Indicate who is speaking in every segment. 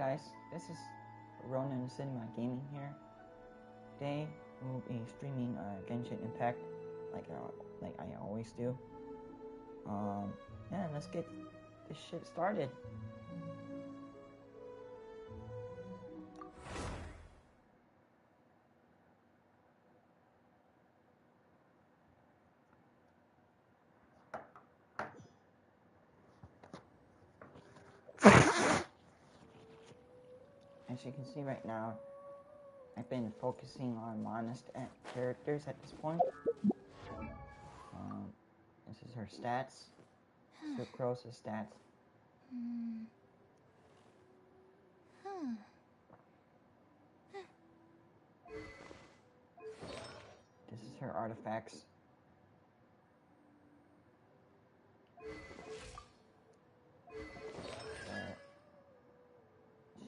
Speaker 1: guys, this is RonCinemaGaming here. Today we'll be streaming Genshin Impact like I always do. Yeah, let's get this shit started. As you can see right now, I've been focusing on monist characters at this point. This is her stats. Sucrose's stats. This is her artifacts.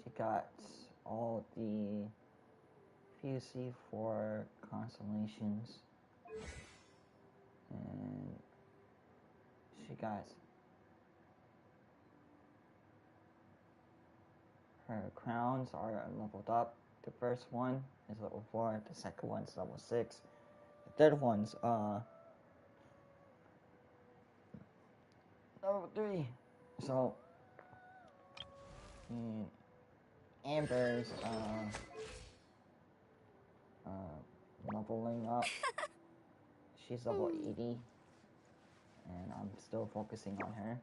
Speaker 1: She got all the PUC for constellations, and she got her crowns are leveled up. The first one is level 4, the second one's level 6, the third one's level 3. So Amber's leveling up. She's level 80, and I'm still focusing on her.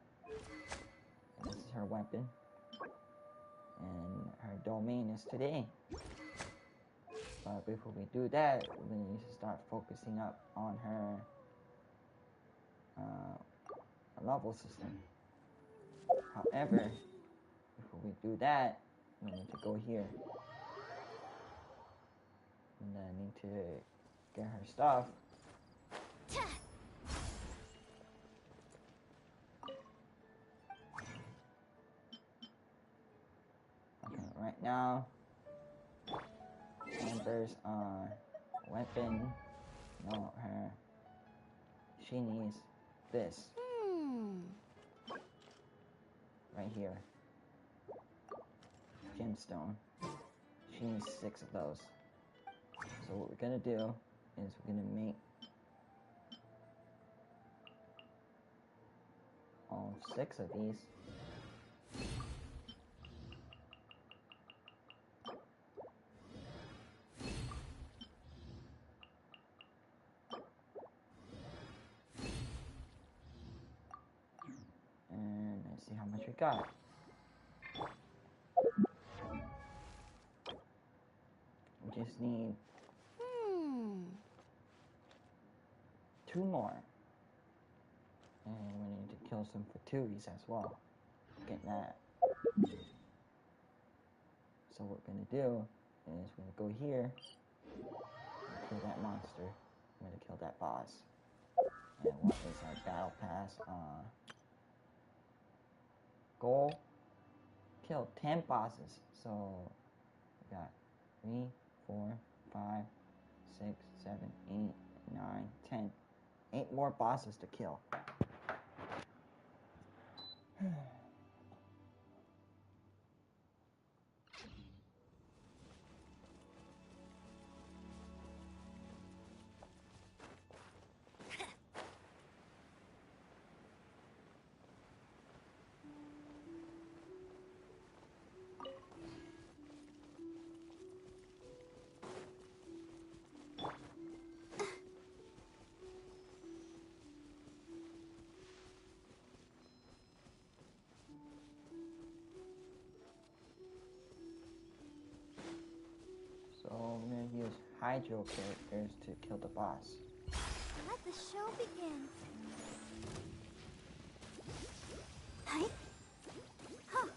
Speaker 1: And this is her weapon, and her domain is today. But before we do that, we need to start focusing up on her level system. However, before we do that, we need to go here. And then I need to get her stuff. Okay, right now, Amber's weapon, no, she needs this. Right here. Gemstone. She needs 6 of those. So what we're gonna do is we're gonna make all 6 of these. And let's see how much we got. We just need 2 more. And we need to kill some Fatouis as well. Get that. So what we're gonna do is we're gonna go here and kill that monster. I'm gonna kill that boss. And what is our battle pass goal? Kill 10 bosses. So we got 3, 4, 5, 6, 7, 8, 9, 10. 8 more bosses to kill. So I'm going to use Hydro characters to kill the boss.
Speaker 2: Let the show begin. Hi. Huh.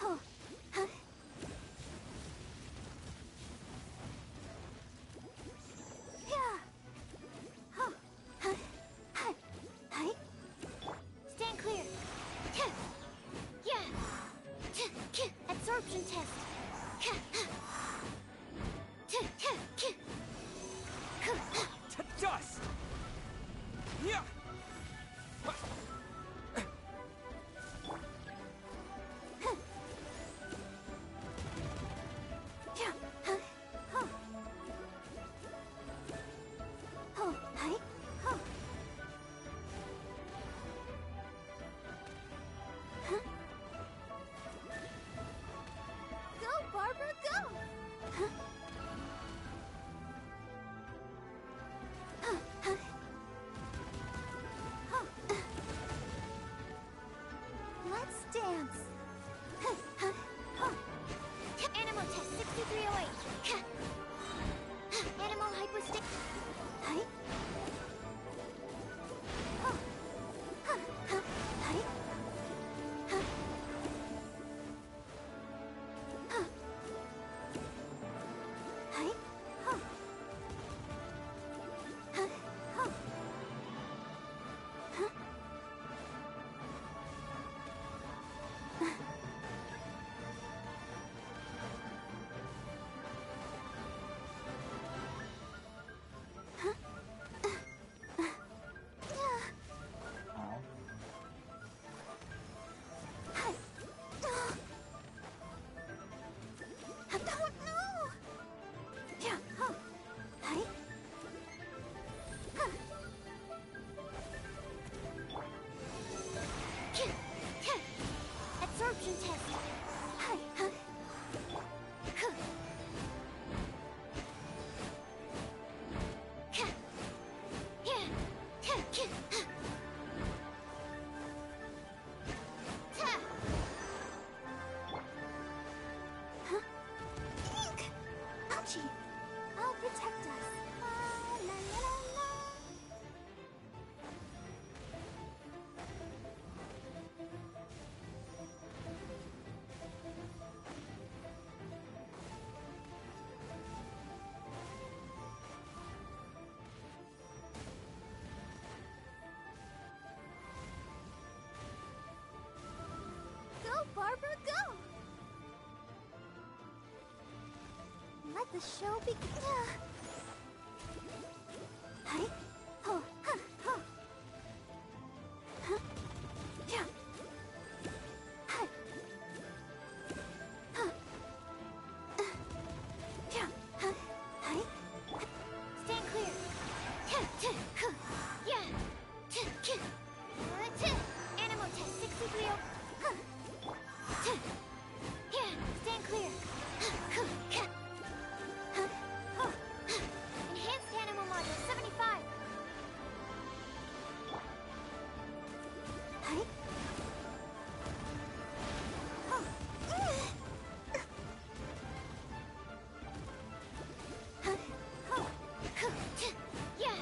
Speaker 2: Oh. Huh. Yeah. Huh. Huh. Hi. Hi. Stand clear. Yeah. Absorption test.
Speaker 3: To dust! Yeah!
Speaker 2: protect us. La, la, la, la, la. Go, Barbara, go! Let the show begin. Hi. Oh, huh, huh. Huh. Yeah. Hi. Huh. Yeah. Huh. Hi. Stand clear. Yeah. Animal test 630. Yeah. Stand clear. Enhanced animal module 75. Hi. Oh. Yeah.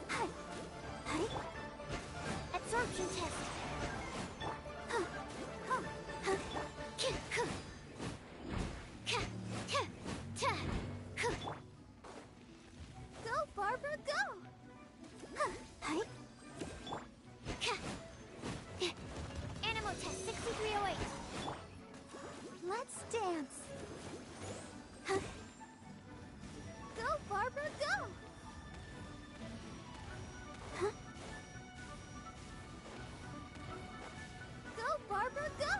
Speaker 2: Hi. Hi. Absorption test. Go, Barbara, go! Hi. Animal test 6308. Let's dance. Go, Barbara, go! Go, Barbara, go!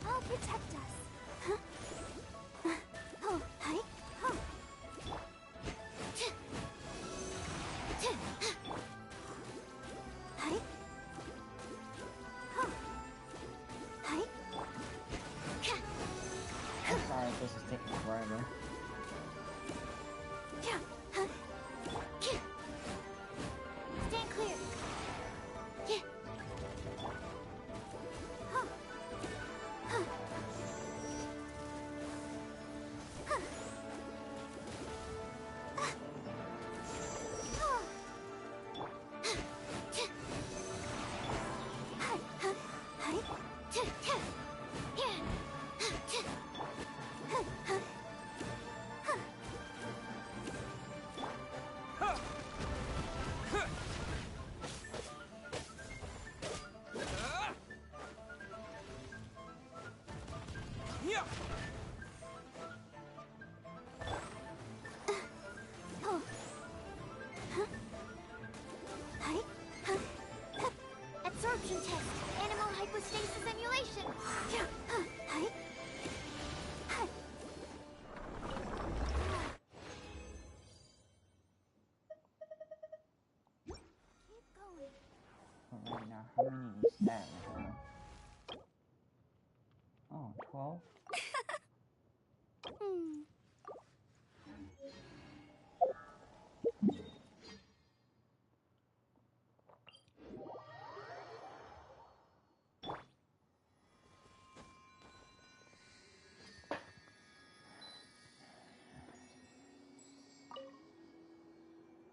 Speaker 2: I'll protect us. Oh, hi. Oh. Hi. Oh. Hi.
Speaker 1: I'm sorry if this is taking forever.
Speaker 2: Yeah. Stand clear. Yeah. Huh. Huh. Huh. Oh. Hi. Huh. Hi. Yeah. Huh. Huh. Huh.
Speaker 3: Yeah.
Speaker 2: Oh. Huh? Hi. Huh? Huh. Absorption test. Animal hypostasis emulation. Yeah. Huh. Hi. Hi. Keep going.
Speaker 1: Alright, now how many is that now? Oh, 12?
Speaker 2: Hmm.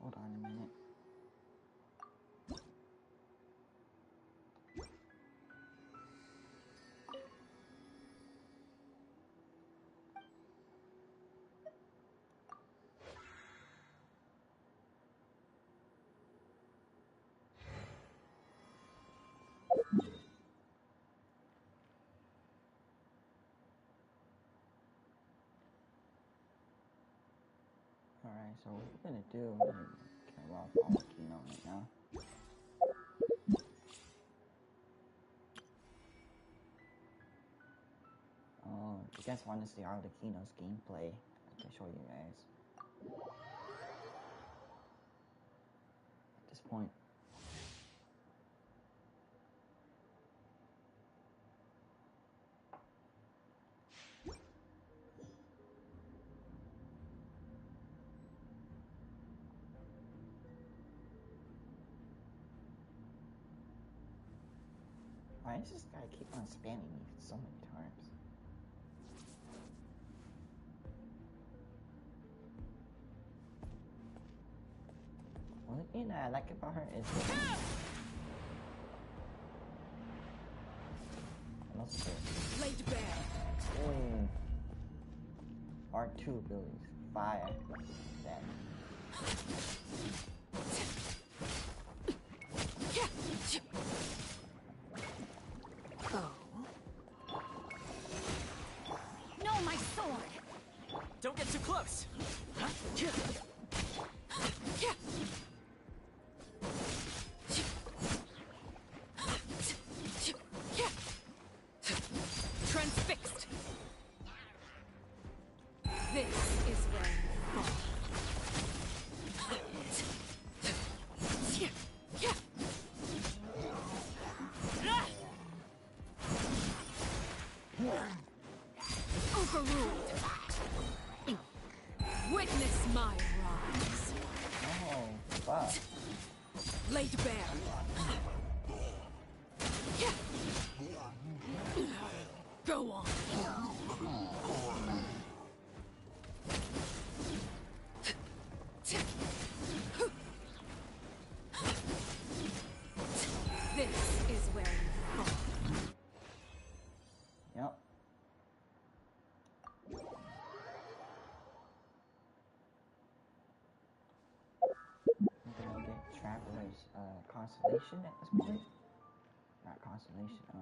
Speaker 1: Hold on a minute. Alright, so what we're gonna do, we're gonna kill off Volcano right now. Oh, if you guys want to see Arlecchino's gameplay, I can show you guys. At this point. Why does this guy keep on spamming me so many times? One thing that I like about her is
Speaker 3: Laid bare.
Speaker 1: R2 abilities. Fire. That.
Speaker 2: Oh. No, my sword!
Speaker 3: Don't get too close.
Speaker 2: Transfixed. This is where you fall. Overruled. Witness my rise.
Speaker 1: Oh, fuck.
Speaker 2: Laid bare. Go on. This is where you fall.
Speaker 1: Yep. I'm gonna get Traveler's constellation at this point. Not constellation, I'm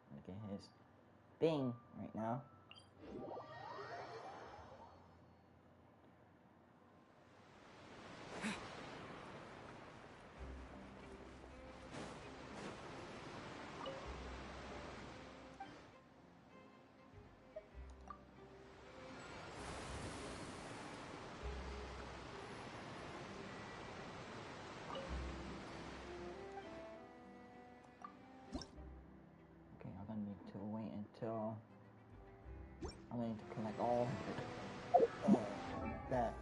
Speaker 1: gonna get his thing right now. Okay, I'm gonna need to wait until I'm gonna need to collect all that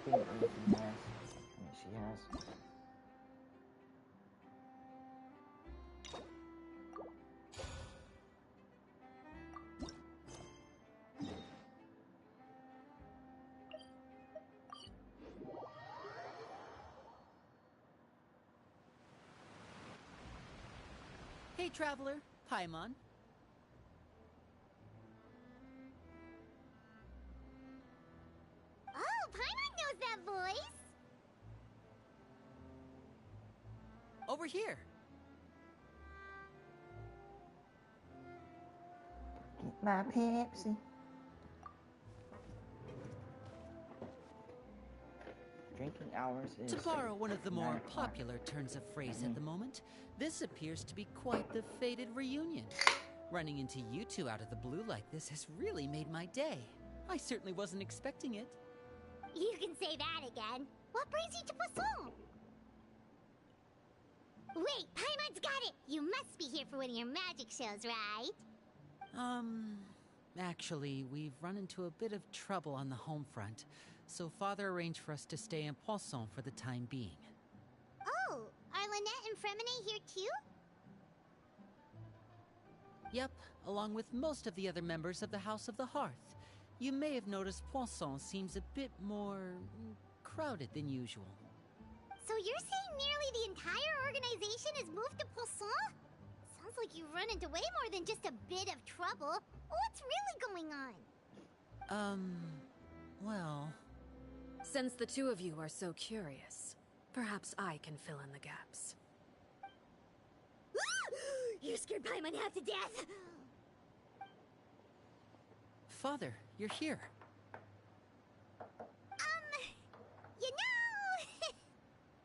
Speaker 1: thing that she has.
Speaker 4: Hey, Traveler. Paimon.
Speaker 2: Oh, Paimon knows that voice.
Speaker 4: Over here.
Speaker 1: Get my Pepsi. Drinking hours is...
Speaker 4: To borrow one of the
Speaker 1: 9
Speaker 4: more
Speaker 1: o'clock.
Speaker 4: popular turns of phrase at the moment, this appears to be quite the fated reunion. Running into you two out of the blue like this has really made my day. I certainly wasn't expecting it.
Speaker 2: You can say that again. What brings you to Poisson? Wait, Paimon's got it! You must be here for one of your magic shows, right?
Speaker 4: Actually, we've run into a bit of trouble on the home front, so Father arranged for us to stay in Poisson for the time being.
Speaker 2: Oh, are Lynette and Fremine here too?
Speaker 4: Yep, along with most of the other members of the House of the Hearth. You may have noticed Poisson seems a bit more crowded than usual.
Speaker 2: So you're saying nearly the entire organization has moved to Poisson? Sounds like you've run into way more than just a bit of trouble. What's really going on?
Speaker 4: Well...
Speaker 5: Since the two of you are so curious, perhaps I can fill in the gaps.
Speaker 2: You scared Paimon half to death!
Speaker 4: Father, you're here.
Speaker 2: You know...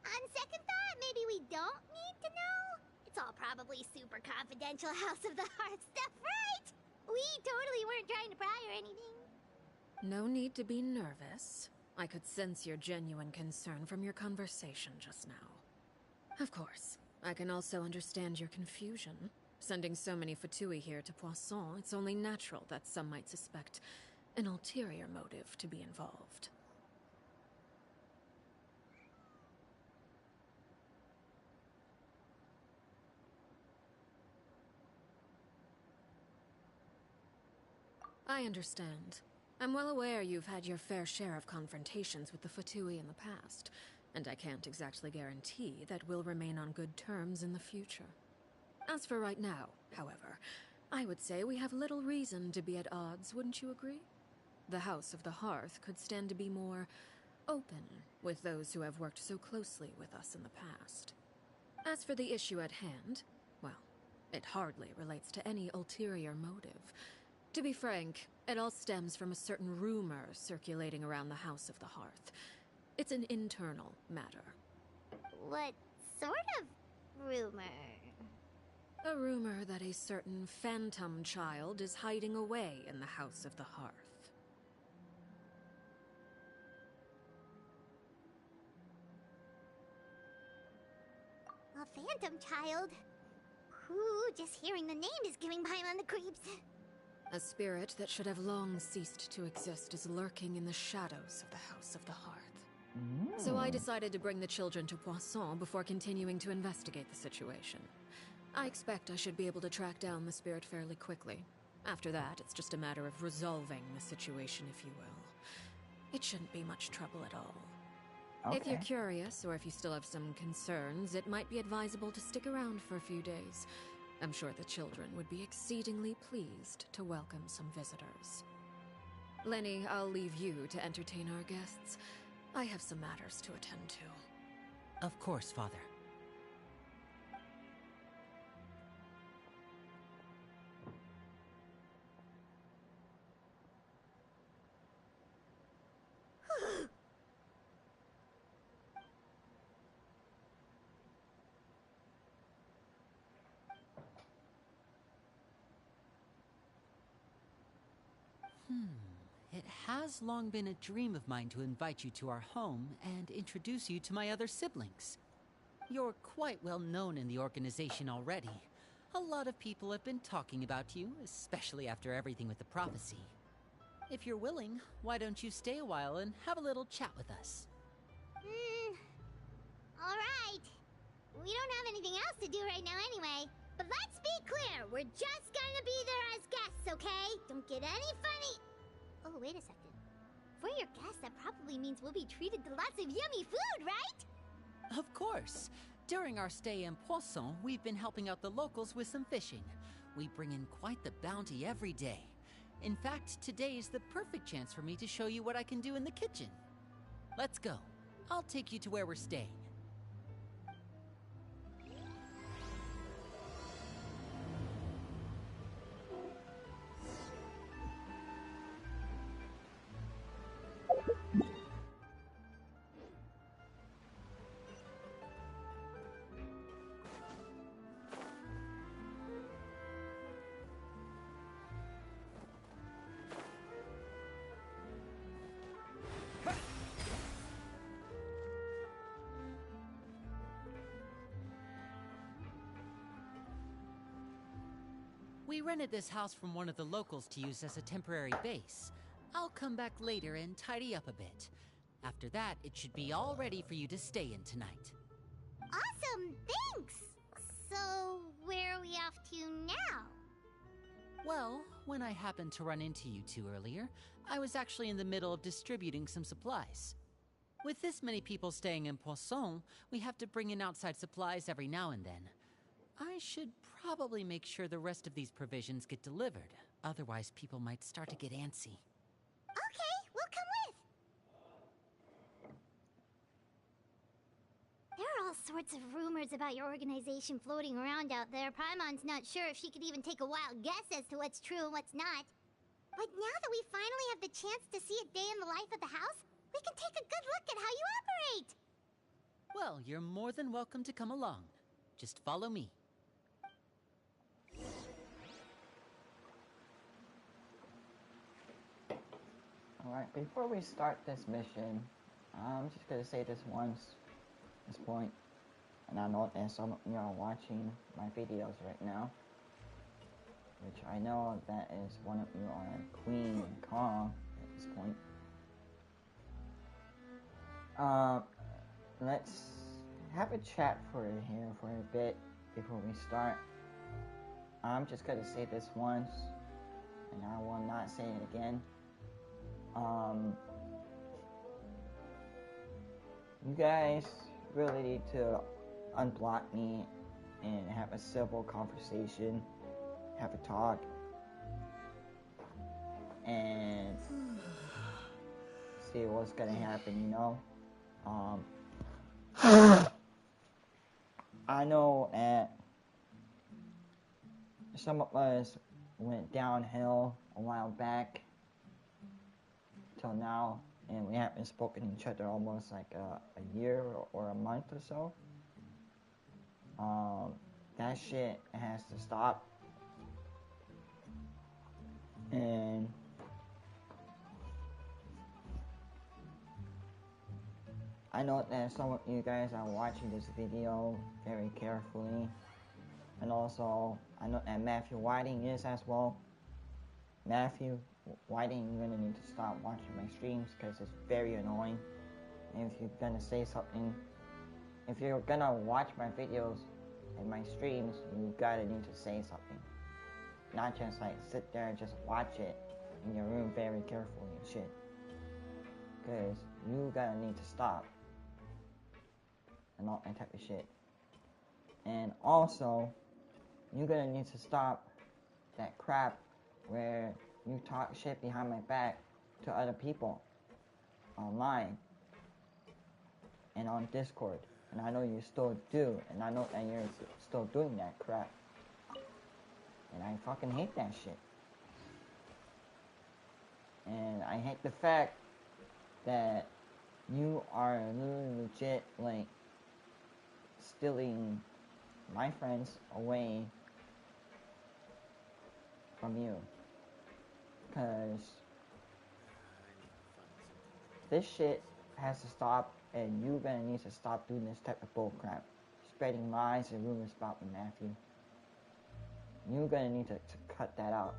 Speaker 2: on second thought, maybe we don't need to know? It's all probably super confidential House of the Heart stuff, right? We totally weren't trying to pry or anything.
Speaker 5: No need to be nervous. I could sense your genuine concern from your conversation just now. Of course, I can also understand your confusion. Sending so many Fatui here to Poisson, it's only natural that some might suspect an ulterior motive to be involved. I understand. I'm well aware you've had your fair share of confrontations with the Fatui in the past, and I can't exactly guarantee that we'll remain on good terms in the future. As for right now, however, I would say we have little reason to be at odds, wouldn't you agree? The House of the Hearth could stand to be more open with those who have worked so closely with us in the past. As for the issue at hand, well, it hardly relates to any ulterior motive. To be frank, it all stems from a certain rumor circulating around the House of the Hearth. It's an internal matter.
Speaker 2: What sort of rumor?
Speaker 5: A rumor that a certain phantom child is hiding away in the House of the Hearth.
Speaker 2: A phantom child? Ooh, just hearing the name is giving Paimon the creeps.
Speaker 5: A spirit that should have long ceased to exist is lurking in the shadows of the House of the Hearth. So I decided to bring the children to Poisson before continuing to investigate the situation. I expect I should be able to track down the spirit fairly quickly. After that, it's just a matter of resolving the situation, if you will. It shouldn't be much trouble at all.
Speaker 1: Okay.
Speaker 5: If you're curious, or if you still have some concerns, it might be advisable to stick around for a few days. I'm sure the children would be exceedingly pleased to welcome some visitors. Lenny, I'll leave you to entertain our guests. I have some matters to attend to.
Speaker 4: Of course, Father. It has long been a dream of mine to invite you to our home and introduce you to my other siblings. You're quite well known in the organization already. A lot of people have been talking about you, especially after everything with the prophecy. If you're willing, why don't you stay a while and have a little chat with us?
Speaker 2: Alright. We don't have anything else to do right now anyway. But let's be clear, we're just gonna be there as guests, okay? Don't get any funny... Oh, wait a second. For your guests, that probably means we'll be treated to lots of yummy food, right?
Speaker 4: Of course. During our stay in Poisson, we've been helping out the locals with some fishing. We bring in quite the bounty every day. In fact, today is the perfect chance for me to show you what I can do in the kitchen. Let's go. I'll take you to where we're staying. We rented this house from one of the locals to use as a temporary base. I'll come back later and tidy up a bit. After that, it should be all ready for you to stay in tonight.
Speaker 2: Awesome, thanks! So, where are we off to now?
Speaker 4: Well, when I happened to run into you two earlier, I was actually in the middle of distributing some supplies. With this many people staying in Poisson, we have to bring in outside supplies every now and then. I should probably make sure the rest of these provisions get delivered. Otherwise, people might start to get antsy.
Speaker 2: Okay, we'll come with! There are all sorts of rumors about your organization floating around out there. Paimon's not sure if she could even take a wild guess as to what's true and what's not. But now that we finally have the chance to see a day in the life of the house, we can take a good look at how you operate!
Speaker 4: Well, you're more than welcome to come along. Just follow me.
Speaker 1: Alright, before we start this mission, I'm just gonna say this point, and I know that some of you are watching my videos right now, which I know that is one of you are Queen and Kong at this point. Let's have a chat for a bit before we start. I'm just gonna say this once, and I will not say it again. You guys really need to unblock me and have a civil conversation, have a talk, and see what's gonna happen, you know? I know that some of us went downhill a while back till now, and we haven't spoken to each other almost like a year or a month or so. That shit has to stop. And I know that some of you guys are watching this video very carefully. And also, I know that Matthew Whiting is as well. Matthew Whiting, you're gonna need to stop watching my streams because it's very annoying. And if you're gonna say something, if you're gonna watch my videos and my streams, you gotta need to say something. Not just like sit there and just watch it in your room very carefully and shit. Because you gotta need to stop. And all that type of shit. And also, you're gonna need to stop that crap where you talk shit behind my back to other people online and on Discord. And I know you still do, and I know that you're still doing that crap. And I fucking hate that shit. And I hate the fact that you are literally legit, like, stealing my friends away from you. Because this shit has to stop, and you're gonna need to stop doing this type of bullcrap. Spreading lies and rumors about me, Matthew. You're gonna need to cut that out.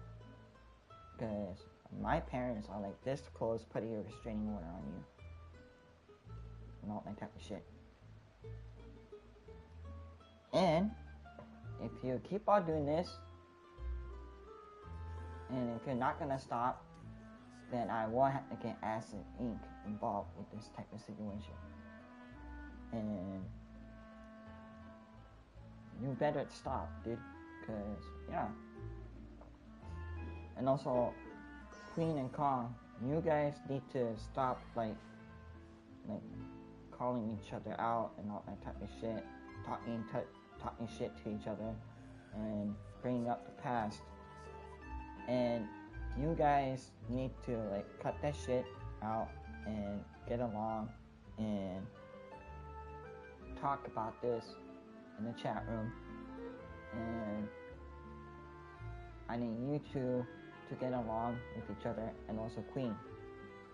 Speaker 1: Because my parents are like this close putting a restraining order on you. And all that type of shit. And if you keep on doing this, and if you're not gonna stop, then I will have to get Acid Inc. involved with this type of situation. And you better stop, dude. Cause yeah. And also, Queen and Kong, you guys need to stop like calling each other out and all that type of shit, talking shit to each other, and bringing up the past. And you guys need to like cut that shit out and get along and talk about this in the chat room. And I need you two to get along with each other, and also Queen.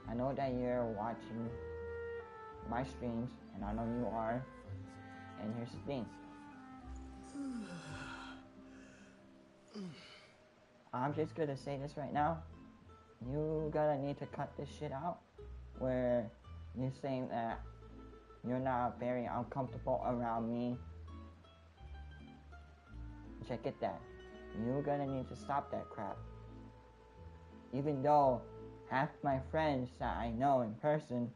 Speaker 1: I know that you're watching my streams, and I know you are. And here's the thing. I'm just gonna say this right now. You gotta need to cut this shit out where you're saying that you're not very uncomfortable around me. Which I get that. You're gonna need to stop that crap. Even though half my friends that I know in person,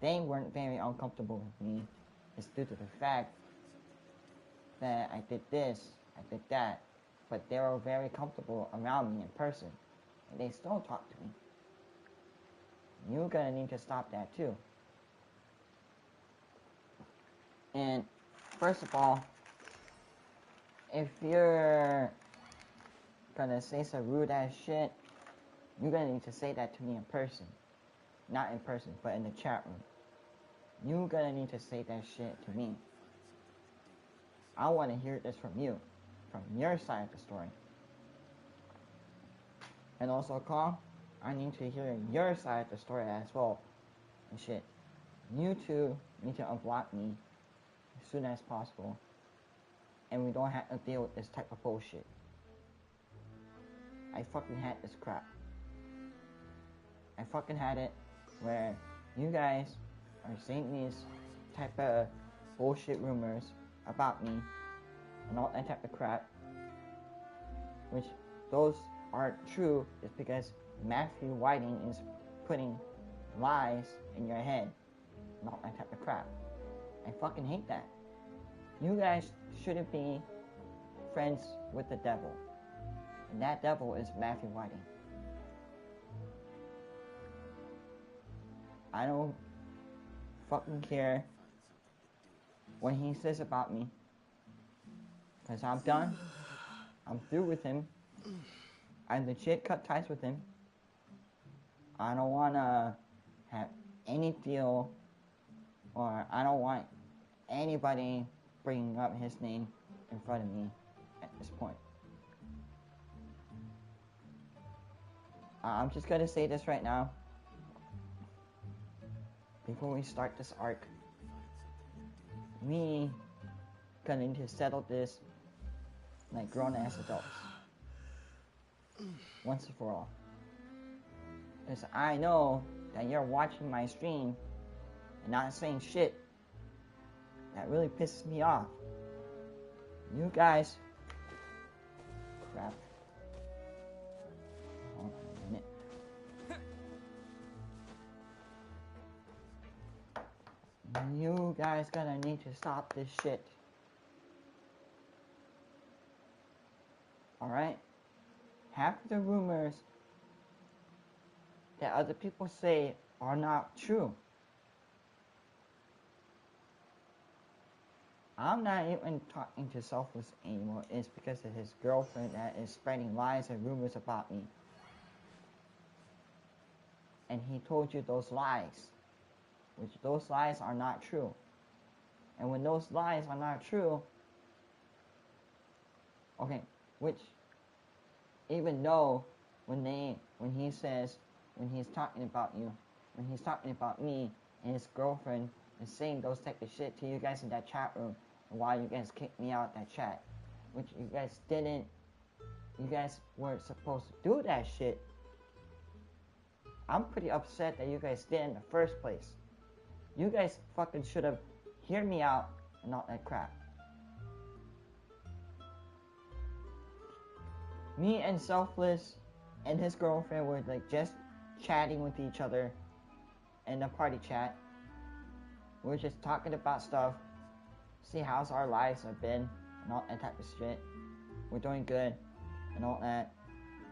Speaker 1: they weren't very uncomfortable with me. It's due to the fact that I did this, I did that, but they were very comfortable around me in person, and they still talk to me. You're gonna need to stop that too. And first of all, if you're gonna say some rude ass shit, you're gonna need to say that to me in person. Not in person, but in the chat room. You're gonna need to say that shit to me. I wanna hear this from you. From your side of the story. And also, Kong, I need to hear your side of the story as well. And shit. You two need to unblock me as soon as possible. And we don't have to deal with this type of bullshit. I fucking had this crap. I fucking had it where you guys are saying these type of bullshit rumors about me and all that type of crap, which those aren't true is because Matthew Whiting is putting lies in your head. Not that type of crap. I fucking hate that. You guys shouldn't be friends with the devil. And that devil is Matthew Whiting. I don't fucking care what he says about me. Because I'm done. I'm through with him. I legit cut ties with him. I don't want to have any deal, or I don't want anybody bringing up his name in front of me at this point. I'm just gonna say this right now. Before we start this arc, we gonna need to settle this like grown-ass adults. Once and for all. Because I know that you're watching my stream and not saying shit. That really pisses me off. You guys... Crap. Hold on a minute. You guys gonna need to stop this shit. Alright? Half of the rumors that other people say are not true. I'm not even talking to Selfless anymore. It's because of his girlfriend that is spreading lies and rumors about me. And he told you those lies. Which those lies are not true. And when those lies are not true... Okay, which... Even though when he's talking about you, when he's talking about me, and his girlfriend is saying those type of shit to you guys in that chat room, and why you guys kicked me out that chat, which you guys didn't, you guys weren't supposed to do that shit. I'm pretty upset that you guys did in the first place. You guys fucking should have heard me out and not that crap. Me and Selfless and his girlfriend were like just chatting with each other in the party chat. We were just talking about stuff, see how's our lives have been and all that type of shit. We're doing good and all that.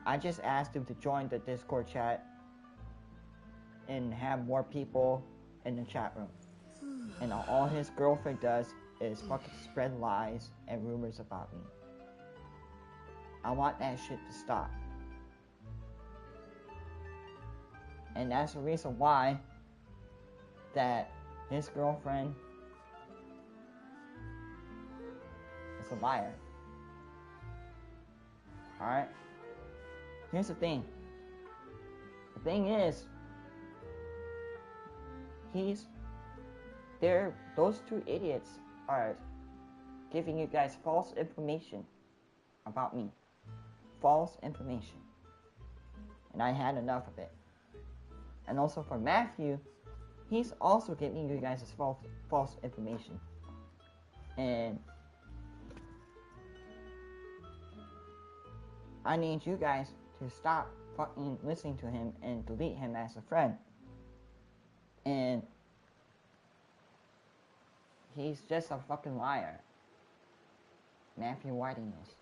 Speaker 1: I just asked him to join the Discord chat and have more people in the chat room. And all his girlfriend does is fucking spread lies and rumors about me. I want that shit to stop. And that's the reason why that his girlfriend is a liar. Alright? Here's the thing. The thing is, those two idiots are giving you guys false information about me. False information. And I had enough of it. And also for Matthew, he's also giving you guys this false information. And I need you guys to stop fucking listening to him and delete him as a friend. And he's just a fucking liar. Matthew Whiting is.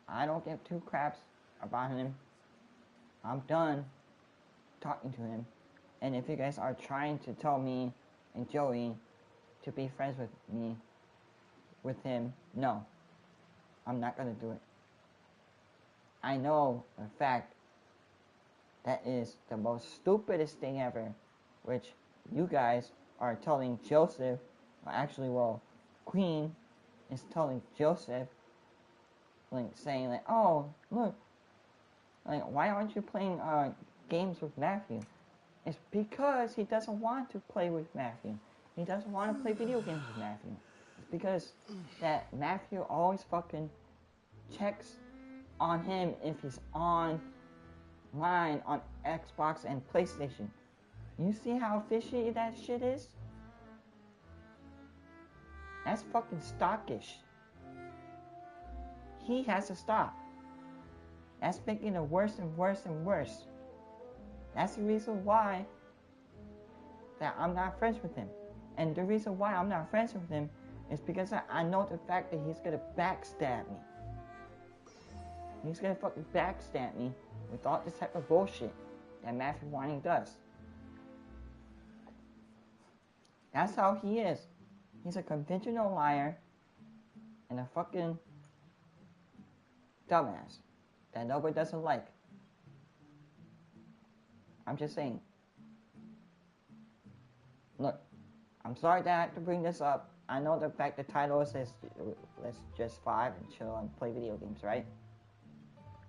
Speaker 1: I don't give two craps about him. I'm done talking to him. And if you guys are trying to tell me and Joey to be friends with him, no. I'm not gonna do it. I know the fact that is the most stupidest thing ever, which you guys are telling Joseph, Queen is telling Joseph, like, saying, like, oh, look, like, why aren't you playing, games with Matthew? It's because he doesn't want to play with Matthew. He doesn't want to play video games with Matthew. It's because that Matthew always fucking checks on him if he's online on Xbox and PlayStation. You see how fishy that shit is? That's fucking stockish. He has to stop. That's making it worse and worse and worse. That's the reason why that I'm not friends with him. And the reason why I'm not friends with him is because I know the fact that he's gonna backstab me. He's gonna fucking backstab me with all this type of bullshit that Matthew Whining does. That's how he is. He's a conventional liar and a fucking dumbass that nobody doesn't like. I'm just saying. Look, I'm sorry that I have to bring this up. I know the fact the title says let's just vibe and chill and play video games, right?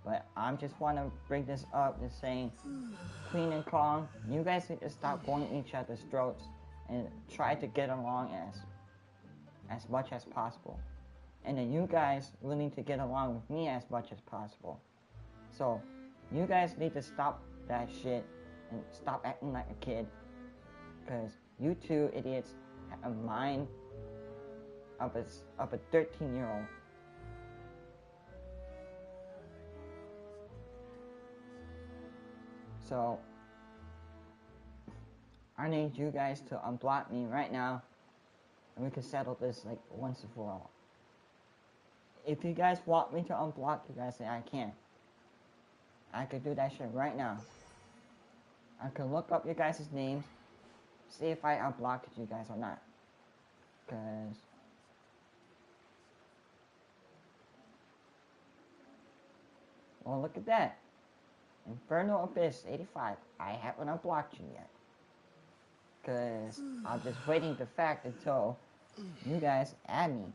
Speaker 1: But I just want to bring this up and saying, Queen and Kong, you guys need to stop going each other's throats and try to get along as much as possible. And then you guys will need to get along with me as much as possible. So, you guys need to stop that shit and stop acting like a kid. Because you two idiots have a mind of a 13-year-old. So, I need you guys to unblock me right now, and we can settle this like once and for all. If you guys want me to unblock you guys, then I can. I could do that shit right now. I can look up your guys' names, see if I unblocked you guys or not. Cause well, look at that. Inferno Abyss 85. I haven't unblocked you yet. Cause I'm just waiting the fact until you guys add me.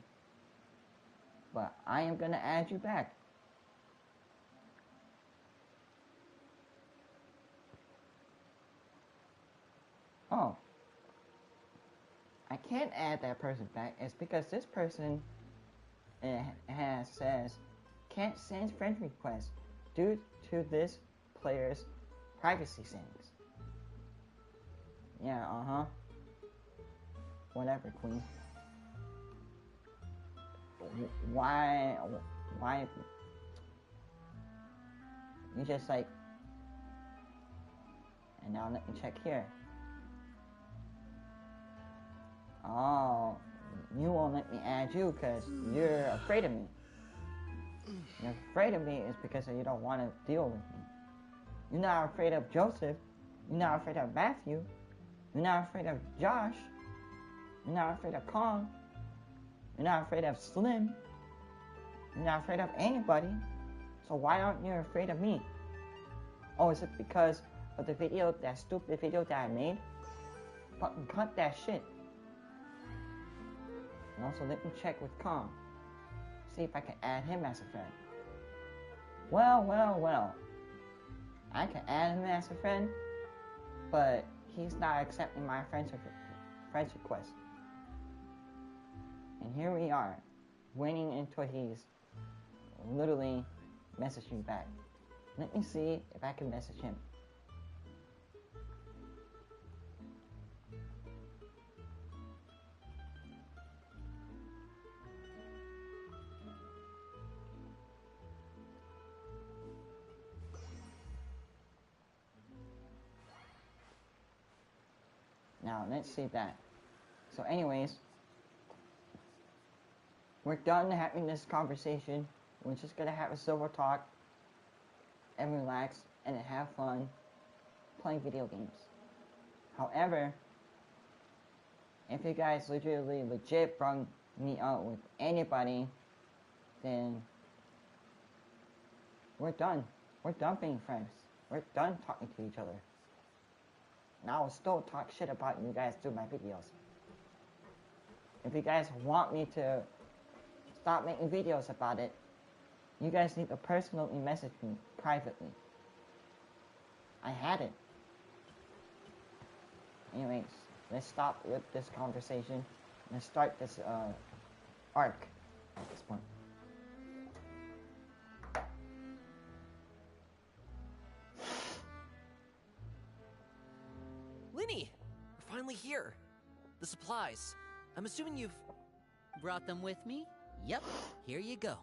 Speaker 1: But I am gonna add you back. Oh. I can't add that person back. It's because this person says can't send friend requests due to this player's privacy settings. Yeah, whatever, Queen. Why you just like, and now let me check here. Oh, you won't let me add you because you're afraid of me. You're afraid of me is because you don't want to deal with me. You're not afraid of Joseph. You're not afraid of Matthew. You're not afraid of Josh. You're not afraid of Kong. You're not afraid of Slim. You're not afraid of anybody. So why aren't you afraid of me? Oh, is it because of the video, that stupid video that I made? Fucking cut that shit. And also let me check with Kong. See if I can add him as a friend. Well. I can add him as a friend, but he's not accepting my friend's request. And here we are, waiting until he's literally messaging back. Let me see if I can message him. Now, let's see that. So anyways, we're done having this conversation. We're just gonna have a silver talk and relax and have fun playing video games. However, if you guys legit brought me out with anybody, then we're done. We're done being friends. We're done talking to each other. Now I'll still talk shit about you guys through my videos. If you guys want me to stop making videos about it, you guys need to personally message me privately. I had it. Anyways, let's stop with this conversation. Let's start this arc at this point.
Speaker 3: Linny! We're finally here. The supplies. I'm assuming you've...
Speaker 4: Brought them with me? Yep, here you go.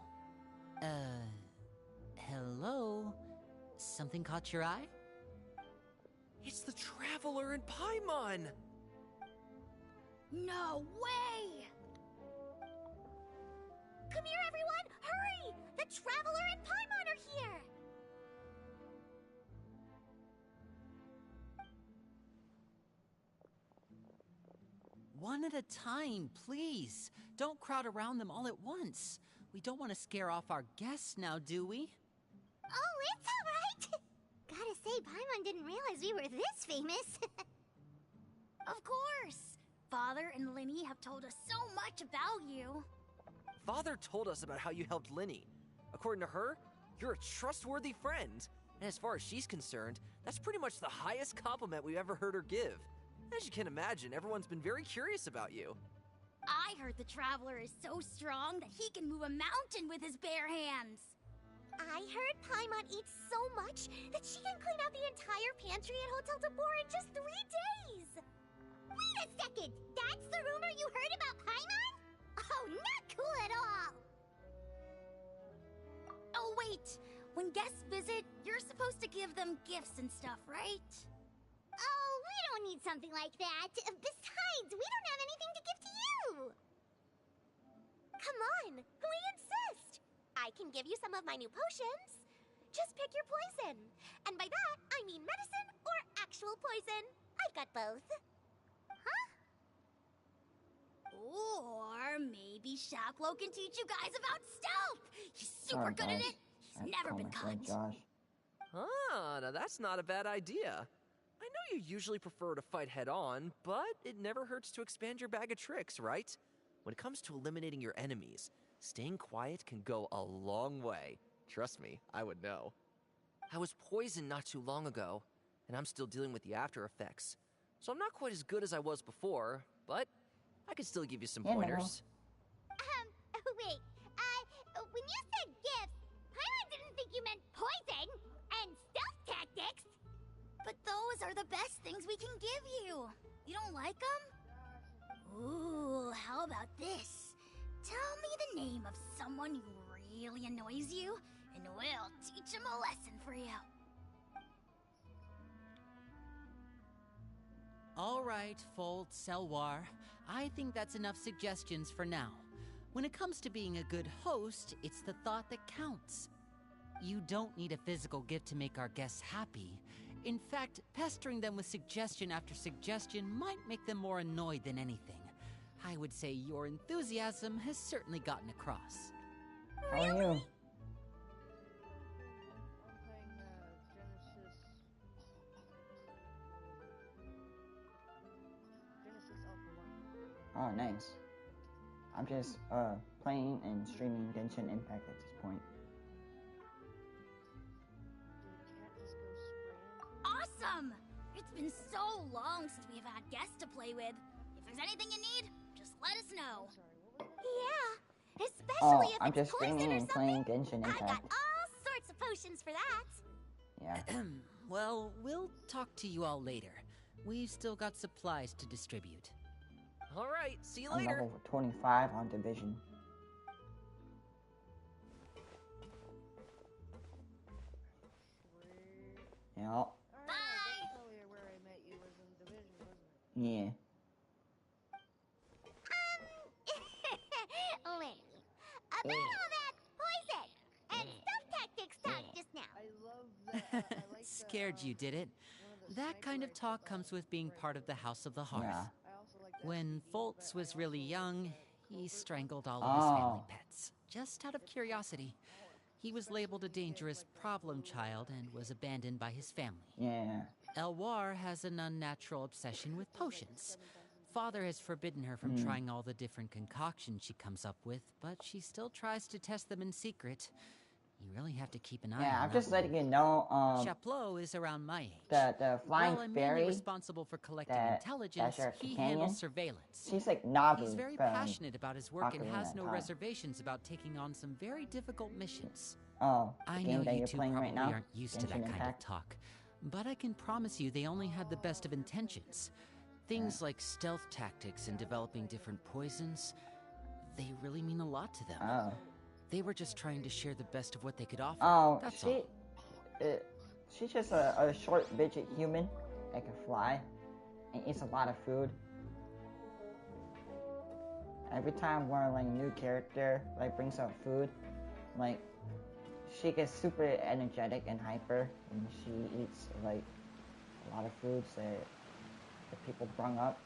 Speaker 4: Hello? Something caught your eye?
Speaker 3: It's the Traveler in Paimon!
Speaker 2: No way! Come here, everyone! Hurry! The Traveler and Paimon are here!
Speaker 4: One at a time, please. Don't crowd around them all at once. We don't want to scare off our guests now, do we?
Speaker 2: Oh, it's alright! Gotta say, Paimon didn't realize we were this famous. Of course! Father and Linny have told us so much about you.
Speaker 3: Father told us about how you helped Linny. According to her, you're a trustworthy friend. And as far as she's concerned, that's pretty much the highest compliment we've ever heard her give. As you can imagine, everyone's been very curious about you.
Speaker 2: I heard the Traveler is so strong that he can move a mountain with his bare hands. I heard Paimon eats so much that she can clean out the entire pantry at Hotel Tabor in just 3 days. Wait a second! That's the rumor you heard about Paimon? Oh, not cool at all! Oh, wait. When guests visit, you're supposed to give them gifts and stuff, right? Oh, we don't need something like that. Besides, we don't have anything to give to you. Come on, we insist. I can give you some of my new potions. Just pick your poison. And by that, I mean medicine or actual poison. I've got both. Huh? Or maybe Shaplo can teach you guys about stealth. He's super good at it. He's never been caught.
Speaker 1: Josh.
Speaker 3: Ah, now that's not a bad idea. I know you usually prefer to fight head-on, but it never hurts to expand your bag of tricks, right? When it comes to eliminating your enemies, staying quiet can go a long way. Trust me, I would know. I was poisoned not too long ago, and I'm still dealing with the after effects. So I'm not quite as good as I was before, but I can still give you some pointers.
Speaker 2: Wait, when you said gifts, Paimon didn't think you meant poison and stealth tactics. But those are the best things we can give you. You don't like them? Ooh, how about this? Tell me the name of someone who really annoys you, and we'll teach him a lesson for you.
Speaker 4: All right, Fold, Selwar. I think that's enough suggestions for now. When it comes to being a good host, it's the thought that counts. You don't need a physical gift to make our guests happy. In fact, pestering them with suggestion after suggestion might make them more annoyed than anything. I would say your enthusiasm has certainly gotten across.
Speaker 1: How are you?
Speaker 6: I'm playing Genesis Alpha 1.
Speaker 1: Oh, nice. I'm just playing and streaming Genshin Impact at this point.
Speaker 6: Did the cat just go spray into
Speaker 2: Awesome! It's been so long since we've had guests to play with. If there's anything you need, just let us know.
Speaker 6: Sorry, what was that?
Speaker 2: Yeah, especially
Speaker 1: Oh,
Speaker 2: if
Speaker 1: I'm
Speaker 2: it's
Speaker 1: just
Speaker 2: poison
Speaker 1: streaming
Speaker 2: or
Speaker 1: and playing
Speaker 2: something.
Speaker 1: Genshin
Speaker 2: I got
Speaker 1: Impact.
Speaker 2: all sorts of potions for that.
Speaker 1: Yeah.
Speaker 4: Well, we'll talk to you all later. We've still got supplies to distribute.
Speaker 3: All right, see you
Speaker 1: I'm
Speaker 3: later.
Speaker 1: level 25 on Division.
Speaker 6: Sweet.
Speaker 1: Yeah.
Speaker 6: Alright,
Speaker 2: Bye.
Speaker 6: that's probably where I met you was in Division, wasn't it?
Speaker 1: Yeah.
Speaker 2: Lenny, about all that poison and stealth tactics talk just now.
Speaker 6: I love that. I like
Speaker 4: Scared
Speaker 6: the,
Speaker 4: you, did it?
Speaker 6: one of the
Speaker 4: That
Speaker 6: sniper
Speaker 4: kind of
Speaker 6: rifles
Speaker 4: talk
Speaker 6: that
Speaker 4: comes with being
Speaker 6: right
Speaker 4: part of the
Speaker 6: now.
Speaker 4: House of the Hearth.
Speaker 1: Yeah.
Speaker 6: I also like that
Speaker 4: When
Speaker 6: speed,
Speaker 4: Foltz
Speaker 6: but
Speaker 4: was
Speaker 6: I
Speaker 4: really
Speaker 6: also
Speaker 4: young,
Speaker 6: like
Speaker 4: he
Speaker 6: covert
Speaker 4: strangled all of his family
Speaker 1: Oh.
Speaker 4: pets, just out of curiosity. He was labeled a dangerous problem child and was abandoned by his family.
Speaker 1: Yeah.
Speaker 4: Elwar has an unnatural obsession with potions. Father has forbidden her from trying all the different concoctions she comes up with, but she still tries to test them in secret. You really have to keep an eye
Speaker 1: Yeah,
Speaker 4: on
Speaker 1: I'm
Speaker 4: that
Speaker 1: just
Speaker 4: one.
Speaker 1: letting you know,
Speaker 4: Chaplot is around my age.
Speaker 1: the flying
Speaker 4: While I'm mainly
Speaker 1: fairy,
Speaker 4: responsible for collecting
Speaker 1: that's
Speaker 4: intelligence,
Speaker 1: your
Speaker 4: he
Speaker 1: companion?
Speaker 4: handles surveillance.
Speaker 1: she's like Navi
Speaker 4: He's very
Speaker 1: from...
Speaker 4: passionate about his work and
Speaker 1: Ocarina
Speaker 4: has
Speaker 1: of
Speaker 4: no
Speaker 1: Time.
Speaker 4: reservations about taking on some very difficult missions.
Speaker 1: Oh, the
Speaker 4: I
Speaker 1: game
Speaker 4: know
Speaker 1: that
Speaker 4: you
Speaker 1: you're
Speaker 4: two
Speaker 1: playing
Speaker 4: probably
Speaker 1: right now?
Speaker 4: aren't used to that
Speaker 1: Genshin
Speaker 4: kind of
Speaker 1: Impact?
Speaker 4: talk, but I can promise you they only had the best of intentions. Things like stealth tactics and developing different poisons, they really mean a lot to them.
Speaker 1: Oh.
Speaker 4: They were just trying to share the best of what they could offer.
Speaker 1: Oh,
Speaker 4: That's all.
Speaker 1: she's just a short midget human that can fly and eats a lot of food. Every time one like new character like brings out food, like she gets super energetic and hyper, and she eats like a lot of foods that people brung up.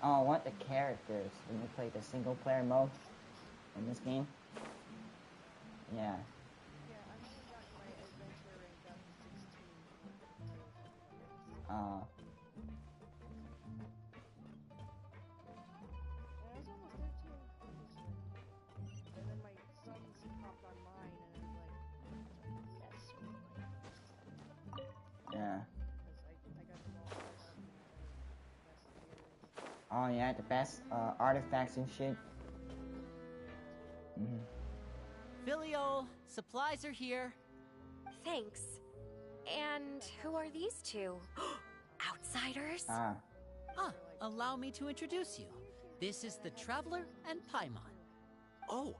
Speaker 1: Oh, I want the characters when you play the single player mode in this game. Yeah.
Speaker 6: Yeah, I haven't gotten my adventure rank up to 16. And I was almost there too. And then my sons hopped on mine, and I was like, yes.
Speaker 1: Yeah.
Speaker 6: Because I got them all set up and investigated.
Speaker 1: Oh yeah, the best artifacts and shit.
Speaker 4: Filial, supplies are here.
Speaker 7: Thanks. And who are these two? Outsiders?
Speaker 4: Allow me to introduce you. This is the Traveler and Paimon.
Speaker 8: Oh,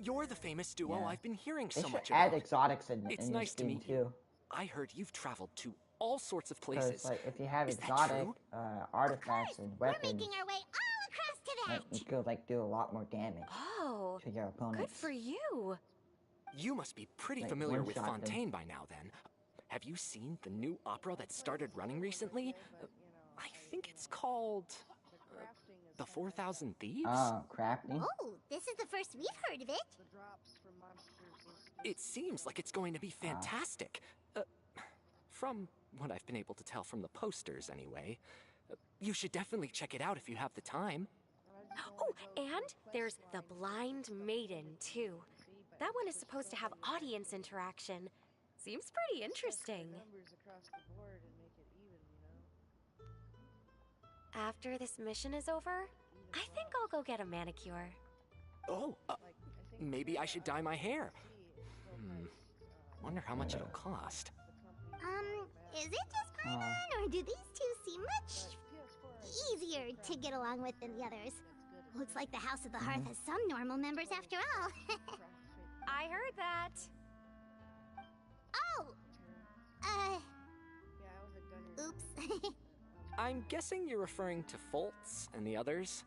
Speaker 8: you're the famous duo
Speaker 1: Yeah.
Speaker 8: I've been hearing
Speaker 1: They
Speaker 8: so
Speaker 1: should
Speaker 8: much
Speaker 1: add
Speaker 8: about.
Speaker 1: exotics in
Speaker 8: It's
Speaker 1: this
Speaker 8: nice to
Speaker 1: game
Speaker 8: meet you.
Speaker 1: too.
Speaker 8: I heard you've traveled to all sorts of
Speaker 1: Because
Speaker 8: places.
Speaker 1: like if you have
Speaker 8: Is that
Speaker 1: exotic
Speaker 8: true?
Speaker 1: artifacts and
Speaker 2: We're
Speaker 1: weapons,
Speaker 2: making our way all across to
Speaker 1: like,
Speaker 2: that.
Speaker 1: you could like do a lot more damage
Speaker 7: Oh,
Speaker 1: to your opponents.
Speaker 7: good for you.
Speaker 8: You must be pretty
Speaker 1: Like,
Speaker 8: familiar with
Speaker 1: one-shot them.
Speaker 8: Fontaine by now, then. Have you seen the new opera that started running recently? I think it's called The 4,000 Thieves?
Speaker 1: Oh, crafting.
Speaker 2: Oh, this is the first we've heard of it.
Speaker 6: The drops for monsters.
Speaker 8: It seems like it's going to be fantastic. From what I've been able to tell from the posters, anyway. You should definitely check it out if you have the time.
Speaker 7: Oh, and there's the Blind Maiden, too. That one is supposed to have audience interaction. Seems pretty interesting.
Speaker 6: Numbers across the board and make it even, you know?
Speaker 7: After this mission is over, I think I'll go get a manicure.
Speaker 8: Oh,
Speaker 6: Like, I think
Speaker 8: maybe I should dye my hair.
Speaker 6: it's
Speaker 8: Wonder how much it'll cost.
Speaker 2: Is it just Paimon, or do these two seem much easier to get along with than the others? Looks like the House of the Hearth has some normal members after all.
Speaker 7: I heard that.
Speaker 2: Oh!
Speaker 6: Yeah, I was a gunner.
Speaker 2: Oops.
Speaker 8: I'm guessing you're referring to Foltz and the others?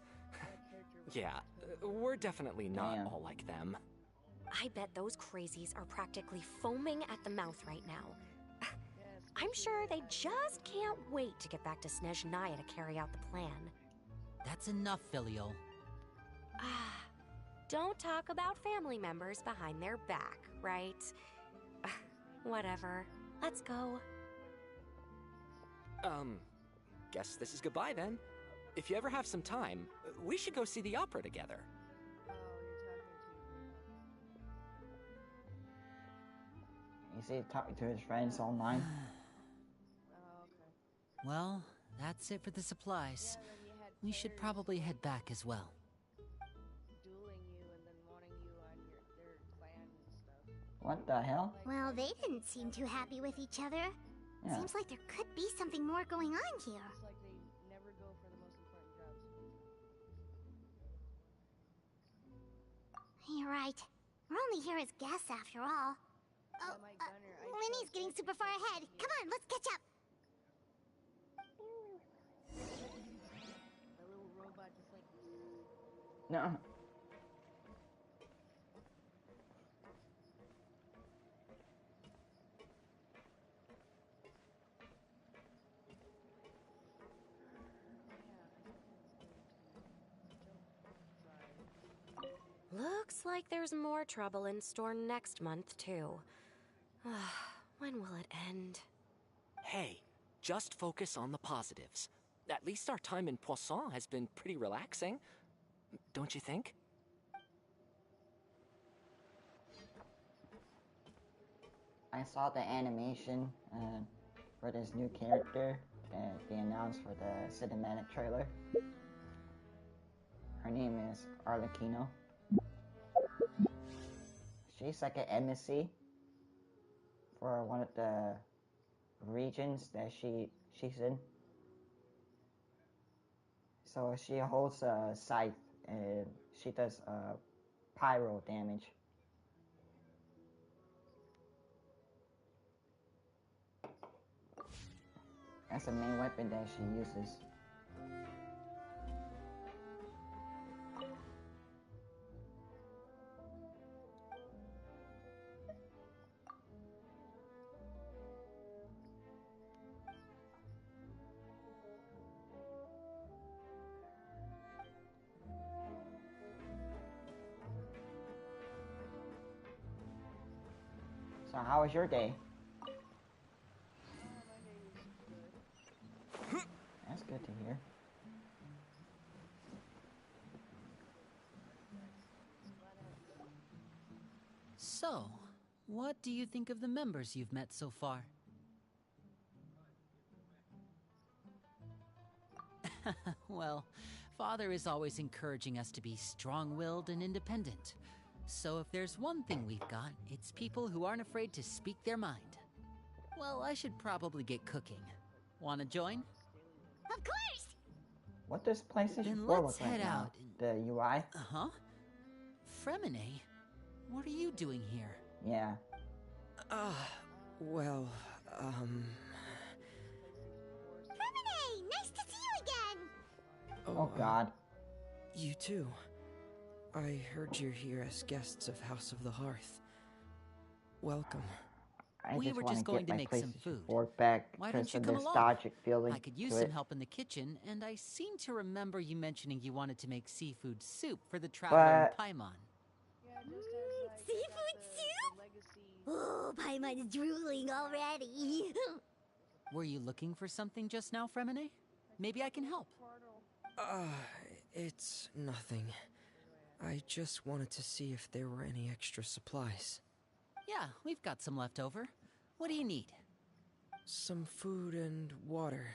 Speaker 8: Yeah, we're definitely not
Speaker 1: Damn.
Speaker 8: all like them.
Speaker 7: I bet those crazies are practically foaming at the mouth right now. I'm sure they just can't wait to get back to Snezhnaya to carry out the plan.
Speaker 4: That's enough, Filial.
Speaker 7: Don't talk about family members behind their back, right? Whatever. Let's go.
Speaker 8: Guess this is goodbye then. If you ever have some time, we should go see the opera together.
Speaker 6: Oh, you're talking to
Speaker 1: You see, talking to his friends online.
Speaker 6: Oh, okay.
Speaker 4: Well, that's it for the supplies. We should probably head back as well.
Speaker 6: Dueling you and then wanting you on their clan and stuff.
Speaker 1: What the hell?
Speaker 2: Well, they didn't seem too happy with each other.
Speaker 1: Yeah.
Speaker 2: Seems like there could be something more going on here.
Speaker 6: It's like they never go for the most important jobs.
Speaker 2: You're right. We're only here as guests after all. Oh,
Speaker 6: my gunner, I
Speaker 2: Lenny's
Speaker 6: chose
Speaker 2: getting
Speaker 6: this
Speaker 2: super far
Speaker 6: because
Speaker 2: ahead.
Speaker 6: he-
Speaker 2: Come on, let's catch up.
Speaker 6: The little robot just like...
Speaker 1: No.
Speaker 7: Looks like there's more trouble in store next month, too. When will it end?
Speaker 8: Hey, just focus on the positives. At least our time in Poisson has been pretty relaxing. Don't you think?
Speaker 1: I saw the animation for this new character that they announced for the cinematic trailer. Her name is Arlecchino. She's like an embassy for one of the regions that she's in. So she holds a scythe and she does pyro damage. That's the main weapon that she uses. So how was your day?
Speaker 6: My day was good.
Speaker 1: That's good to hear.
Speaker 4: So, what do you think of the members you've met so far? Well, Father is always encouraging us to be strong-willed and independent. So if there's one thing we've got, it's people who aren't afraid to speak their mind. Well, I should probably get cooking. Wanna join?
Speaker 2: Of course!
Speaker 1: What does PlayStation
Speaker 4: Then
Speaker 1: 4
Speaker 4: let's
Speaker 1: look like
Speaker 4: head
Speaker 1: now?
Speaker 4: out
Speaker 1: The UI?
Speaker 4: Uh-huh. Fremine? What are you doing here?
Speaker 1: Yeah.
Speaker 9: Well,
Speaker 2: Hermione, nice to see you again!
Speaker 1: Oh god.
Speaker 9: You too. I heard you're here as guests of House of the Hearth. Welcome.
Speaker 4: We were just going to make some food.
Speaker 1: 4 back
Speaker 4: Why don't
Speaker 1: because
Speaker 4: you
Speaker 1: of
Speaker 4: come
Speaker 1: the
Speaker 4: along?
Speaker 1: nostalgic feeling
Speaker 4: I could use
Speaker 1: to
Speaker 4: some
Speaker 1: it.
Speaker 4: help in the kitchen, and I seem to remember you mentioning you wanted to make seafood soup for the traveler in Paimon.
Speaker 6: Yeah, just as I
Speaker 2: Seafood
Speaker 6: got
Speaker 2: soup?
Speaker 6: the legacy.
Speaker 2: Oh, Paimon's drooling already.
Speaker 4: Were you looking for something just now, Fremine? Maybe I can help.
Speaker 6: Portal.
Speaker 9: It's nothing. I just wanted to see if there were any extra supplies.
Speaker 4: Yeah, we've got some left over. What do you need?
Speaker 9: Some food and water.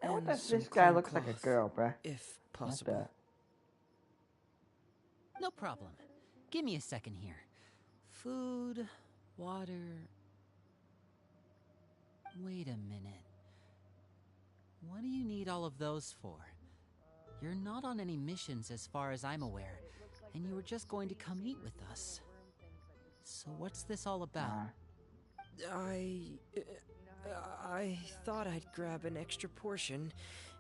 Speaker 1: And what
Speaker 9: And
Speaker 1: does
Speaker 9: some
Speaker 1: this guy
Speaker 9: clean
Speaker 1: looks like a
Speaker 9: cloth,
Speaker 1: girl, bruh?
Speaker 9: if
Speaker 1: What
Speaker 9: possible.
Speaker 4: No problem. Give me a second here. Food, water... Wait a minute. What do you need all of those for? You're not on any missions as far as I'm aware, and you were just going to come eat with us. So what's this all about?
Speaker 9: I thought I'd grab an extra portion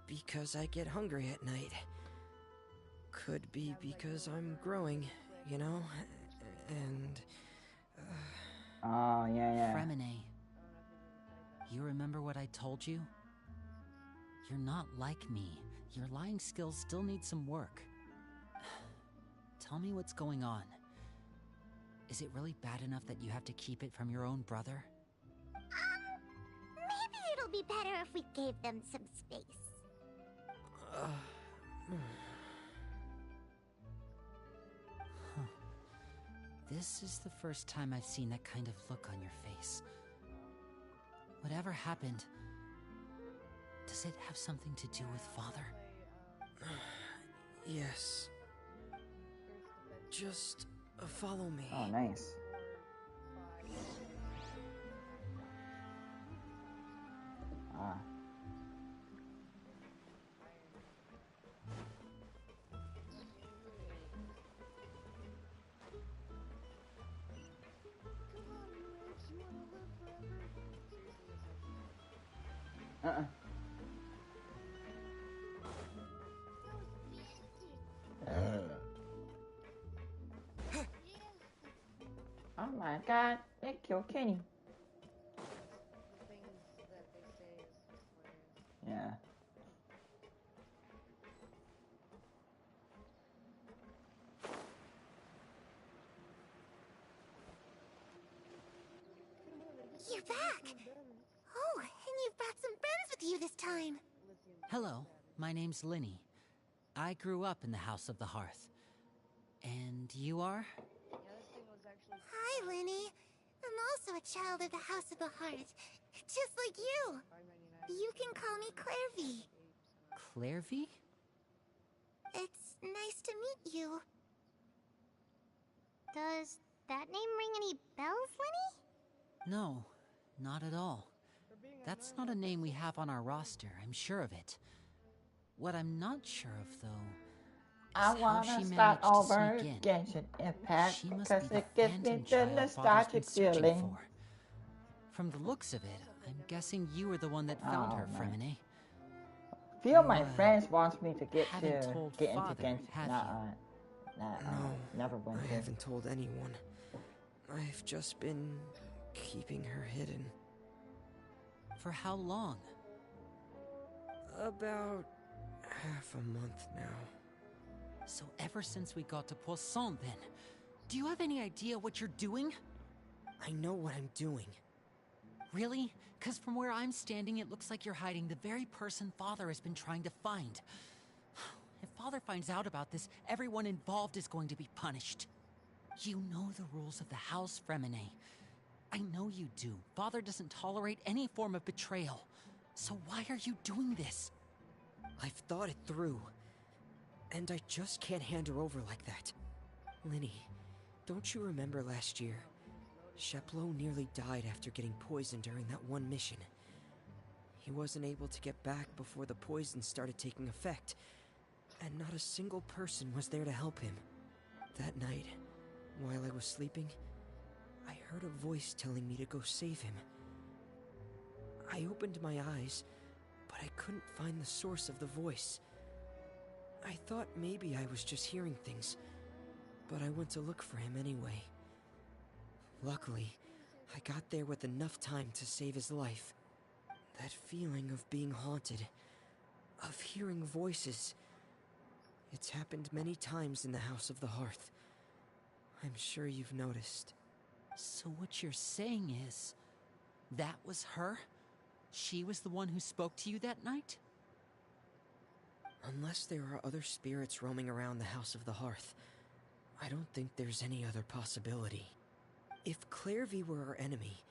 Speaker 9: because I get hungry at night. Could be because I'm growing, you know? And...
Speaker 1: Oh, yeah.
Speaker 4: Fremine, you remember what I told you? You're not like me. Your lying skills still need some work. Tell me what's going on. Is it really bad enough that you have to keep it from your own brother?
Speaker 2: Maybe it'll be better if we gave them some space.
Speaker 4: This is the first time I've seen that kind of look on your face. Whatever happened, does it have something to do with Father?
Speaker 9: yes. Just follow me.
Speaker 1: Oh, nice. Ah. Oh my god, they killed Kenny.
Speaker 6: The things that they say is hilarious.
Speaker 1: Yeah.
Speaker 2: You're back! Oh, and you've brought some friends with you this time.
Speaker 4: Hello, my name's Linny. I grew up in the House of the Hearth. And you are?
Speaker 6: Yeah, this thing was actually.
Speaker 2: Hi, Linny. I'm also a child of the House of the Heart. Just like you. You can call me Clairvy.
Speaker 4: Clairvy?
Speaker 2: It's nice to meet you. Does that name ring any bells, Linny?
Speaker 4: No, not at all. That's not a name we have on our roster, I'm sure of it. What I'm not sure of, though,
Speaker 1: I
Speaker 4: is how
Speaker 1: wanna
Speaker 4: she
Speaker 1: start
Speaker 4: managed to
Speaker 1: over
Speaker 4: sneak in.
Speaker 1: Genshin Impact
Speaker 4: She must
Speaker 1: because
Speaker 4: be the
Speaker 1: it gives me
Speaker 4: phantom
Speaker 1: the
Speaker 4: child Father's been
Speaker 1: nostalgic
Speaker 4: searching
Speaker 1: feeling.
Speaker 4: for. From the looks of it, I'm guessing you were the one that found her,
Speaker 1: man.
Speaker 4: Fremine.
Speaker 1: Few of my
Speaker 4: You,
Speaker 1: friends wants me to get
Speaker 4: haven't told
Speaker 1: into
Speaker 4: Father,
Speaker 1: Genshin.
Speaker 4: have you?
Speaker 9: No,
Speaker 1: never went
Speaker 9: I
Speaker 1: to.
Speaker 9: haven't told anyone. I've just been keeping her hidden.
Speaker 4: For how long?
Speaker 9: About half a month now.
Speaker 4: So ever since we got to Poisson, then. Do you have any idea what you're doing?
Speaker 9: I know what I'm doing.
Speaker 4: Really? Because from where I'm standing, it looks like you're hiding the very person Father has been trying to find. If Father finds out about this, everyone involved is going to be punished. You know the rules of the house, Fremine. I know you do. Father doesn't tolerate any form of betrayal. So why are you doing this?
Speaker 9: I've thought it through. And I just can't hand her over like that. Linny, don't you remember last year? Sheplo nearly died after getting poisoned during that one mission. He wasn't able to get back before the poison started taking effect, and not a single person was there to help him. That night, while I was sleeping, I heard a voice telling me to go save him. I opened my eyes, but I couldn't find the source of the voice. I thought maybe I was just hearing things, but I went to look for him anyway. Luckily, I got there with enough time to save his life. That feeling of being haunted, of hearing voices, it's happened many times in the House of the Hearth. I'm sure you've noticed.
Speaker 4: So what you're saying is, that was her? She was the one who spoke to you that night?
Speaker 9: Unless there are other spirits roaming around the House of the Hearth, I don't think there's any other possibility. If Clairvy were our enemy,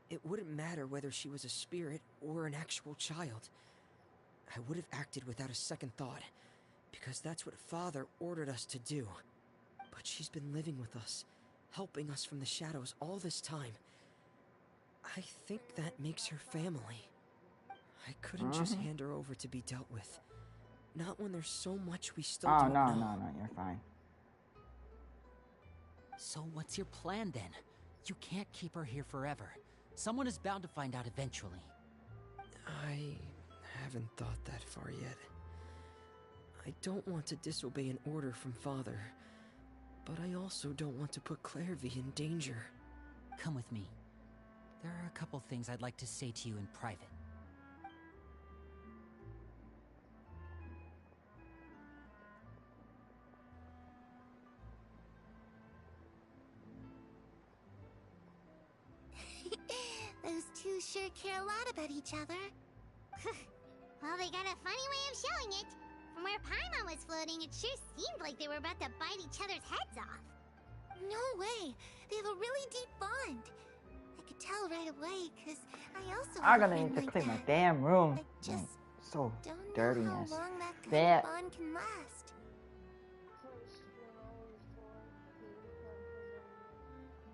Speaker 9: it wouldn't matter whether she was a spirit or an actual child. I would have acted without a second thought, because that's what Father ordered us to do. But she's been living with us, helping us from the shadows all this time. I think that makes her family. I couldn't just hand her over to be dealt with. Not when there's so much we still don't know.
Speaker 1: No, you're fine.
Speaker 4: So what's your plan then? You can't keep her here forever. Someone is bound to find out eventually.
Speaker 9: I haven't thought that far yet. I don't want to disobey an order from Father, but I also don't want to put Clairvy in danger.
Speaker 4: Come with me. There are a couple things I'd like to say to you in private.
Speaker 2: Those two sure care a lot about each other. Well, they got a funny way of showing it. From where Paimon was floating, it sure seemed like they were about to bite each other's heads off. No way. They have a really deep bond. I could tell right away, because I also
Speaker 1: I'm
Speaker 2: have a
Speaker 1: gonna
Speaker 2: friend
Speaker 1: need to
Speaker 2: like
Speaker 1: clean my
Speaker 2: that.
Speaker 1: damn room.
Speaker 2: I just
Speaker 1: So
Speaker 2: don't
Speaker 1: dirtiness.
Speaker 2: know how long that kind
Speaker 1: That
Speaker 2: of bond can last.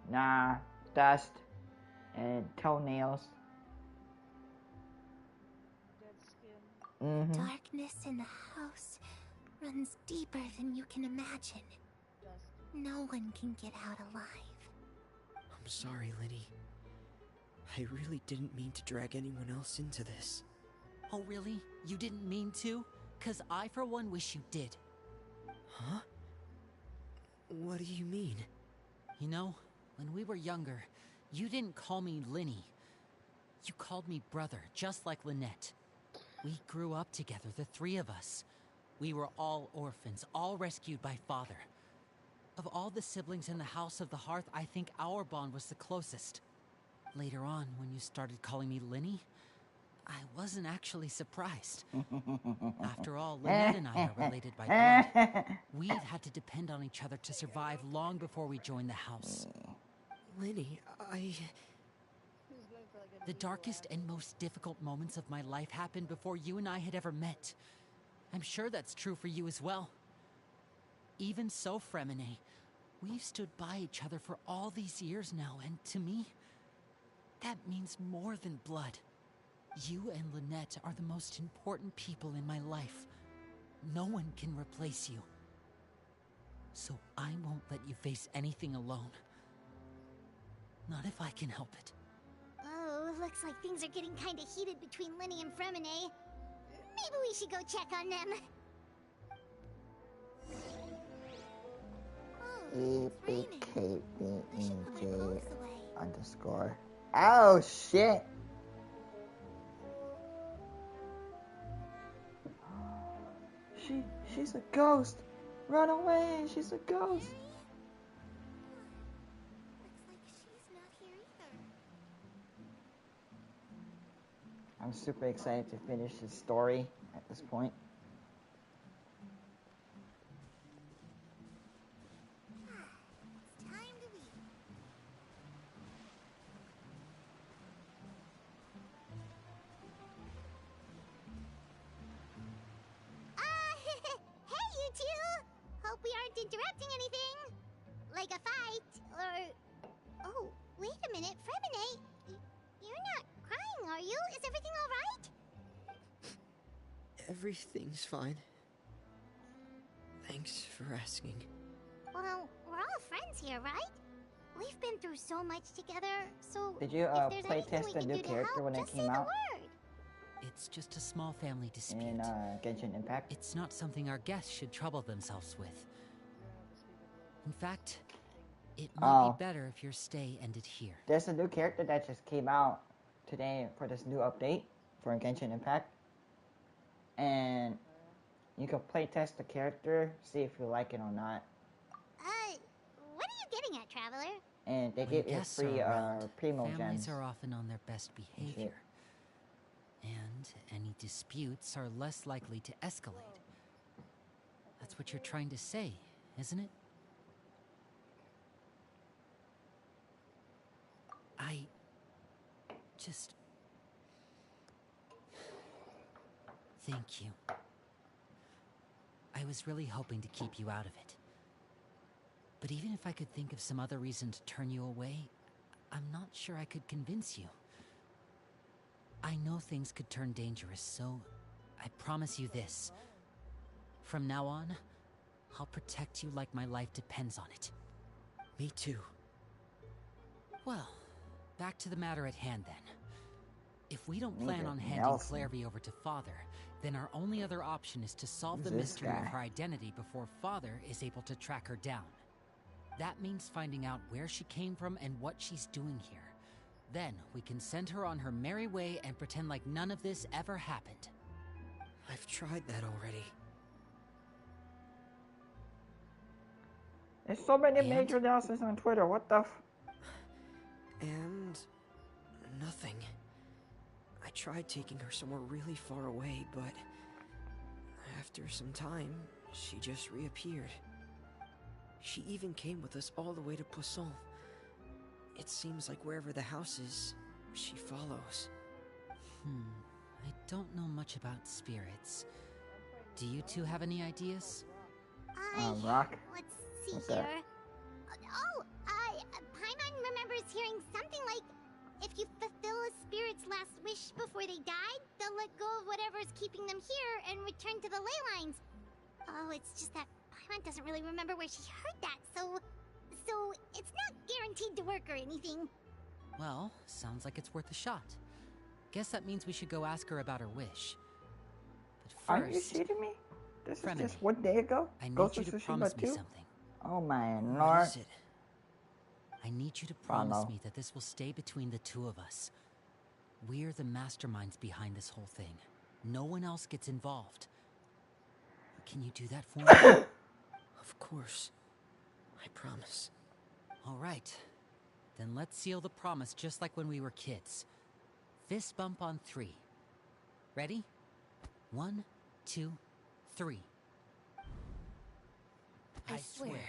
Speaker 1: nah, dust and toenails.
Speaker 6: Dead skin.
Speaker 2: The darkness in the house runs deeper than you can imagine.
Speaker 6: Dust.
Speaker 2: No one can get out alive.
Speaker 9: I'm sorry, Linny. I really didn't mean to drag anyone else into this.
Speaker 4: Oh really? You didn't mean to? 'Cause I for one wish you did.
Speaker 9: Huh? What do you mean?
Speaker 4: You know, when we were younger, you didn't call me Linny. You called me brother, just like Lynette. We grew up together, the three of us. We were all orphans, all rescued by Father. Of all the siblings in the House of the Hearth, I think our bond was the closest. Later on, when you started calling me Linny, I wasn't actually surprised. After all, Lynette and I are related by blood. We've had to depend on each other to survive long before we joined the house.
Speaker 9: Linny,
Speaker 4: The darkest and most difficult moments of my life happened before you and I had ever met. I'm sure that's true for you as well. Even so, Fremine, we've stood by each other for all these years now, and to me, that means more than blood. You and Lynette are the most important people in my life. No one can replace you. So I won't let you face anything alone. Not if I can help it.
Speaker 2: Oh, looks like things are getting kind of heated between Linny and Fremine. Maybe we should go check on them. Oh, it's raining. We should put our clothes away.
Speaker 1: _ Oh shit! She's a ghost! Run away! She's a ghost!
Speaker 2: Looks like she's not here either.
Speaker 1: I'm super excited to finish this story at this point.
Speaker 2: It's time to leave. Hey you two! Hope we aren't interrupting anything. Like a fight, or... Oh, wait a minute, Fremine. You're not crying, are you? Is everything alright?
Speaker 9: Everything's fine. Thanks for asking.
Speaker 2: Well, we're all friends here, right? We've been through so much together, so
Speaker 1: Did you
Speaker 2: if there's
Speaker 1: play
Speaker 2: anything
Speaker 1: test
Speaker 2: we
Speaker 1: the
Speaker 2: can
Speaker 1: new
Speaker 2: do to
Speaker 1: character
Speaker 2: help,
Speaker 1: when it
Speaker 2: just say
Speaker 1: came
Speaker 2: the
Speaker 1: out?
Speaker 2: word.
Speaker 4: It's just a small family dispute.
Speaker 1: In Genshin Impact?
Speaker 4: It's not something our guests should trouble themselves with. In fact, it might be better if your stay ended here.
Speaker 1: There's a new character that just came out today for this new update for Genshin Impact. And you can play test the character, see if you like it or not.
Speaker 2: What are you getting at, Traveler?
Speaker 1: And they
Speaker 4: When
Speaker 1: give you
Speaker 4: guests
Speaker 1: free
Speaker 4: are around,
Speaker 1: primo
Speaker 4: families
Speaker 1: gems.
Speaker 4: are often on their best behavior. And any disputes are less likely to escalate. That's what you're trying to say, isn't it? I just... Thank you. I was really hoping to keep you out of it. But even if I could think of some other reason to turn you away, I'm not sure I could convince you. I know things could turn dangerous, so I promise you this. From now on, I'll protect you like my life depends on it.
Speaker 9: Me too.
Speaker 4: Well, back to the matter at hand then. If we don't plan on handing
Speaker 1: Nelson.
Speaker 4: Clairvy over to Father, then our only other option is to solve
Speaker 1: Who's
Speaker 4: the
Speaker 1: this
Speaker 4: mystery of
Speaker 1: guy?
Speaker 4: her identity before Father is able to track her down. That means finding out where she came from and what she's doing here. Then we can send her on her merry way and pretend like none of this ever happened.
Speaker 9: I've tried that already.
Speaker 1: There's so many
Speaker 4: And?
Speaker 1: major announcements on Twitter, what the
Speaker 9: And... nothing. I tried taking her somewhere really far away, but... after some time, she just reappeared. She even came with us all the way to Poisson. It seems like wherever the house is, she follows.
Speaker 4: I don't know much about spirits. Do you two have any ideas?
Speaker 1: Rock?
Speaker 2: Let's see
Speaker 1: What's
Speaker 2: here.
Speaker 1: that?
Speaker 2: Paimon remembers hearing something like, if you fulfill a spirit's last wish before they died, they'll let go of whatever's keeping them here and return to the ley lines. Oh, it's just that Paimon doesn't really remember where she heard that, so it's not guaranteed to work or anything.
Speaker 4: Well, sounds like it's worth a shot. Guess that means we should go ask her about her wish. But
Speaker 1: Are you
Speaker 4: first,
Speaker 1: shitting me? This is
Speaker 4: Fremine,
Speaker 1: just 1 day ago?
Speaker 4: I need
Speaker 1: Ghost
Speaker 4: you
Speaker 1: of
Speaker 4: to
Speaker 1: Tsushima
Speaker 4: promise me
Speaker 1: 2?
Speaker 4: something.
Speaker 1: Oh my
Speaker 9: What
Speaker 1: lord.
Speaker 9: is it?
Speaker 4: I need you to promise
Speaker 1: no.
Speaker 4: me that this will stay between the two of us. We're the masterminds behind this whole thing. No one else gets involved. Can you do that for me?
Speaker 9: Of course. I promise.
Speaker 4: All right. Then let's seal the promise just like when we were kids. Fist bump on 3. Ready? 1, 2, 3.
Speaker 5: I swear.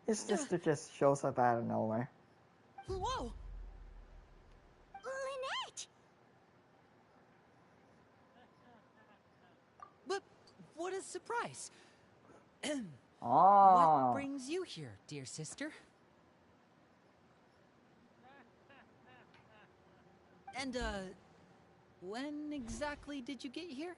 Speaker 1: His sister just shows up out of nowhere.
Speaker 5: Whoa!
Speaker 2: Lynette!
Speaker 4: But what a surprise!
Speaker 1: Oh.
Speaker 4: What brings you here, dear sister? And, when exactly did you get here?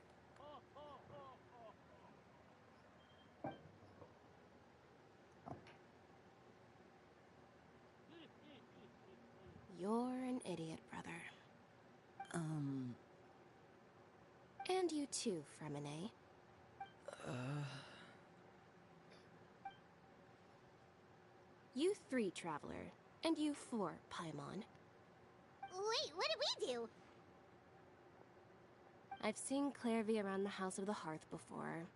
Speaker 7: You're an idiot, brother. And you too, Fremine. You 3, Traveler. And you 4, Paimon.
Speaker 2: Wait, what did we do?
Speaker 7: I've seen Clairvy around the House of the Hearth before.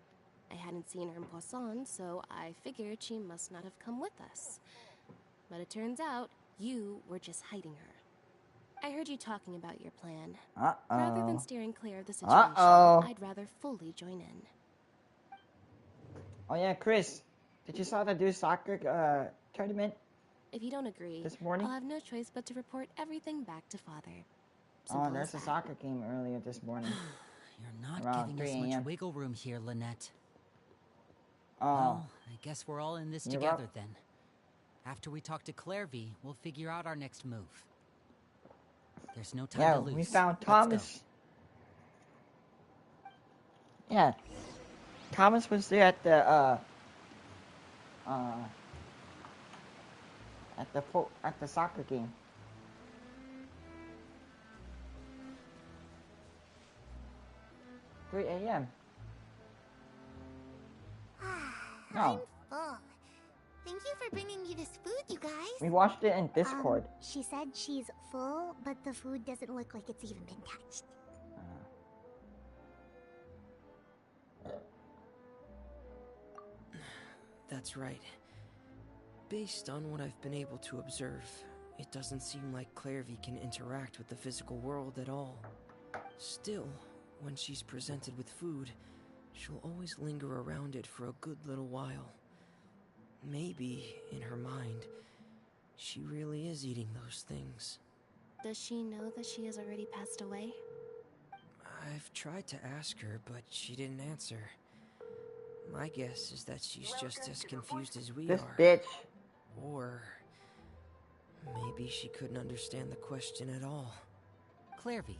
Speaker 7: I hadn't seen her in Poisson, so I figured she must not have come with us. But it turns out, you were just hiding her. I heard you talking about your plan. Rather than steering clear of the situation, I'd rather fully join in.
Speaker 1: Oh yeah, Chris, did you saw the do soccer tournament?
Speaker 7: If you don't agree,
Speaker 1: this morning?
Speaker 7: I'll have no choice but to report everything back to Father.
Speaker 1: Simple there's a soccer game earlier this morning.
Speaker 4: You're not
Speaker 1: around
Speaker 4: giving us much wiggle room here, Lynette.
Speaker 1: Oh.
Speaker 4: Well, I guess we're all in this together then. After we talk to Clairvy, we'll figure out our next move. There's no time to lose.
Speaker 1: We found Thomas. Yeah. Thomas was there at the soccer game. $3 a.m.
Speaker 2: I'm full. Thank you for bringing me this food, you guys.
Speaker 1: We watched it in Discord.
Speaker 2: She said she's full, but the food doesn't look like it's even been touched.
Speaker 9: That's right. Based on what I've been able to observe, it doesn't seem like Clairvy can interact with the physical world at all. Still, when she's presented with food, she'll always linger around it for a good little while. Maybe, in her mind, she really is eating those things.
Speaker 7: Does she know that she has already passed away?
Speaker 9: I've tried to ask her, but she didn't answer. My guess is that she's just as confused as we are.
Speaker 1: Bitch.
Speaker 9: Or maybe she couldn't understand the question at all.
Speaker 4: Clairvy,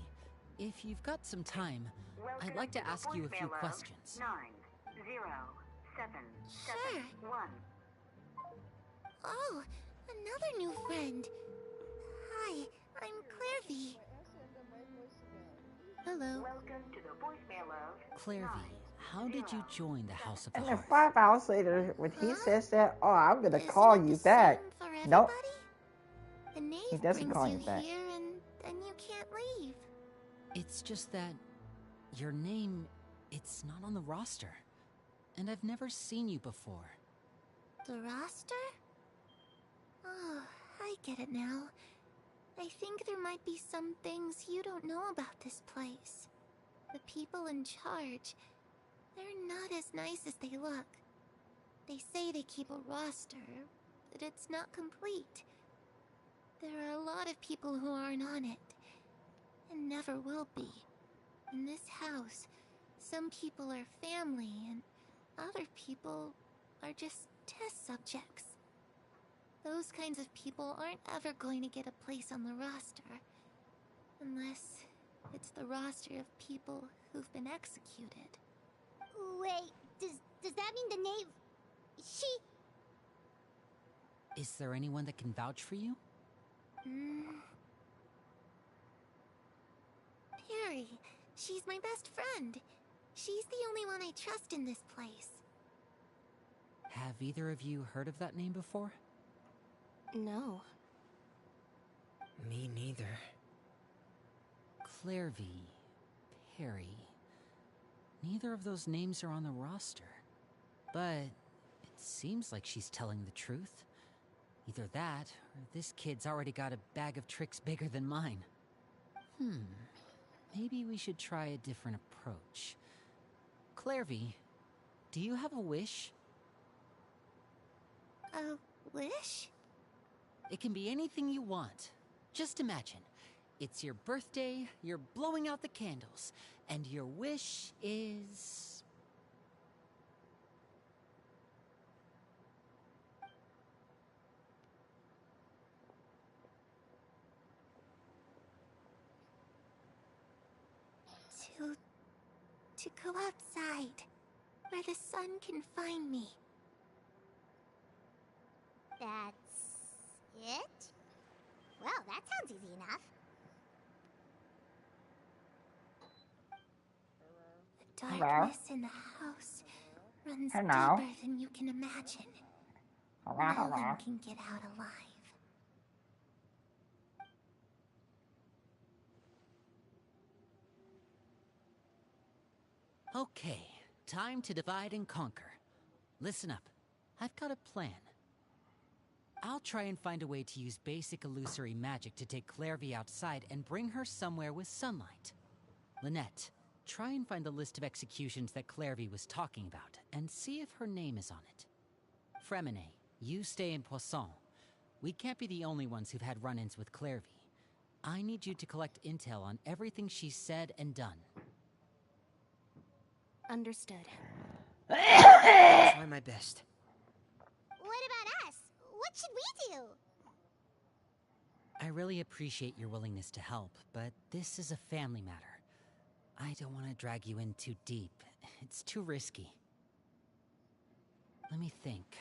Speaker 4: if you've got some time, I'd like to ask you a few questions.
Speaker 2: 90771. Oh, another new friend. Hi, I'm Clairvy.
Speaker 7: Hello.
Speaker 10: Welcome to the voicemail of
Speaker 4: Clairvy, how did you join the House of the
Speaker 1: And
Speaker 4: Hearth?
Speaker 1: then 5 hours later, when he says that, oh, I'm gonna call you back. Nope.
Speaker 2: The knave
Speaker 1: He doesn't call you
Speaker 2: brings
Speaker 1: back.
Speaker 2: here and then you can't leave.
Speaker 4: It's just that your name, it's not on the roster. And I've never seen you before.
Speaker 2: The roster? Oh, I get it now. I think there might be some things you don't know about this place. The people in charge, they're not as nice as they look. They say they keep a roster, but it's not complete. There are a lot of people who aren't on it, and never will be. In this house, some people are family, and other people are just test subjects. Those kinds of people aren't ever going to get a place on the roster. Unless it's the roster of people who've been executed.
Speaker 11: Wait, does that mean the knave...
Speaker 4: Is there anyone that can vouch for you?
Speaker 2: Perry. She's my best friend. She's the only one I trust in this place.
Speaker 4: Have either of you heard of that name before?
Speaker 7: No.
Speaker 9: Me neither.
Speaker 4: Clairvy, Perry. Neither of those names are on the roster. But it seems like she's telling the truth. Either that, or this kid's already got a bag of tricks bigger than mine. Maybe we should try a different approach. Clairvy, do you have a wish?
Speaker 2: A wish?
Speaker 4: It can be anything you want. Just imagine. It's your birthday, you're blowing out the candles, and your wish is...
Speaker 11: to go outside, where the sun can find me.
Speaker 2: That's it? Well, that sounds easy enough.
Speaker 11: The darkness in the house runs
Speaker 1: Hello.
Speaker 11: deeper than you can imagine.
Speaker 1: Hello,
Speaker 11: No
Speaker 1: hello.
Speaker 11: one can get out alive.
Speaker 4: Okay, time to divide and conquer. Listen up. I've got a plan. I'll try and find a way to use basic illusory magic to take Clairvy outside and bring her somewhere with sunlight. Lynette, try and find the list of executions that Clairvy was talking about, and see if her name is on it. Fremine, you stay in Poisson. We can't be the only ones who've had run-ins with Clairvy. I need you to collect intel on everything she's said and done.
Speaker 7: Understood.
Speaker 9: Try my best.
Speaker 2: What about us? What should we do?
Speaker 4: I really appreciate your willingness to help, but this is a family matter. I don't want to drag you in too deep. It's too risky. Let me think.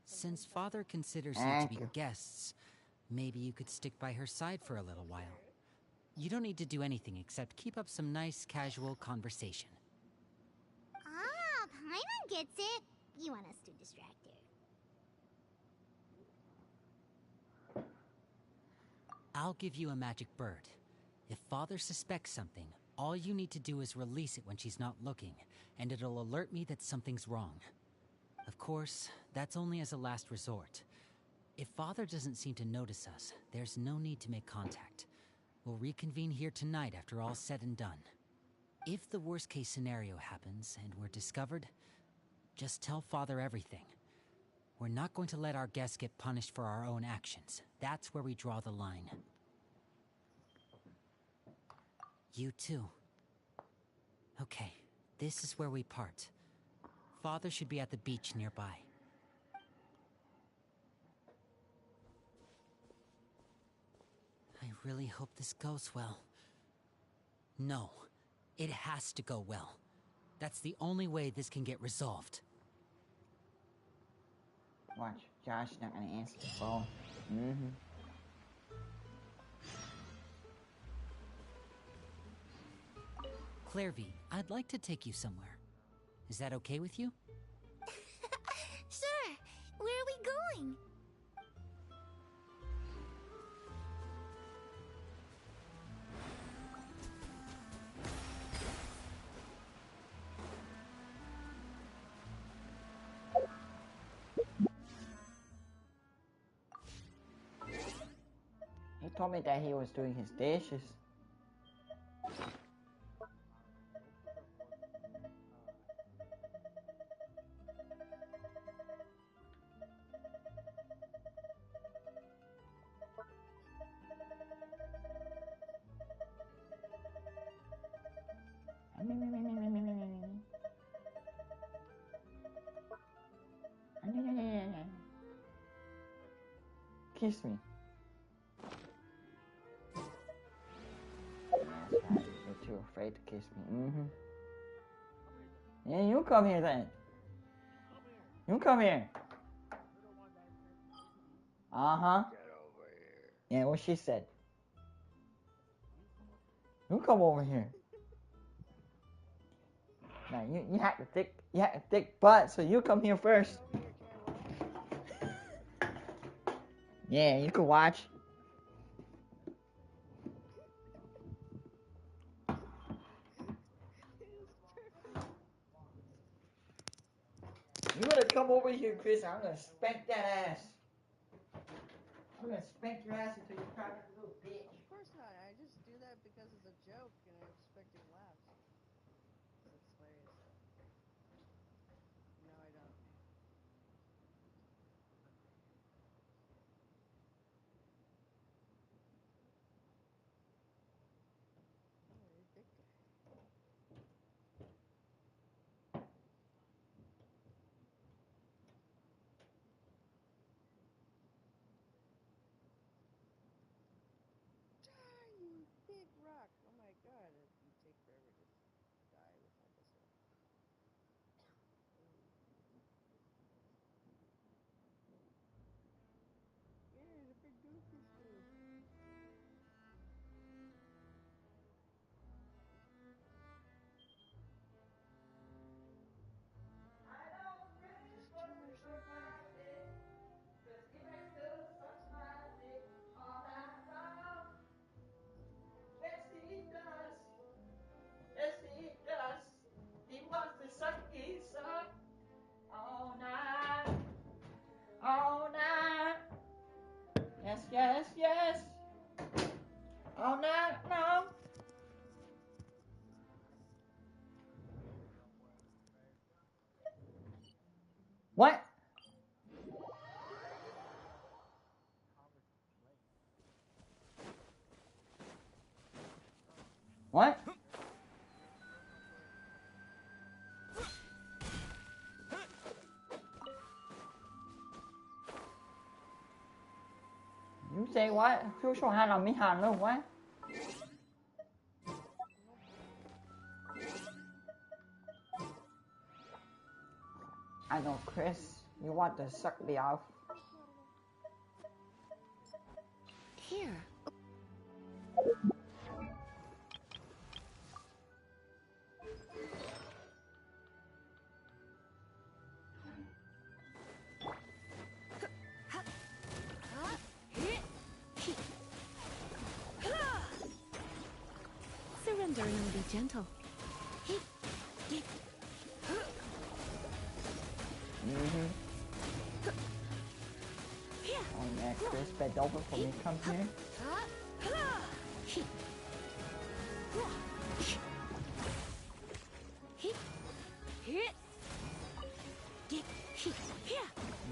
Speaker 4: Since Father considers you to be guests, maybe you could stick by her side for a little while. You don't need to do anything except keep up some nice, casual conversation.
Speaker 2: Ah, Paimon gets it. You want us to distract her.
Speaker 4: I'll give you a magic bird. If Father suspects something, all you need to do is release it when she's not looking, and it'll alert me that something's wrong. Of course, that's only as a last resort. If Father doesn't seem to notice us, there's no need to make contact. We'll reconvene here tonight after all's said and done. If the worst-case scenario happens and we're discovered, just tell Father everything. We're not going to let our guests get punished for our own actions. That's where we draw the line. You too. Okay, this is where we part. Father should be at the beach nearby. I really hope this goes well. No, it has to go well. That's the only way this can get resolved.
Speaker 1: Watch, Josh not gonna answer the phone.
Speaker 4: Clairvy, I'd like to take you somewhere. Is that okay with you?
Speaker 11: Sure. Where are we going?
Speaker 1: He told me that he was doing his dishes. Kiss me. That's right. You're too afraid to kiss me. Yeah, you come here then. You come here. Uh-huh. Yeah, what she said. You come over here. Now you had a thick butt, so you come here first. Yeah, you can watch. You better come over here, Chris. I'm gonna spank that ass. I'm gonna spank your ass until you cry like a little bitch.
Speaker 6: Of course not. I just do that because it's a joke and I'm expecting laughs. That's hilarious. No, I don't. Oh, you're a big guy.
Speaker 1: Say what? Chú số 2 làm Mỹ Hàn luôn quá. I know, Chris. You want to suck me off.
Speaker 5: Here.
Speaker 7: Surrendering will be gentle.
Speaker 1: Oh yeah, Chris, bend over for me, come here.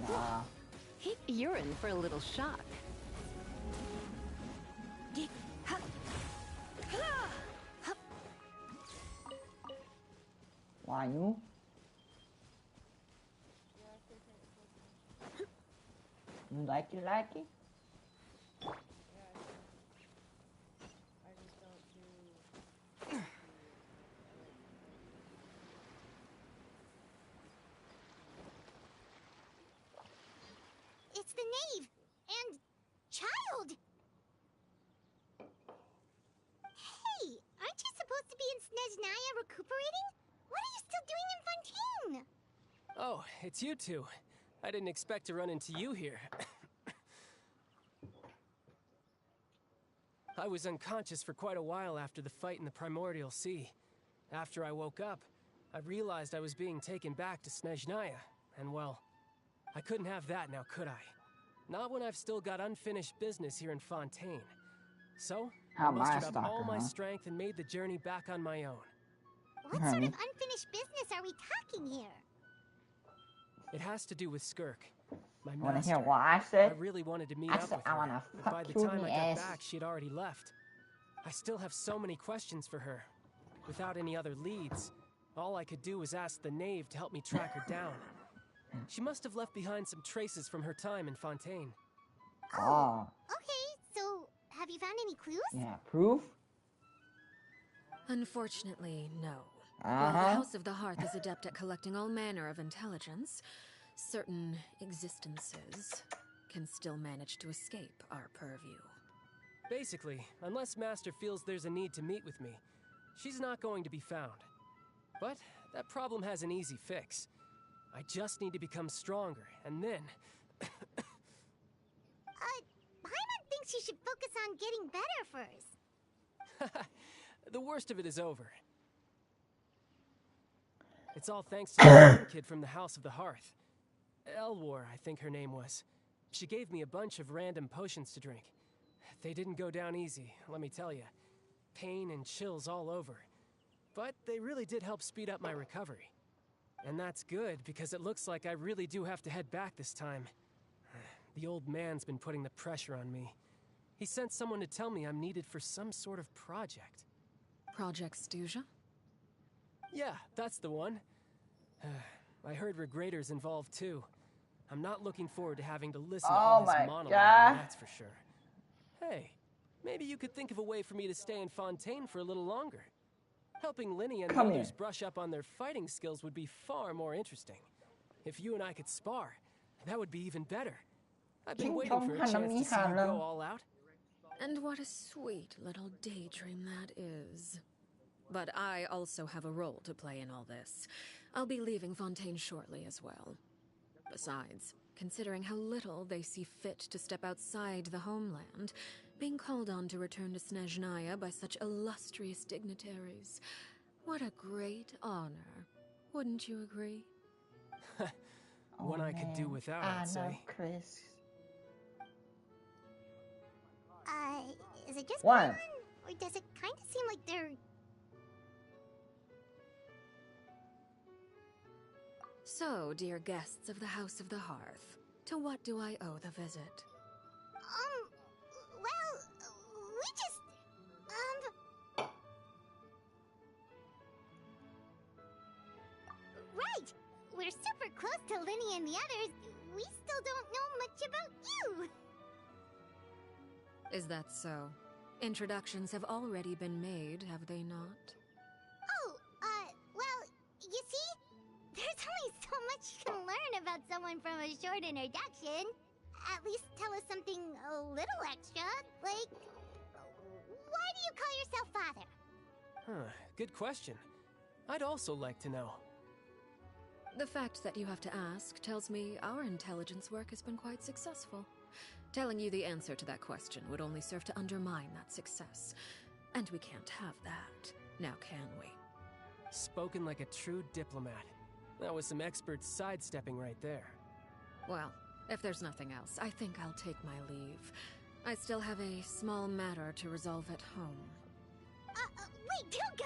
Speaker 1: Nah.
Speaker 7: You're in for a little shock.
Speaker 1: Why you? You like it?
Speaker 6: I just don't do.
Speaker 2: It's the knave and child. Hey, aren't you supposed to be in Snezhnaya recuperating? What are you still doing in Fontaine?
Speaker 12: Oh, it's you two. I didn't expect to run into you here. I was unconscious for quite a while after the fight in the Primordial Sea. After I woke up, I realized I was being taken back to Snezhnaya, and well, I couldn't have that now, could I? Not when I've still got unfinished business here in Fontaine. So, I mustered up all my strength and made the journey back on my own.
Speaker 2: What sort of unfinished business are we talking here?
Speaker 12: It has to do with Skirk, my
Speaker 1: Wanna
Speaker 12: master.
Speaker 1: hear what I said?
Speaker 12: I really wanted to meet
Speaker 1: I
Speaker 12: up
Speaker 1: said
Speaker 12: with
Speaker 1: I
Speaker 12: her,
Speaker 1: wanna
Speaker 12: but
Speaker 1: fuck
Speaker 12: by the
Speaker 1: you in
Speaker 12: time
Speaker 1: the
Speaker 12: I got
Speaker 1: ass.
Speaker 12: back, she'd already left. I still have so many questions for her. Without any other leads, all I could do was ask the knave to help me track her down. She must have left behind some traces from her time in Fontaine.
Speaker 1: Oh.
Speaker 2: Okay, so have you found any clues?
Speaker 1: Yeah, proof?
Speaker 5: Unfortunately, no. While the House of the Hearth is adept at collecting all manner of intelligence, certain existences can still manage to escape our purview.
Speaker 12: Basically, unless Master feels there's a need to meet with me, she's not going to be found. But that problem has an easy fix. I just need to become stronger, and then...
Speaker 2: Paimon thinks you should focus on getting better first.
Speaker 12: The worst of it is over. It's all thanks to the kid from the House of the Hearth. Elwar, I think her name was. She gave me a bunch of random potions to drink. They didn't go down easy, let me tell you. Pain and chills all over. But they really did help speed up my recovery. And that's good, because it looks like I really do have to head back this time. The old man's been putting the pressure on me. He sent someone to tell me I'm needed for some sort of project.
Speaker 5: Project Stuja?
Speaker 12: Yeah, that's the one. I heard Regrador's involved too. I'm not looking forward to having to listen to all his monologue, that's for sure. Hey, maybe you could think of a way for me to stay in Fontaine for a little longer. Helping Linny and the others brush up on their fighting skills would be far more interesting. If you and I could spar, that would be even better. I've been waiting for a chance to see you go all out.
Speaker 5: And what a sweet little daydream that is. But I also have a role to play in all this. I'll be leaving Fontaine shortly as well. Besides, considering how little they see fit to step outside the homeland, being called on to return to Snezhnaya by such illustrious dignitaries, what a great honor. Wouldn't you agree?
Speaker 12: One I could do without, I'd say.
Speaker 1: Chris.
Speaker 2: Is it just
Speaker 1: what?
Speaker 2: Paimon, or does it kind of seem like they're...
Speaker 5: So, dear guests of the House of the Hearth, to what do I owe the visit?
Speaker 2: Well, we just... Right! We're super close to Linny and the others. We still don't know much about you.
Speaker 5: Is that so? Introductions have already been made, have they not?
Speaker 2: Oh, well, you see, there's only so much you can learn about someone from a short introduction. At least tell us something a little extra, like, why do you call yourself father?
Speaker 12: Huh, good question. I'd also like to know.
Speaker 5: The fact that you have to ask tells me our intelligence work has been quite successful. Telling you the answer to that question would only serve to undermine that success. And we can't have that, now can we?
Speaker 12: Spoken like a true diplomat. That was some expert sidestepping right there.
Speaker 5: Well, if there's nothing else, I think I'll take my leave. I still have a small matter to resolve at home.
Speaker 2: Wait, don't go!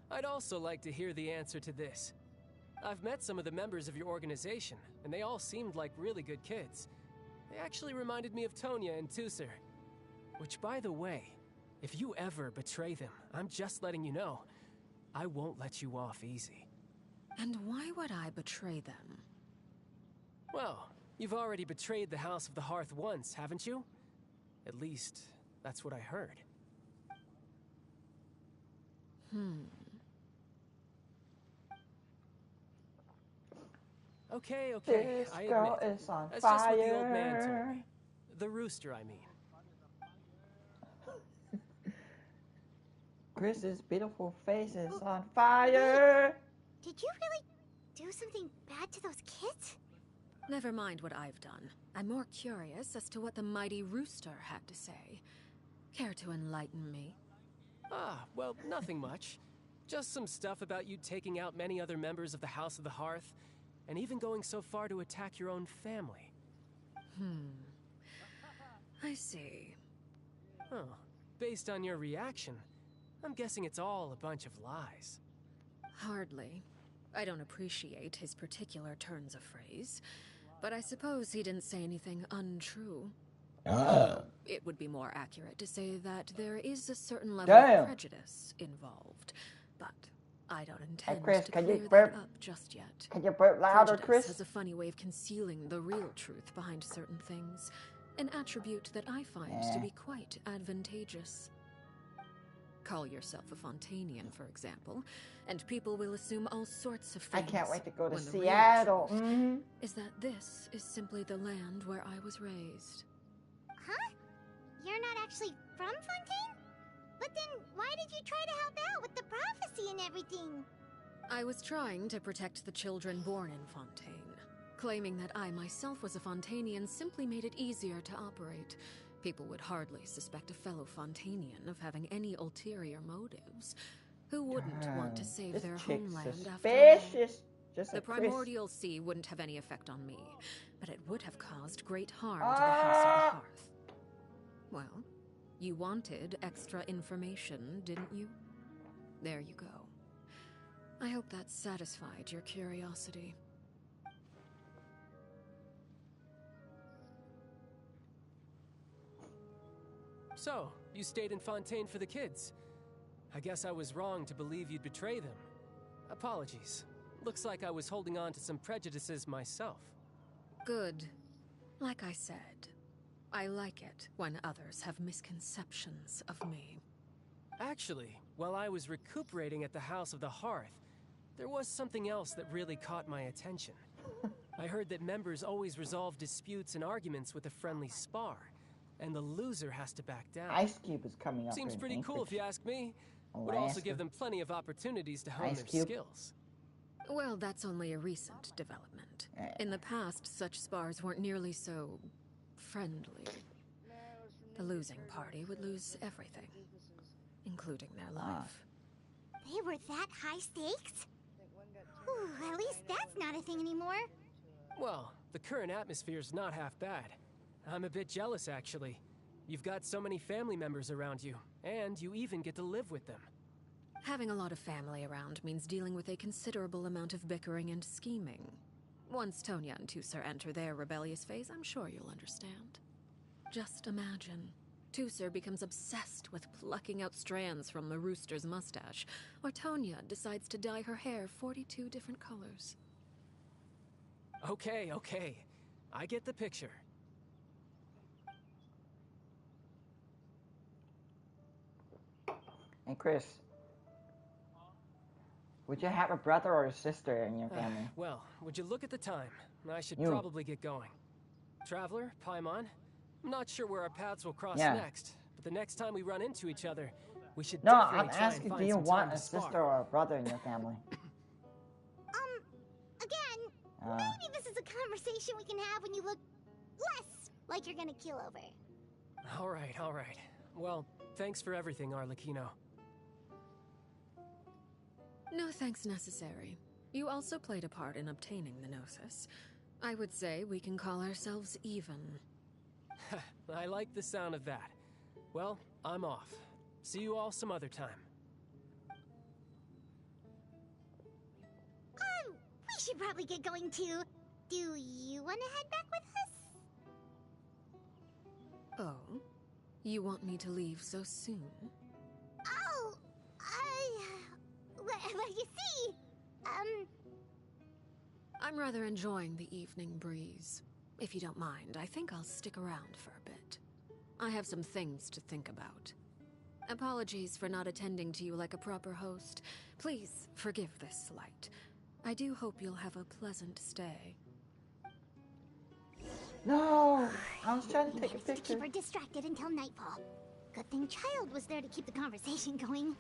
Speaker 12: I'd also like to hear the answer to this. I've met some of the members of your organization, and they all seemed like really good kids. They actually reminded me of Tonya and Tusser. Which, by the way, if you ever betray them, I'm just letting you know, I won't let you off easy.
Speaker 5: And why would I betray them?
Speaker 12: Well, you've already betrayed the House of the Hearth once, haven't you? At least, that's what I heard. Okay,
Speaker 1: This
Speaker 12: I
Speaker 1: girl
Speaker 12: admit.
Speaker 1: is on
Speaker 12: That's
Speaker 1: fire.
Speaker 12: just what the old man told me. The rooster, I mean.
Speaker 1: Chris's beautiful face is on fire.
Speaker 2: Did you really do something bad to those kids?
Speaker 5: Never mind what I've done. I'm more curious as to what the mighty rooster had to say. Care to enlighten me?
Speaker 12: Ah, well, nothing much. Just some stuff about you taking out many other members of the House of the Hearth, and even going so far to attack your own family.
Speaker 5: I see.
Speaker 12: Oh, based on your reaction, I'm guessing it's all a bunch of lies.
Speaker 5: Hardly. I don't appreciate his particular turns of phrase, but I suppose he didn't say anything untrue. It would be more accurate to say that there is a certain level of prejudice involved, but I don't intend
Speaker 1: Chris,
Speaker 5: to
Speaker 1: can
Speaker 5: clear
Speaker 1: you
Speaker 5: that
Speaker 1: burp?
Speaker 5: up just yet.
Speaker 1: Can you burp louder,
Speaker 5: Prejudice
Speaker 1: Chris?
Speaker 5: has a funny way of concealing the real truth behind certain things, an attribute that I find to be quite advantageous. Call yourself a Fontanian, for example, and people will assume all sorts of things.
Speaker 1: I can't wait to go to
Speaker 5: when the real
Speaker 1: Seattle.
Speaker 5: truth is that this is simply the land where I was raised.
Speaker 2: Huh? You're not actually from Fontaine? But then why did you try to help out with the prophecy and everything?
Speaker 5: I was trying to protect the children born in Fontaine. Claiming that I myself was a Fontanian simply made it easier to operate. People would hardly suspect a fellow Fontanian of having any ulterior motives. Who wouldn't want to save
Speaker 1: This
Speaker 5: their
Speaker 1: chick's
Speaker 5: homeland after
Speaker 1: suspicious.
Speaker 5: all?
Speaker 1: Just
Speaker 5: The
Speaker 1: like Chris.
Speaker 5: primordial sea wouldn't have any effect on me, but it would have caused great harm to the House of the Hearth. Well, you wanted extra information, didn't you? There you go. I hope that satisfied your curiosity.
Speaker 12: So, you stayed in Fontaine for the kids. I guess I was wrong to believe you'd betray them. Apologies. Looks like I was holding on to some prejudices myself.
Speaker 5: Good. Like I said, I like it when others have misconceptions of me.
Speaker 12: Actually, while I was recuperating at the House of the Hearth, there was something else that really caught my attention. I heard that members always resolve disputes and arguments with a friendly spar, and the loser has to back down.
Speaker 1: Ice Cube is coming up.
Speaker 12: Seems
Speaker 1: in
Speaker 12: pretty cool if you ask me. Would
Speaker 1: Alaska.
Speaker 12: also give them plenty of opportunities to hone
Speaker 1: Ice
Speaker 12: their
Speaker 1: Cube.
Speaker 12: skills.
Speaker 5: Well, that's only a recent development. In the past, such spars weren't nearly so friendly. The losing party would lose everything, including their life.
Speaker 2: They were that high stakes? Whew, at least that's not a thing anymore.
Speaker 12: Well, the current atmosphere's not half bad. I'm a bit jealous, actually. You've got so many family members around you, and you even get to live with them.
Speaker 5: Having a lot of family around means dealing with a considerable amount of bickering and scheming. Once Tonya and Tusser enter their rebellious phase, I'm sure you'll understand. Just imagine. Tusser becomes obsessed with plucking out strands from the rooster's mustache, or Tonya decides to dye her hair 42 different colors.
Speaker 12: Okay, okay. I get the picture.
Speaker 1: And Chris, would you have a brother or a sister in your family?
Speaker 12: Well, would you look at the time? I should
Speaker 1: You.
Speaker 12: probably get going. Traveler, Paimon, I'm not sure where our paths will cross
Speaker 1: Yeah.
Speaker 12: next, but the next time we run into each other, we should
Speaker 1: No,
Speaker 12: definitely
Speaker 1: I'm
Speaker 12: try and
Speaker 1: asking,
Speaker 12: find
Speaker 1: do you
Speaker 12: some
Speaker 1: want
Speaker 12: time
Speaker 1: a
Speaker 12: to spar.
Speaker 1: sister or a brother in your family?
Speaker 2: Again, maybe this is a conversation we can have when you look less like you're gonna keel over.
Speaker 12: All right, all right. Well, thanks for everything, Arlecchino.
Speaker 5: No thanks necessary. You also played a part in obtaining the Gnosis. I would say we can call ourselves even.
Speaker 12: I like the sound of that. Well, I'm off. See you all some other time.
Speaker 2: We should probably get going too. Do you want to head back with us?
Speaker 5: Oh? You want me to leave so soon?
Speaker 2: Oh, well, you see,
Speaker 5: I'm rather enjoying the evening breeze. If you don't mind, I think I'll stick around for a bit. I have some things to think about. Apologies for not attending to you like a proper host. Please forgive this slight. I do hope you'll have a pleasant stay.
Speaker 1: No! I was trying to
Speaker 2: he
Speaker 1: take a
Speaker 2: managed to
Speaker 1: picture.
Speaker 2: keep her distracted until nightfall. Good thing Child was there to keep the conversation going.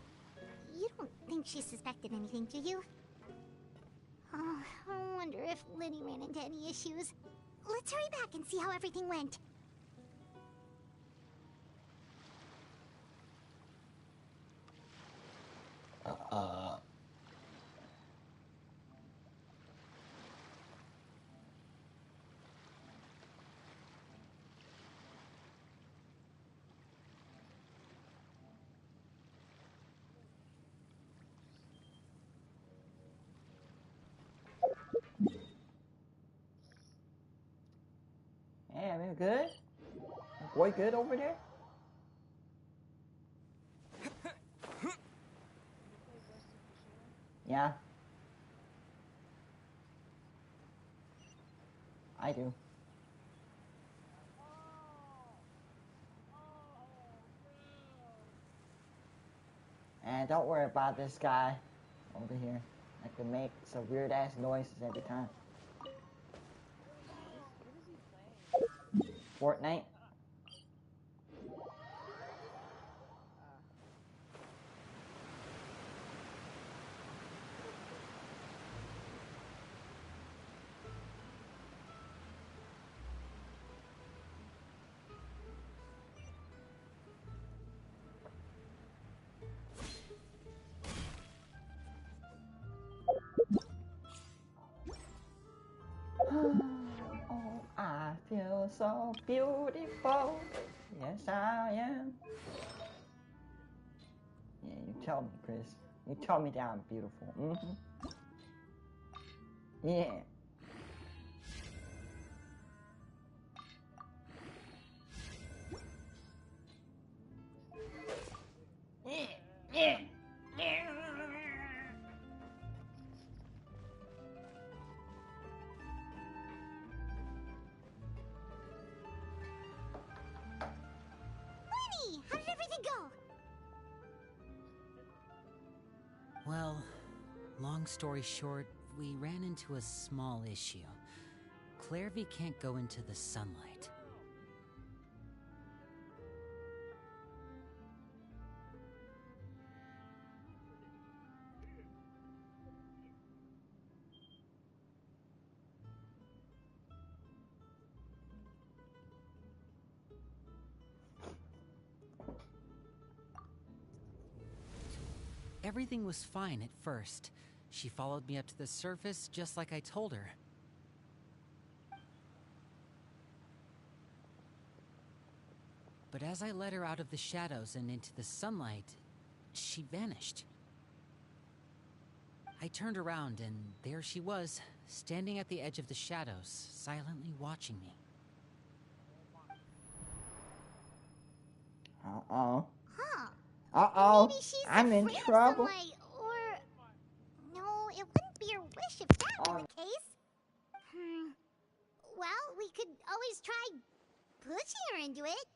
Speaker 2: You don't think she suspected anything, do you? Oh, I wonder if Liddy ran into any issues. Let's hurry back and see how everything went.
Speaker 1: Yeah, we're good? Boy good over there? Yeah. I do. And don't worry about this guy over here. I can make some weird ass noises every time. Fortnite. Oh, I feel so beautiful. Yes, I am. Yeah, you tell me, Chris. You tell me that I'm beautiful. Yeah.
Speaker 2: Lenny, how did everything go?
Speaker 4: Well, long story short, we ran into a small issue. Clairvy can't go into the sunlight. Everything was fine at first. She followed me up to the surface just like I told her. But as I led her out of the shadows and into the sunlight, she vanished. I turned around and there she was, standing at the edge of the shadows, silently watching me.
Speaker 1: Uh-oh.
Speaker 2: Huh.
Speaker 1: Uh-oh.
Speaker 2: Maybe she's
Speaker 1: I'm in
Speaker 2: afraid of
Speaker 1: trouble.
Speaker 2: sunlight, or... No, it wouldn't be her wish if that were the case. Well, we could always try pushing her into it.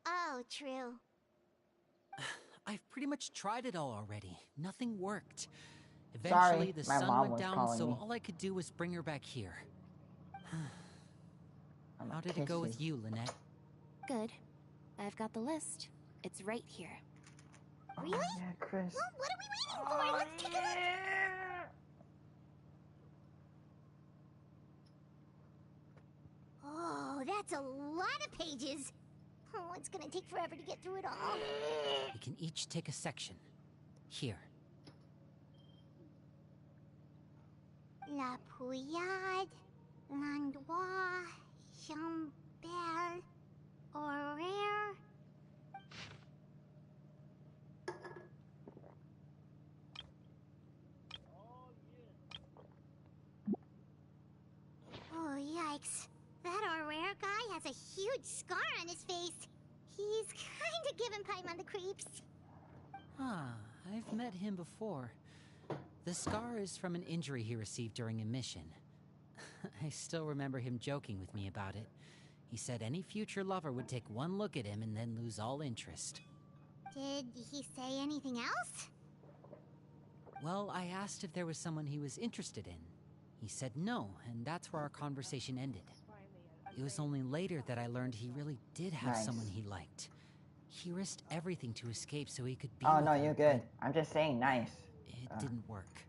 Speaker 2: Oh, true.
Speaker 4: I've pretty much tried it all already. Nothing worked. Eventually,
Speaker 1: Sorry,
Speaker 4: the
Speaker 1: my
Speaker 4: sun
Speaker 1: mom
Speaker 4: went
Speaker 1: was
Speaker 4: down,
Speaker 1: calling
Speaker 4: so
Speaker 1: me.
Speaker 4: all I could do was bring her back here.
Speaker 1: I'm
Speaker 4: How did it go with you, Lynette?
Speaker 7: Good. I've got the list. It's right here.
Speaker 2: Really?
Speaker 1: Oh, yeah, Chris.
Speaker 2: Well, what are we waiting for? Let's take a look. Oh, that's a lot of pages. Oh, it's gonna take forever to get through it all.
Speaker 4: We can each take a section. Here.
Speaker 2: La Pouillade, L'Endroit, Chambel, Horaire. Oh, yikes. That Horaire guy has a huge scar on his face. He's kinda giving Paimon the creeps.
Speaker 4: I've met him before. The scar is from an injury he received during a mission. I still remember him joking with me about it. He said any future lover would take one look at him and then lose all interest.
Speaker 2: Did he say anything else?
Speaker 4: Well, I asked if there was someone he was interested in. He said no, and that's where our conversation ended. It was only later that I learned he really did have someone he liked. He risked everything to escape so he could be
Speaker 1: Oh,
Speaker 4: with
Speaker 1: no,
Speaker 4: her,
Speaker 1: you're good. I'm just saying nice.
Speaker 4: It didn't work.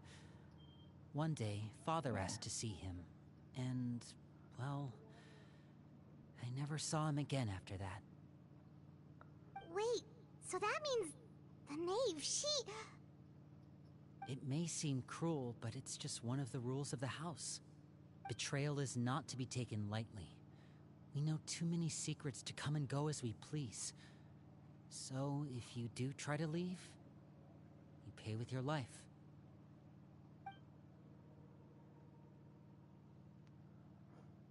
Speaker 4: One day, Father asked to see him, and, well, I never saw him again after that.
Speaker 2: Wait, so that means the knave, she...
Speaker 4: It may seem cruel, but it's just one of the rules of the house. Betrayal is not to be taken lightly. We know too many secrets to come and go as we please. So, if you do try to leave, you pay with your life.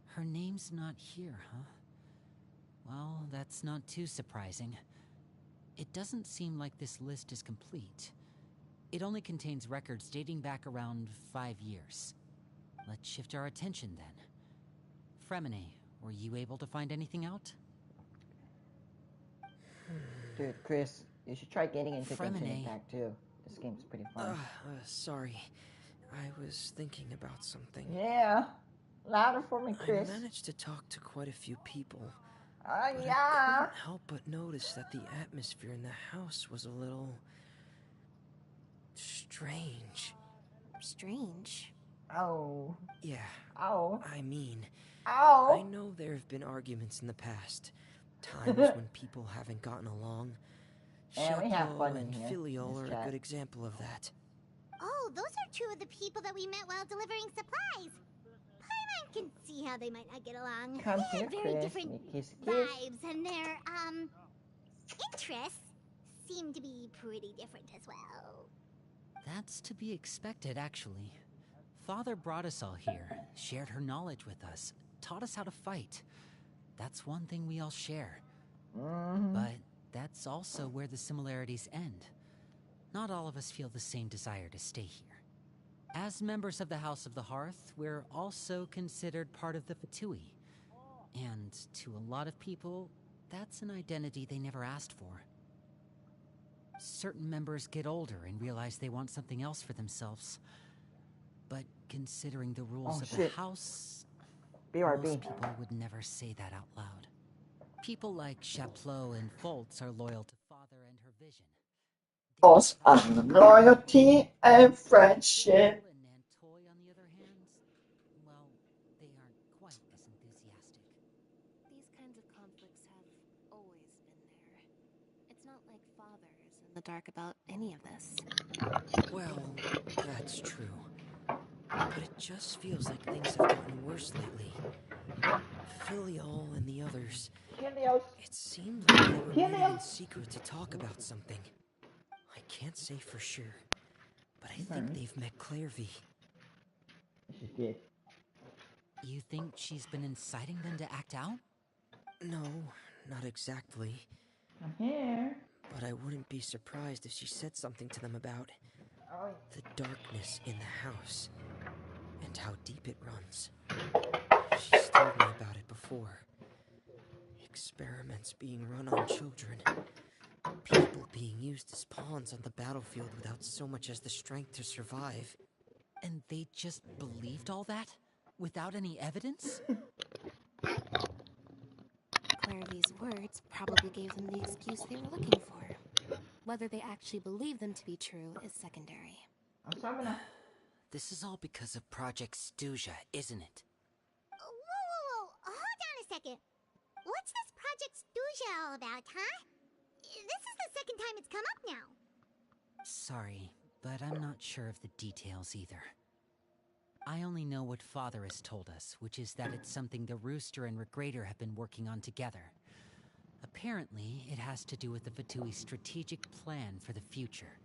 Speaker 4: Her name's not here, huh? Well, that's not too surprising. It doesn't seem like this list is complete. It only contains records dating back around 5 years. Let's shift our attention then. Fremine, were you able to find anything out?
Speaker 1: Dude, Chris, you should try getting into Genshin
Speaker 4: Fremine.
Speaker 1: Impact too. This game's pretty fun.
Speaker 9: Sorry. I was thinking about something.
Speaker 1: Yeah. Louder for me, Chris.
Speaker 9: I managed to talk to quite a few people.
Speaker 1: Yeah.
Speaker 9: I couldn't help but notice that the atmosphere in the house was a little... strange.
Speaker 7: Strange?
Speaker 1: Oh.
Speaker 9: Yeah.
Speaker 1: Oh.
Speaker 9: I mean...
Speaker 1: Ow.
Speaker 9: I know there have been arguments in the past. Times when people haven't gotten along.
Speaker 1: And we have fun in
Speaker 9: and
Speaker 1: here.
Speaker 9: Filial are
Speaker 1: Chat.
Speaker 9: a good example of that.
Speaker 2: Oh, those are two of the people that we met while delivering supplies. Paimon can see how they might not get along.
Speaker 1: Come
Speaker 2: They
Speaker 1: here,
Speaker 2: have very
Speaker 1: Chris.
Speaker 2: different
Speaker 1: Kiss.
Speaker 2: vibes, and their, interests seem to be pretty different as well.
Speaker 4: That's to be expected, actually. Father brought us all here, shared her knowledge with us, taught us how to fight. That's one thing we all share. But that's also where the similarities end. Not all of us feel the same desire to stay here. As members of the House of the Hearth, we're also considered part of the Fatui. And to a lot of people, that's an identity they never asked for. Certain members get older and realize they want something else for themselves. But considering the rules of the house,
Speaker 1: BRB.
Speaker 4: most people would never say that out loud. People like Chaplot and Foltz are loyal to Father and her vision.
Speaker 1: Boss and loyalty and friendship.
Speaker 4: And Nantoy, on the other hand, well, they aren't quite as
Speaker 7: dark about any of this.
Speaker 9: Well, that's true. But it just feels like things have gotten worse lately. Filial and the others. It seemed like they were meeting in secret to talk about something. I can't say for sure, but I think they've met Clairvy.
Speaker 1: She did.
Speaker 4: You think she's been inciting them to act out?
Speaker 9: No, not exactly.
Speaker 1: I'm here.
Speaker 9: But I wouldn't be surprised if she said something to them about the darkness in the house and how deep it runs. She's told me about it before. Experiments being run on children. People being used as pawns on the battlefield without so much as the strength to survive.
Speaker 4: And they just believed all that? Without any evidence?
Speaker 7: Clairvy's words probably gave them the excuse they were looking for. Whether they actually believe them to be true is secondary.
Speaker 4: This is all because of Project Stuja, isn't it?
Speaker 2: Whoa. Hold on a second. What's this Project Stuja all about, huh? This is the second time it's come up now.
Speaker 4: Sorry, but I'm not sure of the details either. I only know what Father has told us, which is that it's something the Rooster and Regrator have been working on together. Apparently, it has to do with the Fatui's strategic plan for the future.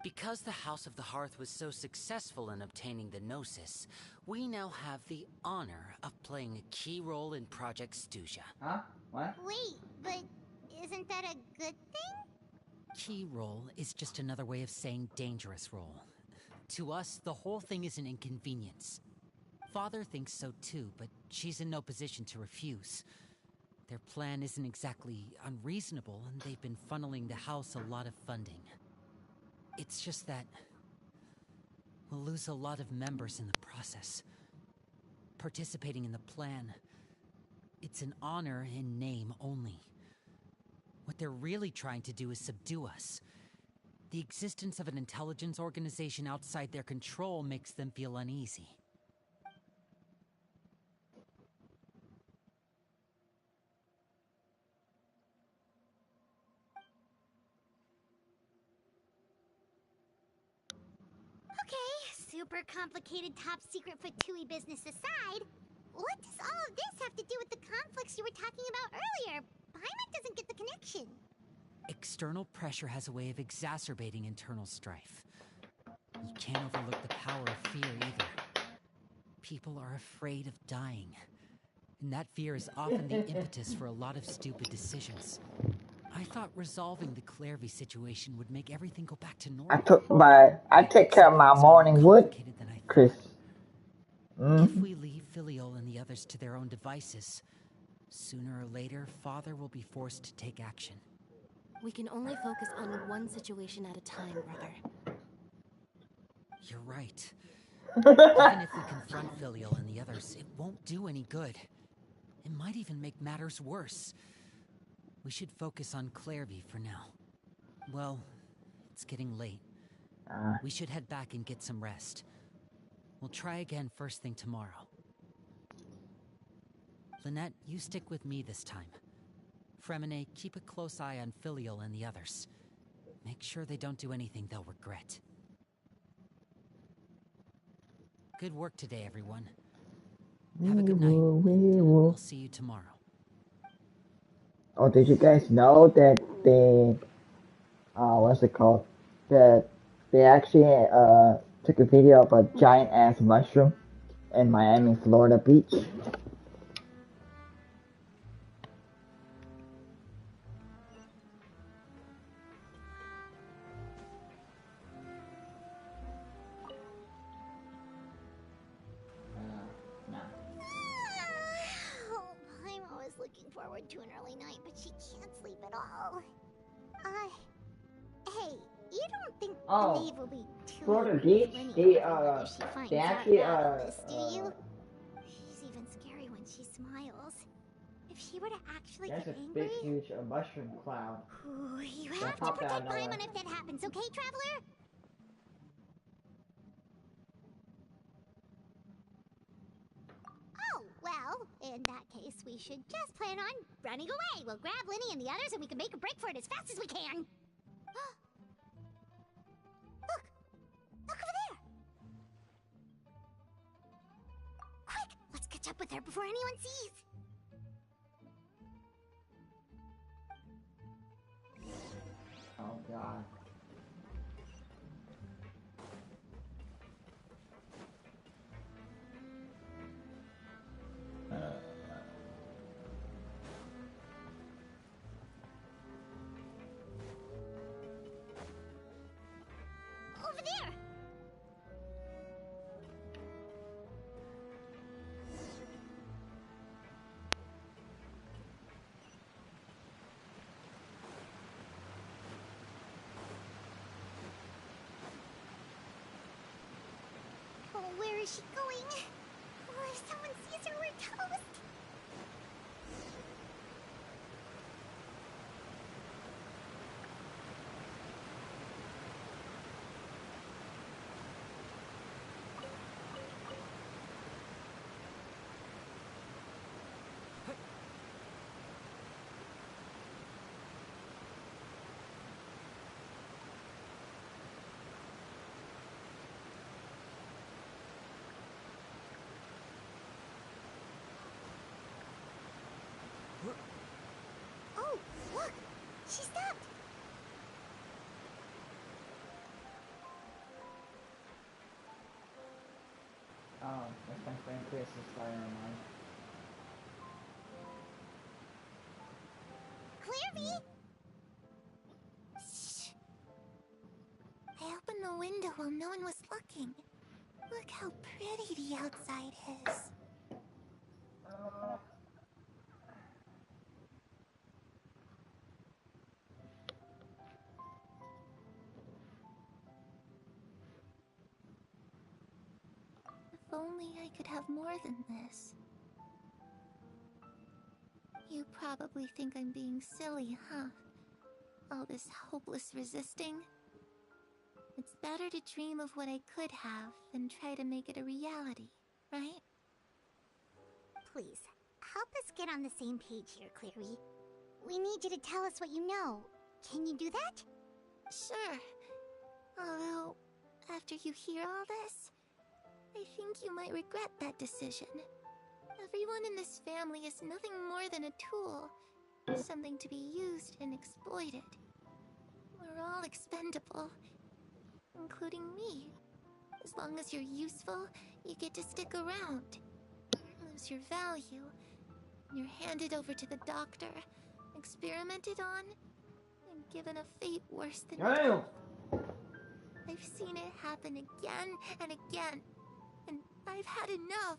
Speaker 4: Because the House of the Hearth was so successful in obtaining the Gnosis, we now have the honor of playing a key role in Project Stuja.
Speaker 1: Huh? What?
Speaker 2: Wait, but isn't that a good thing?
Speaker 4: Key role is just another way of saying dangerous role. To us, the whole thing is an inconvenience. Father thinks so too, but she's in no position to refuse. Their plan isn't exactly unreasonable, and they've been funneling the house a lot of funding. It's just that we'll lose a lot of members in the process. Participating in the plan, it's an honor in name only. What they're really trying to do is subdue us. The existence of an intelligence organization outside their control makes them feel uneasy.
Speaker 2: Okay, super complicated top secret Fatui business aside, what does all of this have to do with the conflicts you were talking about earlier? Paimon doesn't get the connection.
Speaker 4: External pressure has a way of exacerbating internal strife. You can't overlook the power of fear either. People are afraid of dying. And that fear is often the impetus for a lot of stupid decisions. I thought resolving the Clairvy situation would make everything go back to normal.
Speaker 1: I take care of my morning wood, Chris.
Speaker 4: If we leave Filial and the others to their own devices, sooner or later, Father will be forced to take action.
Speaker 7: We can only focus on one situation at a time, brother.
Speaker 4: You're right. Even if we confront Filial and the others, it won't do any good. It might even make matters worse. We should focus on Clairvy for now. Well, it's getting late. We should head back and get some rest. We'll try again first thing tomorrow. Lynette, you stick with me this time. Fremine, keep a close eye on Filial and the others. Make sure they don't do anything they'll regret. Good work today, everyone. Have a good night. I'll see you tomorrow.
Speaker 1: Oh, did you guys know that they, what's it called? That they actually took a video of a giant ass mushroom in Miami, Florida beach.
Speaker 2: Paimon was looking forward to an early night, but she can't sleep at all. Hey, you don't think the Nave will be too
Speaker 1: Florida Beach, they actually
Speaker 2: do you? She's even scary when she smiles. If she were to actually
Speaker 1: there's
Speaker 2: get
Speaker 1: a
Speaker 2: angry,
Speaker 1: big huge mushroom cloud.
Speaker 2: Ooh, you have to protect Paimon if that happens, okay, Traveler? Oh, well, In that case, we should just plan on running away. We'll grab Linny and the others and we can make a break for it as fast as we can. Look! Look over there! Quick! Let's catch up with her before anyone sees!
Speaker 1: Oh god.
Speaker 2: Over there! Oh, where is she going? Oh, if someone sees her, we're toast! Oh, look! She stopped!
Speaker 1: Oh, that's my friend Chris is starting on mine.
Speaker 2: Clairby! Shh! I opened the window while no one was looking. Look how pretty the outside is. If only I could have more than this. You probably think I'm being silly, huh? All this hopeless resisting. It's better to dream of what I could have than try to make it a reality, right? Please, help us get on the same page here, Clary. We need you to tell us what you know. Can you do that? Sure. Although, after you hear all this, I think you might regret that decision. Everyone in this family is nothing more than a tool. Something to be used and exploited. We're all expendable. Including me. As long as you're useful, you get to stick around. Lose your value. You're handed over to the doctor, experimented on, and given a fate worse than death. I've seen it happen again and again, and I've had enough.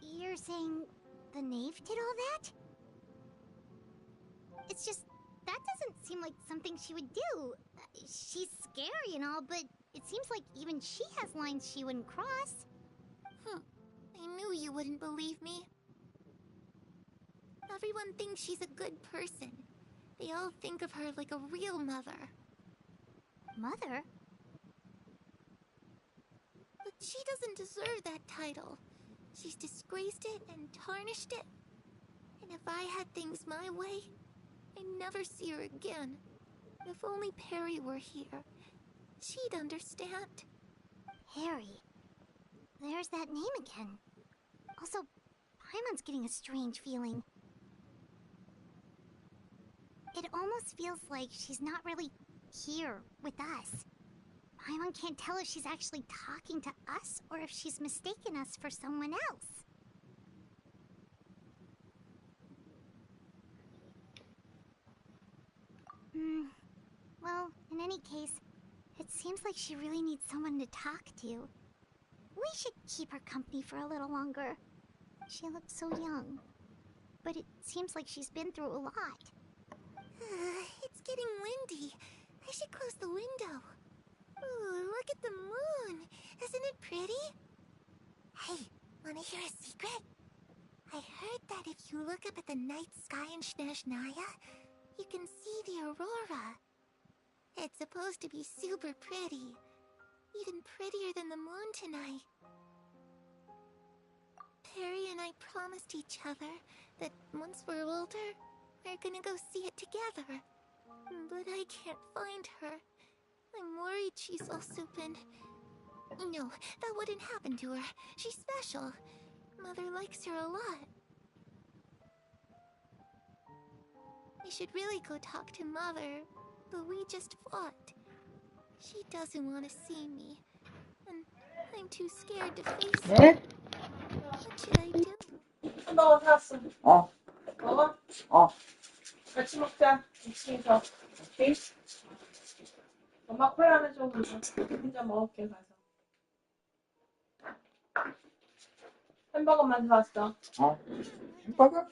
Speaker 2: You're saying the knave did all that? It's just, that doesn't seem like something she would do. She's scary and all, but it seems like even she has lines she wouldn't cross. I knew you wouldn't believe me. Everyone thinks she's a good person. They all think of her like a real mother. Mother? But she doesn't deserve that title. She's disgraced it and tarnished it. And if I had things my way, I'd never see her again. If only Perry were here, she'd understand. Harry. There's that name again. Also, Paimon's getting a strange feeling. It almost feels like she's not really here with us. Paimon can't tell if she's actually talking to us or if she's mistaken us for someone else. Well, in any case, it seems like she really needs someone to talk to. We should keep her company for a little longer. She looks so young. But it seems like she's been through a lot. It's getting windy. I should close the window. Ooh, look at the moon. Isn't it pretty? Hey, wanna hear a secret? I heard that if you look up at the night sky in Snezhnaya, you can see the aurora. It's supposed to be super pretty. Even prettier than the moon tonight. Perry and I promised each other that once we're older, we're gonna go see it together. But I can't find her. I'm worried she's also been... No, that wouldn't happen to her. She's special. Mother likes her a lot. We should really go talk to Mother, but we just fought. She doesn't want to see me, and I'm too scared to face her. What should I do?
Speaker 13: 햄버거 사왔어.
Speaker 1: 어.
Speaker 13: 먹어?
Speaker 1: 어.
Speaker 13: 같이 먹자. 2층에서. 오케이? 엄마 콜라 하나 줘. 혼자 먹을게 가서. 햄버거만 사왔어.
Speaker 1: 어. 햄버거?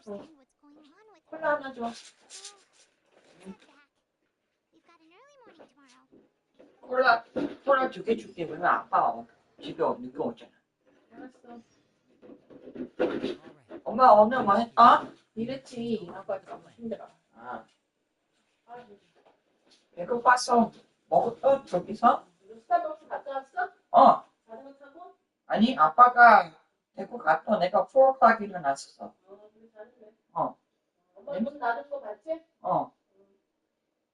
Speaker 13: 콜라 하나 줘.
Speaker 1: 콜라 2개 줄게. 왜냐면 아빠 집에 늦게 오잖아.
Speaker 13: 알았어.
Speaker 1: 엄마 오늘 뭐 했어?
Speaker 13: 이랬지. 아빠 너무 힘들어.
Speaker 1: 아. 배고팠어. 먹었어? 저기서?
Speaker 13: 스타벅스 갔다 왔어?
Speaker 1: 어.
Speaker 13: 자전거 타고?
Speaker 1: 아니 아빠가 데리고 갔어. 내가 4o'clock 일어났었어.
Speaker 13: 그래 잘했네.
Speaker 1: 어.
Speaker 13: 엄마 문 닫은 거 봤지?
Speaker 1: 어.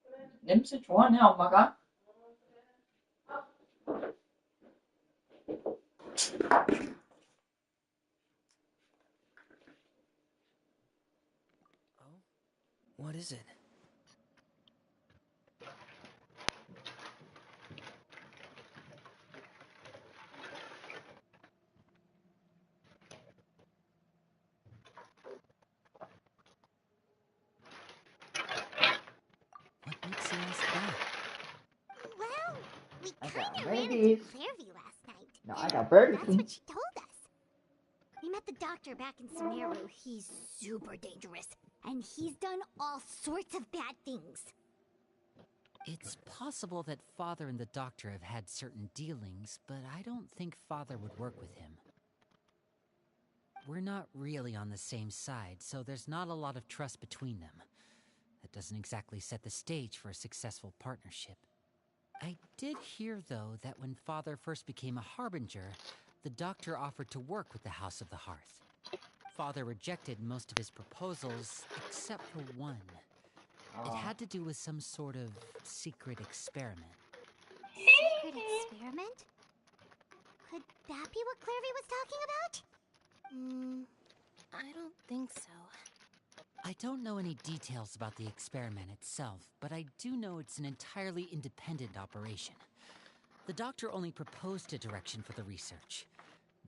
Speaker 13: 그래.
Speaker 1: 냄새 좋아하네 엄마가.
Speaker 9: What is it?
Speaker 4: What makes you ask that?
Speaker 2: Well, we
Speaker 1: I
Speaker 2: kind
Speaker 1: got
Speaker 2: of ran into
Speaker 1: rabies.
Speaker 2: Clairview last night.
Speaker 1: No,
Speaker 2: and
Speaker 1: I got Burger
Speaker 2: That's
Speaker 1: King.
Speaker 2: what she told us. We met the doctor back in Sumeru. He's super dangerous, and he's done all sorts of bad things.
Speaker 4: It's possible that Father and the Doctor have had certain dealings, but I don't think Father would work with him. We're not really on the same side, so there's not a lot of trust between them. That doesn't exactly set the stage for a successful partnership. I did hear, though, that when Father first became a Harbinger, the Doctor offered to work with the House of the Hearth. Father rejected most of his proposals, except for one. It had to do with some sort of secret experiment.
Speaker 2: Secret experiment? Could that be what Clairview was talking about?
Speaker 7: I don't think so.
Speaker 4: I don't know any details about the experiment itself, but I do know it's an entirely independent operation. The Doctor only proposed a direction for the research.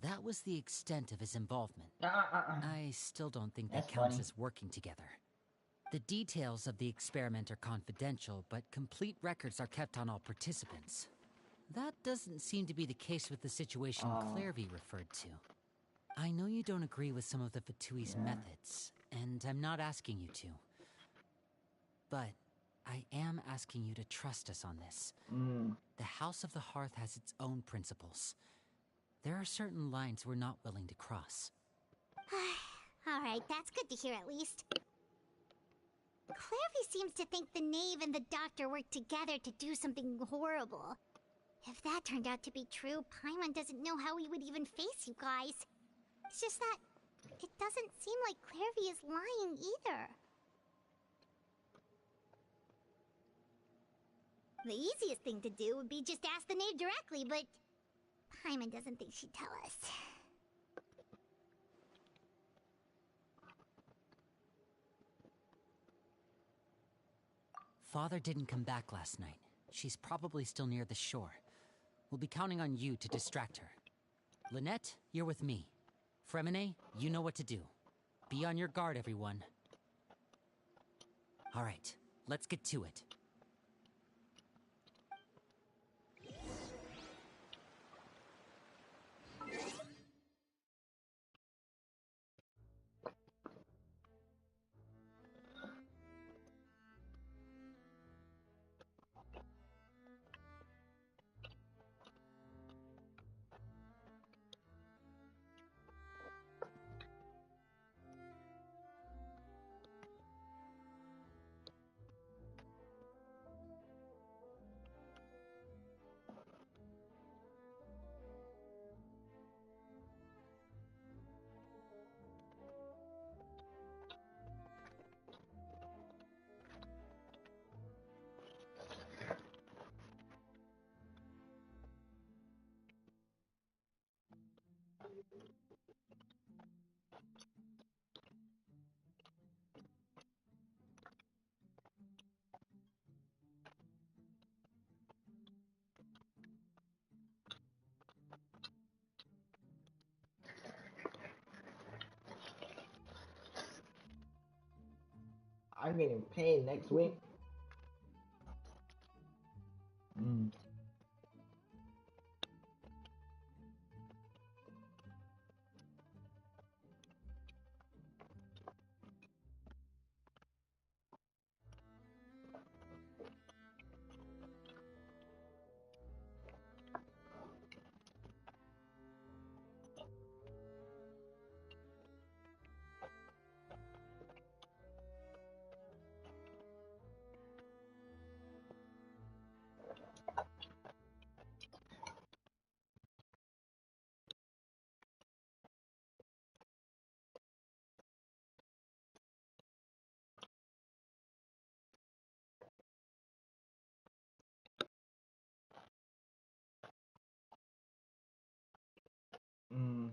Speaker 4: That was the extent of his involvement. I still don't think that
Speaker 1: That's
Speaker 4: counts
Speaker 1: funny.
Speaker 4: as working together. The details of the experiment are confidential, but complete records are kept on all participants. That doesn't seem to be the case with the situation Clairview referred to. I know you don't agree with some of the Fatui's methods, and I'm not asking you to. But I am asking you to trust us on this. The House of the Hearth has its own principles. There are certain lines we're not willing to cross.
Speaker 2: Alright, that's good to hear at least. Clairview seems to think the Knave and the Doctor worked together to do something horrible. If that turned out to be true, Paimon doesn't know how he would even face you guys. It's just that it doesn't seem like Clairview is lying either. The easiest thing to do would be just ask the Knave directly, but Paimon doesn't think she'd tell us.
Speaker 4: Father didn't come back last night. She's probably still near the shore. We'll be counting on you to distract her. Lynette, you're with me. Fremine, you know what to do. Be on your guard, everyone. All right, let's get to it.
Speaker 1: I'm getting paid next week. Mm. Mm.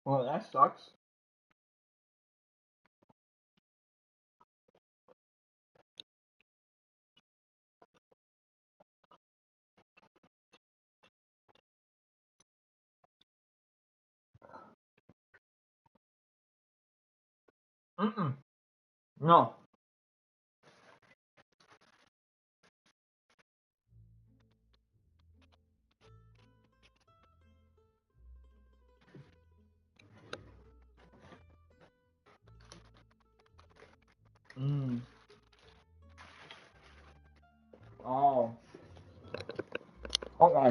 Speaker 1: Well, that sucks. Mm-mm. No. Mm. Oh. Okay.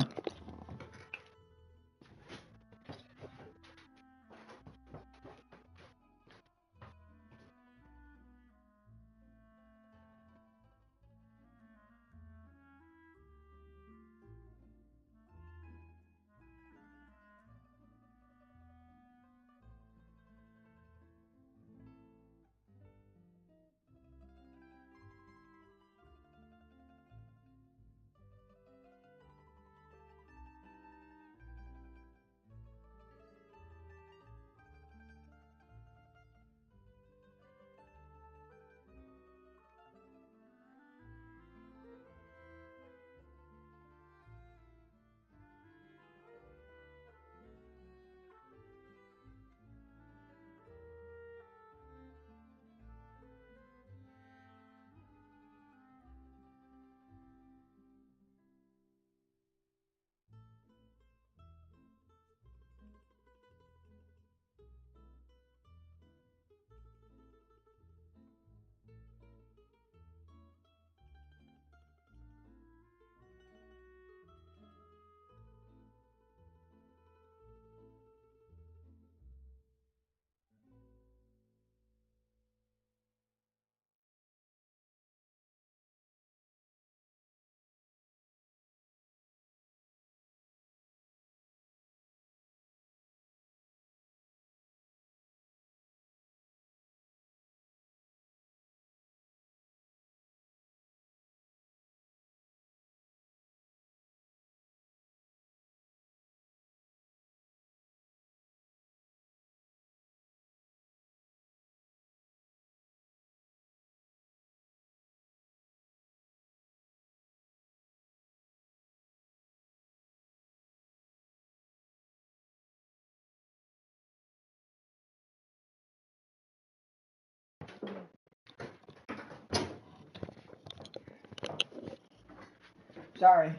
Speaker 1: Sorry.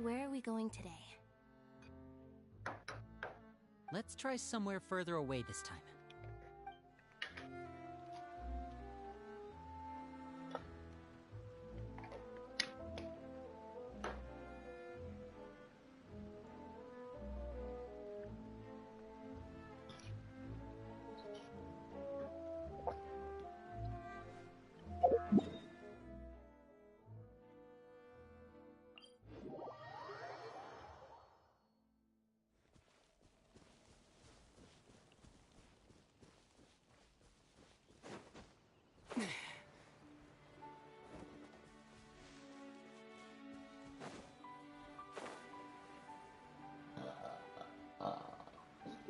Speaker 7: Where are we going today?
Speaker 4: Let's try somewhere further away this time.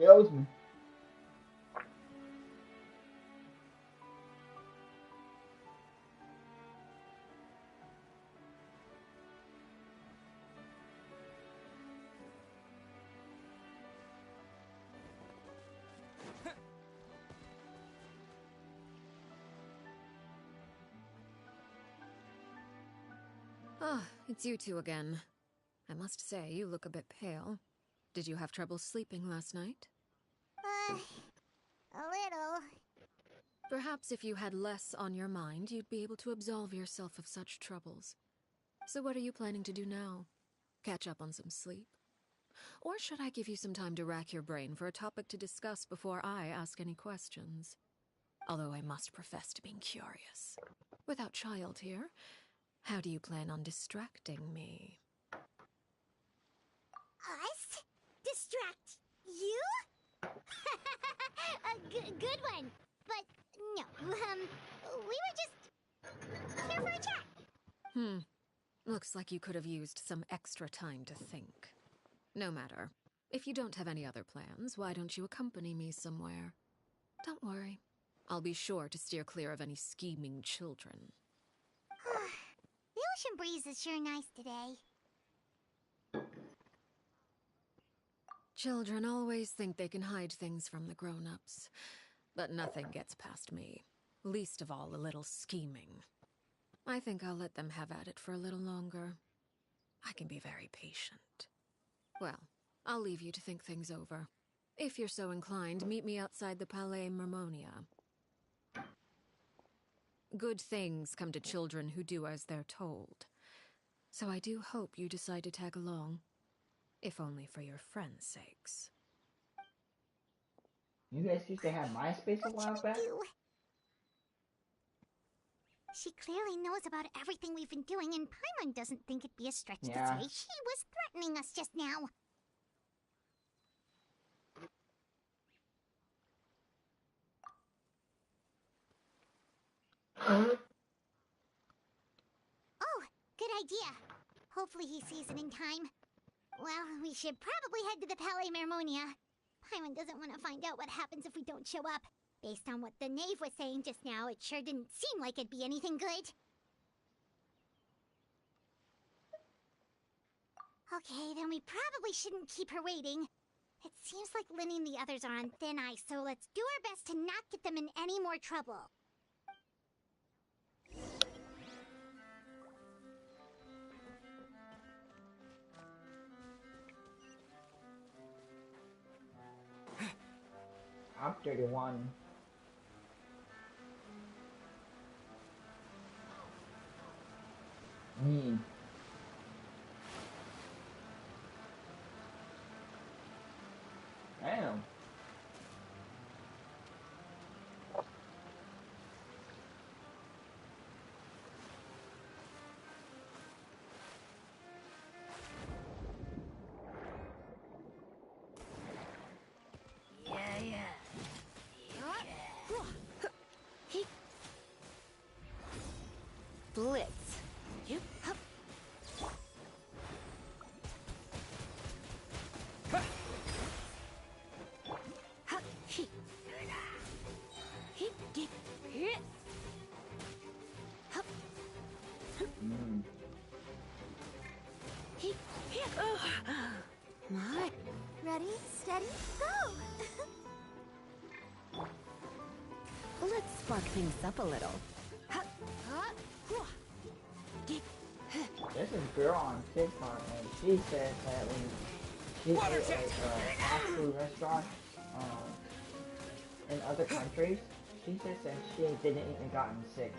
Speaker 1: Kills me.
Speaker 5: Ah, it's you two again. I must say, you look a bit pale. Did you have trouble sleeping last night?
Speaker 2: A little.
Speaker 5: Perhaps if you had less on your mind, you'd be able to absolve yourself of such troubles. So what are you planning to do now? Catch up on some sleep? Or should I give you some time to rack your brain for a topic to discuss before I ask any questions? Although I must profess to being curious. Without child here, how do you plan on distracting me?
Speaker 2: Us? Distract you? A good one. But no, we were just here for a chat.
Speaker 5: Looks like you could have used some extra time to think. No matter. If you don't have any other plans, why don't you accompany me somewhere? Don't worry. I'll be sure to steer clear of any scheming children.
Speaker 2: The ocean breeze is sure nice today.
Speaker 5: Children always think they can hide things from the grown-ups. But nothing gets past me. Least of all a little scheming. I think I'll let them have at it for a little longer. I can be very patient. Well, I'll leave you to think things over. If you're so inclined, meet me outside the Palais Mermonia. Good things come to children who do as they're told. So I do hope you decide to tag along. If only for your friends' sakes.
Speaker 1: You guys used to have MySpace a while back?
Speaker 2: She clearly knows about everything we've been doing, and Paimon doesn't think it'd be a stretch to
Speaker 1: Yeah.
Speaker 2: say she was threatening us just now. Oh, good idea. Hopefully he sees it in time. Well, we should probably head to the Palais Mermonia. Paimon doesn't want to find out what happens if we don't show up. Based on what the knave was saying just now, it sure didn't seem like it'd be anything good. Okay, then we probably shouldn't keep her waiting. It seems like Linny and the others are on thin ice, so let's do our best to not get them in any more trouble.
Speaker 1: I'm 31. Damn.
Speaker 2: Blitz. Yep.
Speaker 7: My. Ready, steady, go!
Speaker 14: Let's spark things up a little.
Speaker 1: There's a girl on TikTok and she says that when she ate at a fast food restaurant in other countries, she says that she didn't even gotten sick.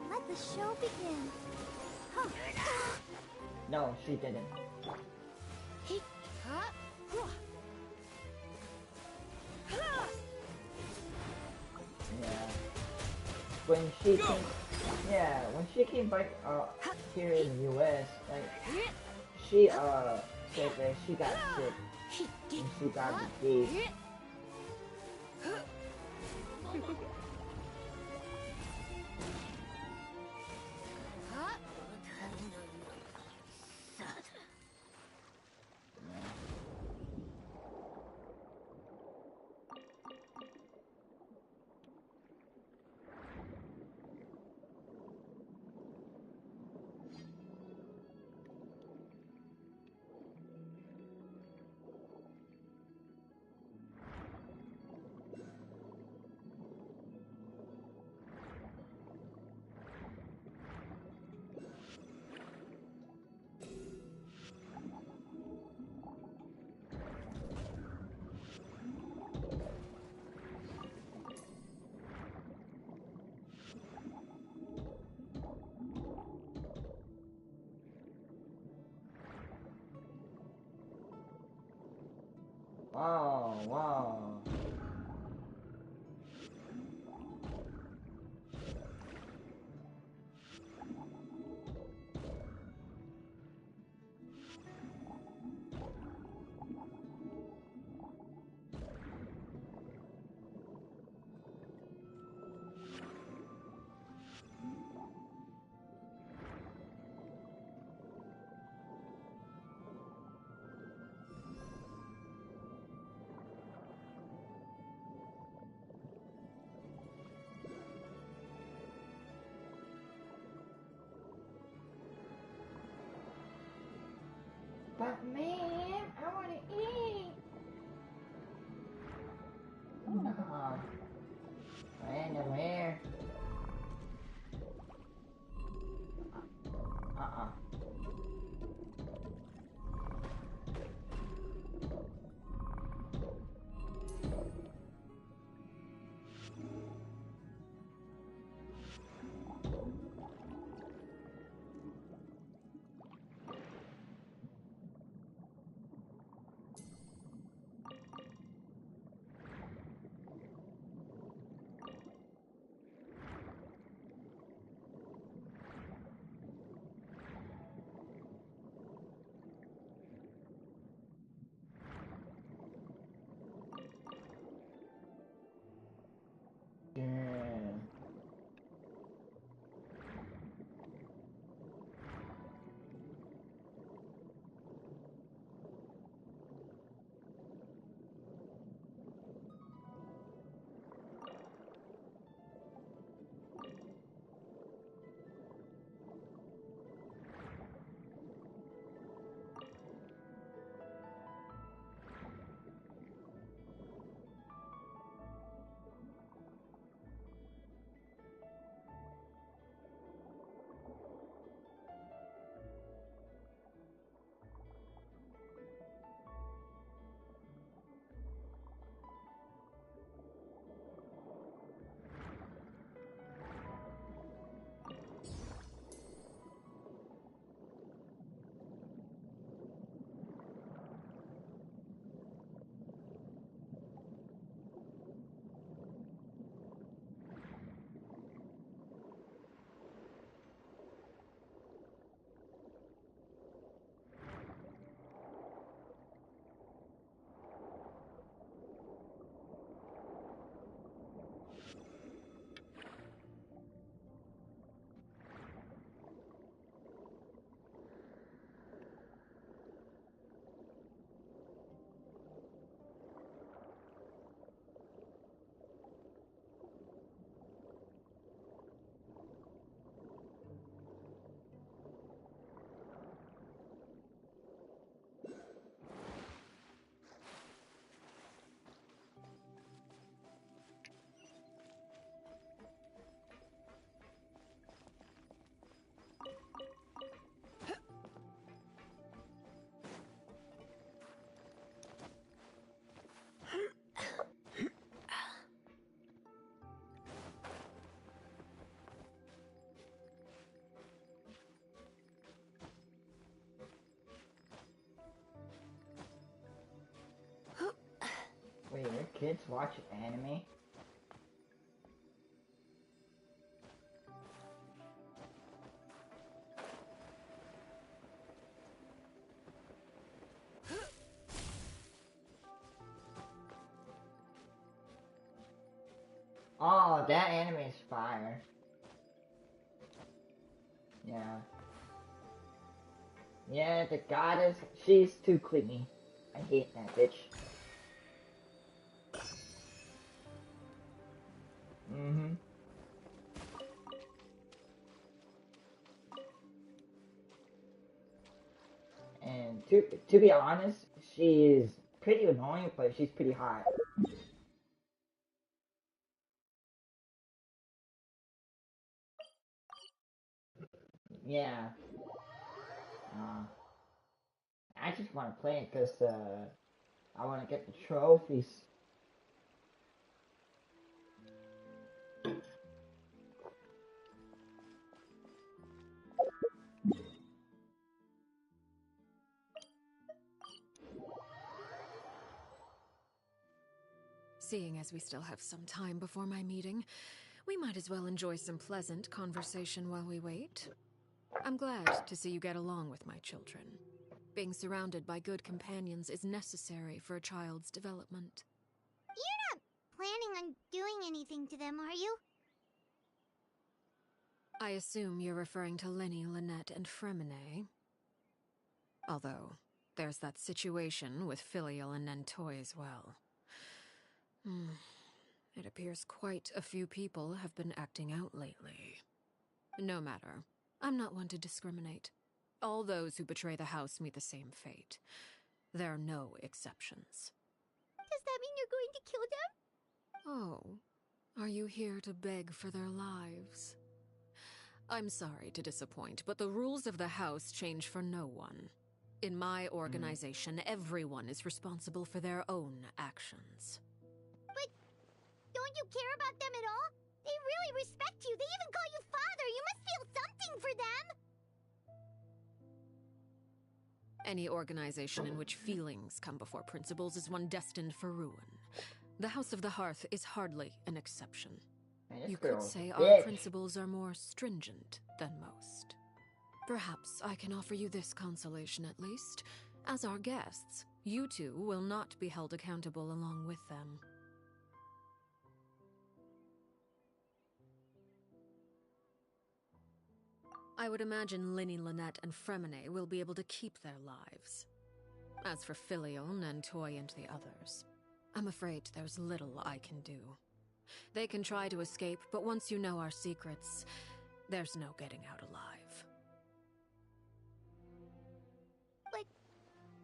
Speaker 7: Let the show begin.
Speaker 1: No, she didn't. Yeah. When she came back here in the US, like she said that she got sick and she got disease. Whoa, whoa. But man, I want to eat. No. Random here. Uh-uh. Yeah. Wait, your kids watch anime? Oh, that anime is fire. Yeah. Yeah, the goddess, she's too clingy. I hate that bitch. Mm-hmm. And to be honest, she is pretty annoying, but she's pretty hot. Yeah. I just want to play it because I want to get the trophies.
Speaker 5: Seeing as we still have some time before my meeting, we might as well enjoy some pleasant conversation while we wait. I'm glad to see you get along with my children. Being surrounded by good companions is necessary for a child's development.
Speaker 2: You're not planning on doing anything to them, are you?
Speaker 5: I assume you're referring to Lenny, Lynette, and Fremine. Although, there's that situation with Filial and Nentoy as well. It appears quite a few people have been acting out lately. No matter. I'm not one to discriminate. All those who betray the house meet the same fate. There are no exceptions.
Speaker 2: Does that mean you're going to kill them?
Speaker 5: Oh, are you here to beg for their lives? I'm sorry to disappoint, but the rules of the house change for no one. In my organization, everyone is responsible for their own actions.
Speaker 2: But don't you care about them at all? They really respect you. They even call you father. You must feel something for them.
Speaker 5: Any organization in which feelings come before principles is one destined for ruin. The House of the Hearth is hardly an exception. You could say our principles are more stringent than most. Perhaps I can offer you this consolation at least. As our guests, you two will not be held accountable along with them. I would imagine Linny, Lynette, and Fremine will be able to keep their lives. As for Filial, Nentoy, and the others, I'm afraid there's little I can do. They can try to escape, but once you know our secrets, there's no getting out alive.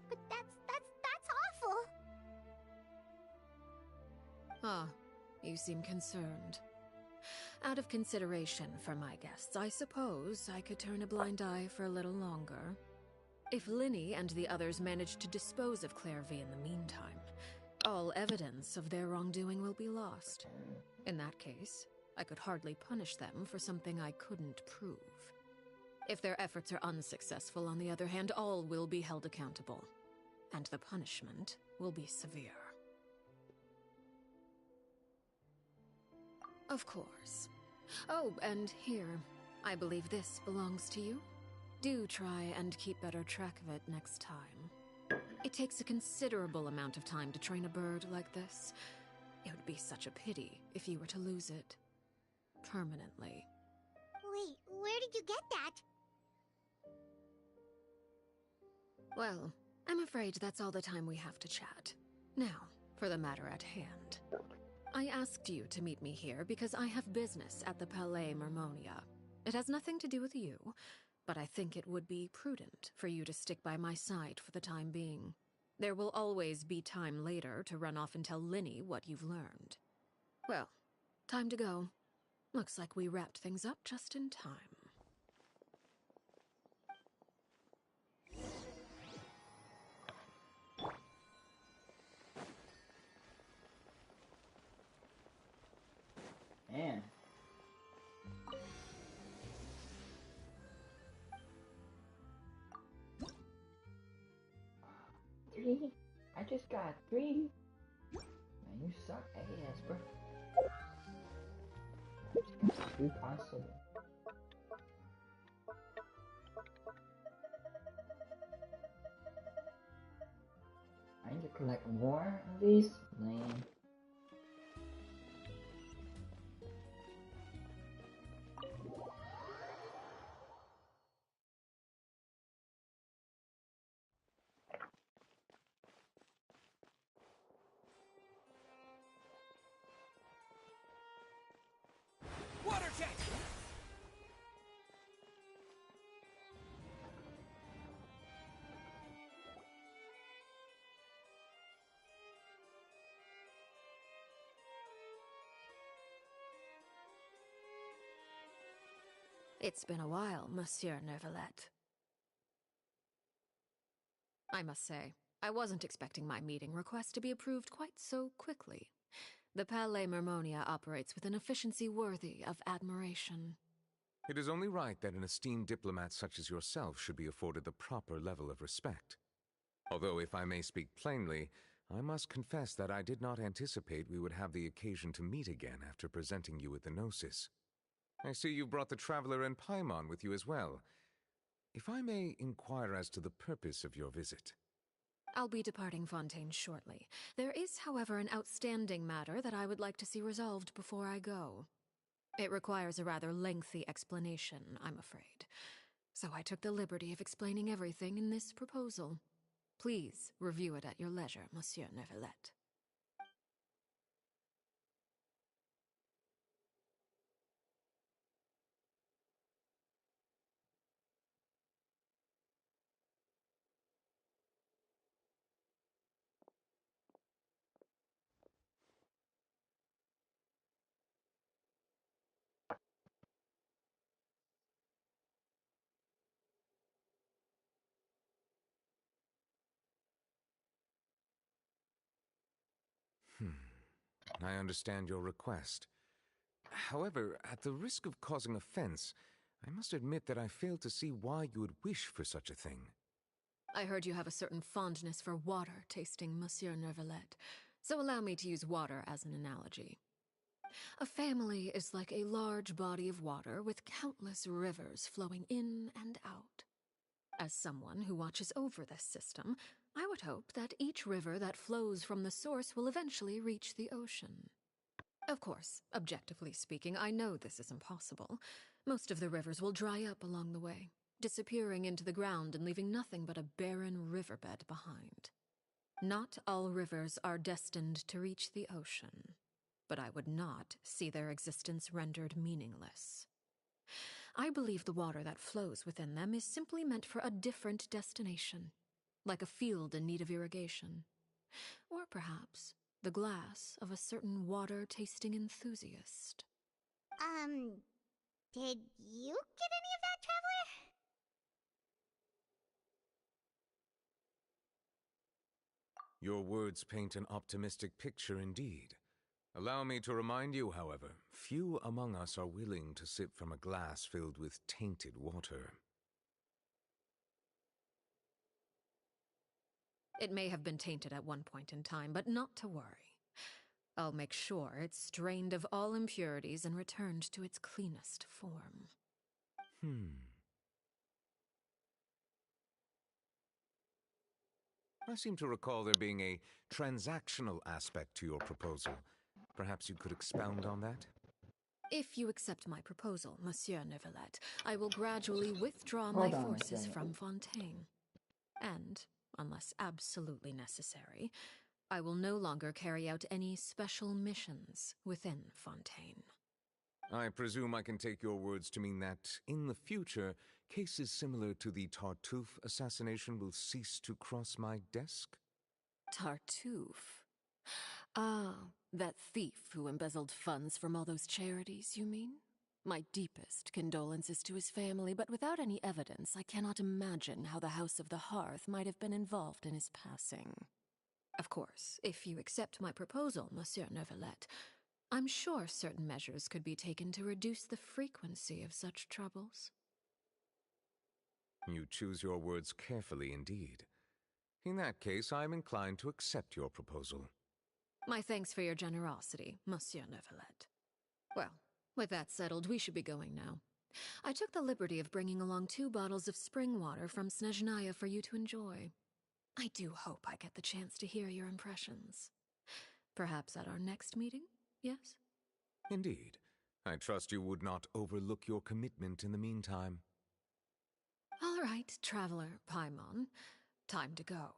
Speaker 2: But that's awful.
Speaker 5: Ah, you seem concerned. Out of consideration for my guests, I suppose I could turn a blind eye for a little longer. If Linny and the others manage to dispose of Clairvy in the meantime, all evidence of their wrongdoing will be lost. In that case, I could hardly punish them for something I couldn't prove. If their efforts are unsuccessful, on the other hand, all will be held accountable. And the punishment will be severe. Of course. Oh, and here, I believe this belongs to you. Do try and keep better track of it next time. It takes a considerable amount of time to train a bird like this. It would be such a pity if you were to lose it. Permanently.
Speaker 2: Wait, where did you get that?
Speaker 5: Well, I'm afraid that's all the time we have to chat. Now, for the matter at hand. I asked you to meet me here because I have business at the Palais Mermonia. It has nothing to do with you, but I think it would be prudent for you to stick by my side for the time being. There will always be time later to run off and tell Linny what you've learned. Well, time to go. Looks like we wrapped things up just in time.
Speaker 1: Man. Three? I just got 3? Man, you suck ass, bro. I just got 2 constantly. I need to collect more of these? Lame.
Speaker 12: Water tank!
Speaker 5: It's been a while, Monsieur Neuvillette. I must say, I wasn't expecting my meeting request to be approved quite so quickly. The Palais Mermonia operates with an efficiency worthy of admiration.
Speaker 15: It is only right that an esteemed diplomat such as yourself should be afforded the proper level of respect. Although, if I may speak plainly, I must confess that I did not anticipate we would have the occasion to meet again after presenting you with the Gnosis. I see you brought the Traveler and Paimon with you as well. If I may inquire as to the purpose of your visit.
Speaker 5: I'll be departing Fontaine shortly. There is, however, an outstanding matter that I would like to see resolved before I go. It requires a rather lengthy explanation, I'm afraid. So I took the liberty of explaining everything in this proposal. Please review it at your leisure, Monsieur Neuvillette.
Speaker 15: I understand your request. However, at the risk of causing offense, I must admit that I fail to see why you would wish for such a thing.
Speaker 5: I heard you have a certain fondness for water tasting, Monsieur Neuvillette, so allow me to use water as an analogy. A family is like a large body of water with countless rivers flowing in and out. As someone who watches over this system, I would hope that each river that flows from the source will eventually reach the ocean. Of course, objectively speaking, I know this is impossible. Most of the rivers will dry up along the way, disappearing into the ground and leaving nothing but a barren riverbed behind. Not all rivers are destined to reach the ocean, but I would not see their existence rendered meaningless. I believe the water that flows within them is simply meant for a different destination, like a field in need of irrigation. Or perhaps the glass of a certain water-tasting enthusiast.
Speaker 2: Did you get any of that, Traveler?
Speaker 15: Your words paint an optimistic picture indeed. Allow me to remind you, however, few among us are willing to sip from a glass filled with tainted water.
Speaker 5: It may have been tainted at one point in time, but not to worry. I'll make sure it's strained of all impurities and returned to its cleanest form.
Speaker 15: I seem to recall there being a transactional aspect to your proposal. Perhaps you could expound on that?
Speaker 5: If you accept my proposal, Monsieur Neuvillette, I will gradually withdraw my forces from Fontaine. And, unless absolutely necessary, I will no longer carry out any special missions within Fontaine.
Speaker 15: I presume I can take your words to mean that, in the future, cases similar to the Tartuffe assassination will cease to cross my desk?
Speaker 5: Tartuffe? Ah, that thief who embezzled funds from all those charities, you mean? My deepest condolences to his family, but without any evidence, I cannot imagine how the House of the Hearth might have been involved in his passing. Of course, if you accept my proposal, Monsieur Neuvillette, I'm sure certain measures could be taken to reduce the frequency of such troubles.
Speaker 15: You choose your words carefully indeed. In that case, I am inclined to accept your proposal.
Speaker 5: My thanks for your generosity, Monsieur Neuvillette. Well, with that settled, we should be going now. I took the liberty of bringing along 2 bottles of spring water from Snezhnaya for you to enjoy. I do hope I get the chance to hear your impressions. Perhaps at our next meeting, yes?
Speaker 15: Indeed. I trust you would not overlook your commitment in the meantime.
Speaker 5: All right, Traveler Paimon. Time to go.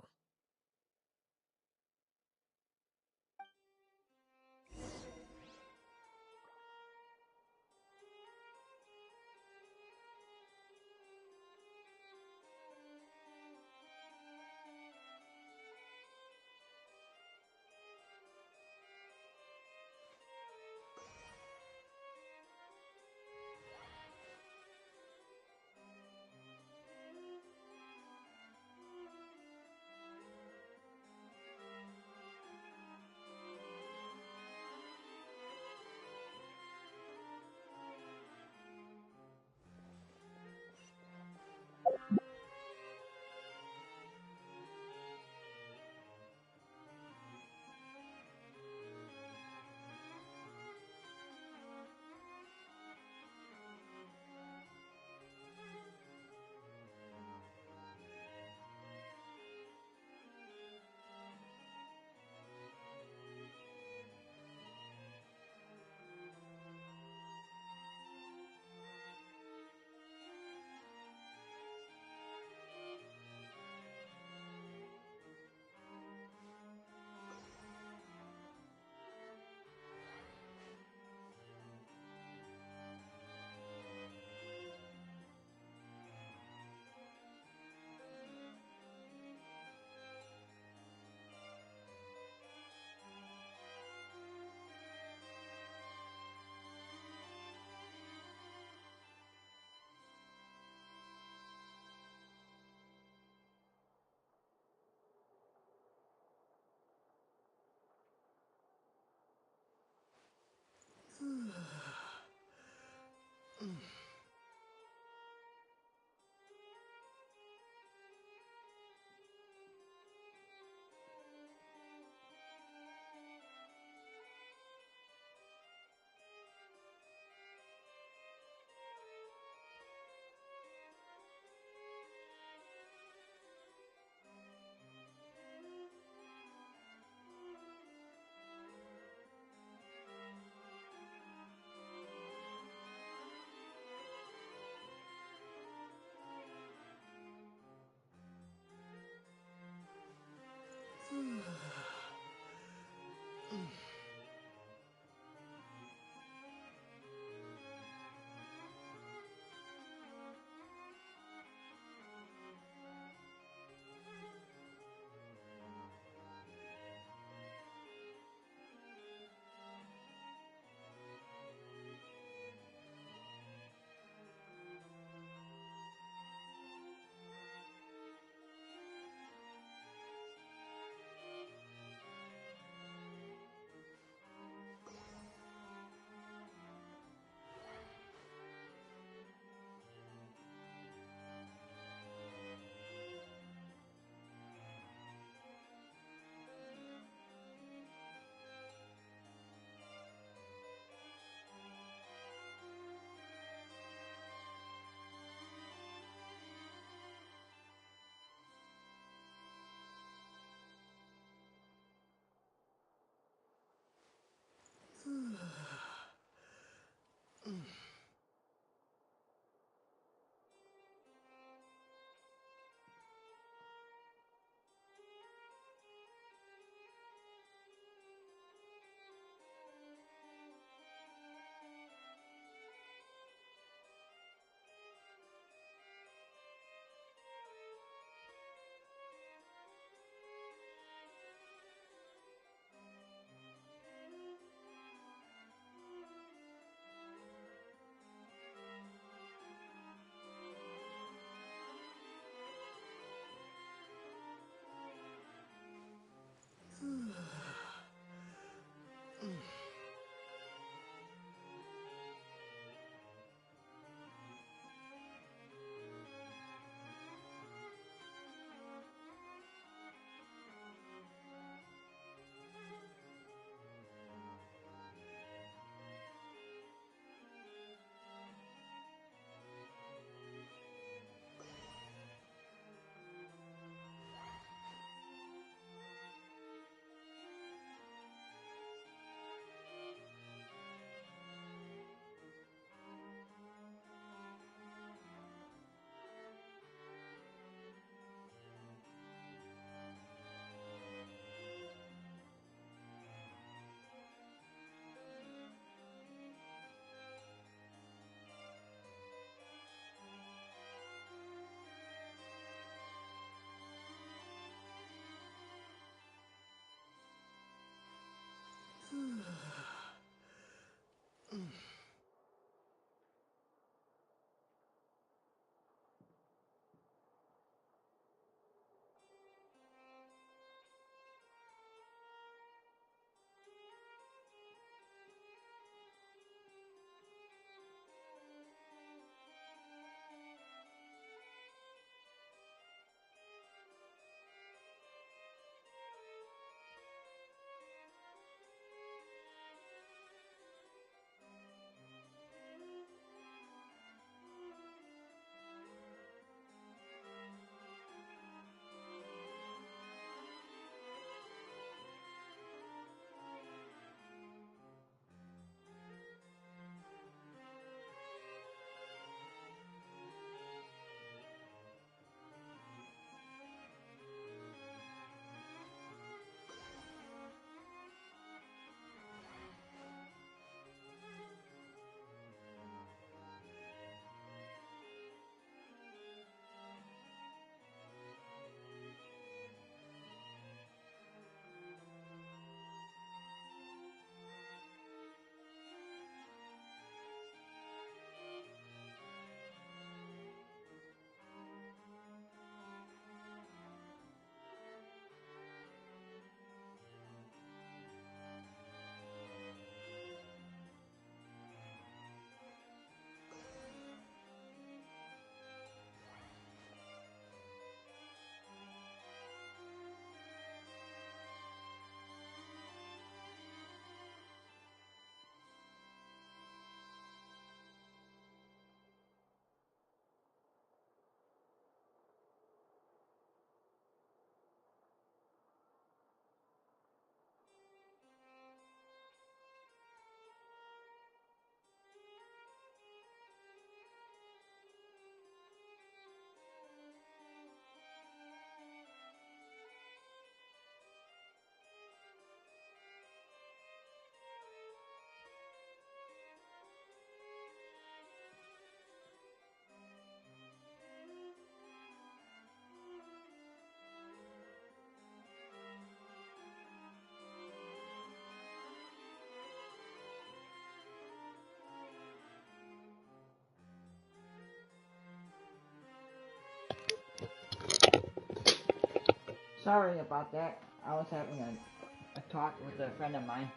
Speaker 1: Sorry about that. I was having a talk with a friend of mine.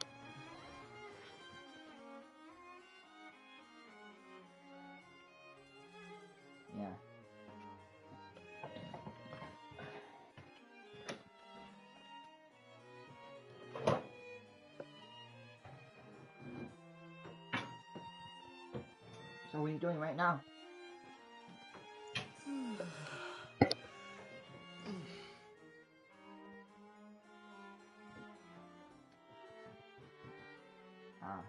Speaker 1: Yeah. So what are you doing right now? Ah.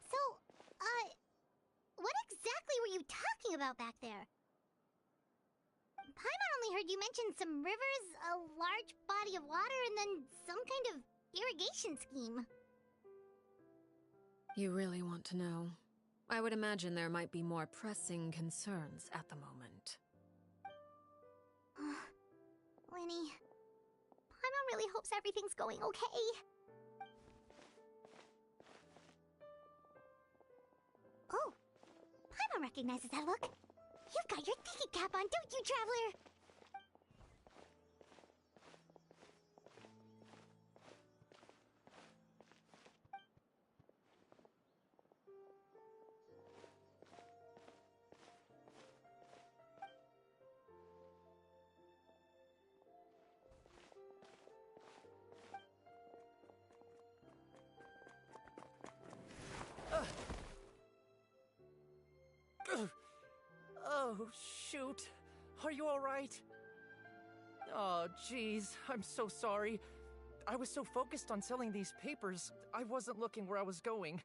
Speaker 2: So, what exactly were you talking about back there? Paimon only heard you mention some rivers, a large body of water, and then some kind of irrigation scheme.
Speaker 5: You really want to know? I would imagine there might be more pressing concerns at the moment.
Speaker 2: Winnie, Paimon really hopes everything's going okay. Oh, Paimon recognizes that look. You've got your thinking cap on, don't you, Traveler?
Speaker 3: Oh, shoot. Are you alright? Oh, jeez. I'm so sorry. I was so focused on selling these papers, I wasn't looking where I was going.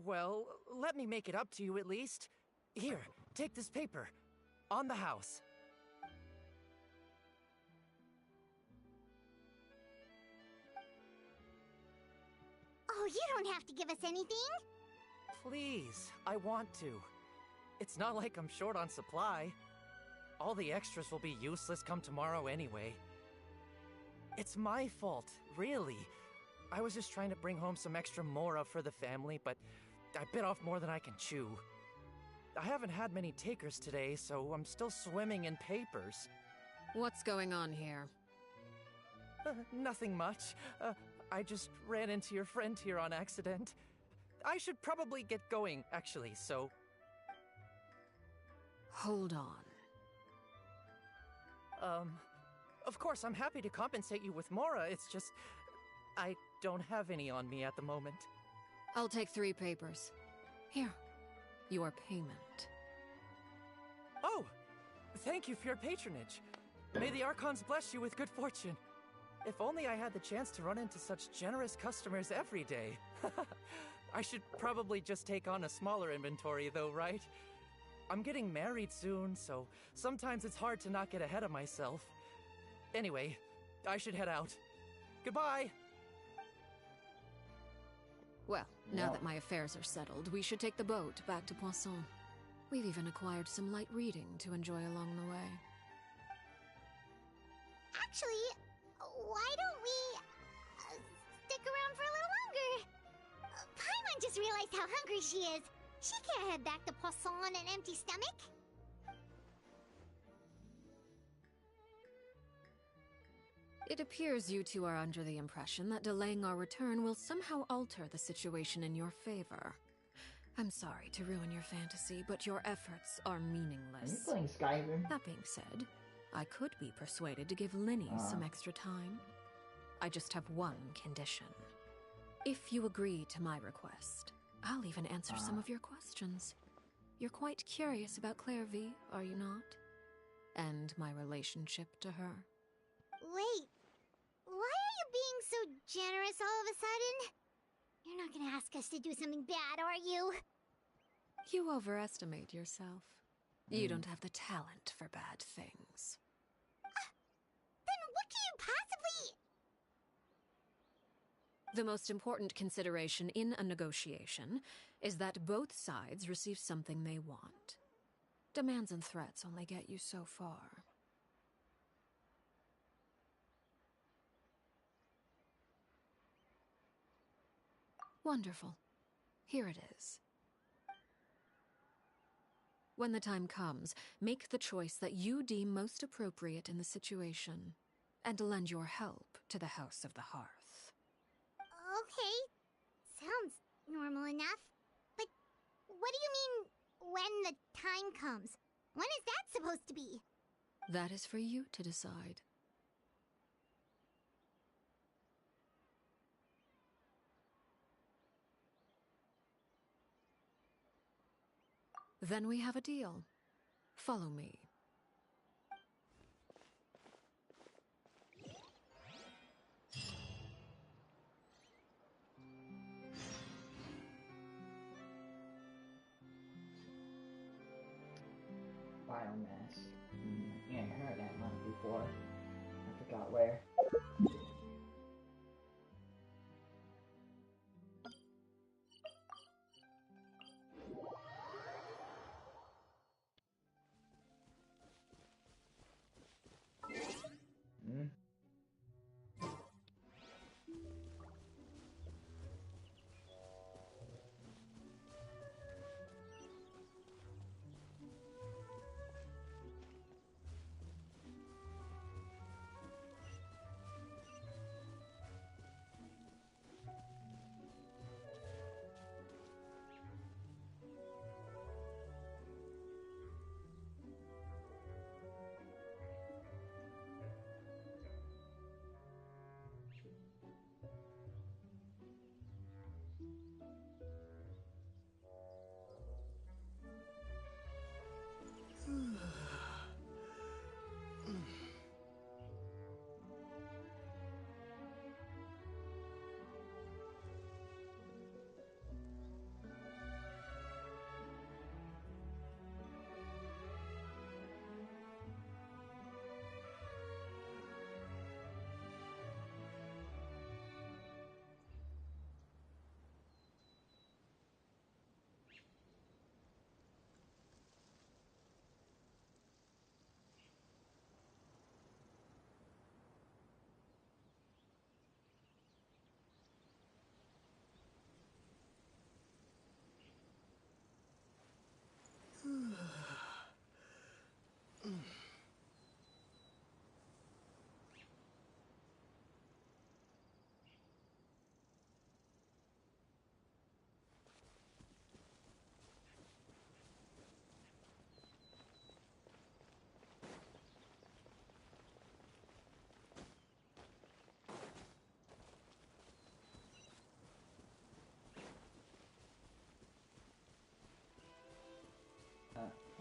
Speaker 3: Well, let me make it up to you at least. Here, take this paper. On the house.
Speaker 2: Oh, you don't have to give us anything.
Speaker 3: Please, I want to. It's not like I'm short on supply. All the extras will be useless come tomorrow anyway. It's my fault, really. I was just trying to bring home some extra mora for the family, but I bit off more than I can chew. I haven't had many takers today, so I'm still swimming in papers.
Speaker 5: What's going on here?
Speaker 3: Nothing much. I just ran into your friend here on accident. I should probably get going, actually, so...
Speaker 5: Hold on.
Speaker 3: Of course, I'm happy to compensate you with mora, it's just... I don't have any on me at the moment.
Speaker 5: I'll take 3 papers. Here, your payment.
Speaker 3: Oh! Thank you for your patronage. May the Archons bless you with good fortune. If only I had the chance to run into such generous customers every day. I should probably just take on a smaller inventory though, right? I'm getting married soon, so sometimes it's hard to not get ahead of myself. Anyway, I should head out. Goodbye!
Speaker 5: Well, now that my affairs are settled, we should take the boat back to Poisson. We've even acquired some light reading to enjoy along the way.
Speaker 2: Actually, why don't we stick around for a little longer? Paimon just realized how hungry she is. She can't head back to Poisson on an empty stomach.
Speaker 5: It appears you two are under the impression that delaying our return will somehow alter the situation in your favor. I'm sorry to ruin your fantasy, but your efforts are meaningless.
Speaker 1: Are you playing Skyrim?
Speaker 5: That being said, I could be persuaded to give Linny some extra time. I just have one condition. If you agree to my request, I'll even answer some of your questions. You're quite curious about Claire V, are you not? And my relationship to her.
Speaker 2: Wait, why are you being so generous all of a sudden? You're not gonna ask us to do something bad, are you?
Speaker 5: You overestimate yourself. You don't have the talent for bad things.
Speaker 2: Then what can you possibly...
Speaker 5: The most important consideration in a negotiation is that both sides receive something they want. Demands and threats only get you so far. Wonderful. Here it is. When the time comes, make the choice that you deem most appropriate in the situation, and lend your help to the House of the Hearth.
Speaker 2: Okay, sounds normal enough. But what do you mean, when the time comes? When is that supposed to be?
Speaker 5: That is for you to decide. Then we have a deal. Follow me.
Speaker 1: Biomass. Yeah, I heard that one before. I forgot where.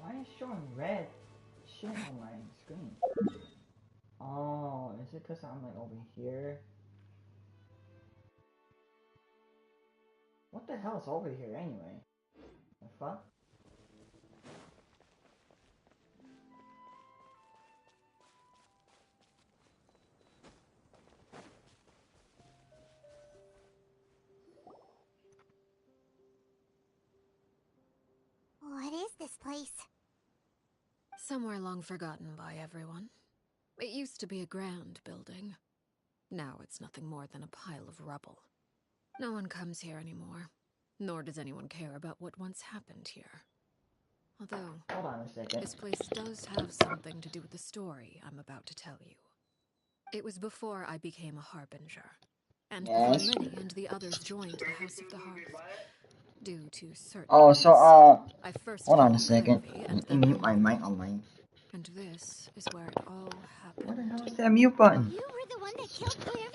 Speaker 1: Why is it showing red shit on my screen? Oh, is it because I'm like over here? What the hell is over here anyway? The fuck?
Speaker 2: What is this place?
Speaker 5: Somewhere long forgotten by everyone. It used to be a grand building. Now it's nothing more than a pile of rubble. No one comes here anymore, nor does anyone care about what once happened here. Although,
Speaker 1: Hold on a second.
Speaker 5: this place does have something to do with the story I'm about to tell you. It was before I became a harbinger, and before Lenny and the others joined the House of the Hearth. Due to certain
Speaker 1: Oh,
Speaker 5: things,
Speaker 1: so,
Speaker 5: I first
Speaker 1: hold on a
Speaker 5: killed
Speaker 1: second.
Speaker 5: Clarivy and
Speaker 1: Let me
Speaker 5: then
Speaker 1: mute
Speaker 5: her
Speaker 1: my
Speaker 5: mother.
Speaker 1: mic online.
Speaker 5: And this is where it all happened.
Speaker 1: What the hell is that mute button?
Speaker 2: You were the one that killed Clarivy?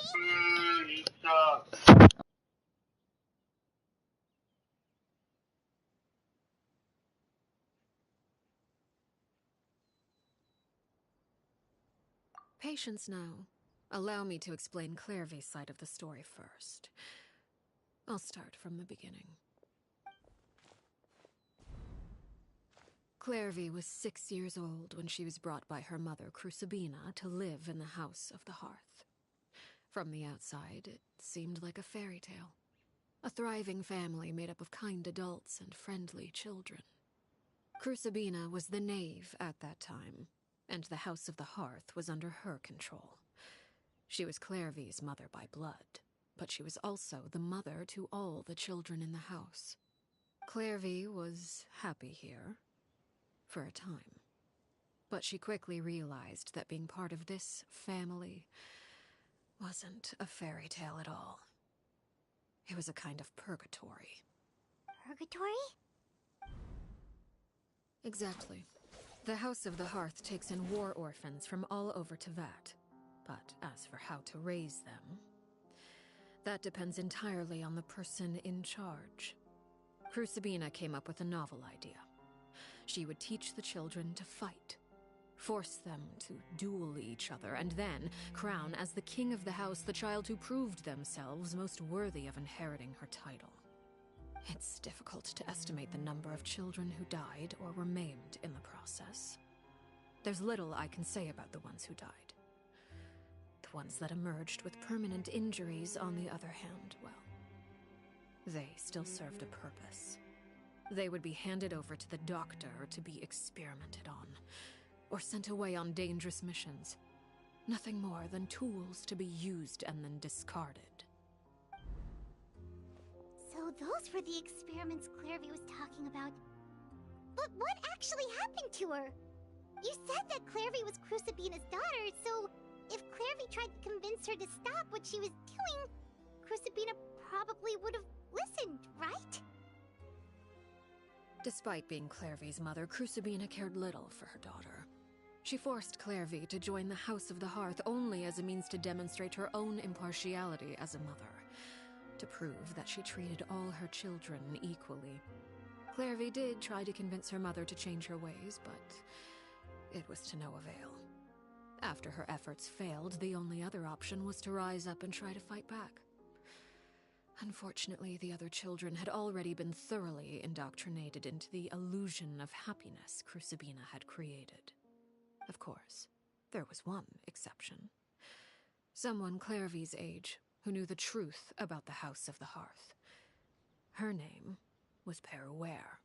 Speaker 5: Patience now. Allow me to explain Clairvy's side of the story first. I'll start from the beginning. Clarivy was 6 years old when she was brought by her mother, Crucibina, to live in the House of the Hearth. From the outside, it seemed like a fairy tale. A thriving family made up of kind adults and friendly children. Crucibina was the knave at that time, and the House of the Hearth was under her control. She was Clairvy's mother by blood, but she was also the mother to all the children in the house. Clairvy was happy here, for a time. But she quickly realized that being part of this family wasn't a fairy tale at all. It was a kind of purgatory.
Speaker 2: Purgatory?
Speaker 5: Exactly. The House of the Hearth takes in war orphans from all over Teyvat. But as for how to raise them, that depends entirely on the person in charge. Crucibina came up with a novel idea. She would teach the children to fight, force them to duel each other, and then crown as the king of the house the child who proved themselves most worthy of inheriting her title. It's difficult to estimate the number of children who died or were maimed in the process. There's little I can say about the ones who died. The ones that emerged with permanent injuries, on the other hand, well, they still served a purpose. They would be handed over to the doctor to be experimented on, or sent away on dangerous missions. Nothing more than tools to be used and then discarded.
Speaker 2: So those were the experiments Clarivy was talking about. But what actually happened to her? You said that Clarivy was Crucibina's daughter, so if Clarivy tried to convince her to stop what she was doing, Crucibina probably would have listened, right?
Speaker 5: Despite being Clairvy's mother, Crucibina cared little for her daughter. She forced Clairvy to join the House of the Hearth only as a means to demonstrate her own impartiality as a mother, to prove that she treated all her children equally. Clairvy did try to convince her mother to change her ways, but it was to no avail. After her efforts failed, the only other option was to rise up and try to fight back. Unfortunately, the other children had already been thoroughly indoctrinated into the illusion of happiness Crucibina had created. Of course, there was one exception. Someone Clairvy's age who knew the truth about the House of the Hearth. Her name was Peruere.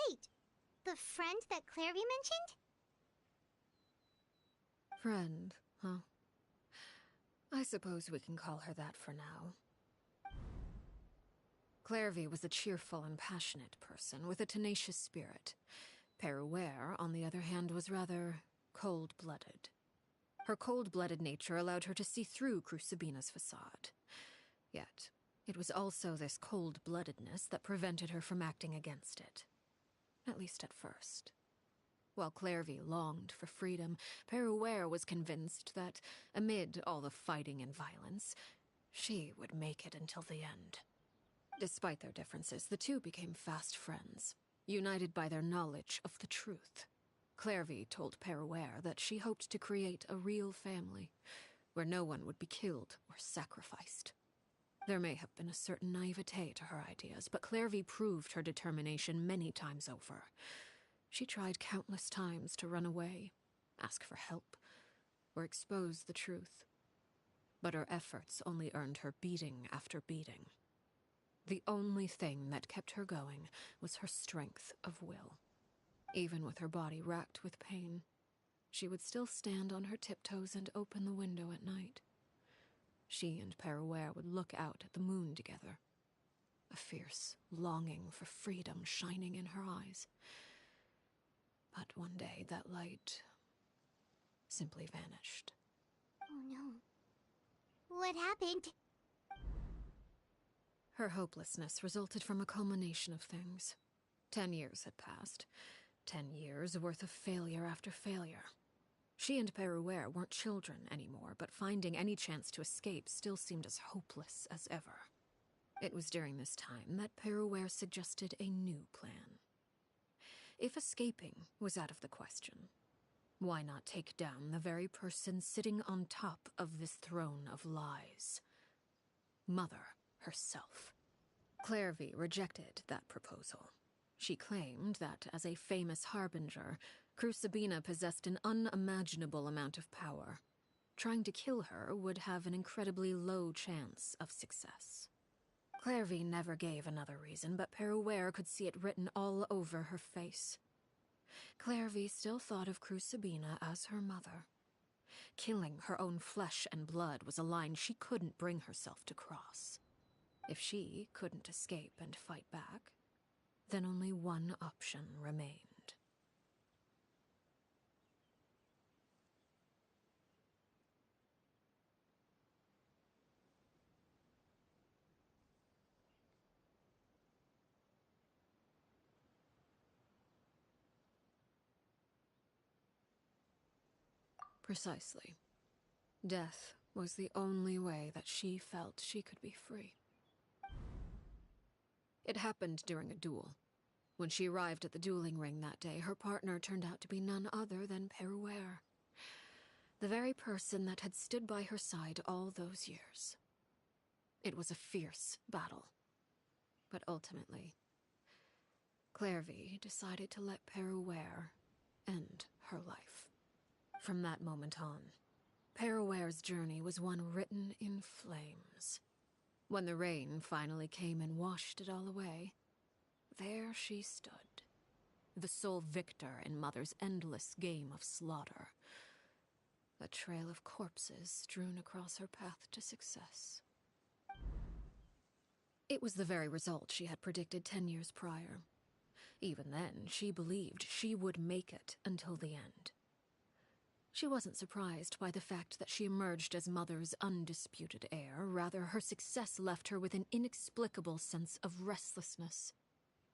Speaker 2: Wait, the friend that Clarivy mentioned?
Speaker 5: Friend, huh? I suppose we can call her that for now. Clairvy was a cheerful and passionate person with a tenacious spirit. Peruere, on the other hand, was rather cold-blooded. Her cold-blooded nature allowed her to see through Crucibina's facade. Yet, it was also this cold-bloodedness that prevented her from acting against it. At least at first. While Clairvy longed for freedom, Peruere was convinced that, amid all the fighting and violence, she would make it until the end. Despite their differences, the two became fast friends, united by their knowledge of the truth. Clairvy told Peruere that she hoped to create a real family, where no one would be killed or sacrificed. There may have been a certain naivete to her ideas, but Clairvy proved her determination many times over. She tried countless times to run away, ask for help, or expose the truth. But her efforts only earned her beating after beating. The only thing that kept her going was her strength of will. Even with her body racked with pain, she would still stand on her tiptoes and open the window at night. She and Peruere would look out at the moon together, a fierce longing for freedom shining in her eyes. But one day that light simply vanished.
Speaker 2: Oh no. What happened?
Speaker 5: Her hopelessness resulted from a culmination of things. 10 years had passed. 10 years worth of failure after failure. She and Peruere weren't children anymore, but finding any chance to escape still seemed as hopeless as ever. It was during this time that Peruere suggested a new plan. If escaping was out of the question, why not take down the very person sitting on top of this throne of lies? Mother herself. Clairvy rejected that proposal. She claimed that, as a famous harbinger, Crucibina possessed an unimaginable amount of power. Trying to kill her would have an incredibly low chance of success. Clairvy never gave another reason, but Peruere could see it written all over her face. Clairvy still thought of Crucibina as her mother. Killing her own flesh and blood was a line she couldn't bring herself to cross. If she couldn't escape and fight back, then only one option remained. Precisely. Death was the only way that she felt she could be free. It happened during a duel. When she arrived at the dueling ring that day, her partner turned out to be none other than Peruere. The very person that had stood by her side all those years. It was a fierce battle. But ultimately, Clairvy decided to let Peruere end her life. From that moment on, Peruere's journey was one written in flames. When the rain finally came and washed it all away, there she stood, the sole victor in Mother's endless game of slaughter. A trail of corpses strewn across her path to success. It was the very result she had predicted 10 years prior. Even then, she believed she would make it until the end. She wasn't surprised by the fact that she emerged as Mother's undisputed heir. Rather, her success left her with an inexplicable sense of restlessness.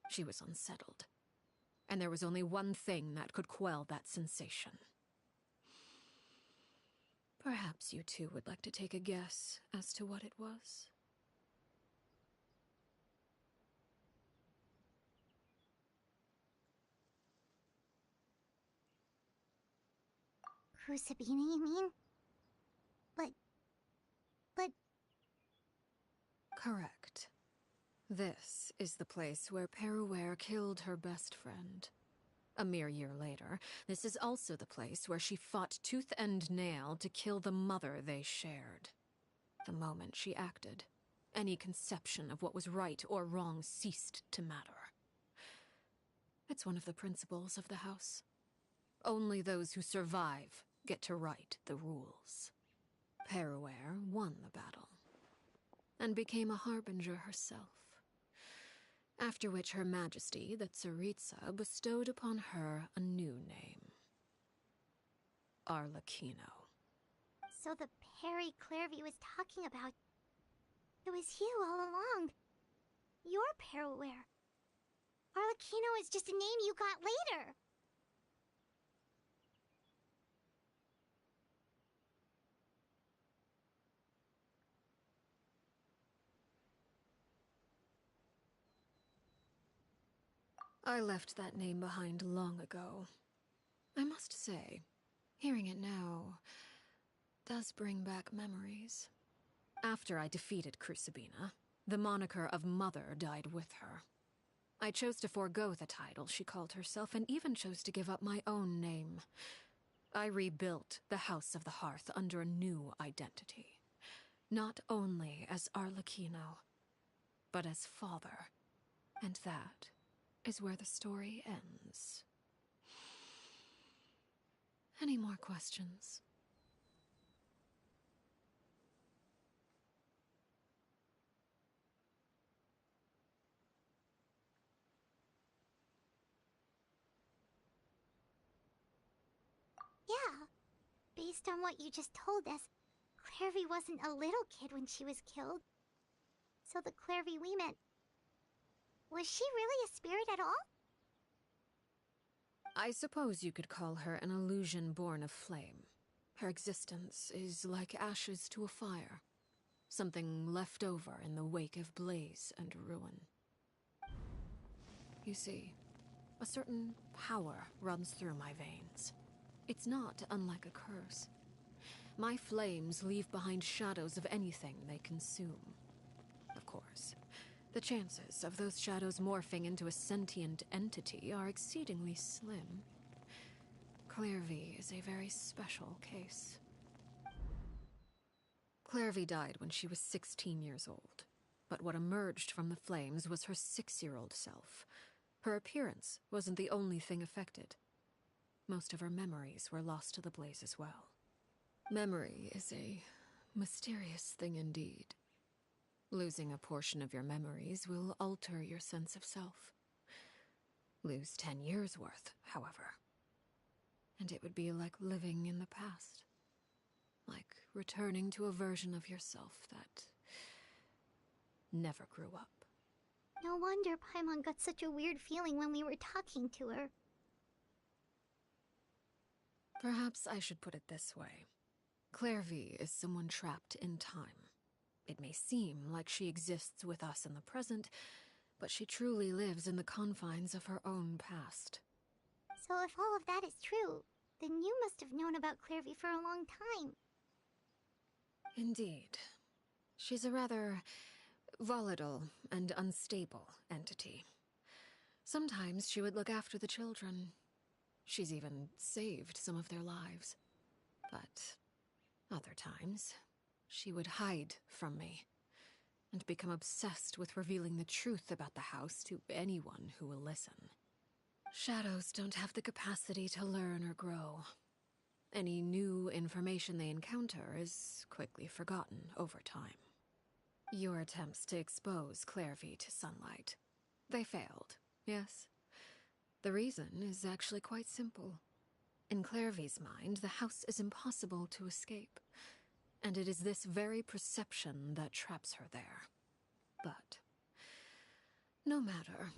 Speaker 5: She was unsettled, and there was only one thing that could quell that sensation. Perhaps you two would like to take a guess as to what it was?
Speaker 2: Crucibina, you mean? But...
Speaker 5: Correct. This is the place where Peruere killed her best friend. A mere year later, this is also the place where she fought tooth and nail to kill the mother they shared. The moment she acted, any conception of what was right or wrong ceased to matter. It's one of the principles of the house. Only those who survive get to write the rules. Peruere won the battle, and became a harbinger herself. After which Her Majesty, the Tsaritsa, bestowed upon her a new name. Arlecchino.
Speaker 2: So the Perry Clairvy was talking about... It was you all along. You're Peruere. Arlecchino is just a name you got later.
Speaker 5: I left that name behind long ago. I must say, hearing it now does bring back memories. After I defeated Crucibina, the moniker of Mother died with her. I chose to forego the title she called herself, and even chose to give up my own name. I rebuilt the House of the Hearth under a new identity. Not only as Arlecchino, but as father. And that is where the story ends. Any more questions?
Speaker 2: Yeah. Based on what you just told us, Clairvy wasn't a little kid when she was killed. So the Clairvy we met... Was she really a spirit at all?
Speaker 5: I suppose you could call her an illusion born of flame. Her existence is like ashes to a fire. Something left over in the wake of blaze and ruin. You see, a certain power runs through my veins. It's not unlike a curse. My flames leave behind shadows of anything they consume. Of course, the chances of those shadows morphing into a sentient entity are exceedingly slim. Clairvy is a very special case. Clairvy died when she was 16 years old, but what emerged from the flames was her 6-year-old self. Her appearance wasn't the only thing affected. Most of her memories were lost to the blaze as well. Memory is a mysterious thing indeed. Losing a portion of your memories will alter your sense of self. Lose 10 years' worth, however, and it would be like living in the past. Like returning to a version of yourself that never grew up.
Speaker 2: No wonder Paimon got such a weird feeling when we were talking to her.
Speaker 5: Perhaps I should put it this way. Clairvy is someone trapped in time. It may seem like she exists with us in the present, but she truly lives in the confines of her own past.
Speaker 2: So if all of that is true, then you must have known about Clairvy for a long time.
Speaker 5: Indeed. She's a rather volatile and unstable entity. Sometimes she would look after the children. She's even saved some of their lives. But other times, she would hide from me and become obsessed with revealing the truth about the house to anyone who will listen. Shadows don't have the capacity to learn or grow. Any new information they encounter is quickly forgotten over time. Your attempts to expose Clairvy to sunlight, they failed, yes? The reason is actually quite simple. In Clairvy's mind, the house is impossible to escape, and it is this very perception that traps her there. But no matter.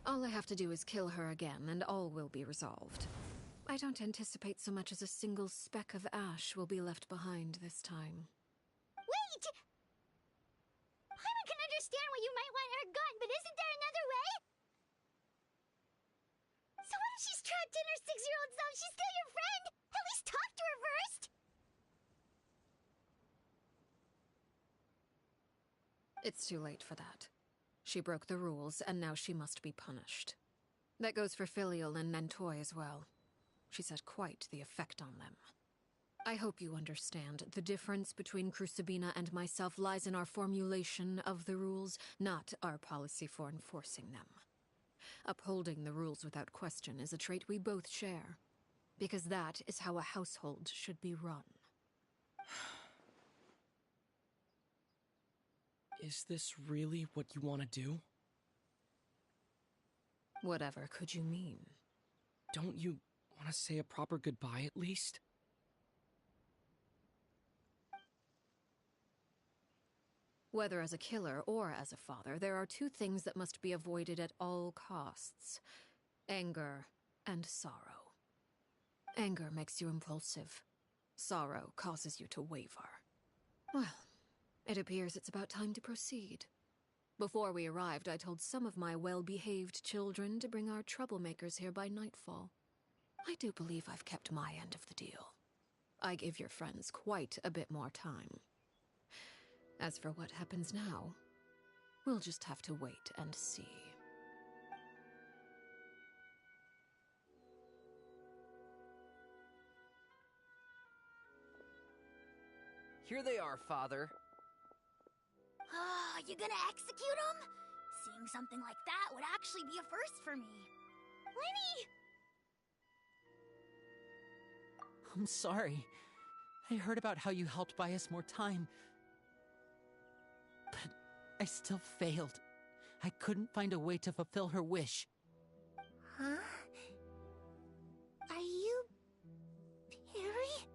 Speaker 5: All I have to do is kill her again, and all will be resolved. I don't anticipate so much as a single speck of ash will be left behind this time.
Speaker 2: Wait! Paimon can understand why you might want her gone, but isn't there another way? So what if she's trapped in her 6-year-old self? She's still your friend! At least talk to her first!
Speaker 5: It's too late for that. She broke the rules, and now she must be punished. That goes for Filial and Nantoy as well. She's had quite the effect on them. I hope you understand. The difference between Crucibina and myself lies in our formulation of the rules, not our policy for enforcing them. Upholding the rules without question is a trait we both share, because that is how a household should be run.
Speaker 9: Is this really what you want to do?
Speaker 5: Whatever could you mean?
Speaker 9: Don't you want to say a proper goodbye at least?
Speaker 5: Whether as a killer or as a father, there are two things that must be avoided at all costs: anger and sorrow. Anger makes you impulsive. Sorrow causes you to waver. Well, it appears it's about time to proceed. Before we arrived, I told some of my well-behaved children to bring our troublemakers here by nightfall. I do believe I've kept my end of the deal. I gave your friends quite a bit more time. As for what happens now, we'll just have to wait and see.
Speaker 3: Here they are, Father.
Speaker 2: You gonna execute him? Seeing something like that would actually be a first for me. Lenny!
Speaker 4: I'm sorry. I heard about how you helped buy us more time. But I still failed. I couldn't find a way to fulfill her wish.
Speaker 2: Huh? Are you... Perry?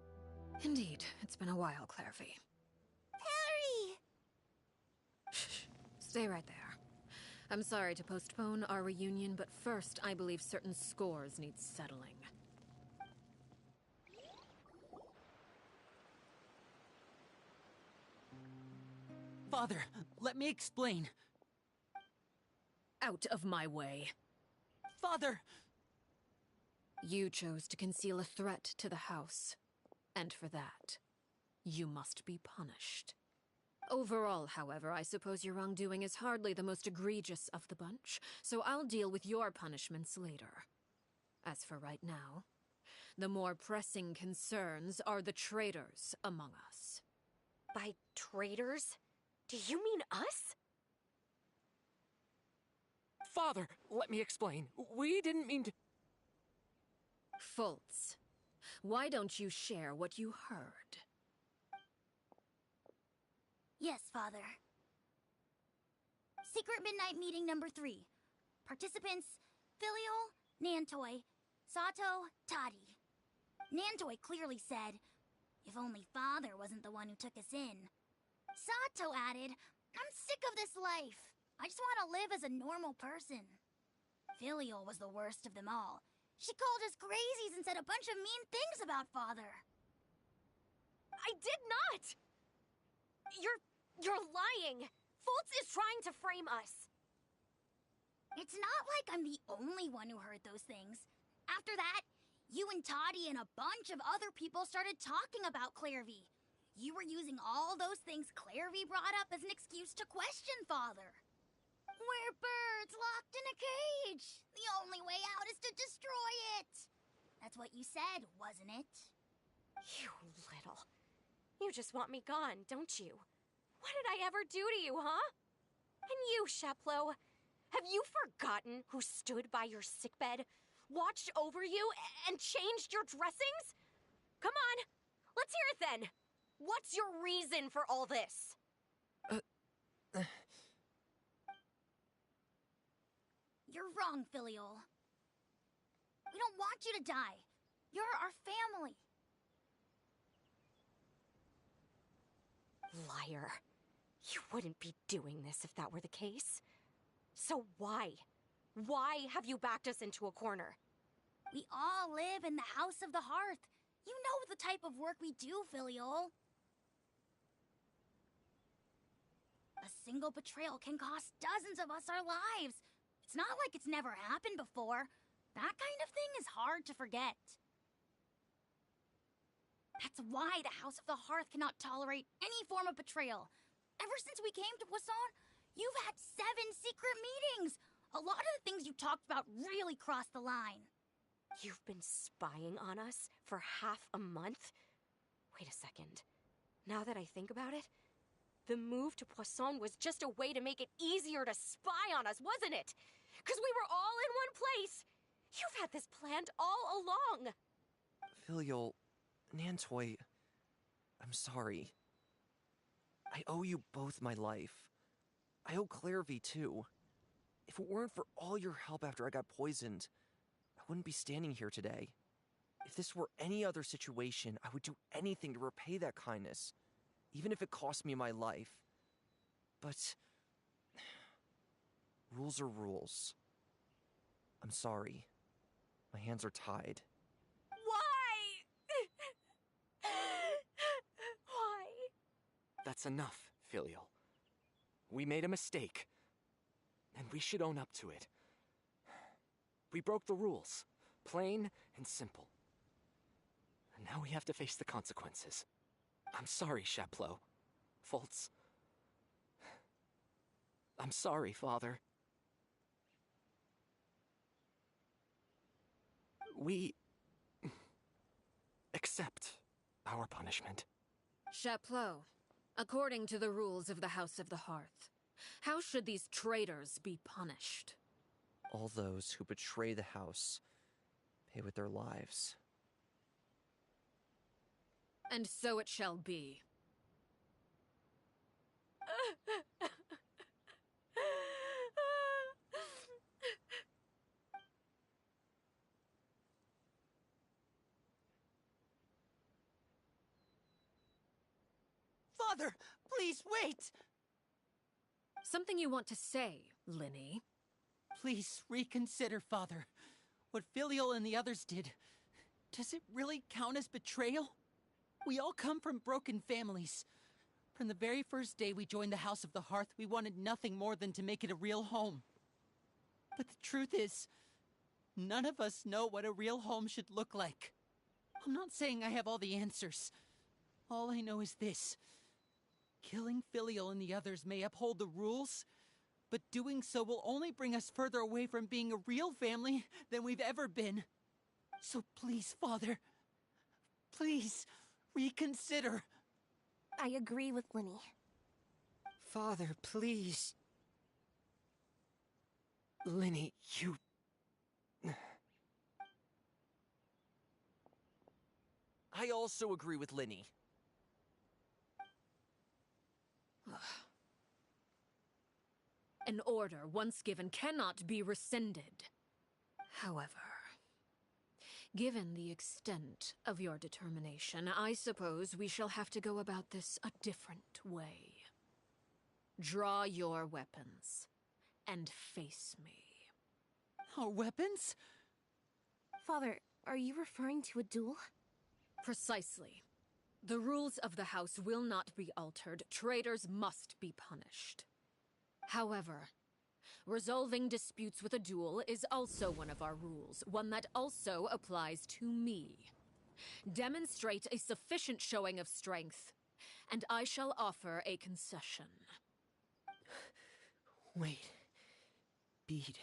Speaker 5: Indeed, it's been a while, Clairvy.
Speaker 2: Perry!
Speaker 5: Shh. Stay right there. I'm sorry to postpone our reunion, but first, I believe certain scores need settling.
Speaker 4: Father, let me explain.
Speaker 5: Out of my way.
Speaker 4: Father!
Speaker 5: You chose to conceal a threat to the house. And for that, you must be punished. Overall, however, I suppose your wrongdoing is hardly the most egregious of the bunch, so I'll deal with your punishments later. As for right now, the more pressing concerns are the traitors among us.
Speaker 16: By traitors? Do you mean us?
Speaker 8: Father, let me explain. We didn't mean to...
Speaker 5: Fultz, why don't you share what you heard?
Speaker 2: Yes, Father. Secret Midnight Meeting number 3. Participants, Filial, Nantoy, Sato, Toddy. Nantoy clearly said, if only Father wasn't the one who took us in. Sato added, I'm sick of this life. I just want to live as a normal person. Filial was the worst of them all. She called us crazies and said a bunch of mean things about Father.
Speaker 16: I did not! You're lying! Fultz is trying to frame us!
Speaker 2: It's not like I'm the only one who heard those things. After that, you and Toddy and a bunch of other people started talking about Clairvy. You were using all those things Clairvy brought up as an excuse to question Father. We're birds locked in a cage. The only way out is to destroy it. That's what you said, wasn't it?
Speaker 16: You little... You just want me gone, don't you? What did I ever do to you, huh? And you, Sheplo, have you forgotten who stood by your sickbed, watched over you, and changed your dressings? Come on, let's hear it then. What's your reason for all this?
Speaker 2: You're wrong, Filial. We don't want you to die. You're our family.
Speaker 16: Liar. You wouldn't be doing this if that were the case. So why? Why have you backed us into a corner?
Speaker 2: We all live in the House of the Hearth. You know the type of work we do, Filial. A single betrayal can cost dozens of us our lives. It's not like it's never happened before. That kind of thing is hard to forget. That's why the House of the Hearth cannot tolerate any form of betrayal. Ever since we came to Poisson, you've had 7 secret meetings. A lot of the things you talked about really crossed the line.
Speaker 16: You've been spying on us for half a month? Wait a second. Now that I think about it, the move to Poisson was just a way to make it easier to spy on us, wasn't it? Because we were all in one place. You've had this planned all along.
Speaker 3: Filial, Nantoy, I'm sorry. I owe you both my life. I owe Clairvy too. If it weren't for all your help after I got poisoned, I wouldn't be standing here today. If this were any other situation, I would do anything to repay that kindness, even if it cost me my life. But rules are rules. I'm sorry. My hands are tied.
Speaker 16: Why? Why?
Speaker 8: That's enough, Filial. We made a mistake, and we should own up to it. We broke the rules, plain and simple. And now we have to face the consequences. I'm sorry, Sheplo. Fultz. I'm sorry, Father. We accept our punishment.
Speaker 5: Chaplot, according to the rules of the House of the Hearth, how should these traitors be punished?
Speaker 3: All those who betray the house pay with their lives.
Speaker 5: And so it shall be.
Speaker 4: Father, please wait!
Speaker 5: Something you want to say, Linny?
Speaker 4: Please reconsider, Father. What Filial and the others did, does it really count as betrayal? We all come from broken families. From the very first day we joined the House of the Hearth, we wanted nothing more than to make it a real home. But the truth is, none of us know what a real home should look like. I'm not saying I have all the answers. All I know is this. Killing Filial and the others may uphold the rules, but doing so will only bring us further away from being a real family than we've ever been. So please, Father, please, reconsider.
Speaker 11: I agree with Linny.
Speaker 9: Father, please. Linny, you...
Speaker 3: I also agree with Linny.
Speaker 5: An order once given cannot be rescinded. However, given the extent of your determination, I suppose we shall have to go about this a different way. Draw your weapons and face me.
Speaker 4: Our weapons?
Speaker 7: Father, are you referring to a duel?
Speaker 5: Precisely. The rules of the house will not be altered. Traitors must be punished. However, resolving disputes with a duel is also one of our rules, one that also applies to me. Demonstrate a sufficient showing of strength, and I shall offer a concession.
Speaker 9: Wait. Beat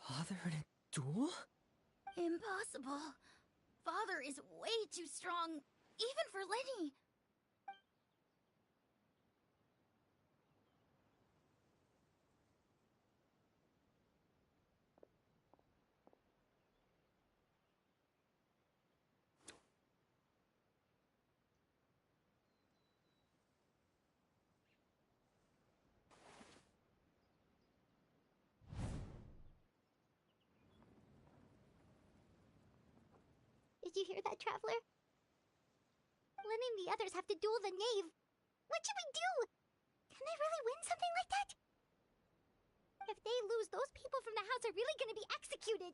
Speaker 9: Father in a duel?
Speaker 11: Impossible. Father is way too strong, even for Linny. Did you hear that, Traveler? Linny and the others have to duel the knave. What should we do? Can they really win something like that? If they lose, those people from the house are really gonna be executed.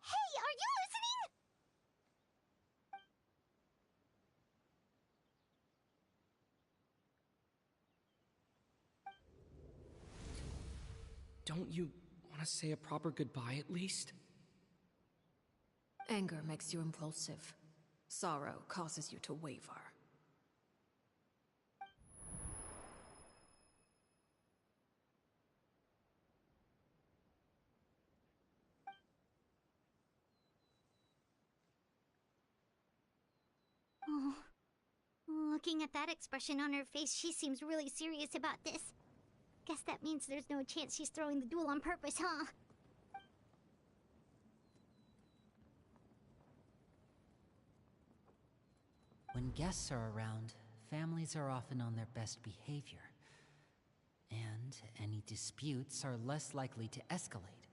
Speaker 11: Hey, are you listening?
Speaker 9: Don't you want to say a proper goodbye at least?
Speaker 5: Anger makes you impulsive. Sorrow causes you to waver.
Speaker 11: Oh. Looking at that expression on her face, she seems really serious about this. Guess that means there's no chance she's throwing the duel on purpose, huh?
Speaker 4: When guests are around, families are often on their best behavior. And any disputes are less likely to escalate.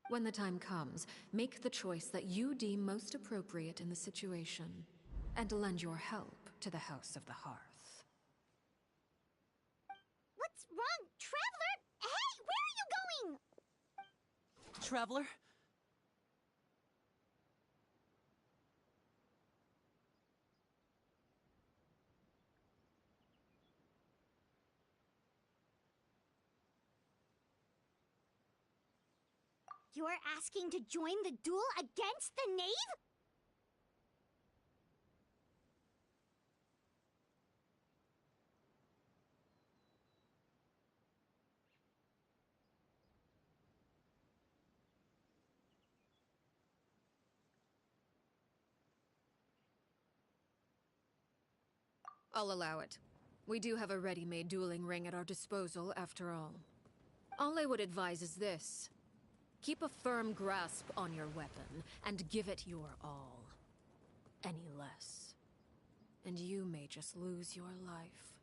Speaker 5: When the time comes, make the choice that you deem most appropriate in the situation, and lend your help to the House of the Hearth.
Speaker 11: What's wrong, Traveler? Hey, where are you going?
Speaker 4: Traveler?
Speaker 11: You're asking to join the duel against the knave?
Speaker 5: I'll allow it. We do have a ready-made dueling ring at our disposal, after all. All I would advise is this. Keep a firm grasp on your weapon, and give it your all. Any less, and you may just lose your life.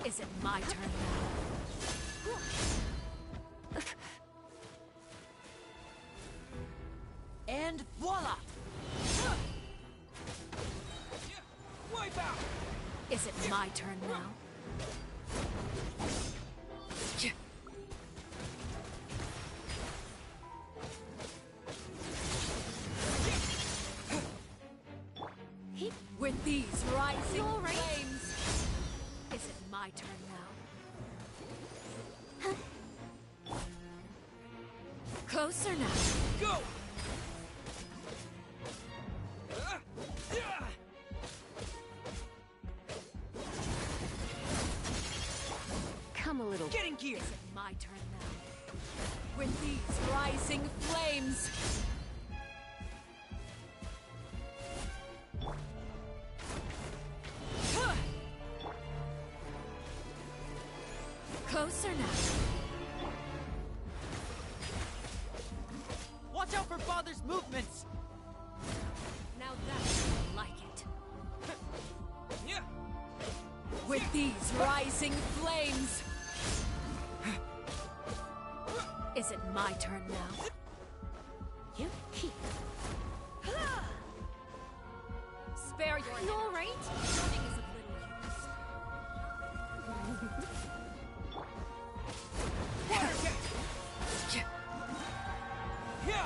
Speaker 16: Is it my turn now?
Speaker 4: And voila!
Speaker 12: Wipe out!
Speaker 16: Is it my turn now?
Speaker 5: With these rising flames,
Speaker 16: is it my turn now?
Speaker 5: Closer now.
Speaker 12: Go!
Speaker 14: Come a little.
Speaker 12: Getting gear.
Speaker 16: Is it my turn now?
Speaker 5: With these rising flames. Closer now.
Speaker 4: Watch out for Father's movements!
Speaker 5: Now that's more like it. With these rising flames. Is it my turn now? Spare your... You all right? Running is of little use.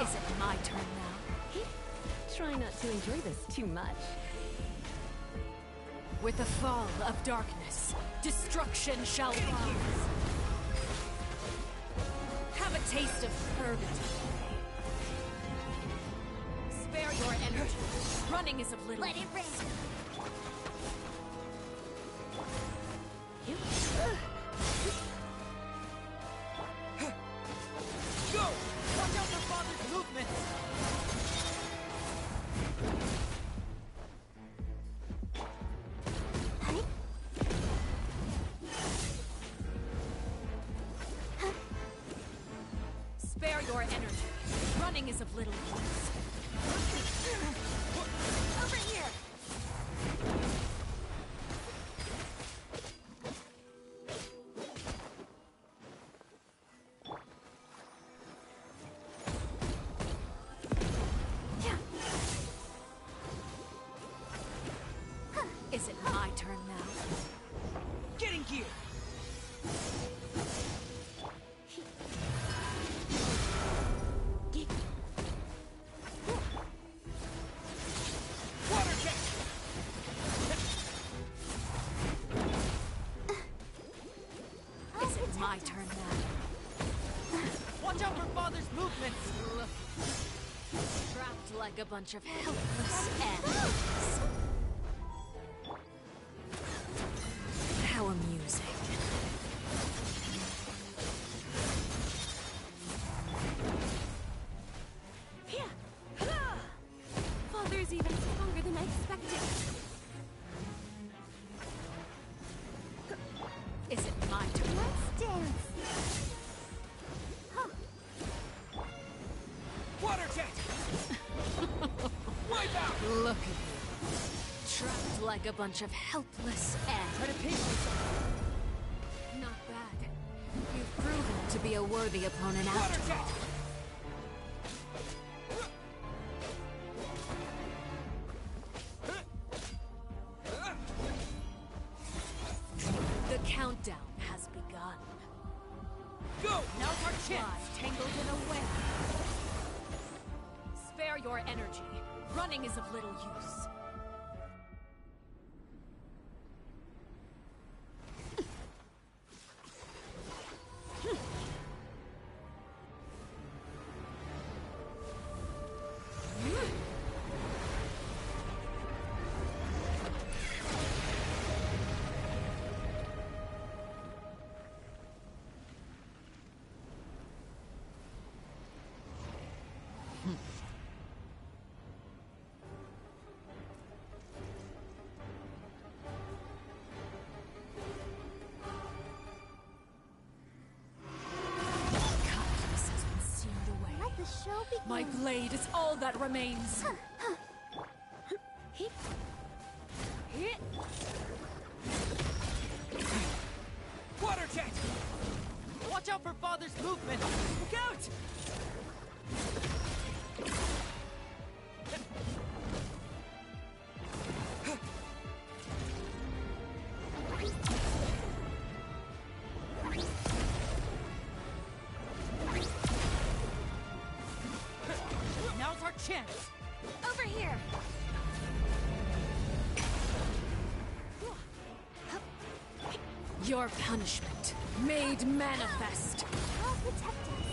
Speaker 5: Is it my turn now?
Speaker 14: Try not to enjoy this too much.
Speaker 5: With the fall of darkness, destruction shall rise. Have a taste of fervent. Spare your energy. Running is of little use.
Speaker 11: Let it rain.
Speaker 12: Go! Watch out for Father's movements!
Speaker 5: Spare your energy. Running is of little use.
Speaker 11: Over here.
Speaker 5: Is it my turn now?
Speaker 12: Getting gear! Water jet!
Speaker 5: Is it my turn now?
Speaker 12: Watch out for Father's movements!
Speaker 5: Trapped like a bunch of helpless ants. How amusing.
Speaker 7: Father's even stronger than I expected.
Speaker 5: Is it my turn?
Speaker 11: Let's dance.
Speaker 12: Water jet! Wipe out!
Speaker 5: Look at you. Trapped like a bunch of helpless ants.
Speaker 12: Try to pace yourself.
Speaker 5: Not bad. You've proven to be a worthy opponent
Speaker 12: Water
Speaker 5: after
Speaker 12: jet!
Speaker 5: all. The countdown has begun.
Speaker 12: Go! Now's our chance!
Speaker 5: Fly tangled in a web. Spare your energy. Running is of little use. Kindness has been seared away.
Speaker 11: Let the show begin.
Speaker 5: My blade is all that remains.
Speaker 12: Water jet! Watch out for Father's movement! Look out! Now's our chance!
Speaker 11: Over here.
Speaker 5: Your punishment made manifest.
Speaker 11: I'll protect us.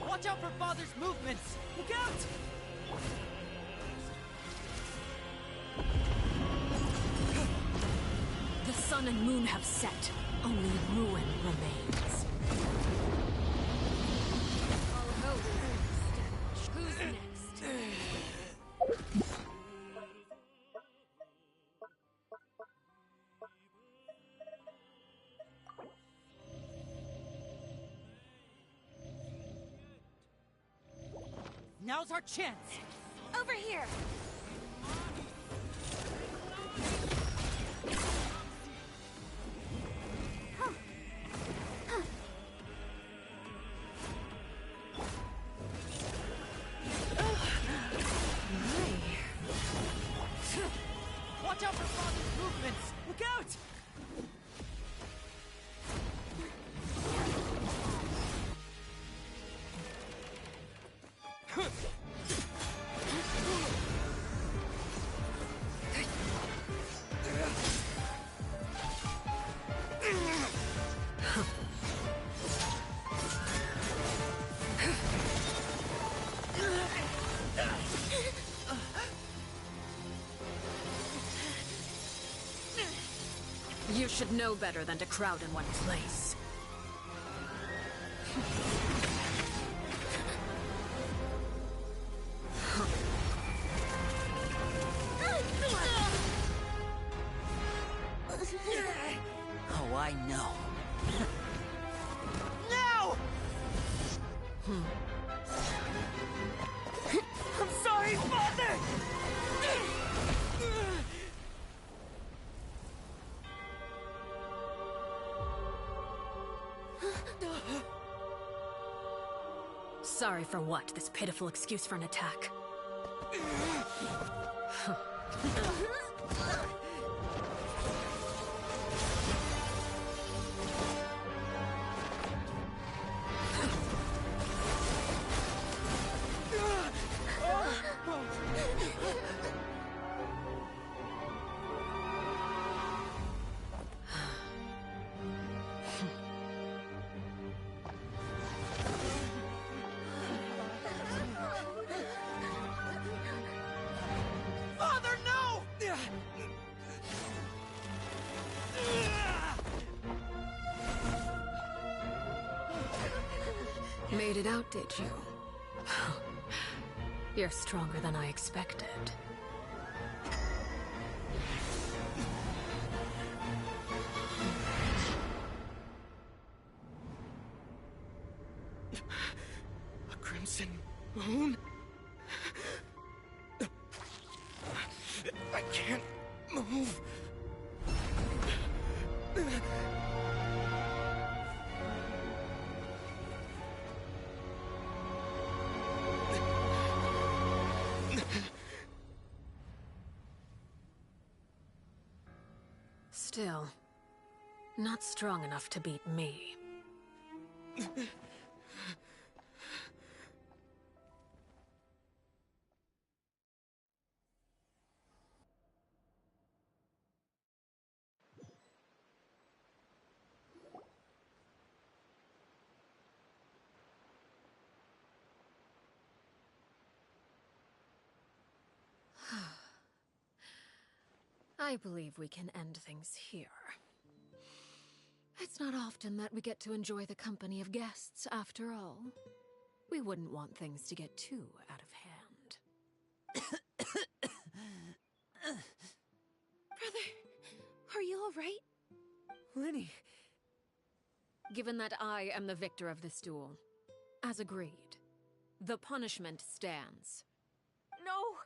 Speaker 12: Watch out for Father's movements! Look out!
Speaker 5: The sun and moon have set. Only ruin remains. Oh, who's next?
Speaker 12: Now's our chance!
Speaker 11: Over here.
Speaker 12: movements! Look out!
Speaker 5: You should know better than to crowd in one place.
Speaker 4: Oh, I know.
Speaker 12: No! I'm sorry, Father!
Speaker 5: Sorry for what? This pitiful excuse for an attack.
Speaker 12: Father, no!
Speaker 5: Made it out, did you? You're stronger than I expected.
Speaker 8: A crimson moon? I can't move.
Speaker 5: Still, not strong enough to beat me. I believe we can end things here. It's not often that we get to enjoy the company of guests, after all. We wouldn't want things to get too out of hand.
Speaker 11: Brother, are you alright?
Speaker 12: Lenny.
Speaker 5: Given that I am the victor of this duel, as agreed, the punishment stands.
Speaker 16: No!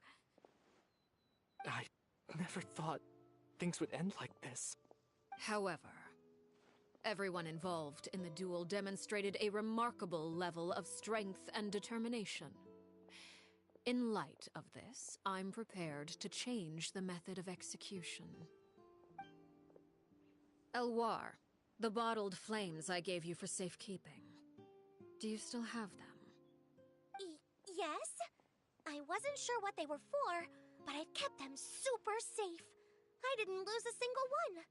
Speaker 8: I never thought things would end like this.
Speaker 5: However, everyone involved in the duel demonstrated a remarkable level of strength and determination. In light of this, I'm prepared to change the method of execution. Elwar, the bottled flames I gave you for safekeeping. Do you still have them?
Speaker 11: Yes? I wasn't sure what they were for, but I've kept them super safe. I didn't lose a single one.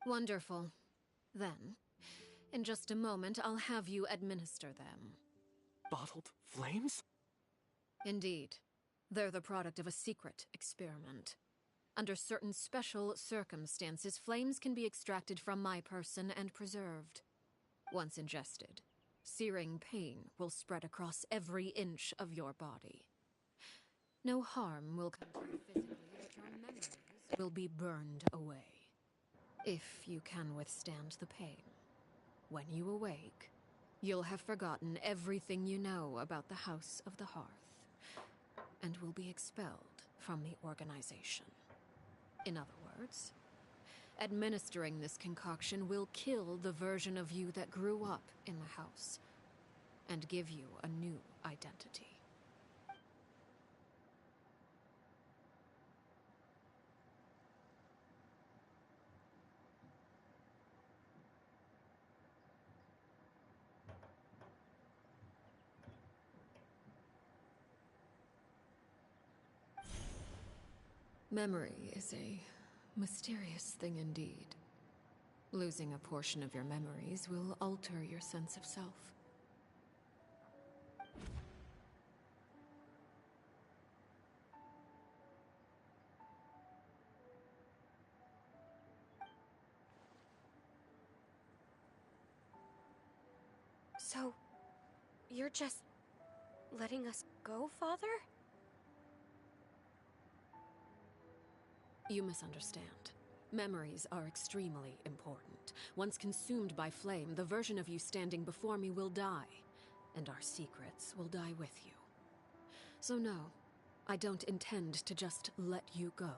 Speaker 5: Wonderful. Then, in just a moment, I'll have you administer them.
Speaker 8: Bottled flames?
Speaker 5: Indeed. They're the product of a secret experiment. Under certain special circumstances, flames can be extracted from my person and preserved. Once ingested, searing pain will spread across every inch of your body. No harm will come to you physically, but your memories will be burned away. If you can withstand the pain. When you awake, you'll have forgotten everything you know about the House of the Hearth, and will be expelled from the organization. In other words, administering this concoction will kill the version of you that grew up in the house, and give you a new identity. Memory is a mysterious thing indeed. Losing a portion of your memories will alter your sense of self.
Speaker 16: So, you're just letting us go, Father?
Speaker 5: You misunderstand. Memories are extremely important. Once consumed by flame, the version of you standing before me will die, and our secrets will die with you. So no, I don't intend to just let you go,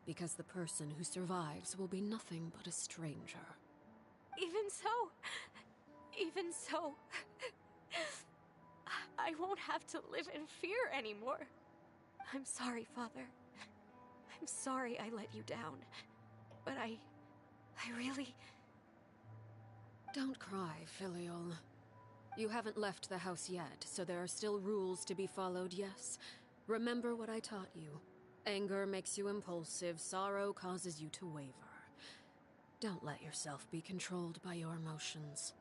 Speaker 5: because the person who survives will be nothing but a stranger.
Speaker 16: Even so, I won't have to live in fear anymore. I'm sorry, Father. I'm sorry I let you down. But I really...
Speaker 5: Don't cry, Filial. You haven't left the house yet, so there are still rules to be followed, yes? Remember what I taught you. Anger makes you impulsive, sorrow causes you to waver. Don't let yourself be controlled by your emotions.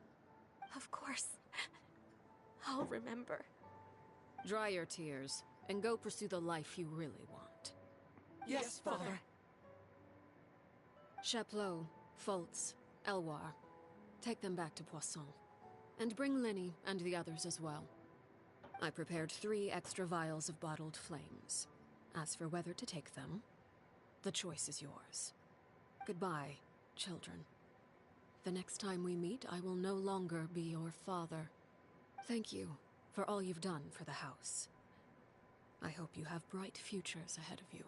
Speaker 16: Of course. I'll remember.
Speaker 5: Dry your tears, and go pursue the life you really want.
Speaker 12: Yes, Father.
Speaker 5: Chaplot, Fultz, Elwar. Take them back to Poisson. And bring Linny and the others as well. I prepared 3 extra vials of bottled flames. As for whether to take them, the choice is yours. Goodbye, children. The next time we meet, I will no longer be your father. Thank you for all you've done for the house. I hope you have bright futures ahead of you.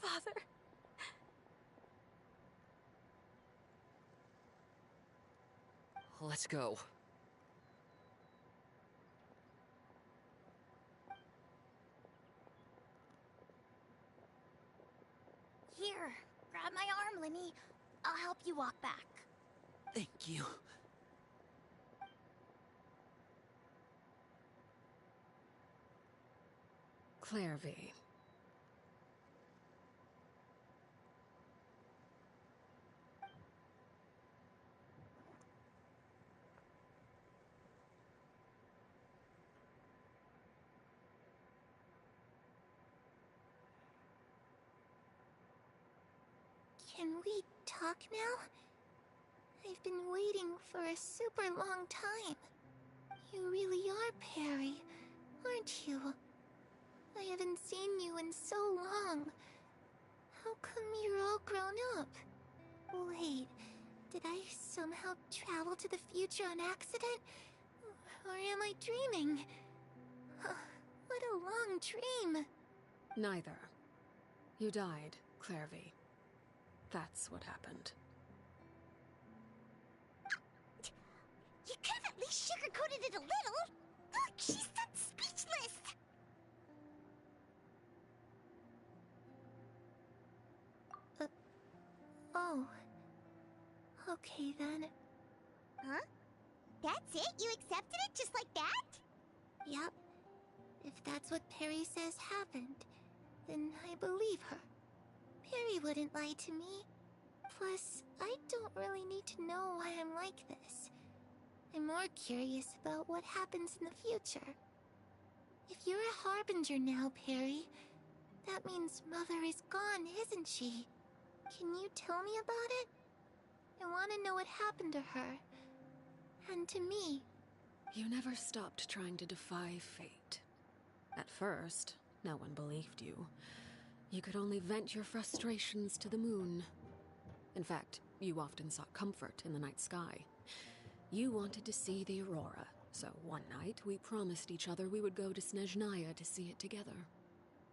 Speaker 16: Father.
Speaker 3: Let's go.
Speaker 11: Here, grab my arm, Linny. I'll help you walk back.
Speaker 3: Thank you.
Speaker 5: Clairvy.
Speaker 11: Can we talk now? I've been waiting for a super long time. You really are Perry, aren't you? I haven't seen you in so long. How come you're all grown up? Wait, did I somehow travel to the future on accident? Or am I dreaming? What a long dream.
Speaker 5: Neither. You died, Clairvy. That's what happened.
Speaker 11: You could have at least sugarcoated it a little. Look, she's done speechless. Oh. Okay then. Huh? That's it? You accepted it just like that? Yep. If that's what Perry says happened, then I believe her. Perry wouldn't lie to me. Plus, I don't really need to know why I'm like this. I'm more curious about what happens in the future. If you're a harbinger now, Perry, that means Mother is gone, isn't she? Can you tell me about it? I want to know what happened to her. And to me.
Speaker 5: You never stopped trying to defy fate. At first, no one believed you. You could only vent your frustrations to the moon. In fact, you often sought comfort in the night sky. You wanted to see the aurora, so one night we promised each other we would go to Snezhnaya to see it together.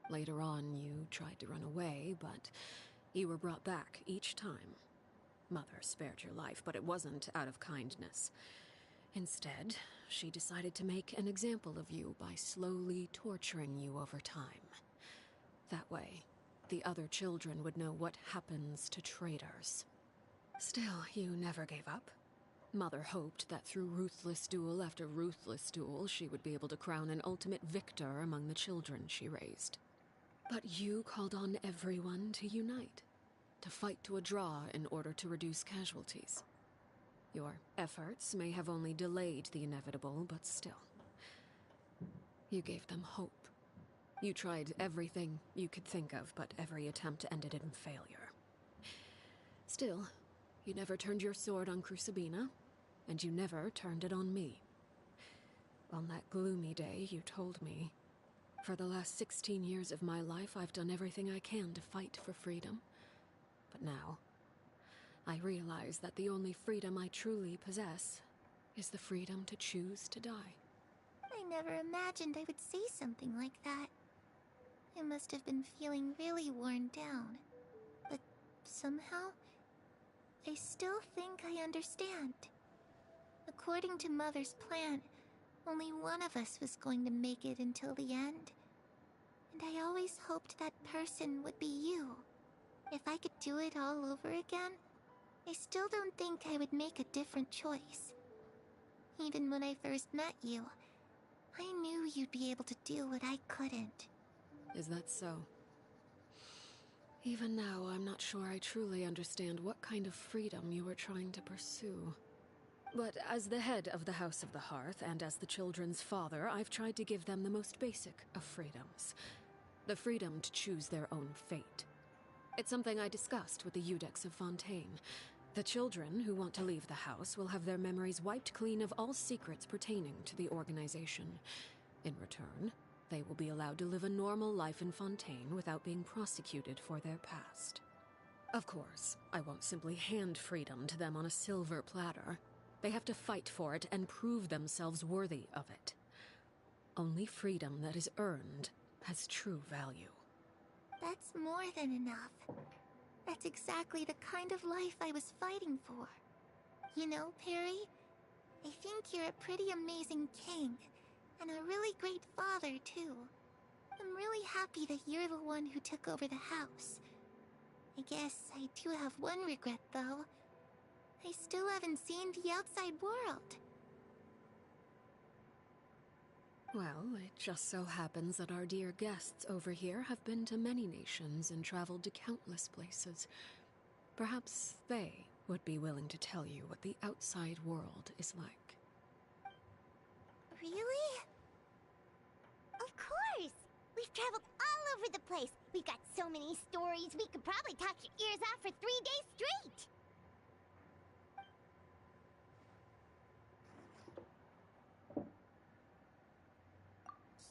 Speaker 5: Later on, you tried to run away, but you were brought back each time. Mother spared your life, but it wasn't out of kindness. Instead, she decided to make an example of you by slowly torturing you over time. That way, the other children would know what happens to traitors. Still, you never gave up. Mother hoped that through ruthless duel after ruthless duel, she would be able to crown an ultimate victor among the children she raised. But you called on everyone to unite, to fight to a draw in order to reduce casualties. Your efforts may have only delayed the inevitable, but still. You gave them hope. You tried everything you could think of, but every attempt ended in failure. Still, you never turned your sword on Crucibina, and you never turned it on me. On that gloomy day, you told me, for the last 16 years of my life, I've done everything I can to fight for freedom. But now, I realize that the only freedom I truly possess is the freedom to choose to die.
Speaker 11: I never imagined I would say something like that. I must have been feeling really worn down. But somehow, I still think I understand. According to Mother's plan, only one of us was going to make it until the end. And I always hoped that person would be you. If I could do it all over again, I still don't think I would make a different choice. Even when I first met you, I knew you'd be able to do what I couldn't.
Speaker 5: Is that so? Even now, I'm not sure I truly understand what kind of freedom you were trying to pursue. But as the head of the House of the Hearth, and as the children's father, I've tried to give them the most basic of freedoms. The freedom to choose their own fate. It's something I discussed with the Eudex of Fontaine. The children who want to leave the house will have their memories wiped clean of all secrets pertaining to the organization. In return, they will be allowed to live a normal life in Fontaine without being prosecuted for their past. Of course, I won't simply hand freedom to them on a silver platter. They have to fight for it and prove themselves worthy of it. Only freedom that is earned has true value.
Speaker 11: That's more than enough. That's exactly the kind of life I was fighting for. You know, Perry, I think you're a pretty amazing king, and a really great father, too. I'm really happy that you're the one who took over the house. I guess I do have one regret, though. I still haven't seen the outside world.
Speaker 5: Well, it just so happens that our dear guests over here have been to many nations and traveled to countless places. Perhaps they would be willing to tell you what the outside world is like.
Speaker 11: Really?
Speaker 2: Of course! We've traveled all over the place. We've got so many stories, we could probably talk your ears off for 3 days straight.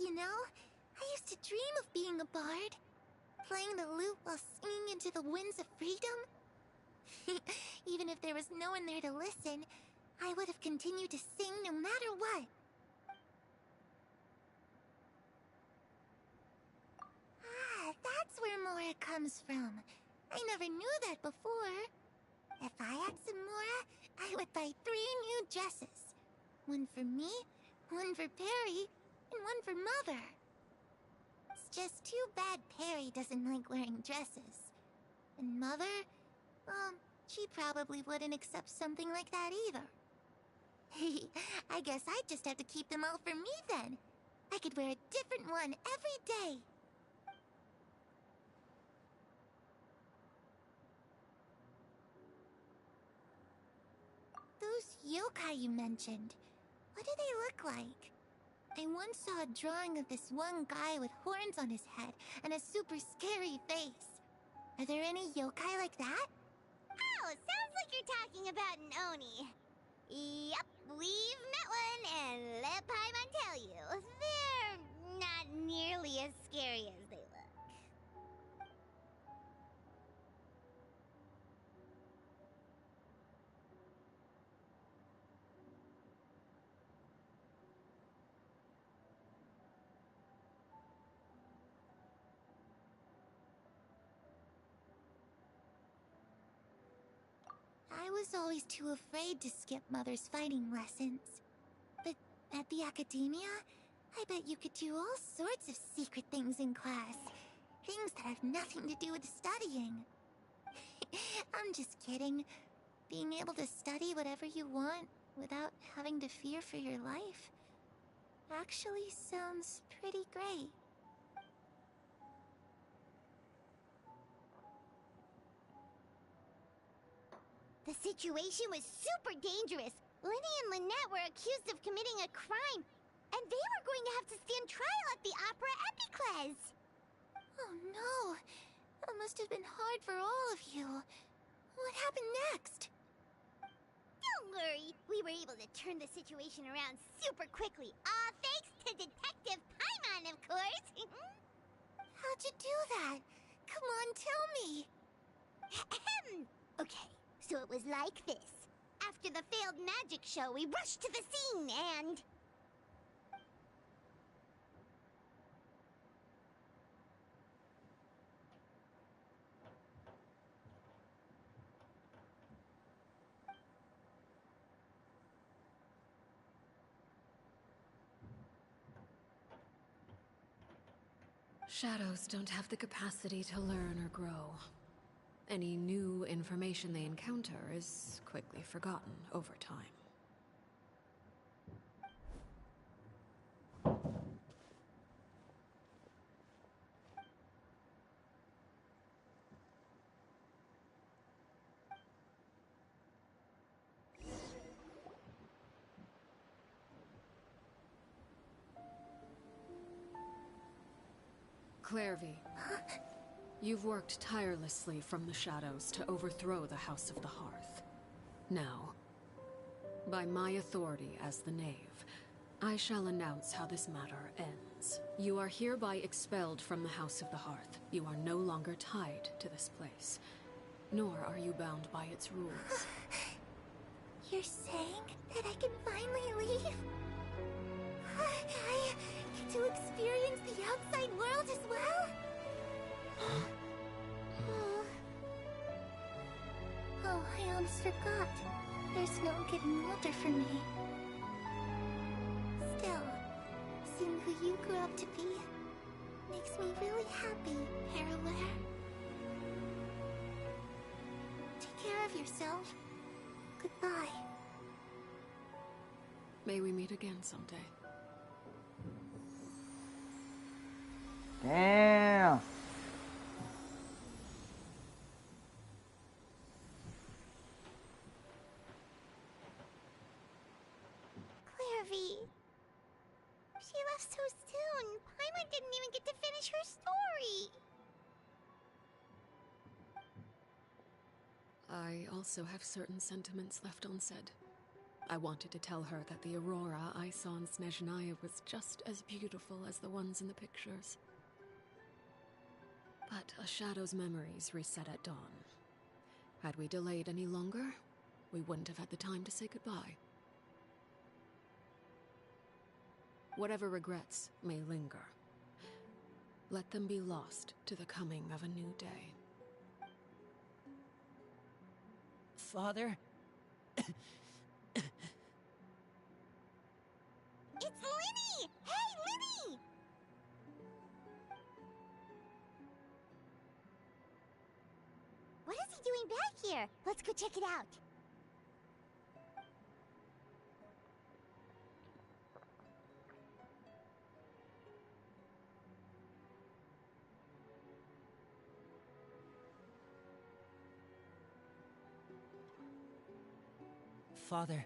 Speaker 11: You know, I used to dream of being a bard. Playing the lute while singing into the winds of freedom. Even if there was no one there to listen, I would have continued to sing no matter what. Ah, that's where Mora comes from. I never knew that before. If I had some Mora, I would buy 3 new dresses. One for me, one for Perry, and one for Mother. It's just too bad Perry doesn't like wearing dresses. And Mother, she probably wouldn't accept something like that either. I guess I'd just have to keep them all for me then. I could wear a different one every day. Those yokai you mentioned, what do they look like? I once saw a drawing of this one guy with horns on his head and a super scary face. Are there any yokai like that?
Speaker 2: Oh, sounds like you're talking about an Oni. Yep, we've met one, and let Paimon tell you, they're not nearly as scary as they look.
Speaker 11: I was always too afraid to skip Mother's fighting lessons. But at the academia, I bet you could do all sorts of secret things in class. Things that have nothing to do with studying. I'm just kidding. being able to study whatever you want without having to fear for your life actually sounds pretty great.
Speaker 2: The situation was super dangerous. Linny and Lynette were accused of committing a crime, and they were going to have to stand trial at the Opera Epicles.
Speaker 11: Oh no! That must have been hard for all of you. What happened next?
Speaker 2: Don't worry, we were able to turn the situation around super quickly. All thanks to Detective Paimon, of course.
Speaker 11: How'd you do that? Come on, tell me.
Speaker 2: Okay, so it was like this. After the failed magic show, we rushed to the scene and...
Speaker 5: Shadows don't have the capacity to learn or grow. Any new information they encounter is quickly forgotten over time. Clairvy, you've worked tirelessly from the shadows to overthrow the House of the Hearth. Now, by my authority as the Knave, I shall announce how this matter ends. You are hereby expelled from the House of the Hearth. You are no longer tied to this place, nor are you bound by its rules.
Speaker 11: You're saying that I can finally leave? I get to experience the outside world as well? Oh, I almost forgot. There's no getting older for me. Still, seeing who you grew up to be makes me really happy, Parallel. Take care of yourself. Goodbye.
Speaker 5: May we meet again someday.
Speaker 1: Damn!
Speaker 2: Clairvy. She left so soon. Paimon didn't even get to finish her story.
Speaker 5: I also have certain sentiments left unsaid. I wanted to tell her that the Aurora I saw in Snezhnaya was just as beautiful as the ones in the pictures. But a shadow's memories reset at dawn. Had we delayed any longer, we wouldn't have had the time to say goodbye. Whatever regrets may linger, let them be lost to the coming of a new day.
Speaker 4: Father?
Speaker 2: It's Linny! Hey, Linny! What is he doing back here? Let's go check it out.
Speaker 4: Father,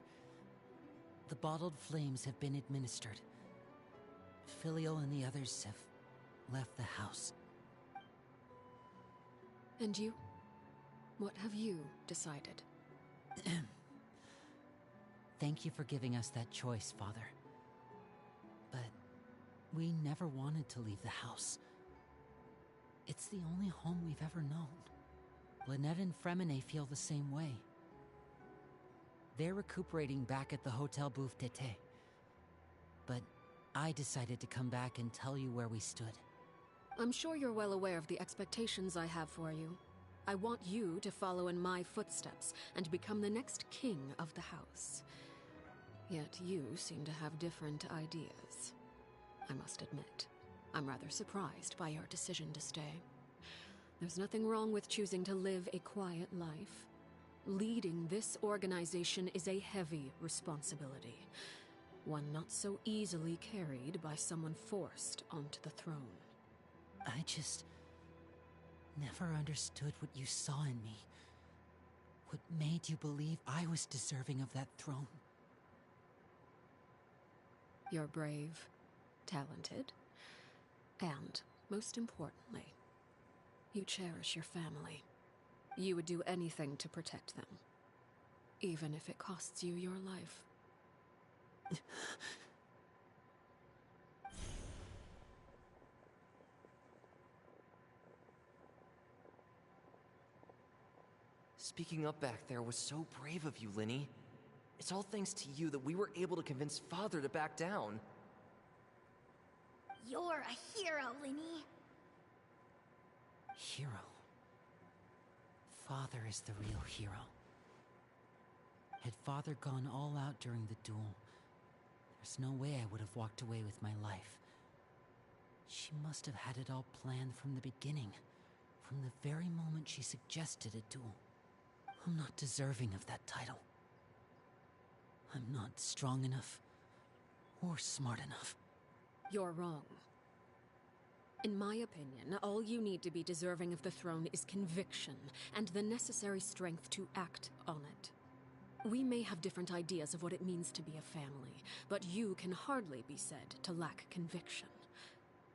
Speaker 4: the bottled flames have been administered. Filial and the others have left the house.
Speaker 5: And you? What have you decided?
Speaker 4: Thank you for giving us that choice, Father. But we never wanted to leave the house. It's the only home we've ever known. Lynette and Fremine feel the same way. They're recuperating back at the Hotel Bouffe d'été. But I decided to come back and tell you where we stood.
Speaker 5: I'm sure you're well aware of the expectations I have for you. I want you to follow in my footsteps and become the next king of the house. Yet you seem to have different ideas. I must admit, I'm rather surprised by your decision to stay. There's nothing wrong with choosing to live a quiet life. Leading this organization is a heavy responsibility. One not so easily carried by someone forced onto the throne.
Speaker 4: I just never understood what you saw in me. What made you believe I was deserving of that throne?
Speaker 5: You're brave, talented, and, most importantly, you cherish your family. You would do anything to protect them, even if it costs you your life.
Speaker 3: Speaking up back there was so brave of you, Linny. It's all thanks to you that we were able to convince Father to back down.
Speaker 11: You're a hero, Linny.
Speaker 4: Hero. Father is the real hero. Had Father gone all out during the duel, there's no way I would have walked away with my life. She must have had it all planned from the beginning, from the very moment she suggested a duel. I'm not deserving of that title. I'm not strong enough or smart enough.
Speaker 5: You're wrong. In my opinion, all you need to be deserving of the throne is conviction and the necessary strength to act on it. We may have different ideas of what it means to be a family, but you can hardly be said to lack conviction.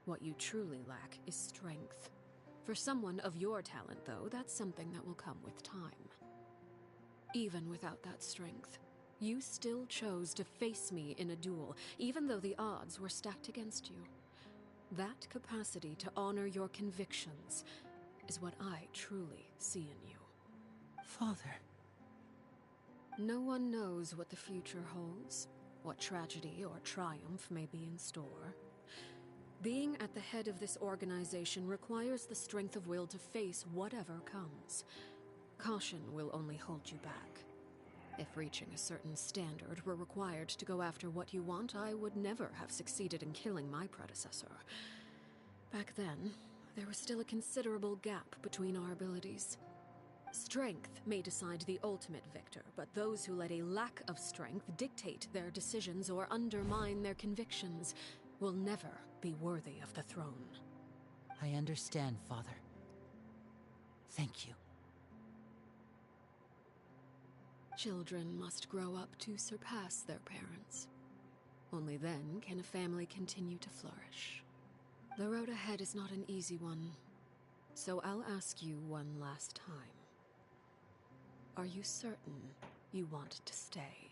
Speaker 5: What you truly lack is strength. For someone of your talent, though, that's something that will come with time. Even without that strength, you still chose to face me in a duel, even though the odds were stacked against you. That capacity to honor your convictions is what I truly see in you.
Speaker 4: Father.
Speaker 5: No one knows what the future holds, what tragedy or triumph may be in store. Being at the head of this organization requires the strength of will to face whatever comes. Caution will only hold you back. If reaching a certain standard were required to go after what you want, I would never have succeeded in killing my predecessor. Back then, there was still a considerable gap between our abilities. Strength may decide the ultimate victor, but those who let a lack of strength dictate their decisions or undermine their convictions will never be worthy of the throne.
Speaker 4: I understand, Father. Thank you.
Speaker 5: Children must grow up to surpass their parents. Only then can a family continue to flourish. The road ahead is not an easy one, so I'll ask you one last time. Are you certain you want to stay?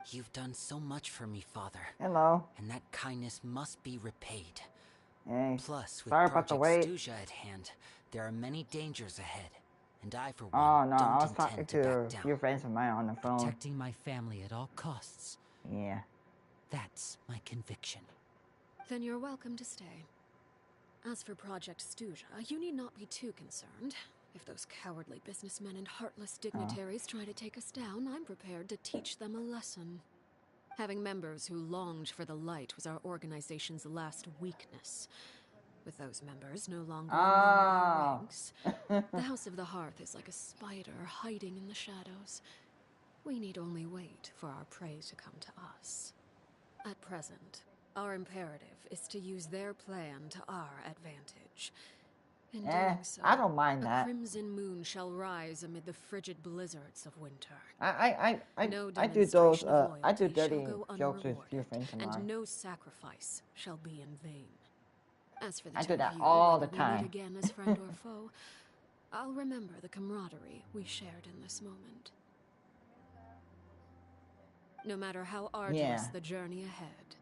Speaker 4: You've done so much for me, Father.
Speaker 1: Hello.
Speaker 4: And that kindness must be repaid.
Speaker 1: Hey.
Speaker 4: Plus, with
Speaker 1: Sorry about the
Speaker 4: Project
Speaker 1: wait.
Speaker 4: Stuja at hand, there are many dangers ahead. And I, for
Speaker 1: Oh
Speaker 4: one,
Speaker 1: no, I
Speaker 4: don't
Speaker 1: was talking
Speaker 4: intend
Speaker 1: to
Speaker 4: to
Speaker 1: a
Speaker 4: back down.
Speaker 1: few friends of mine on the phone.
Speaker 4: Protecting my family at all costs.
Speaker 1: Yeah.
Speaker 4: That's my conviction.
Speaker 5: Then you're welcome to stay. As for Project Stuja, you need not be too concerned. If those cowardly businessmen and heartless dignitaries try to take us down, I'm prepared to teach them a lesson. Having members who longed for the light was our organization's last weakness. With those members no longer among our ranks, the House of the Hearth is like a spider hiding in the shadows. We need only wait for our prey to come to us. At present, our imperative is to use their plan to our advantage. In doing so,
Speaker 1: I don't mind
Speaker 5: a
Speaker 1: that.
Speaker 5: crimson moon shall rise amid the frigid blizzards of winter.
Speaker 1: I do those I do dirty jokes with few friends of mine.
Speaker 5: And no sacrifice shall be in vain. As for the
Speaker 1: I
Speaker 5: two
Speaker 1: do
Speaker 5: of
Speaker 1: that
Speaker 5: you,
Speaker 1: all the
Speaker 5: whether we meet
Speaker 1: time.
Speaker 5: again as friend or foe, I'll remember the camaraderie we shared in this moment. No matter how arduous the journey ahead,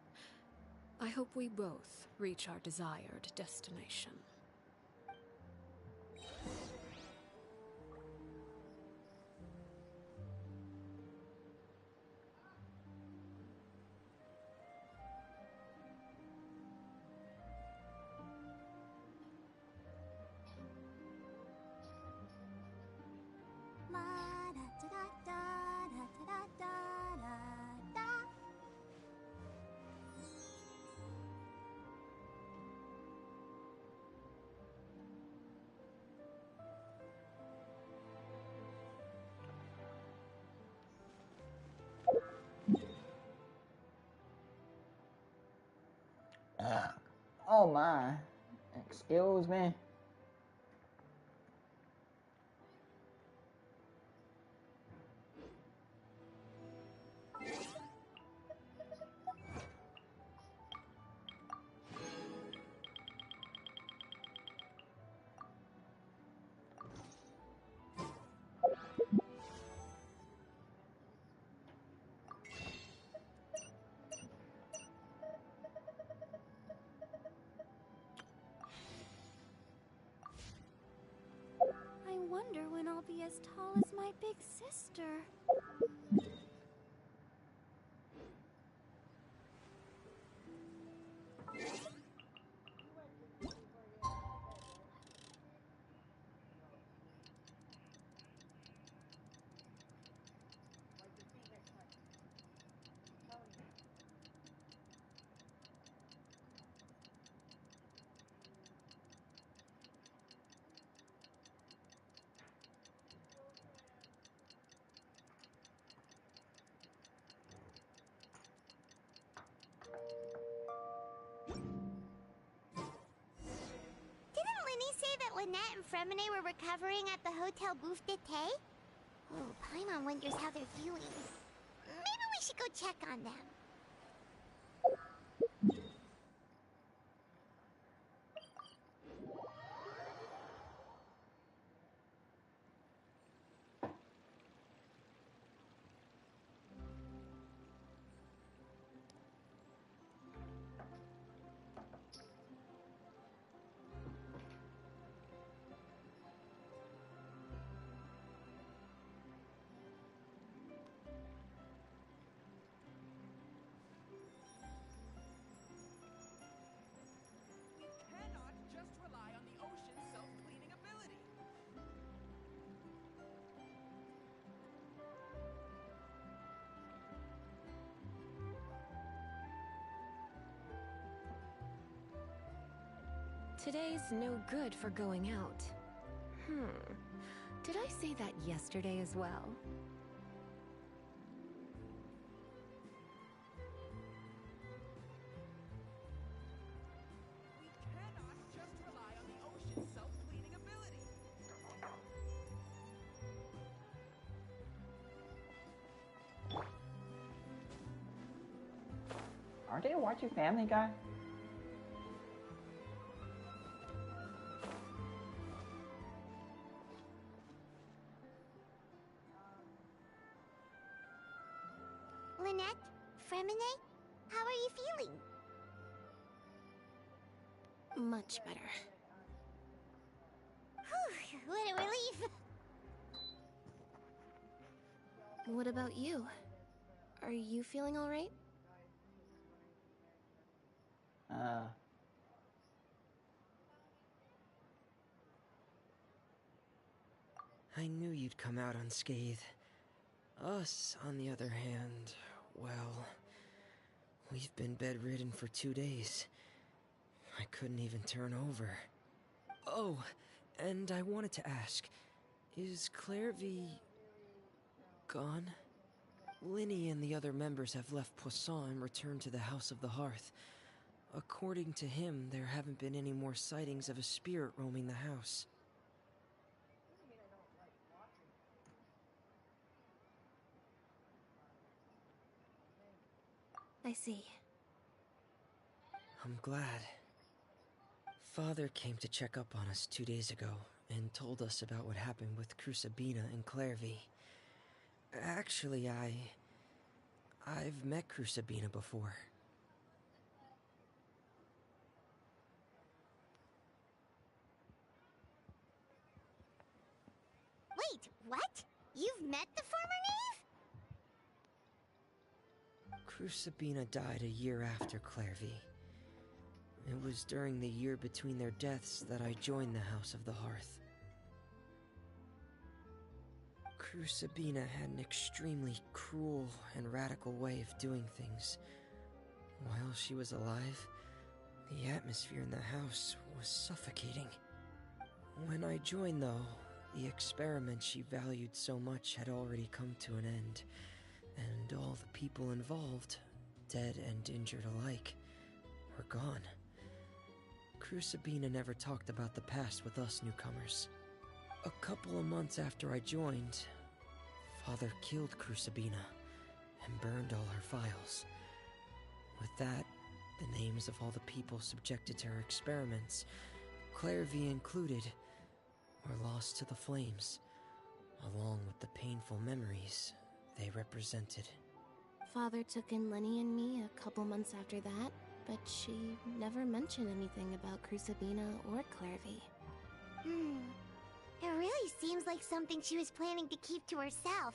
Speaker 5: I hope we both reach our desired destination.
Speaker 1: Oh my. Excuse me.
Speaker 11: I wonder when I'll be as tall as my big sister.
Speaker 2: Didn't Linny say that Lynette and Fremine were recovering at the Hotel Bouffe d'été? Oh, Paimon wonders how they're feeling. Maybe we should go check on them.
Speaker 14: Today's no good for going out. Did I say that yesterday as well?
Speaker 1: Aren't they watching Family Guy?
Speaker 2: Lynette? Fremine? How are you feeling?
Speaker 7: Much better.
Speaker 2: Whew, what a relief.
Speaker 7: What about you? Are you feeling all right?
Speaker 9: I knew you'd come out unscathed. Us, on the other hand, well, we've been bedridden for 2 days. I couldn't even turn over. Oh, and I wanted to ask, is Clairvy gone? Linny and the other members have left Poisson and returned to the House of the Hearth. According to him, there haven't been any more sightings of a spirit roaming the house.
Speaker 7: I see.
Speaker 9: I'm glad. Father came to check up on us 2 days ago and told us about what happened with Crusabina and Clairvy. Actually, I've met Crusabina before.
Speaker 2: Wait, what? You've met the former knave?
Speaker 9: Crusabina died a year after Clairvy. It was during the year between their deaths that I joined the House of the Hearth. Crusabina had an extremely cruel and radical way of doing things. While she was alive, the atmosphere in the house was suffocating. When I joined, though, the experiment she valued so much had already come to an end, and all the people involved, dead and injured alike, were gone. Crucibina never talked about the past with us newcomers. A couple of months after I joined, Father killed Crucibina and burned all her files. With that, the names of all the people subjected to her experiments, Clairvy included, were lost to the flames, along with the painful memories they represented.
Speaker 7: Father took in Lenny and me a couple months after that, but she never mentioned anything about Crucibina or Clairvy.
Speaker 11: It really seems like something she was planning to keep to herself.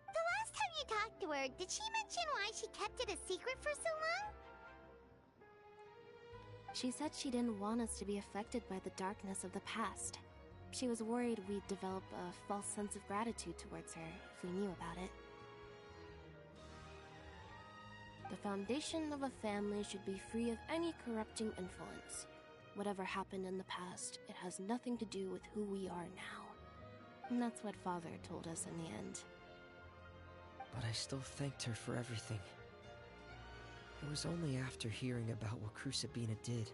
Speaker 11: The last time you talked to her, did she mention why she kept it a secret for so long?
Speaker 7: She said she didn't want us to be affected by the darkness of the past. She was worried we'd develop a false sense of gratitude towards her if we knew about it. The foundation of a family should be free of any corrupting influence. Whatever happened in the past, it has nothing to do with who we are now. And that's what Father told us in the end.
Speaker 9: But I still thanked her for everything. It was only after hearing about what Crucibina did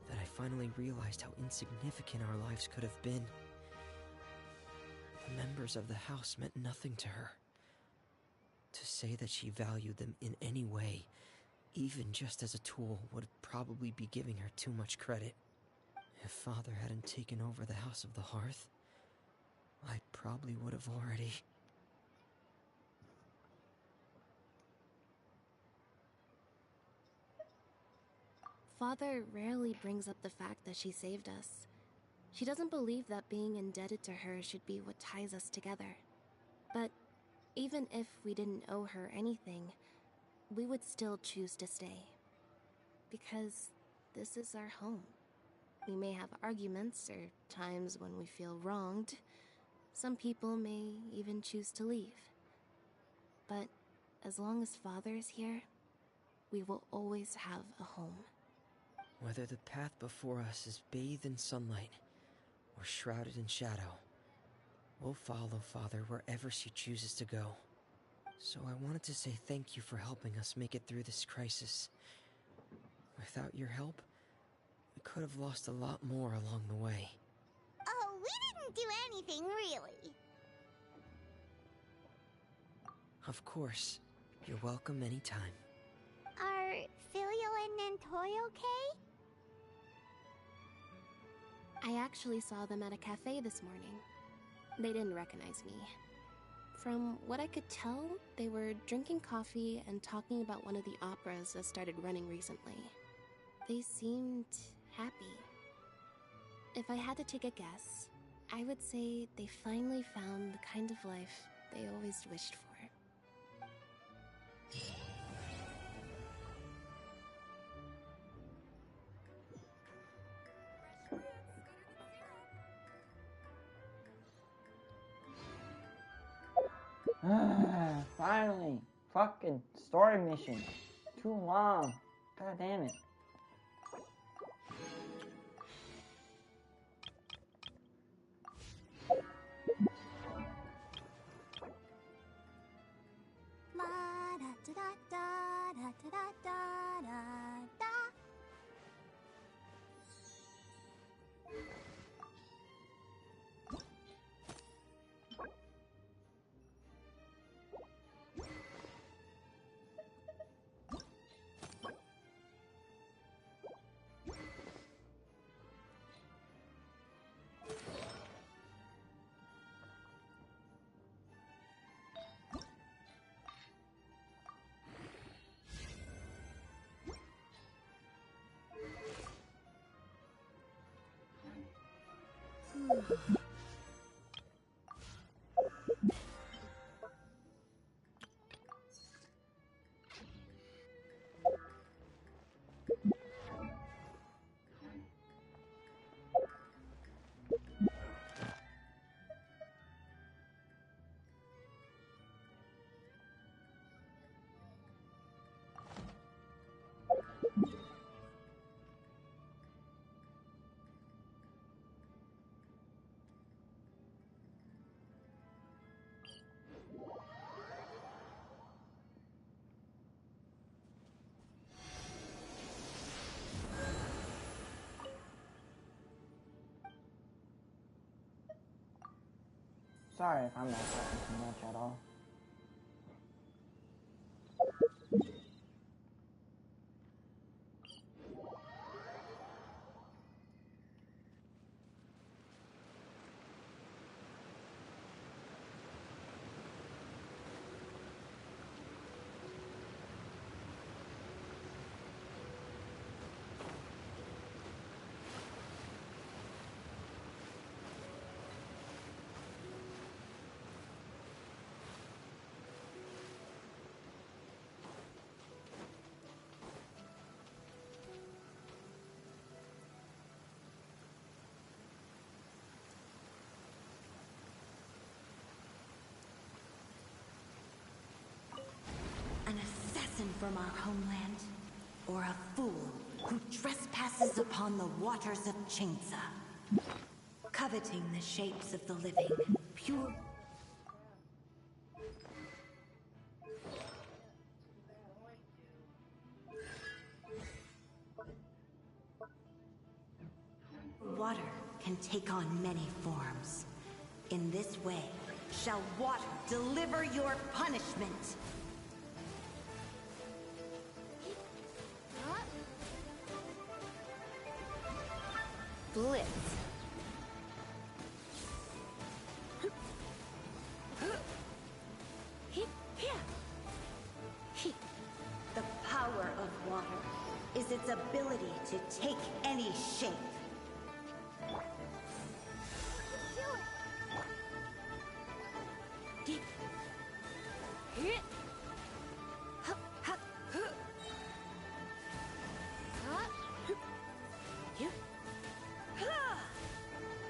Speaker 9: that I finally realized how insignificant our lives could have been. The members of the house meant nothing to her. To say that she valued them in any way, even just as a tool, would probably be giving her too much credit. If Father hadn't taken over the House of the Hearth, I probably would have already...
Speaker 7: Father rarely brings up the fact that she saved us. She doesn't believe that being indebted to her should be what ties us together. But even if we didn't owe her anything, we would still choose to stay. Because this is our home. We may have arguments or times when we feel wronged. Some people may even choose to leave. But as long as Father is here, we will always have a home.
Speaker 9: Whether the path before us is bathed in sunlight or shrouded in shadow, we'll follow Father wherever she chooses to go. So I wanted to say thank you for helping us make it through this crisis. Without your help, we could have lost a lot more along the way.
Speaker 11: Oh, we didn't do anything, really.
Speaker 9: Of course. You're welcome anytime.
Speaker 11: Are Filial and Nantoy okay?
Speaker 7: I actually saw them at a cafe this morning. They didn't recognize me. From what I could tell, they were drinking coffee and talking about one of the operas that started running recently. They seemed happy. If I had to take a guess, I would say they finally found the kind of life they always wished for.
Speaker 1: Finally! Fucking story mission. Too long. God damn it.
Speaker 11: La da da da da da da da da da.
Speaker 1: sorry if I'm not talking too much at all.
Speaker 14: An assassin from our homeland, or a fool who trespasses upon the waters of Chainsa, coveting the shapes of the living, pure. Water can take on many forms. In this way, shall water deliver your punishment.
Speaker 7: Blitz.
Speaker 14: The power of water is its ability to take any shape.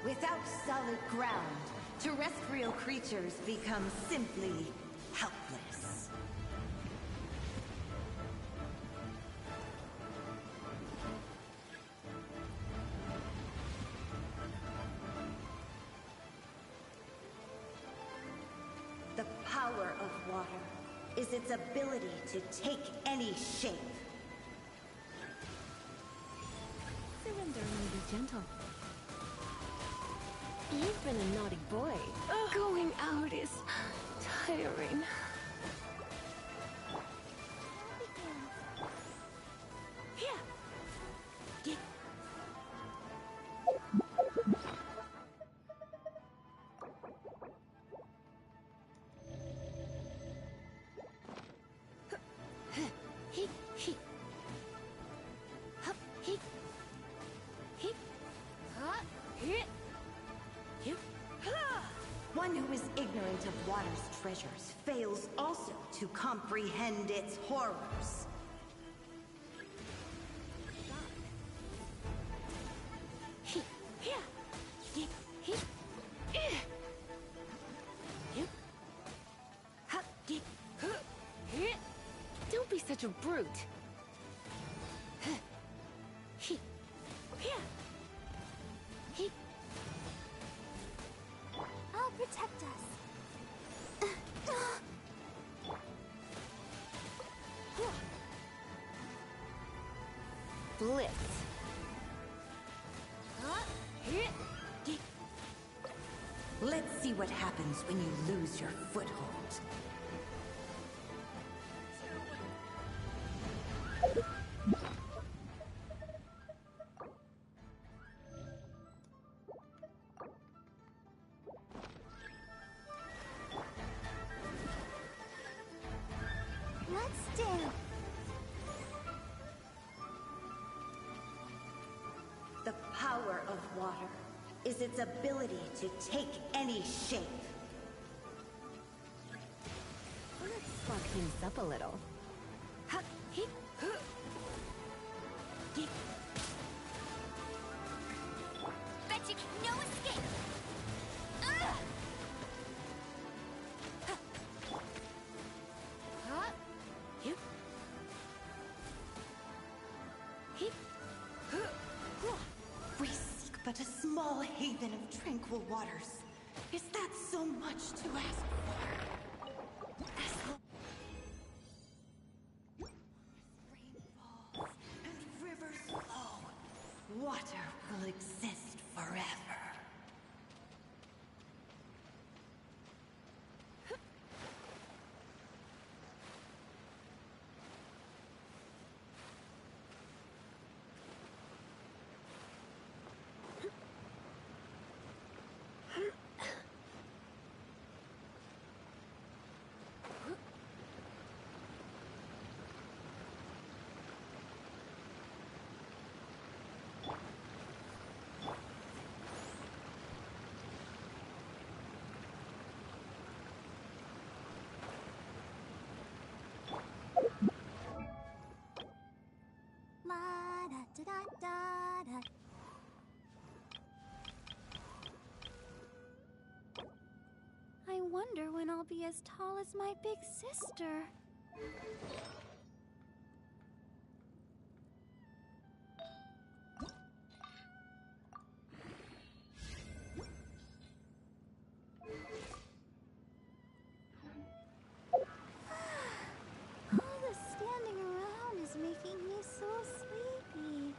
Speaker 14: Without solid ground, terrestrial creatures become simply helpless. The power of water is its ability to take any shape.
Speaker 7: Surrender may be gentle. You've been a naughty boy. Going out is tiring.
Speaker 14: One who is ignorant of water's treasures fails also to comprehend its horrors.
Speaker 7: Don't be such a brute.
Speaker 11: I'll protect us.
Speaker 7: Blitz.
Speaker 14: Let's see what happens when you lose your foothold.
Speaker 11: Let's dance.
Speaker 14: The power of water is its ability to take any shape.
Speaker 7: Let's spark things up a little.
Speaker 11: Magic, no escape.
Speaker 14: We seek but a small haven of tranquil waters. Is that so much to ask for? As long as rain falls and rivers flow, water will exist forever.
Speaker 11: wonder when I'll be as tall as my big sister. All the standing around is making me so sleepy.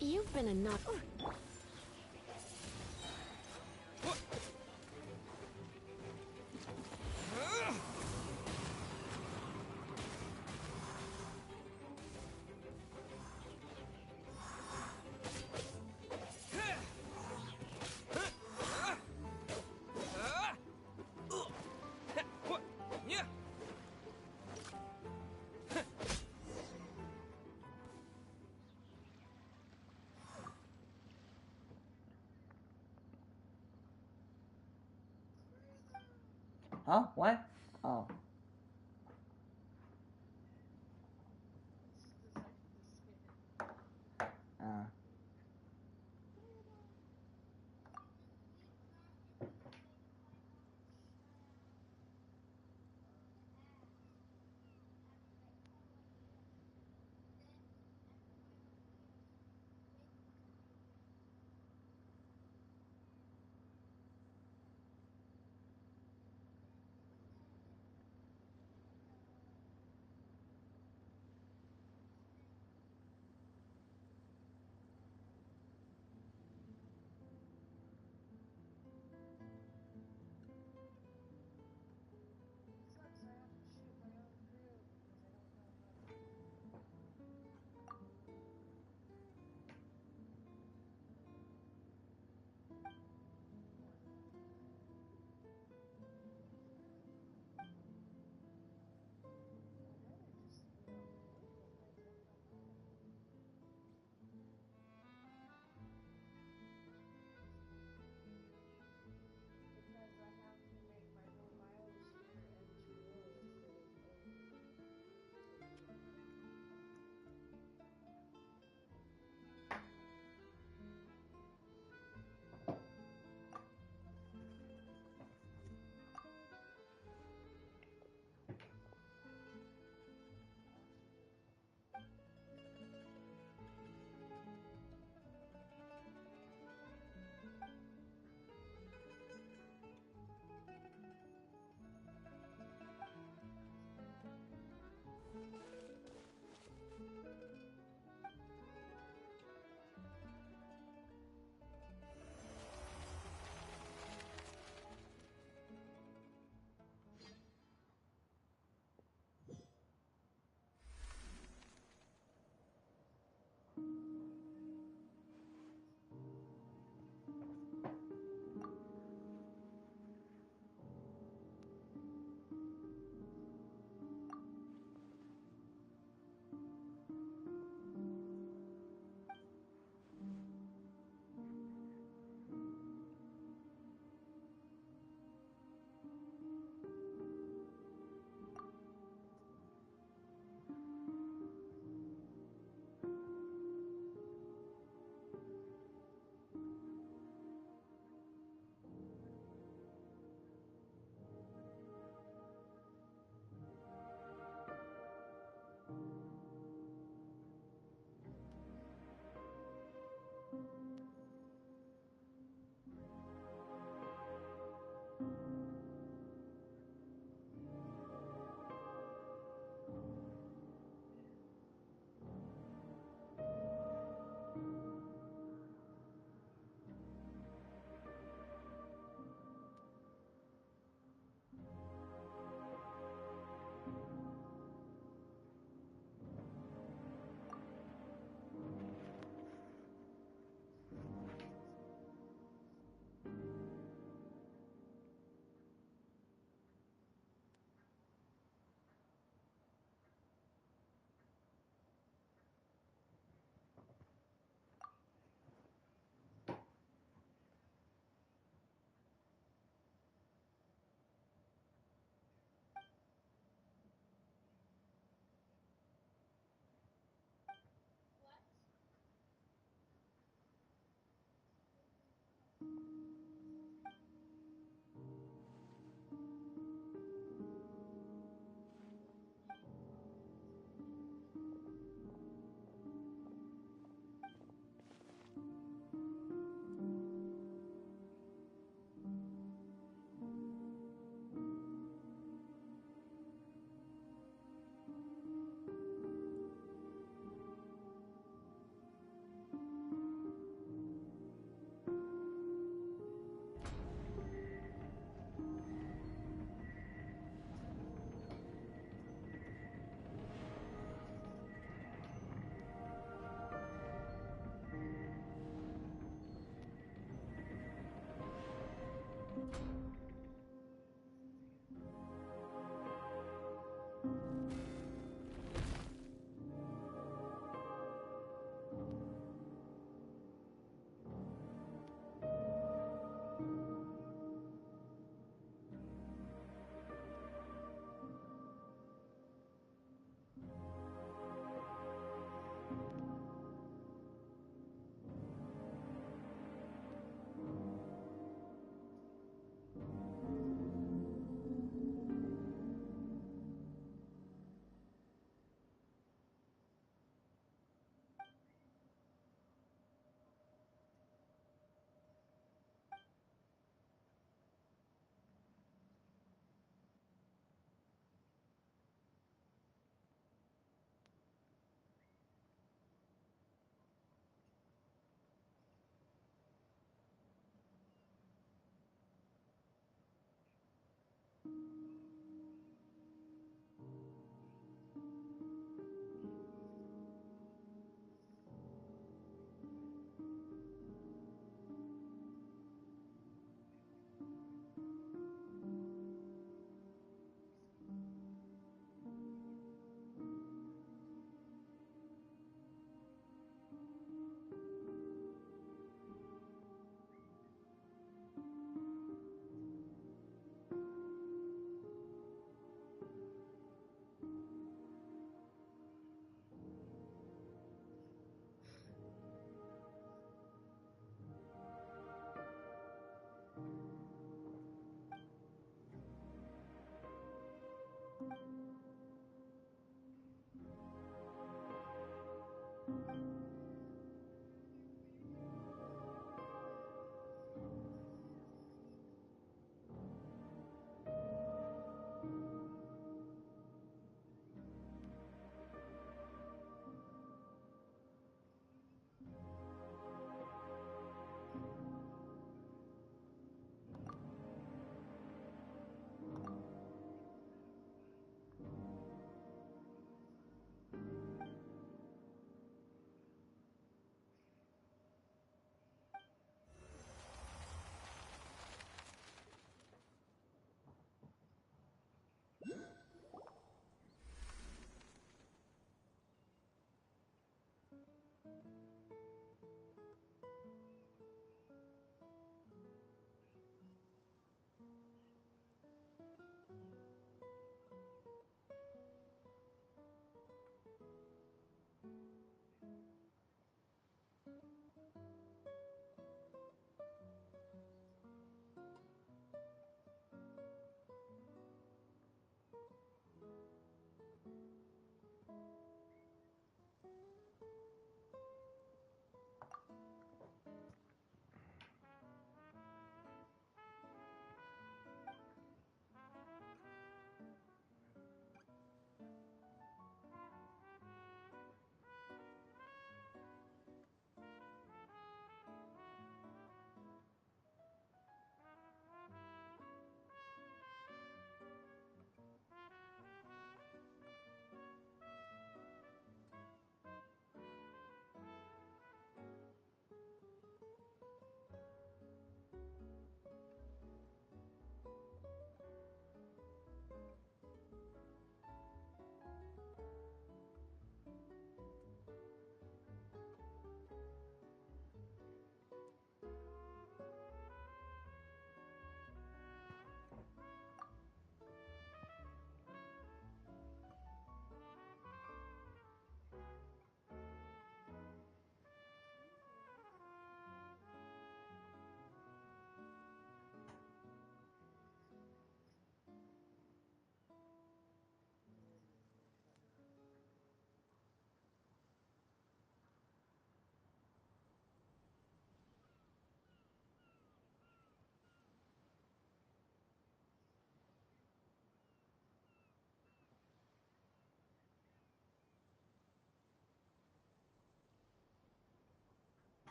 Speaker 5: You've been a nut.
Speaker 1: Huh? What? Oh.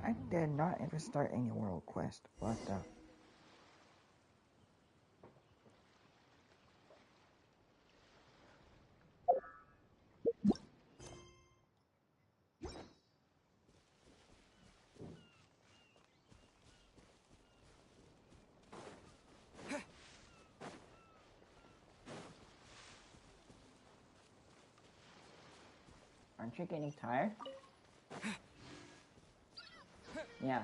Speaker 1: I did not ever start any world quest, but aren't you getting tired? Yeah.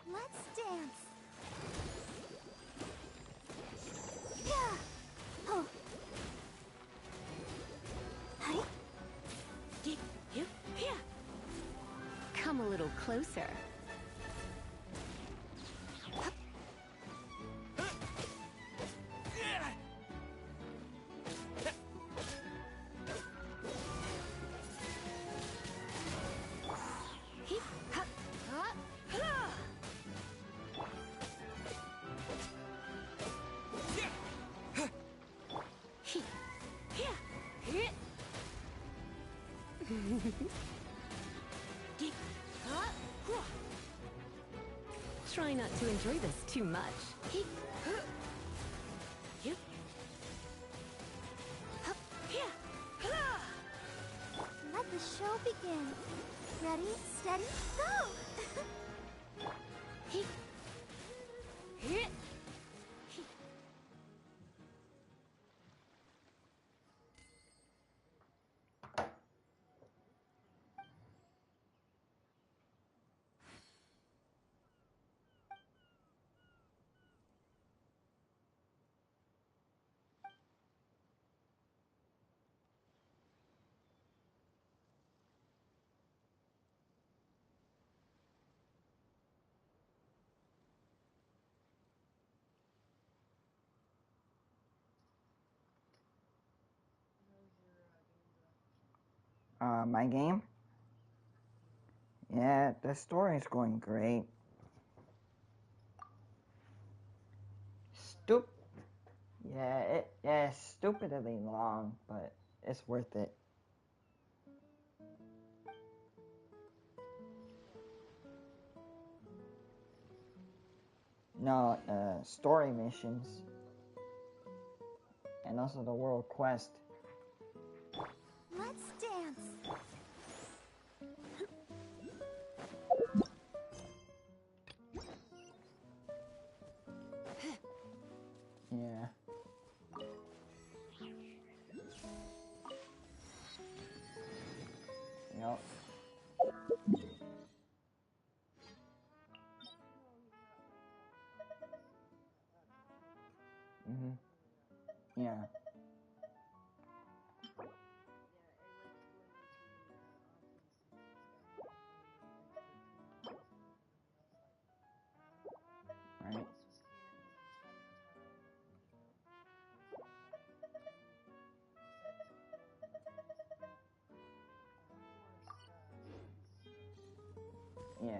Speaker 11: Let's dance. Yeah. Oh. Hi.
Speaker 7: Come a little closer. Try not to enjoy this too much.
Speaker 11: Let the show begin. Ready, steady, go!
Speaker 1: My game? Yeah, the story's going great. Yeah, it's stupidly long, but it's worth it. No, story missions. And also the world quest.
Speaker 11: Let's dance.
Speaker 1: Mm-hmm. Yeah. Right. Yeah.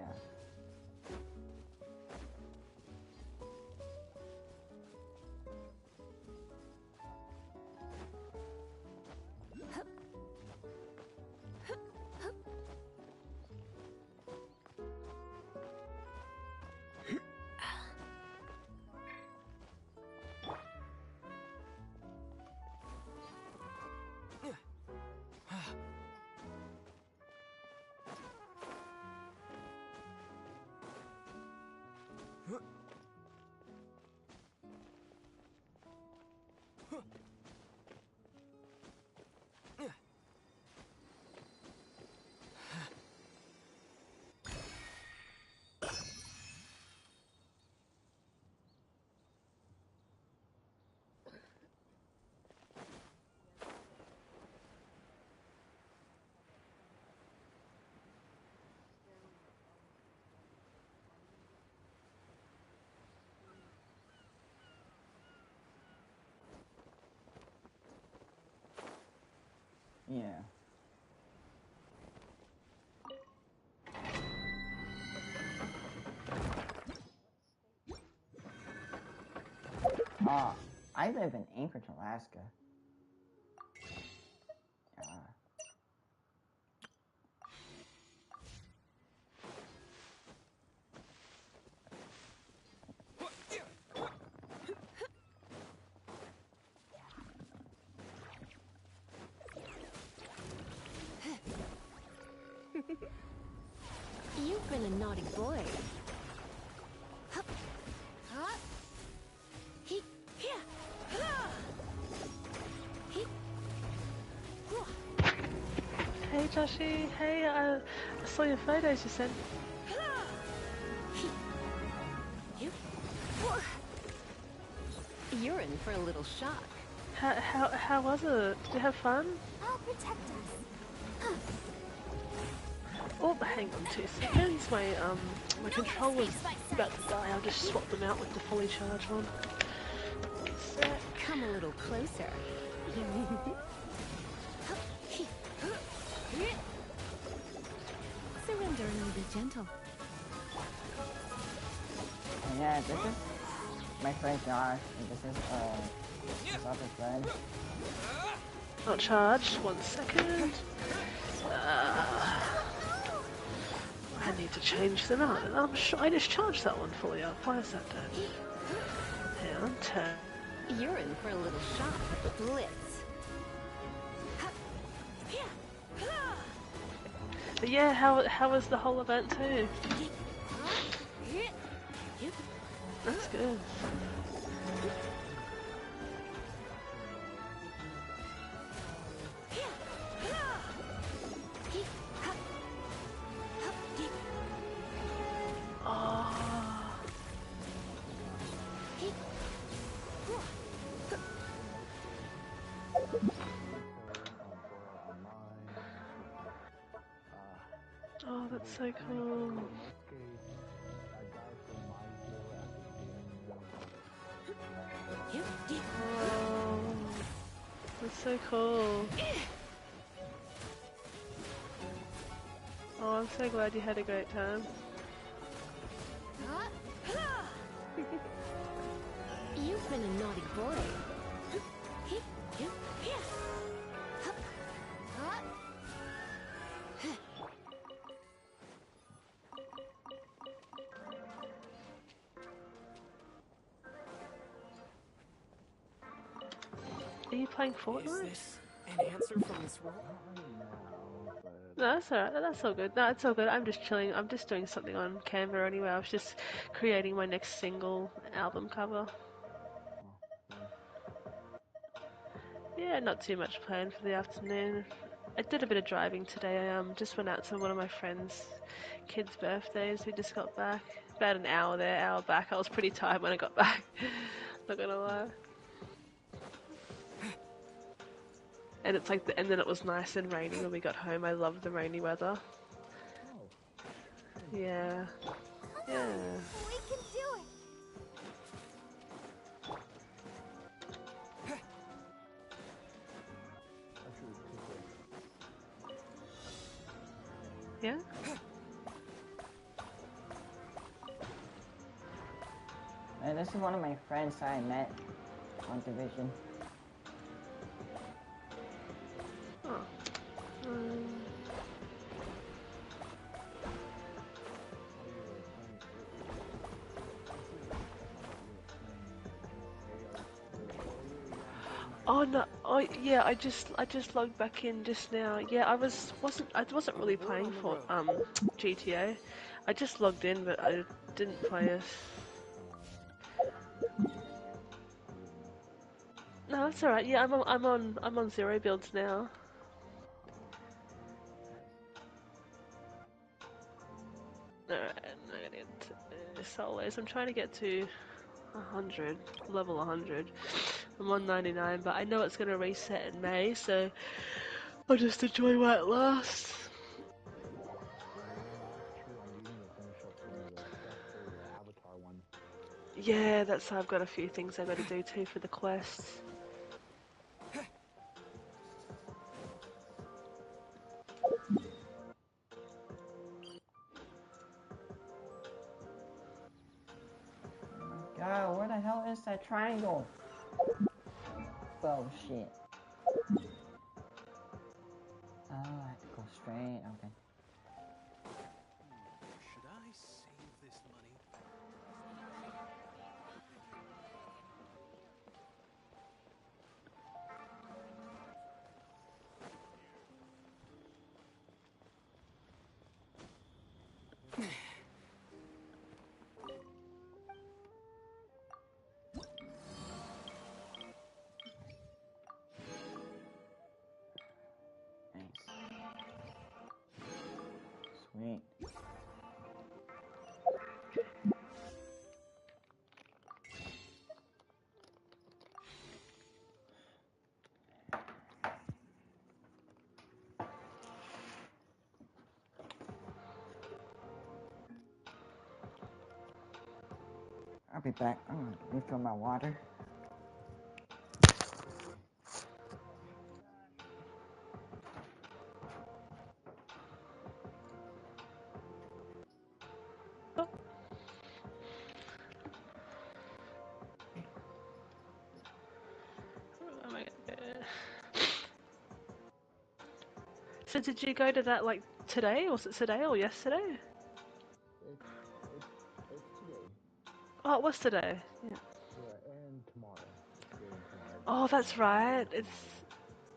Speaker 1: Yeah. I live in Anchorage, Alaska.
Speaker 7: You've been a naughty boy.
Speaker 17: Hey Joshi, hey, I saw your photos you sent.
Speaker 7: You're in for a little shock.
Speaker 17: How was it? Did you have fun?
Speaker 11: I'll protect us.
Speaker 17: Oh, hang on 2 seconds. My controller's about to die. I'll just swap them out with the fully charged one.
Speaker 7: Come a little closer. Surrender and be gentle.
Speaker 1: Yeah, this is my friend Josh, and this is his other friend.
Speaker 17: Not charged. 1 second. I need to change them out. I'm sure I just charged that one fully up. Why is that dead? Hang on, 10.
Speaker 7: You're in for a little shock. Blitz.
Speaker 17: But yeah, how was the whole event too? That's good. Oh, that's so cool. Oh, that's so cool. Oh, I'm so glad you had a great time.
Speaker 7: You've been a naughty boy.
Speaker 17: Are you playing Fortnite?
Speaker 8: Is this an answer from this world?
Speaker 17: No, that's alright. That's all good. No, it's all good. I'm just chilling. I'm just doing something on Canva anyway. I was just creating my next single album cover. Yeah, not too much planned for the afternoon. I did a bit of driving today. I just went out to one of my friends' kids' birthdays. We just got back. About an hour there, hour back. I was pretty tired when I got back. Not gonna lie. And it's like, and then it was nice and rainy when we got home. I love the rainy weather. Yeah. Yeah.
Speaker 2: We can do it.
Speaker 17: Yeah?
Speaker 1: And this is one of my friends I met on Division.
Speaker 17: Oh. Oh no! Oh yeah, I just logged back in just now. Yeah, I wasn't really playing for GTA. I just logged in, but I didn't play it. No, that's alright. Yeah, I'm on zero builds now. Alright, I'm gonna get solos. I'm trying to get to 100, level 100. I'm on 99, but I know it's gonna reset in May, so I'll just enjoy while it lasts. Yeah, that's how I've got a few things I gotta do too for the quests.
Speaker 1: God, where the hell is that triangle? Bullshit. Oh, I have to go straight. Okay.
Speaker 18: Should I save this money?
Speaker 1: Sweet. I'll be back. I'm gonna refill my water.
Speaker 17: So did you go to that like today? Was it today or yesterday?
Speaker 18: It's today.
Speaker 17: Oh, it was today. Yeah.
Speaker 18: Yeah, and tomorrow.
Speaker 17: Oh, that's right.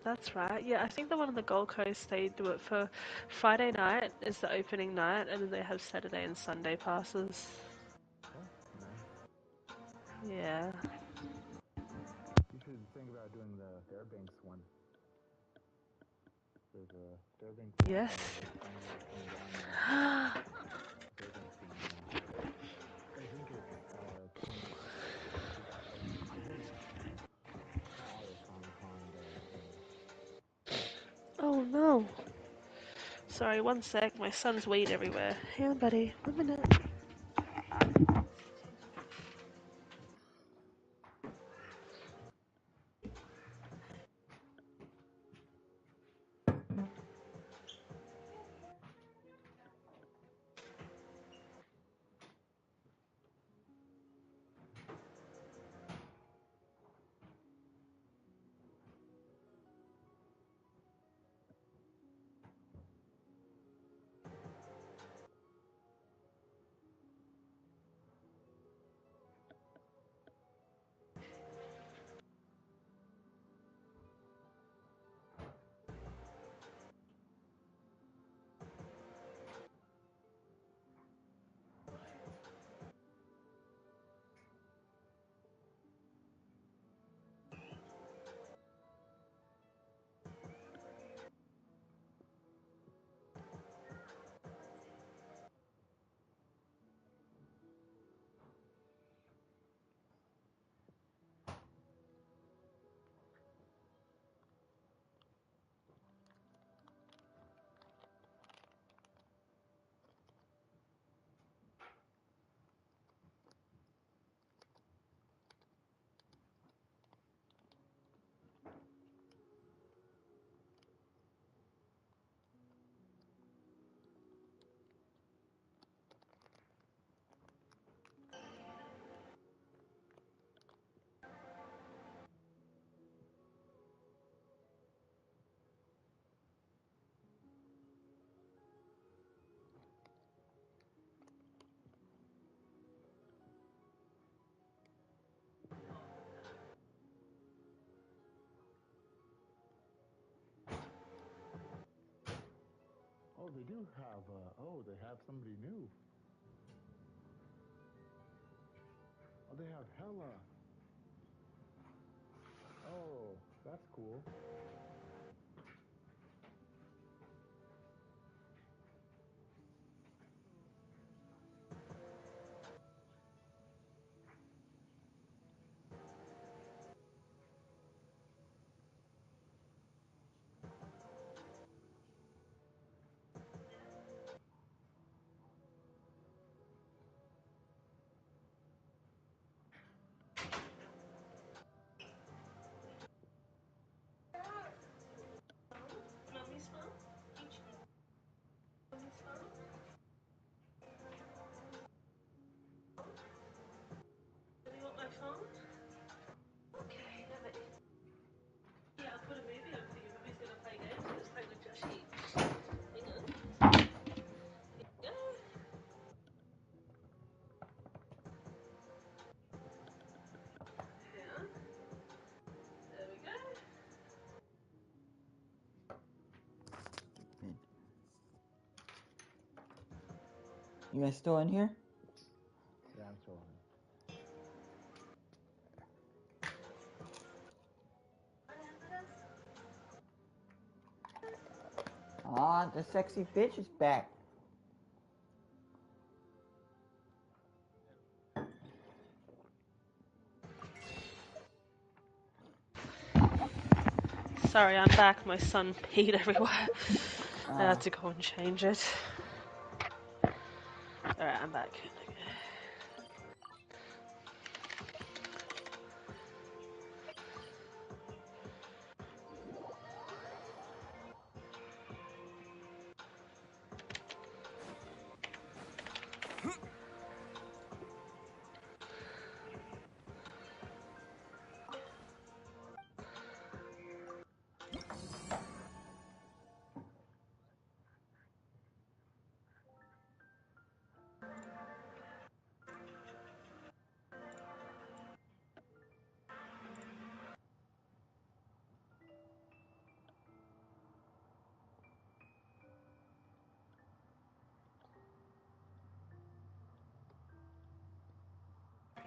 Speaker 17: That's right. Yeah, I think the one on the Gold Coast, they do it for Friday night is the opening night, and then they have Saturday and Sunday passes.
Speaker 18: Oh, nice.
Speaker 17: Yeah.
Speaker 18: You should think about doing the Fairbanks one. There's a Fairbanks one.
Speaker 17: Yes.
Speaker 18: Coming down there. Fairbanks one. I think it's 20. I think not August Comic-Con, but
Speaker 17: Oh no. Sorry, one sec. My son's weed everywhere. Hang on, buddy. 1 minute.
Speaker 18: Oh, they do have, they have somebody new. Oh, they have Hella. Oh, that's cool.
Speaker 17: Mummy's phone? Mummy's phone? Do you want my phone? Okay, yeah, but yeah, I'll put a movie on for you. Mummy's gonna play games. Let's play with Joshy. Hang on. Go. Yeah. There we go.
Speaker 1: You guys still in here?
Speaker 18: Yeah, I'm still on.
Speaker 1: Ah, the sexy bitch is back.
Speaker 17: Sorry, I'm back. My son peed everywhere. I had to go and change it. Alright, I'm back.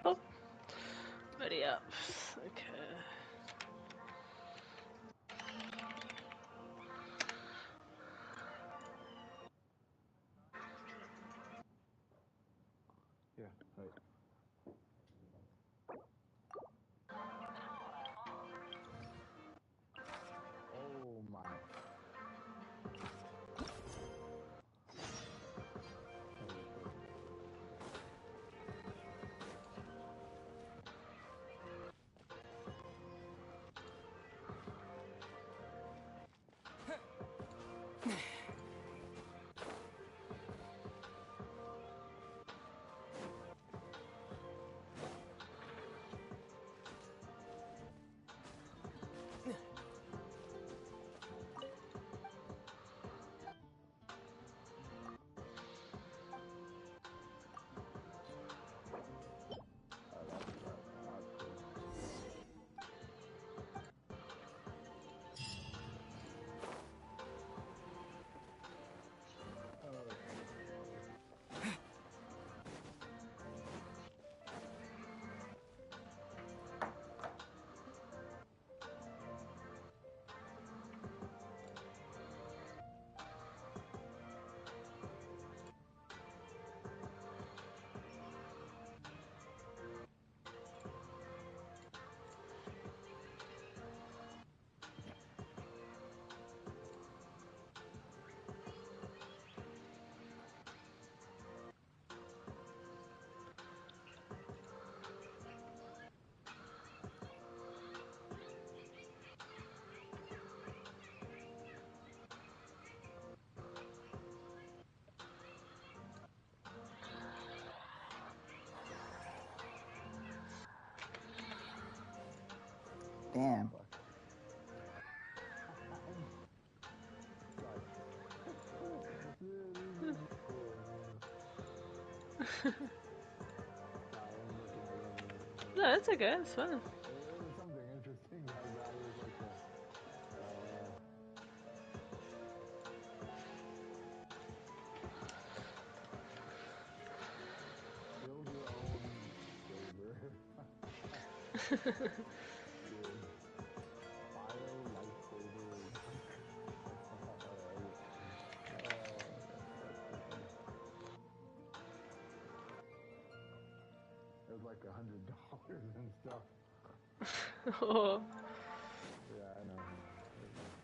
Speaker 17: Oh, ready up. Okay.
Speaker 18: Yeah, right. Oh my.
Speaker 1: Damn.
Speaker 17: No, it's okay. It's fine.
Speaker 18: It was something interesting like that. It was like It was like $100 and stuff.
Speaker 17: Oh.
Speaker 18: Yeah, I know.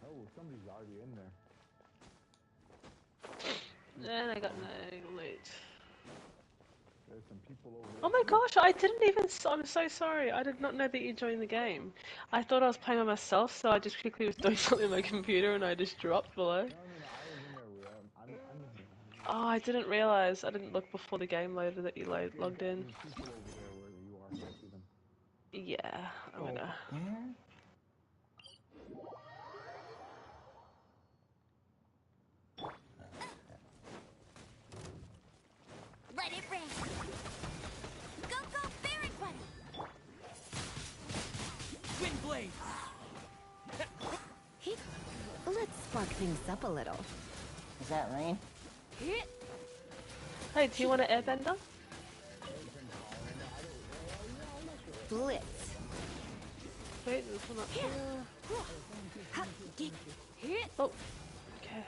Speaker 18: Oh, somebody's already in there.
Speaker 17: And I got no loot.
Speaker 18: There's some people over there.
Speaker 17: Oh my gosh, I didn't even. I'm so sorry. I did not know that you joined the game. I thought I was playing by myself, so I just quickly was doing something on my computer and I just dropped below.
Speaker 18: No, I was in there. I'm in here.
Speaker 17: Oh, I didn't realize. I didn't look before the game loaded that you logged in.
Speaker 18: There's people over there where you are. I see them.
Speaker 17: Yeah, I'm gonna.
Speaker 1: There?
Speaker 11: Let it rain. Go, go, Baron Buddy.
Speaker 12: Wind blade.
Speaker 7: Let's spark things up a little.
Speaker 1: Is that rain?
Speaker 17: Hey, do you want an airbender?
Speaker 7: Blitz.
Speaker 17: Wait, there's one up here. Oh, okay.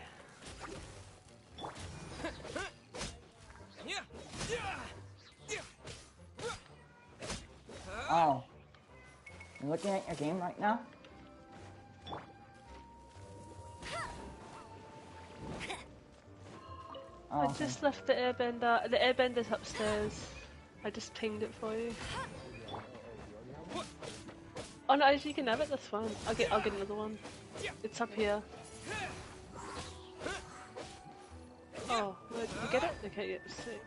Speaker 1: Oh. You're looking at your game right now? Oh,
Speaker 17: I
Speaker 1: okay.
Speaker 17: just left the airbender. The airbender's upstairs. I just pinged it for you. Oh no, if you can have it, that's fine. I'll get another one. It's up here. Oh, did you get it? Okay, yeah, sick.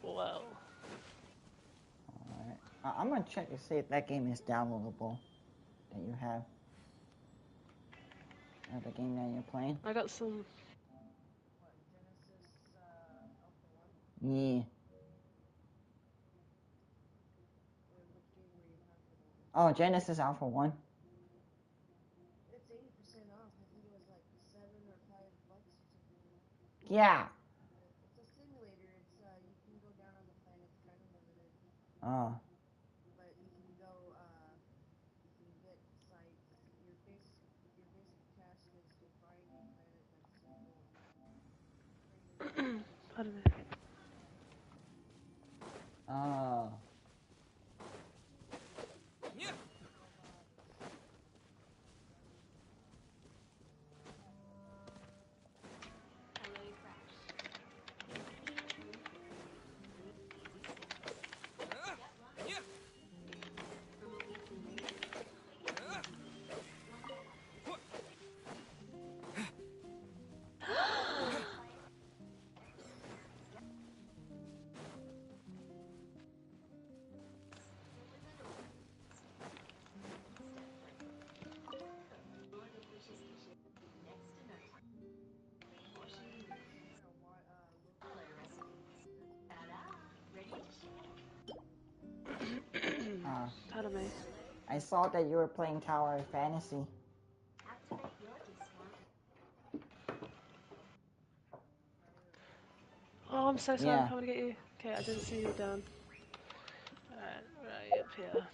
Speaker 17: Wow.
Speaker 1: Alright. I'm gonna check to see if that game is downloadable that you have. The game that you're playing.
Speaker 17: I got some.
Speaker 1: Yeah. Oh, Genesis Alpha 1.
Speaker 6: It's 80% off. I think it was like $7 or $5 or something.
Speaker 1: Yeah.
Speaker 6: It's a simulator. It's you can go down on the planet. It's kind of limited.
Speaker 1: Oh.
Speaker 6: But you can go. You can get sites. Your basic task is to find a planet that's simple.
Speaker 17: Pardon me.
Speaker 1: Oh.
Speaker 12: Yeah.
Speaker 17: Pardon me.
Speaker 1: I saw that you were playing Tower of Fantasy.
Speaker 17: Oh, I'm so sorry.
Speaker 1: Yeah.
Speaker 17: I'm coming to get you. Okay, I didn't see you down. Alright, right up here.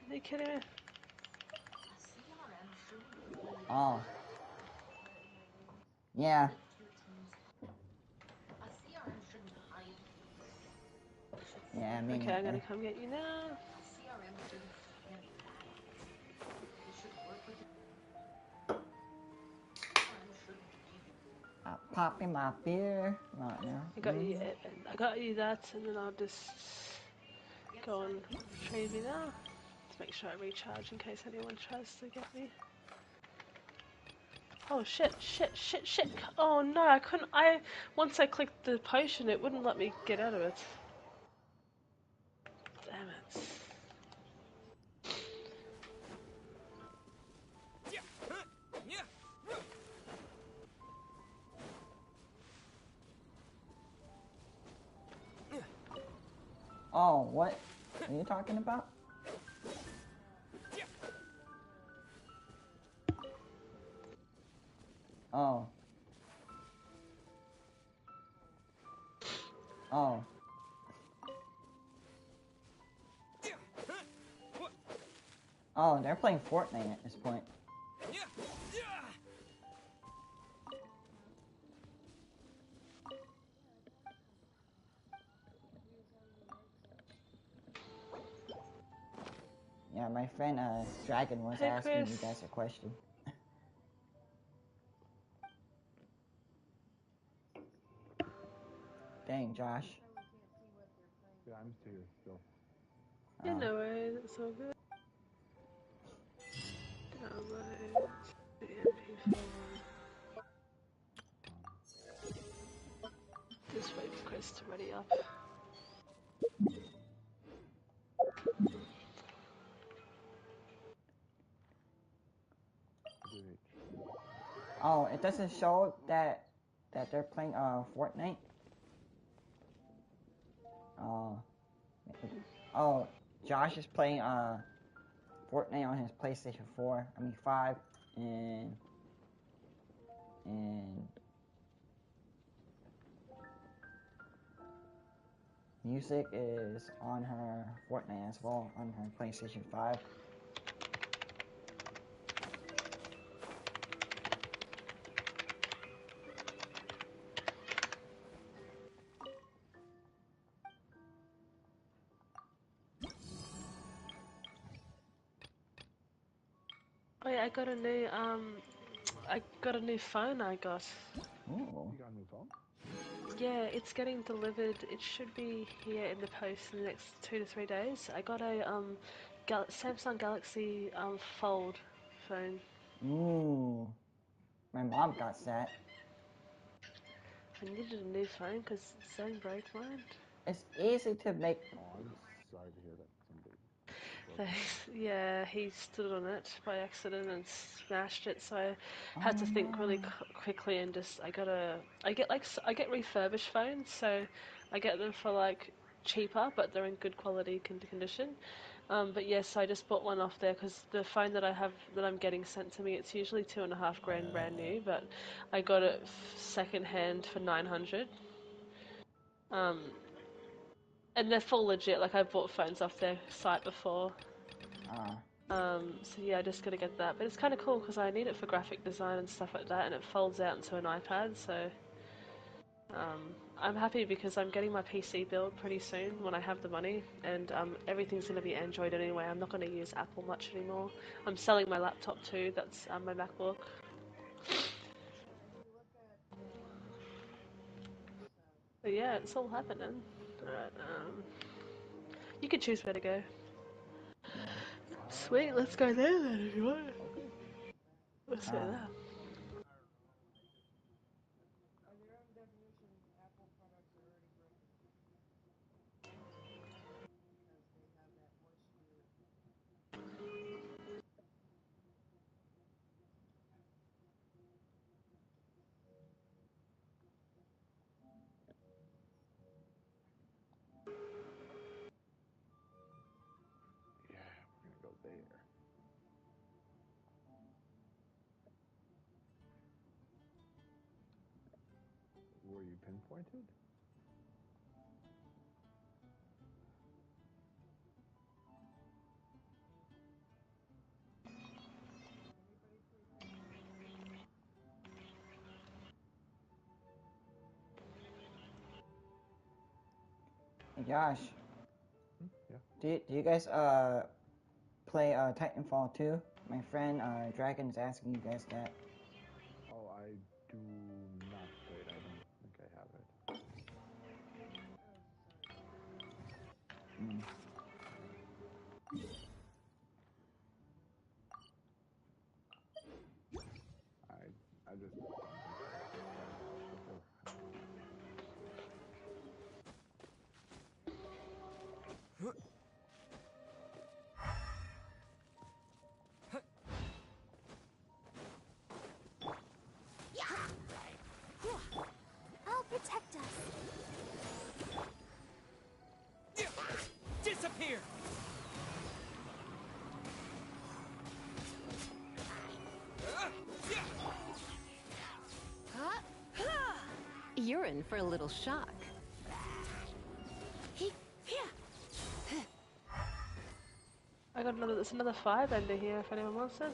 Speaker 17: Are you kidding me?
Speaker 1: Oh. Yeah. Yeah, I mean.
Speaker 17: Okay, I'm gonna come get you now.
Speaker 1: Popping my beer right now.
Speaker 17: I got you that, and then I'll just go and retrieve you now. To make sure I recharge in case anyone tries to get me. Oh shit! Oh no, I couldn't. Once I clicked the potion, it wouldn't let me get out of it. Damn it.
Speaker 1: Oh, what are you talking about? Oh. Oh. Oh, they're playing Fortnite at this point. Yeah, my friend Dragon was
Speaker 17: Hey,
Speaker 1: asking
Speaker 17: Chris.
Speaker 1: you guys a question. Dang, Josh.
Speaker 18: Yeah, I'm still here still.
Speaker 17: Yeah, no worries, it's all good. Download the MP4. Just wait for Chris to ready up.
Speaker 1: Oh, it doesn't show that they're playing Fortnite. Oh, Josh is playing Fortnite on his PlayStation 4. I mean 5, and music is on her Fortnite as well on her PlayStation 5.
Speaker 17: Oh yeah, I got a new phone I got.
Speaker 1: Ooh.
Speaker 18: You got a new phone?
Speaker 17: Yeah, it's getting delivered. It should be here in the post in the next 2 to 3 days. I got a Samsung Galaxy Fold phone.
Speaker 1: Ooh. My mom got that.
Speaker 17: I needed a new phone because Zane broke mine.
Speaker 1: It's easy to make.
Speaker 18: Oh, I'm sorry to hear that somebody.
Speaker 17: Yeah, he stood on it by accident and smashed it. So I had to think really quickly and just I get refurbished phones, so I get them for like cheaper, but they're in good quality condition. But yes, I just bought one off there because the phone that I'm getting sent to me, it's usually $2,500 brand new, but I got it second hand for 900. And they're full legit. Like I've bought phones off their site before. So yeah, I just gotta get that. But it's kind of cool because I need it for graphic design and stuff like that, and it folds out into an iPad. So I'm happy because I'm getting my PC build pretty soon when I have the money, and everything's gonna be Android anyway. I'm not gonna use Apple much anymore. I'm selling my laptop too. That's my MacBook. But yeah, it's all happening. Alright, you can choose where to go. Sweet, let's go there then if you want.
Speaker 18: Okay.
Speaker 17: Let's go there.
Speaker 6: By their own definition, Apple products are already broken. Because they have that moisture.
Speaker 18: Yeah, we're gonna go there. Were you pinpointed?
Speaker 1: Hey Josh.
Speaker 18: Yeah.
Speaker 1: Do you guys play Titanfall 2? My friend Dragon's asking you guys that.
Speaker 18: Oh, I do not play it. I don't think I have it. I just don't think I've tried it out before.
Speaker 11: I'll protect us.
Speaker 12: Disappear!
Speaker 19: You're in for a little shock.
Speaker 17: I got another. There's another firebender here. If anyone wants it.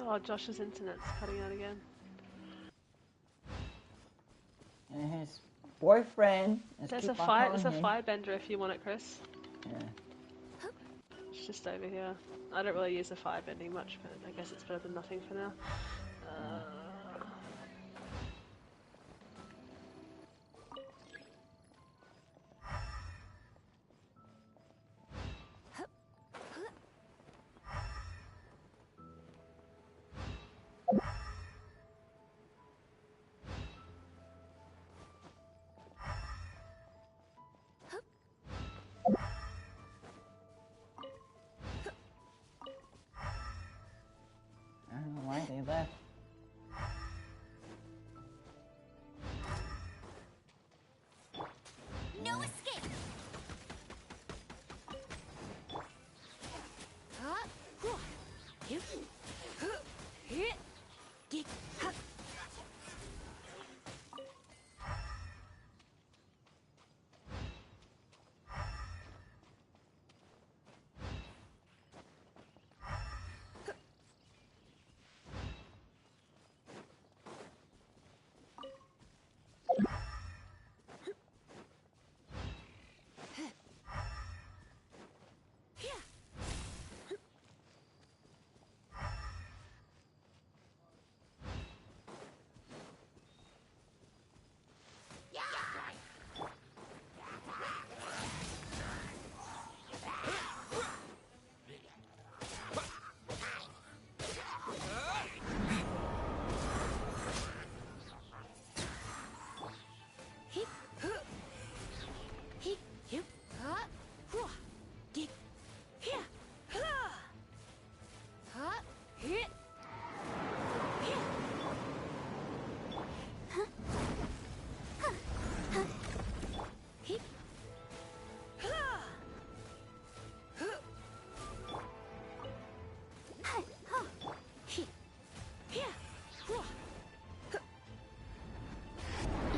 Speaker 17: Oh, Josh's internet's cutting out again.
Speaker 1: And his boyfriend is
Speaker 17: There's
Speaker 1: keep
Speaker 17: a
Speaker 1: on calling
Speaker 17: there's a
Speaker 1: him.
Speaker 17: firebender if you want it, Chris.
Speaker 1: Yeah.
Speaker 17: It's just over here. I don't really use the firebending much, but I guess it's better than nothing for now.
Speaker 1: I don't know why they left.
Speaker 2: No escape.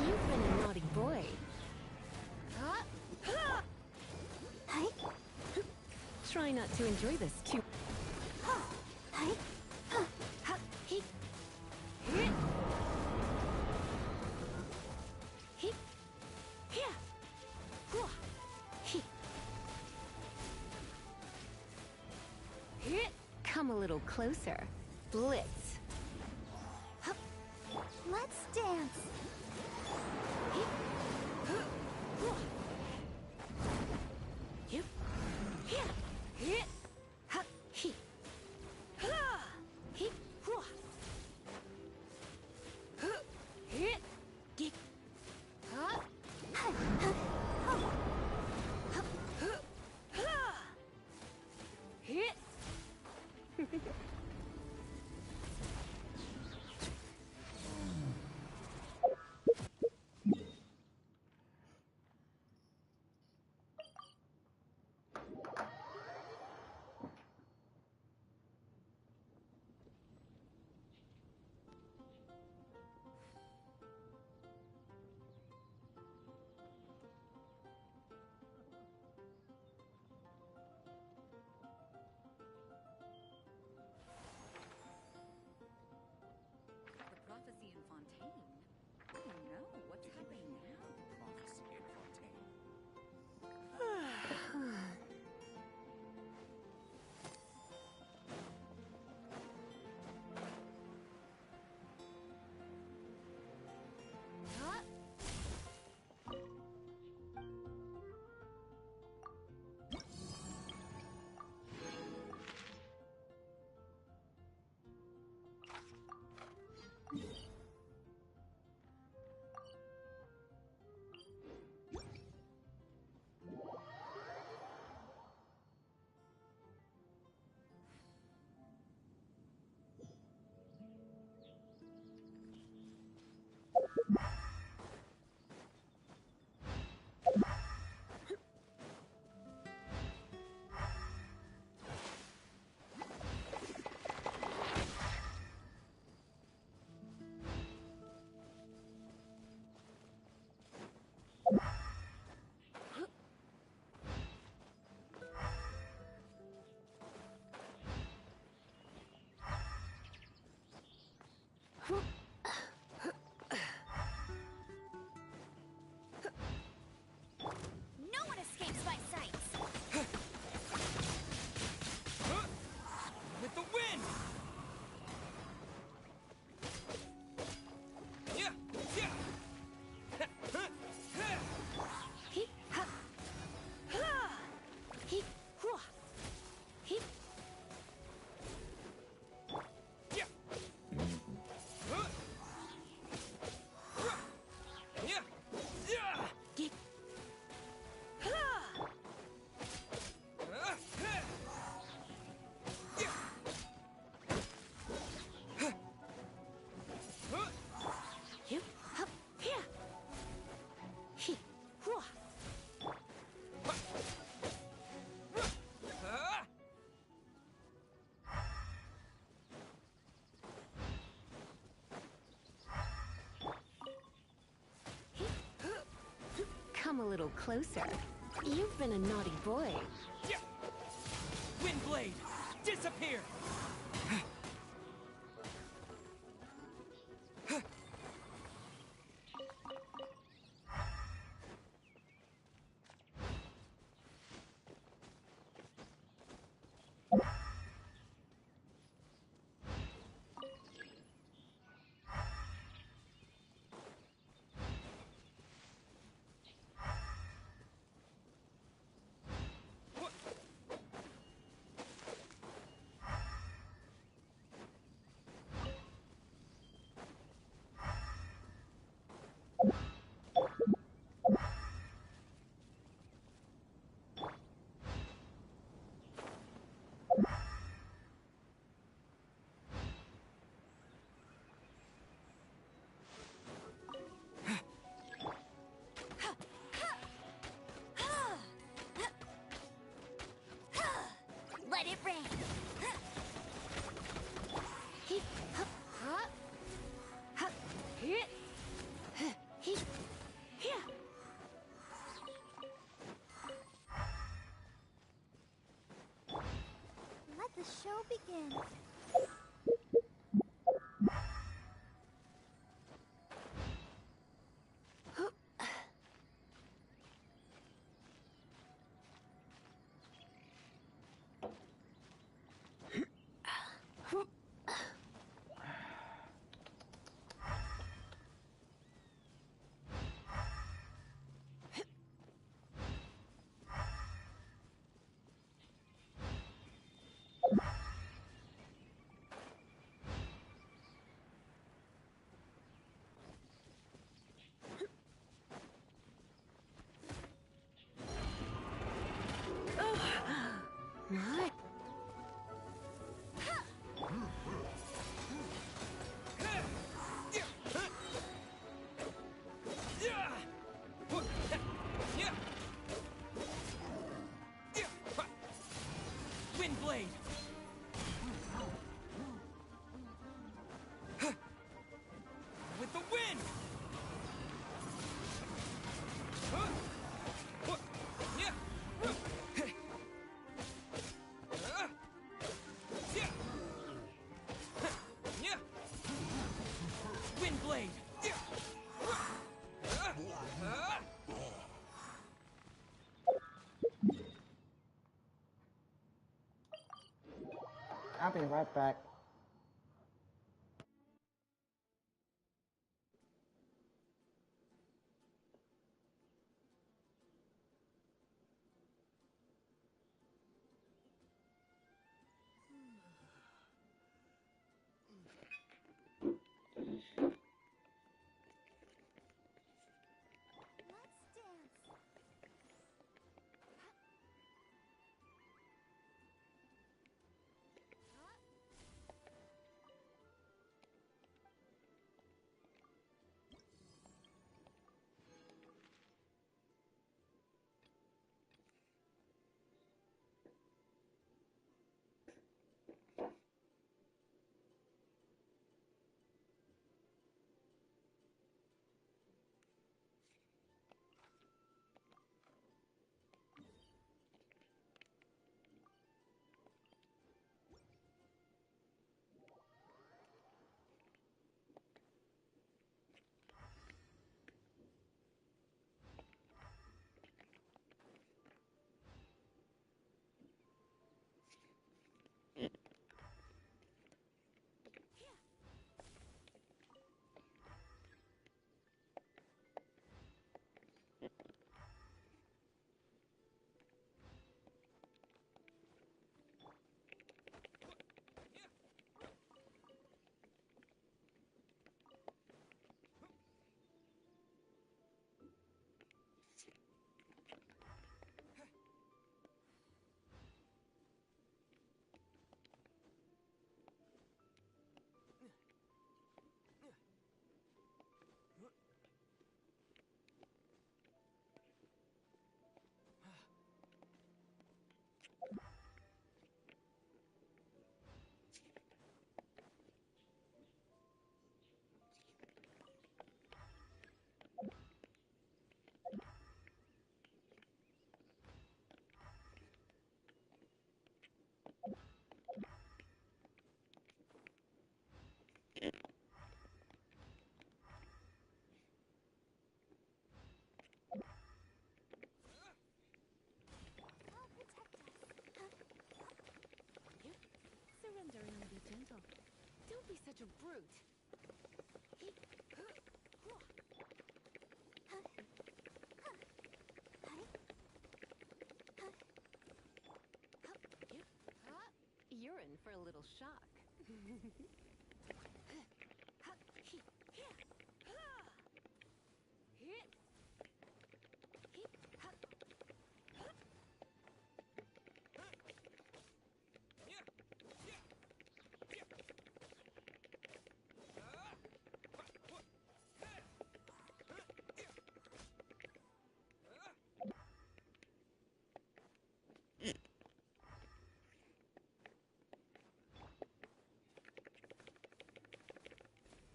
Speaker 7: You've been a naughty boy. Try not to enjoy this too. Come a little closer. Blitz.
Speaker 11: Let's dance.
Speaker 14: come a little closer. You've been a naughty boy.
Speaker 12: Windblade, disappear!
Speaker 11: Let it rain. Let the show begin.
Speaker 14: What?
Speaker 12: Windblade! With the wind! Windblade!
Speaker 1: I'll be right back.
Speaker 5: Surrender and be gentle. Don't be such a brute. You're in for a little shock.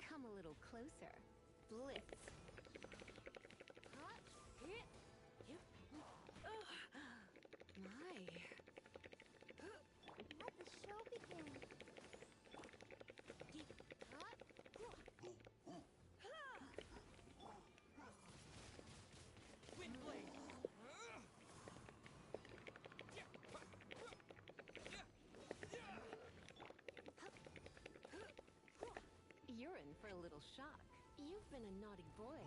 Speaker 5: Come a little closer. Blitz. My.
Speaker 11: Let the show begin.
Speaker 5: You're in for a little shock. You've been a naughty boy.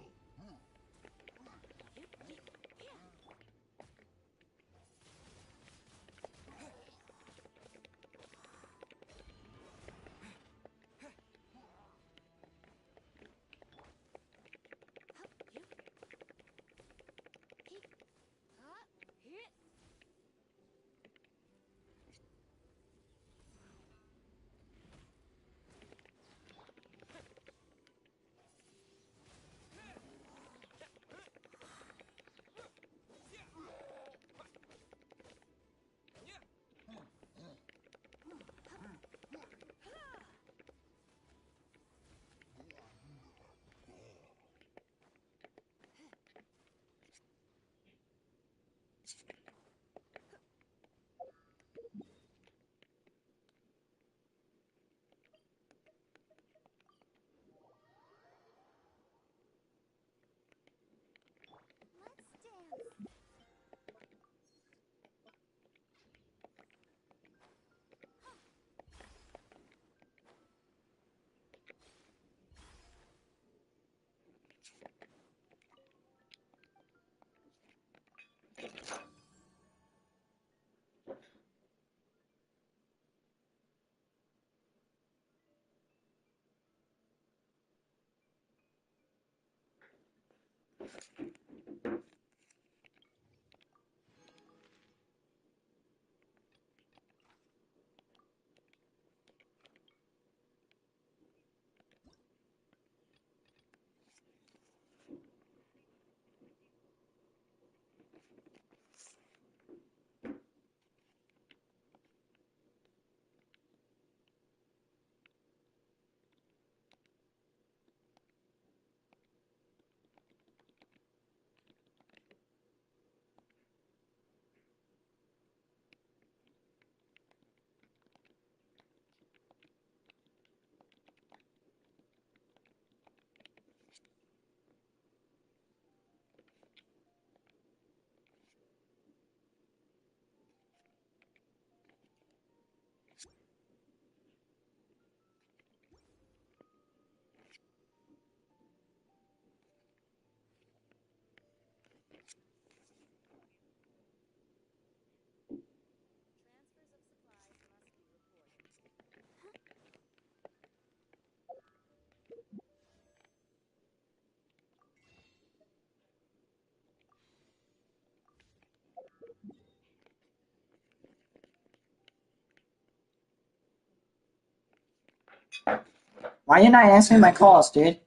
Speaker 11: Let's dance.
Speaker 1: Why you not answering my calls, dude?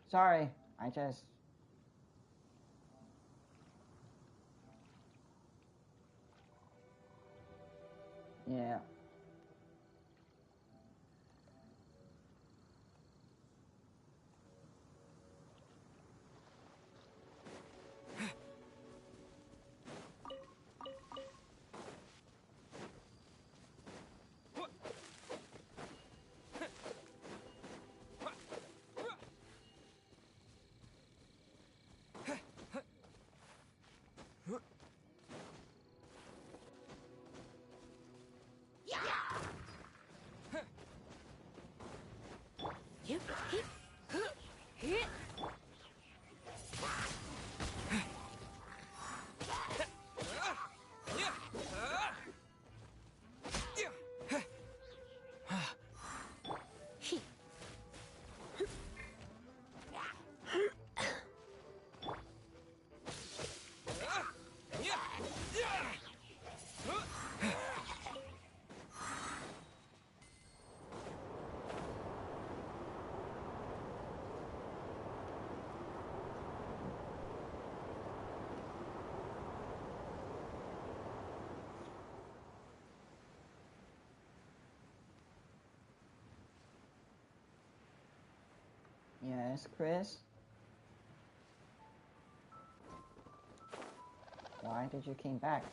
Speaker 1: Sorry, I just... Yeah. Yes, Chris? Why did you came back?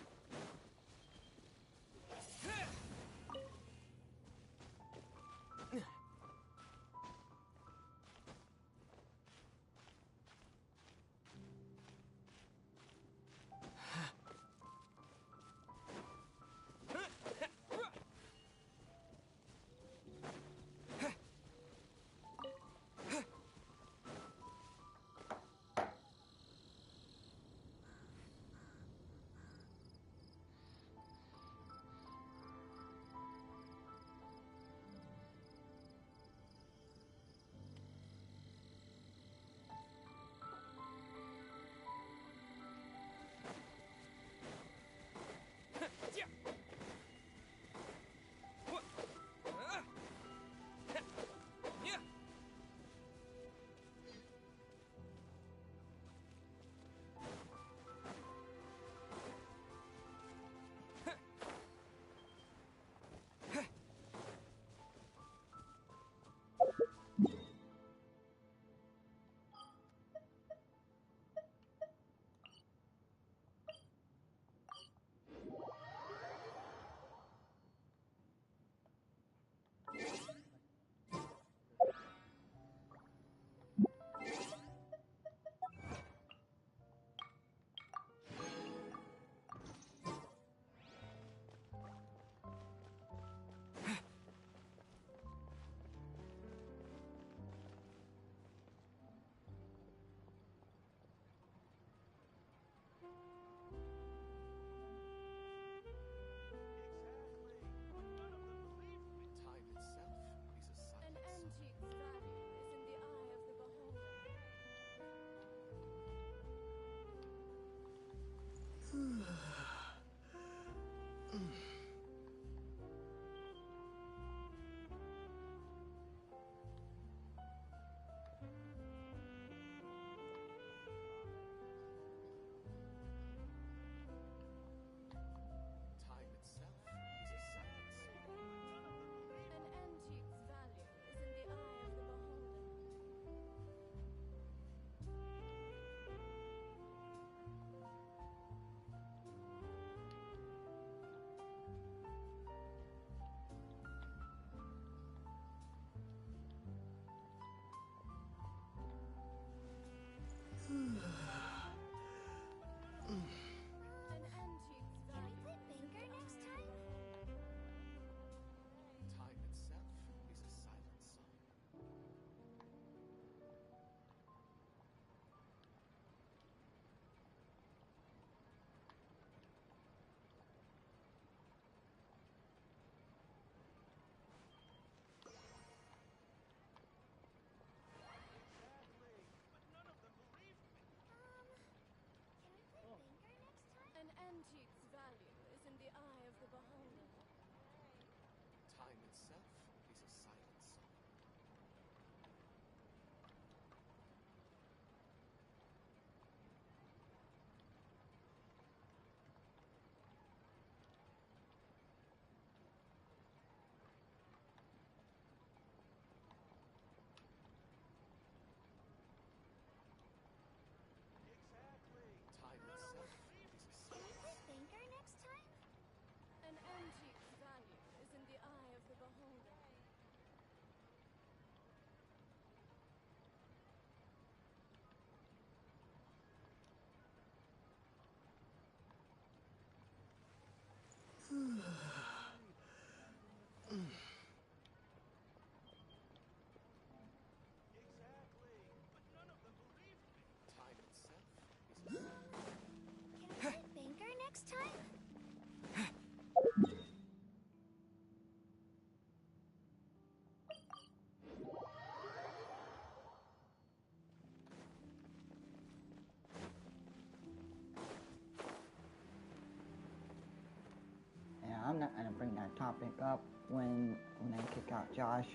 Speaker 1: pick up when I kick out Josh.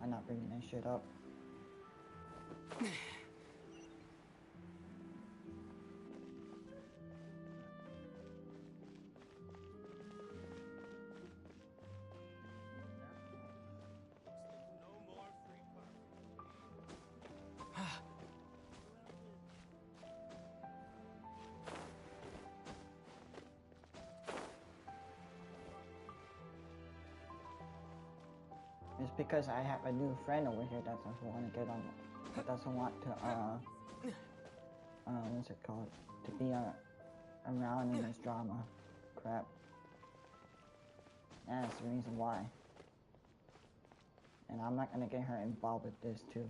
Speaker 1: I'm not bringing that shit up. It's because I have a new friend over here that doesn't want to get on, that doesn't want to, what's it called? To be around in this drama crap. That's the reason why. And I'm not gonna get her involved with this too.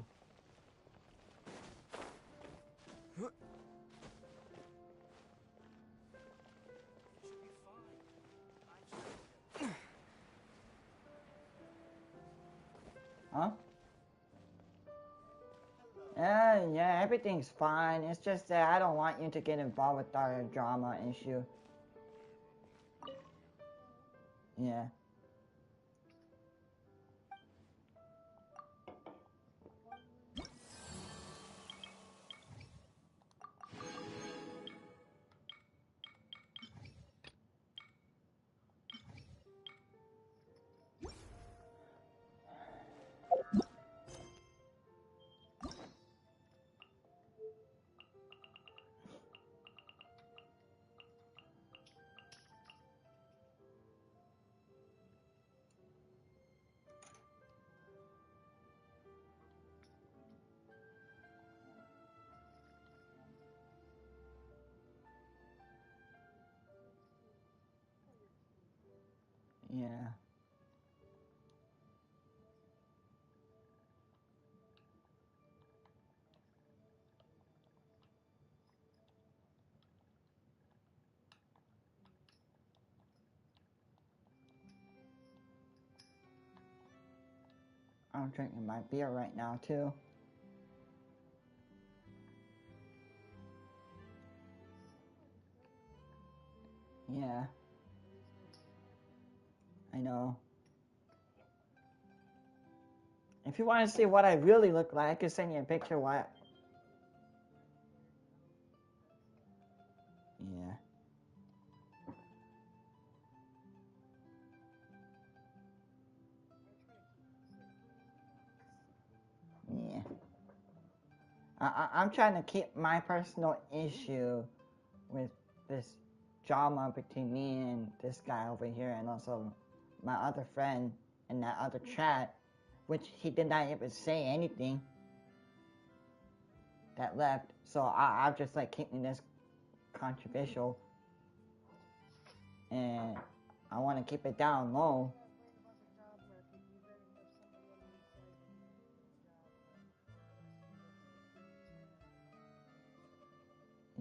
Speaker 1: Huh? Yeah, everything's fine. It's just that I don't want you to get involved with our drama issue. Yeah. Yeah. I'm drinking my beer right now too. Yeah. I know. If you want to see what I really look like, I can send you a picture of what. Yeah. Yeah. I'm trying to keep my personal issue with this drama between me and this guy over here, and also my other friend in that other chat, which he did not even say anything that left. So I'm just like keeping this controversial, and I want to keep it down low.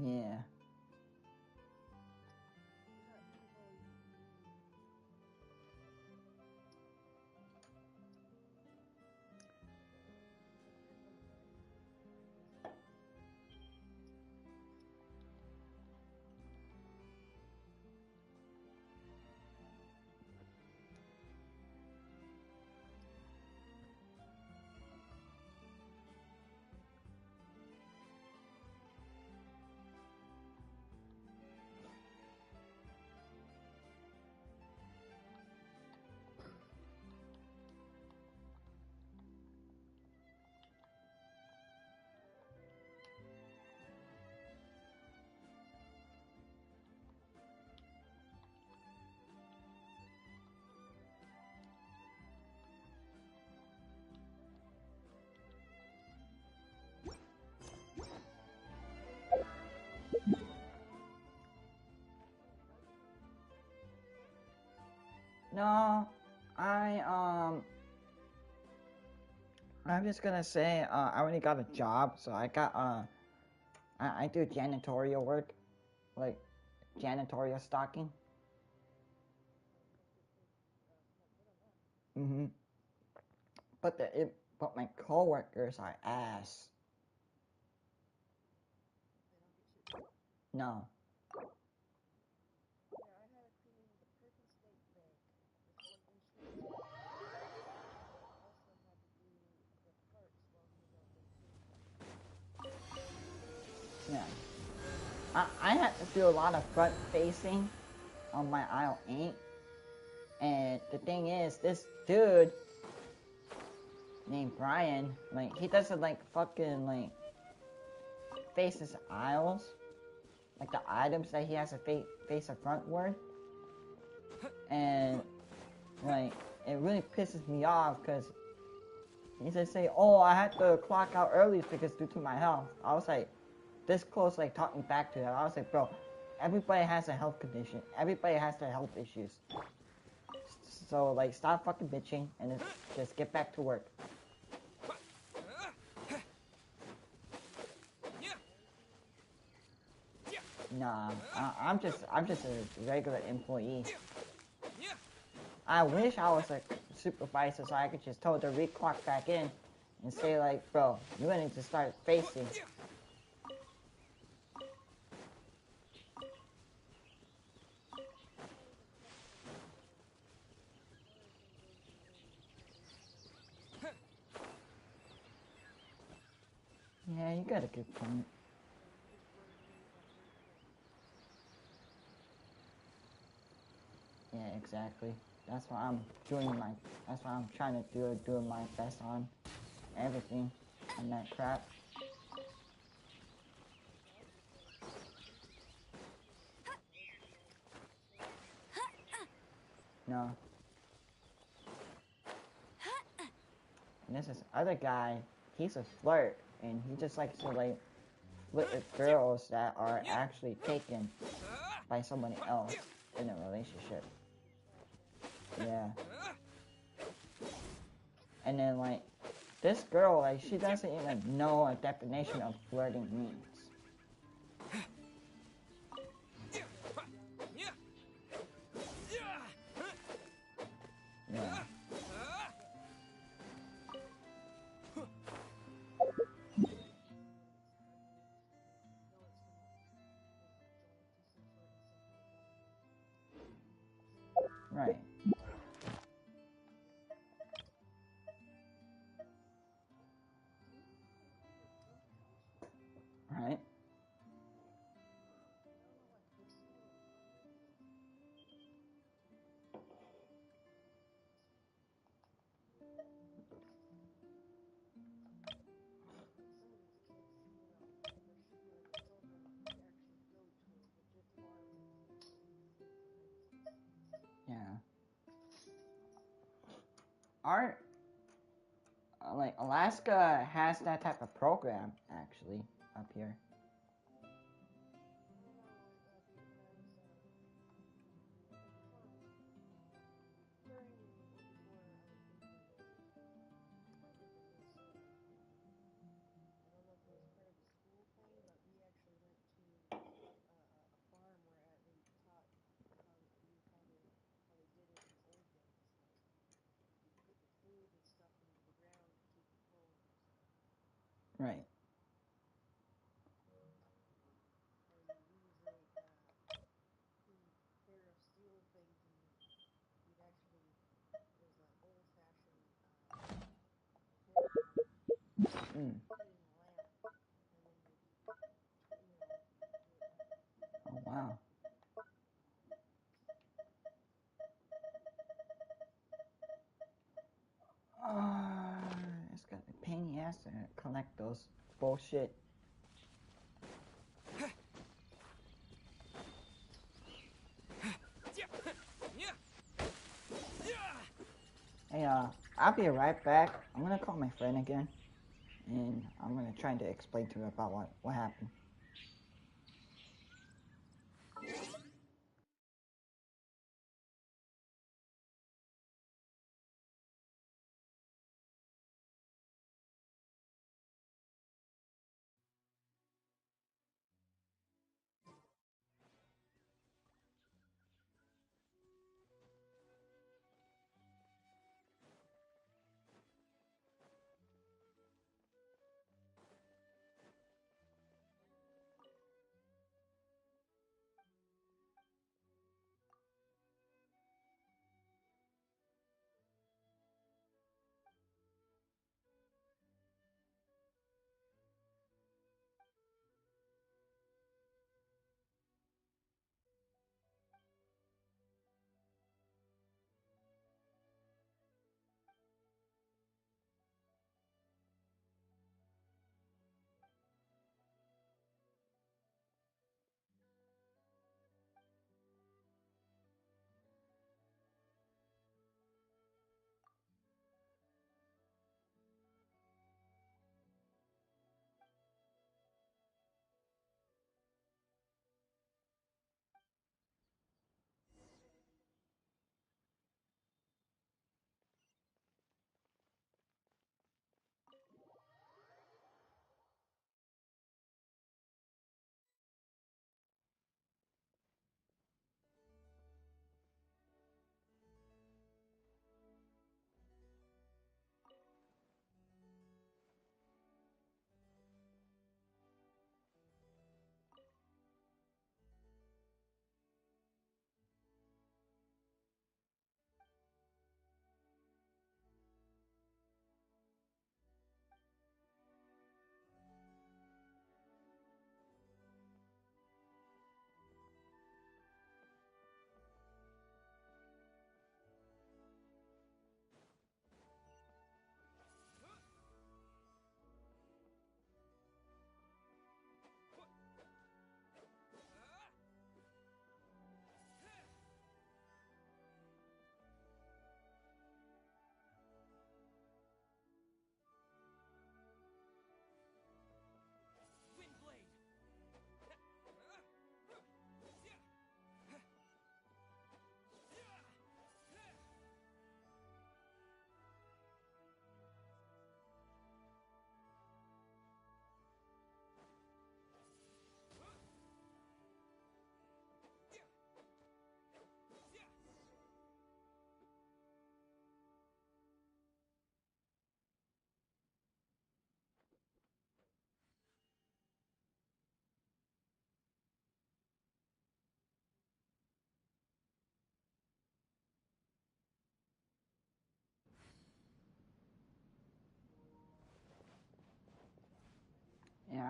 Speaker 1: Yeah. No, I'm just gonna say, I already got a job, so I got, I do janitorial work, like, janitorial stocking. Mm-hmm. But my coworkers are ass. No. I had to do a lot of front facing on my aisle 8. And the thing is, this dude named Brian, like, he doesn't like fucking like face his aisles, like the items that he has to face a frontward, and like it really pisses me off because he just say, "Oh, I had to clock out early because due to my health." I was like, this close, like talking back to him. I was like, bro, everybody has a health condition. Everybody has their health issues. So like, stop fucking bitching and just get back to work. Nah, I'm just a regular employee. I wish I was a supervisor so I could just tell her to re-clock back in and say like, bro, you need to start facing. Yeah, you got a good point. Yeah, exactly. That's what I'm doing that's what I'm trying to do, doing my best on everything and that crap. No. And this other guy, he's a flirt, and he just likes to like flirt with girls that are actually taken by somebody else in a relationship. Yeah. And then like, this girl, like, she doesn't even know a definition of flirting means. Yeah. Right. Right. Yeah. Our like, Alaska has that type of program actually up here. Right. Mm. Oh wow. It's gonna be a pain in the ass to collect those bullshit. Hey, I'll be right back. I'm gonna call my friend again, and I'm gonna try to explain to her about what happened.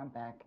Speaker 1: I'm back.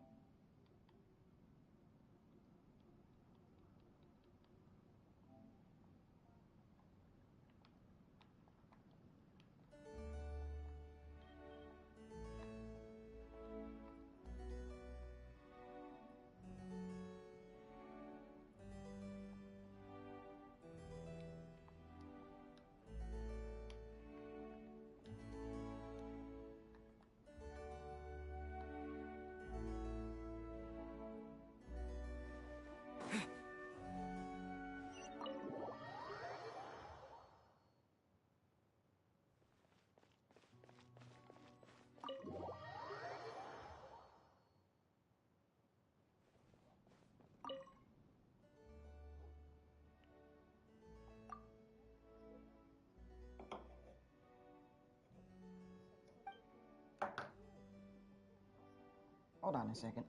Speaker 1: Hold on a second.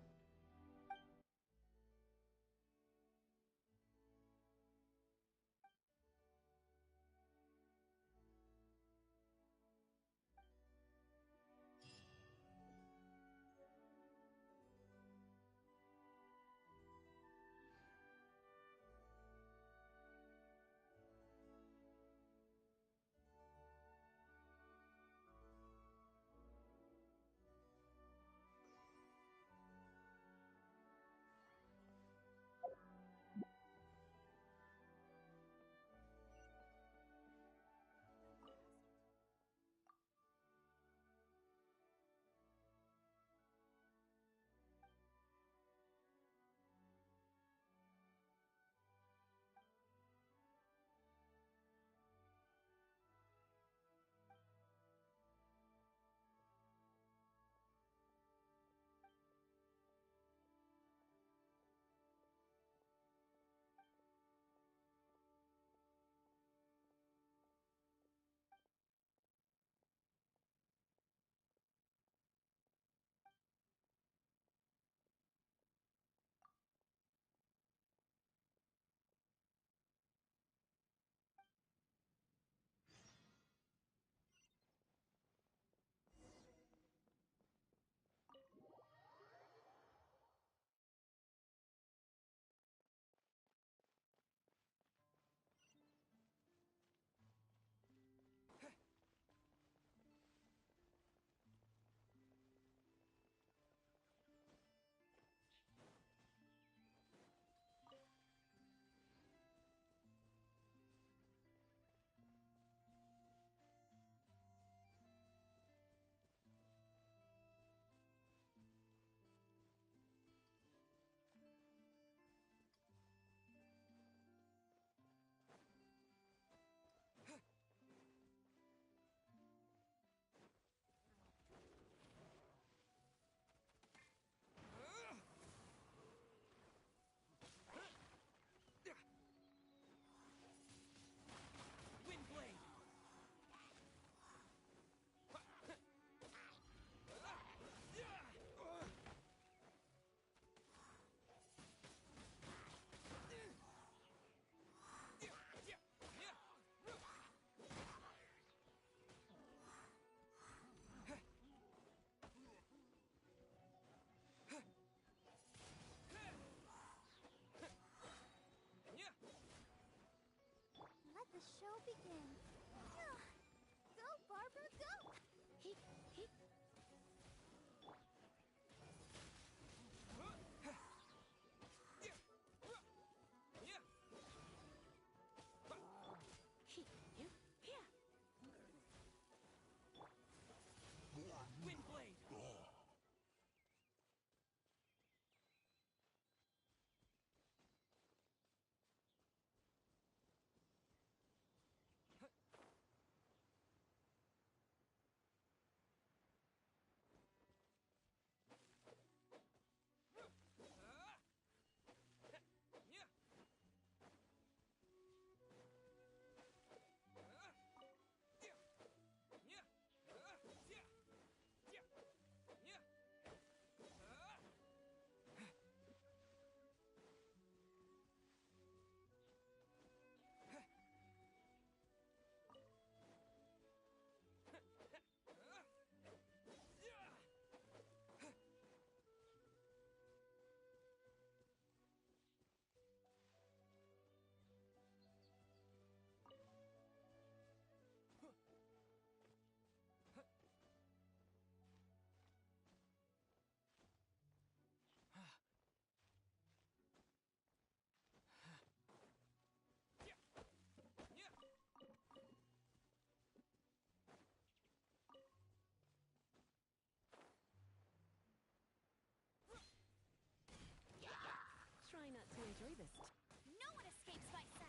Speaker 11: Let the show begin. Go, Barbara, go!
Speaker 16: bravest.
Speaker 2: No one escapes my sight.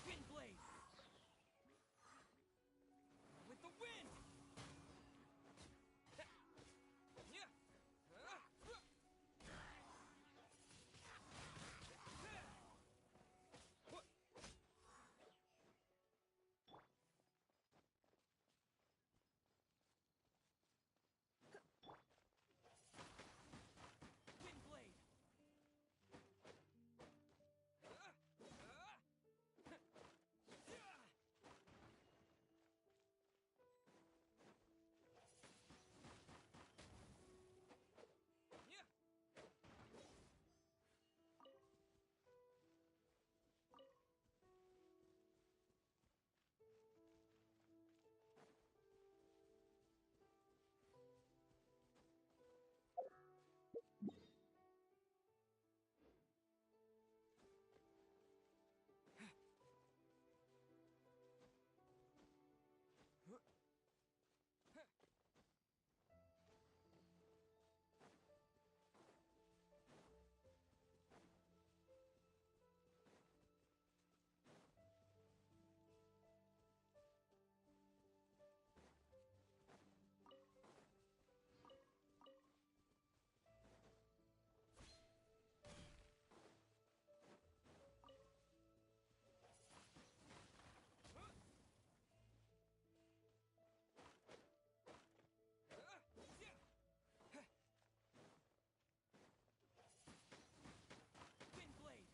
Speaker 12: Wind blade! With the wind! Wind blade! Wind blade!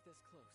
Speaker 12: this close.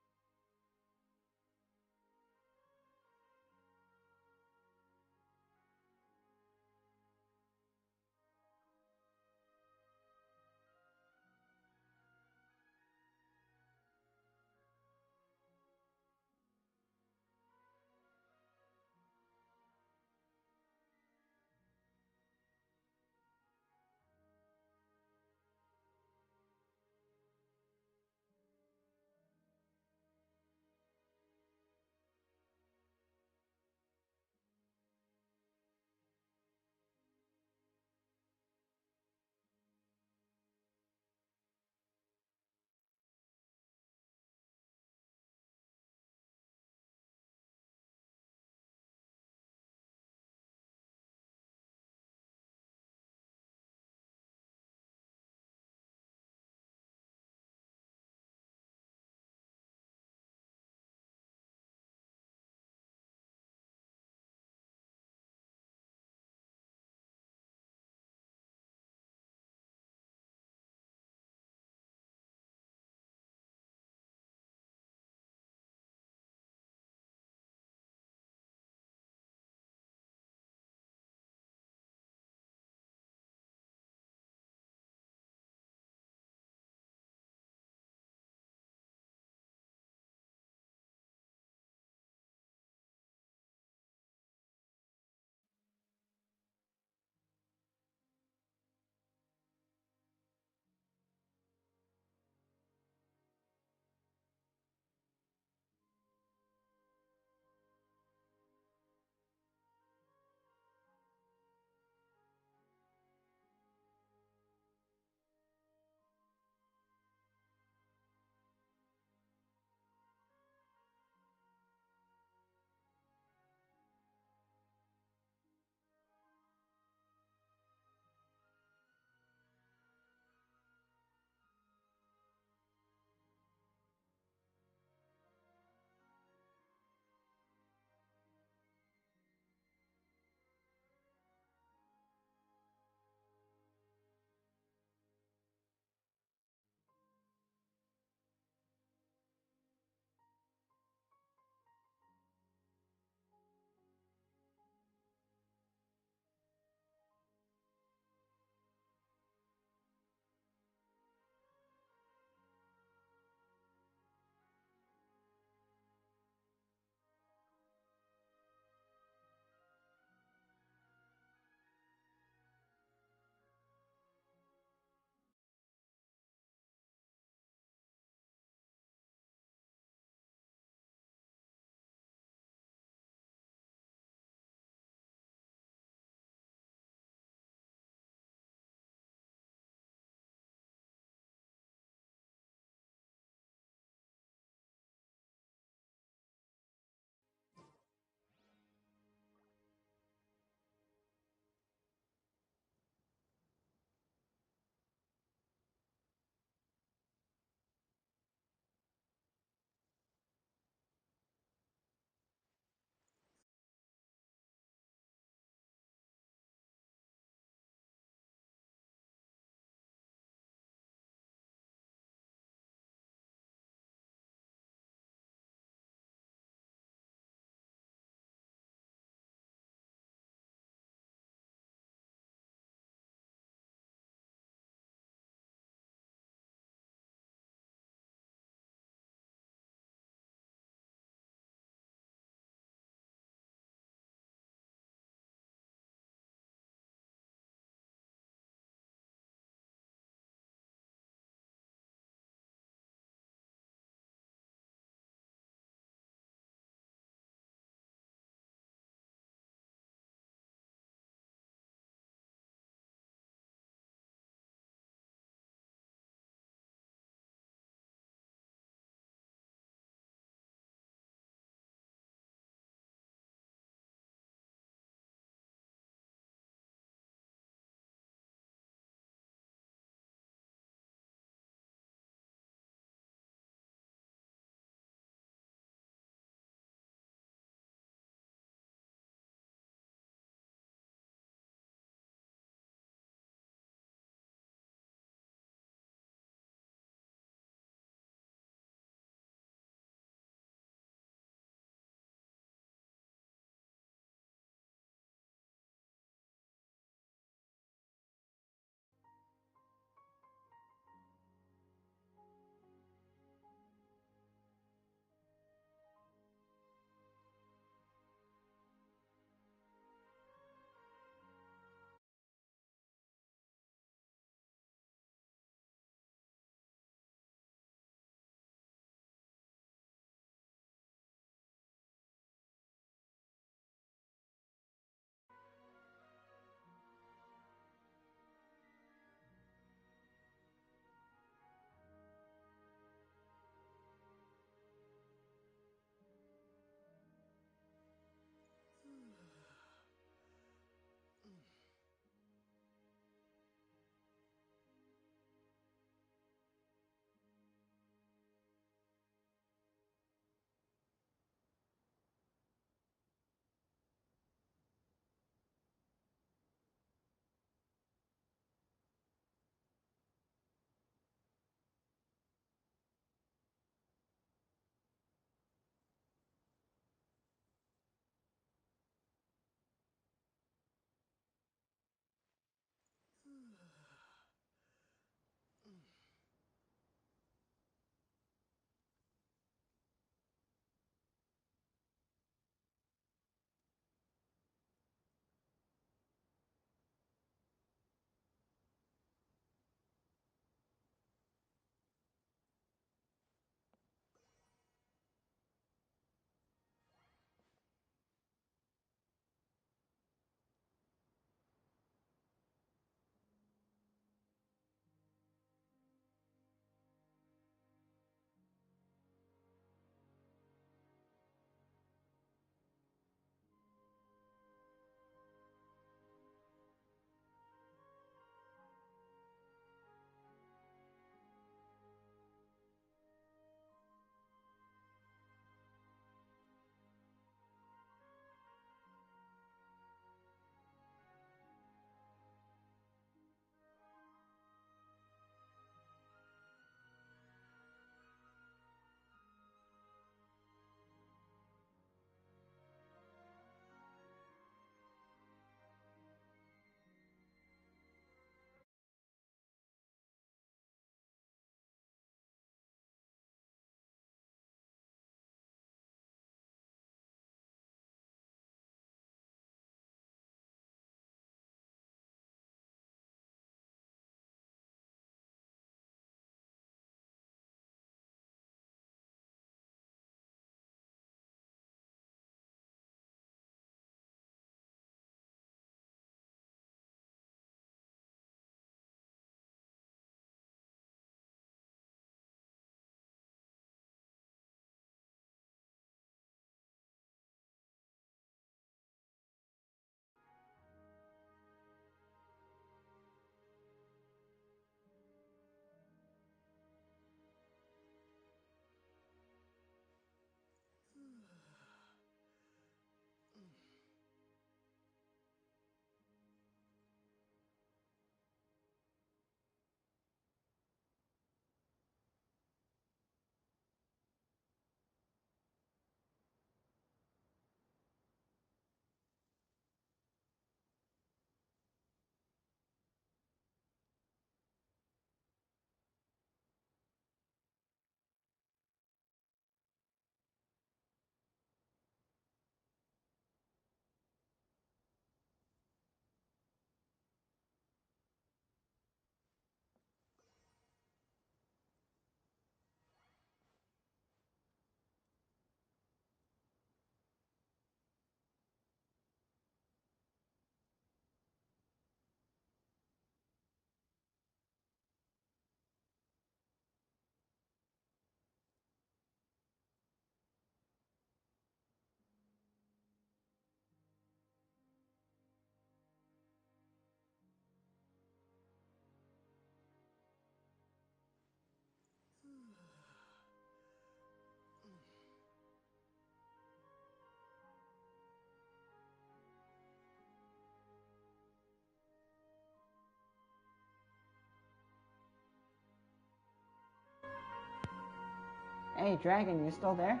Speaker 1: Hey, Dragon, you still there?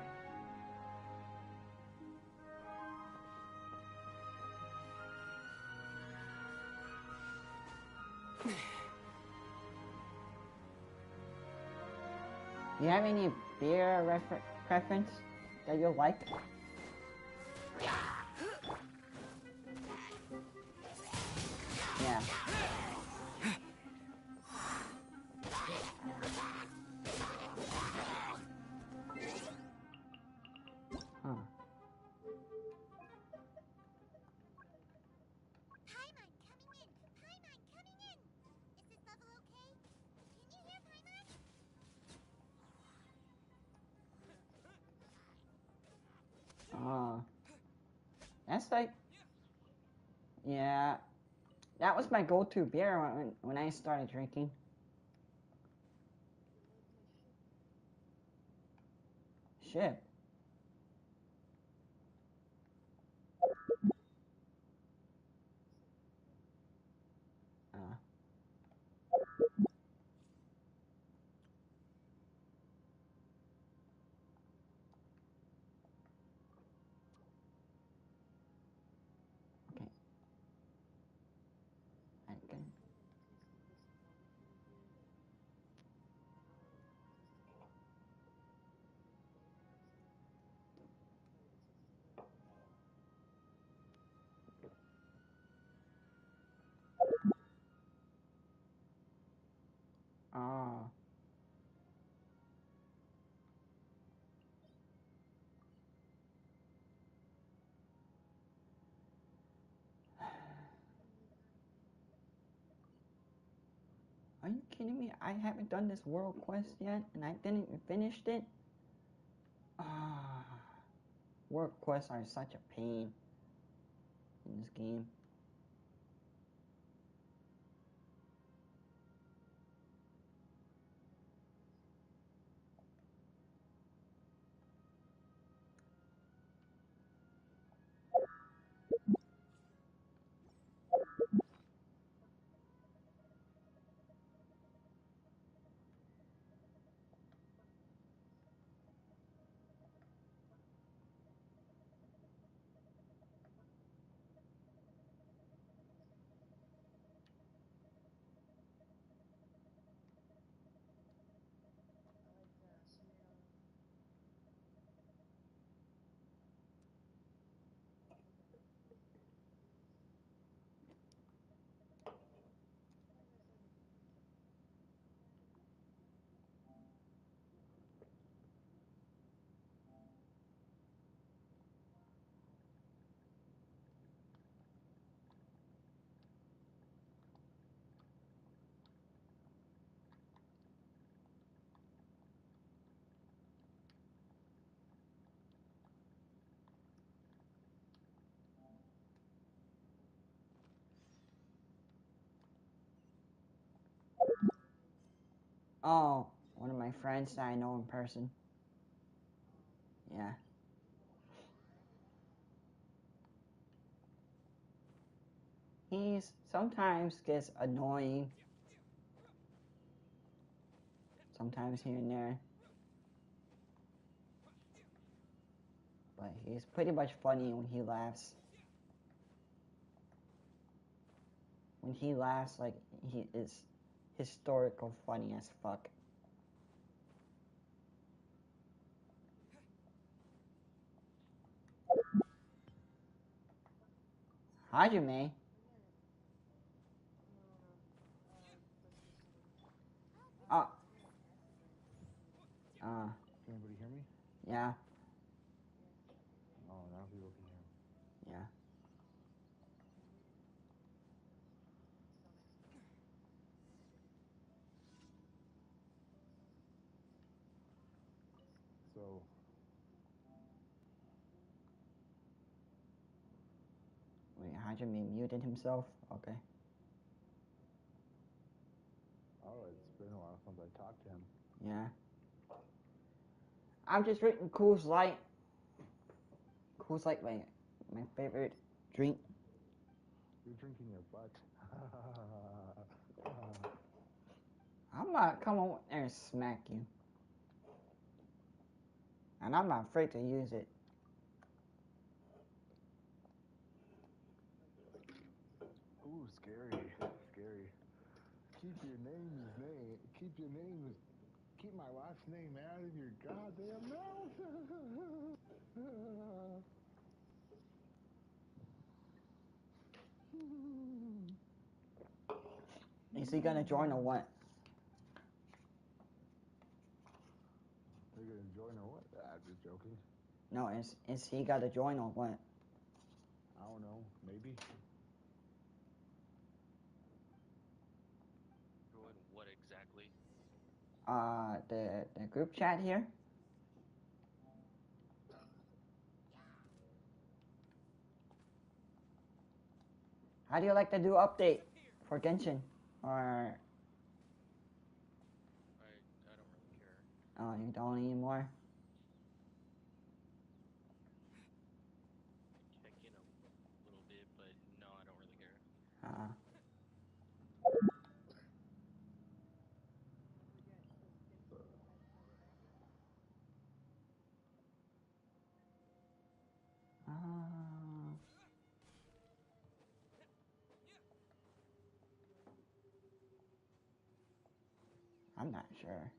Speaker 1: Do you have any beer preference that you like? Yeah. Huh.
Speaker 2: Paimon coming in! Paimon coming in! Is this level okay? Can you hear Paimon?
Speaker 1: That's like, yeah, that was my go-to beer when I started drinking. Shit. Okay. I can. Oh. Are you kidding me? I haven't done this world quest yet, and I didn't even finish it? Ah. World quests are such a pain in this game. Oh, one of my friends that I know in person. Yeah. He's sometimes gets annoying. Sometimes here and there. But he's pretty much funny when he laughs. When he laughs, like, he is historical funny as fuck. Hajime? Oh.
Speaker 18: Can anybody hear me?
Speaker 1: Yeah.
Speaker 18: Oh, now people can hear me.
Speaker 1: Yeah.
Speaker 18: So,
Speaker 1: Wait, Hajime muted himself? Okay.
Speaker 18: oh, it's been a while since I talked to him.
Speaker 1: Yeah. I'm just drinking Coors Light. Coors Light, my favorite drink.
Speaker 18: You're drinking your butt.
Speaker 1: I'm gonna come over there and smack you. And I'm not afraid to use it.
Speaker 18: Ooh, scary. Scary. Keep your name's keep my last name out of your goddamn mouth.
Speaker 1: Is he gonna join or what?
Speaker 18: They're gonna join or what? I'm just joking.
Speaker 1: No, is he gotta join or what?
Speaker 18: I don't know. Maybe.
Speaker 19: Join what exactly?
Speaker 1: The group chat here. How do you like to do update for Genshin? Or
Speaker 19: I don't really care.
Speaker 1: oh, you don't anymore?
Speaker 19: Check in a little bit, but no, I don't really care.
Speaker 1: I'm not sure.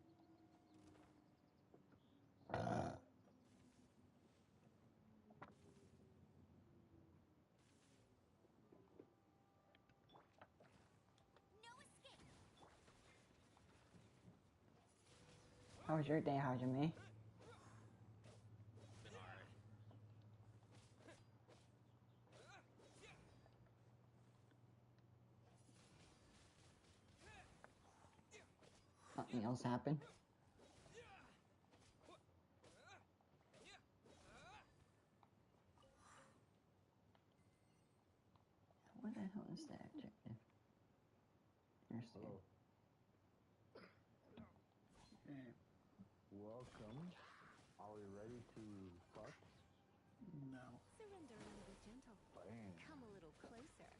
Speaker 1: How was your day, Hajime?
Speaker 19: Been alright.
Speaker 1: Nothing else happened? What the hell is that objective?
Speaker 18: Hello. Welcome. Are we ready to fuck?
Speaker 20: No.
Speaker 21: Surrender and be gentle.
Speaker 18: Bam.
Speaker 21: Come a little closer.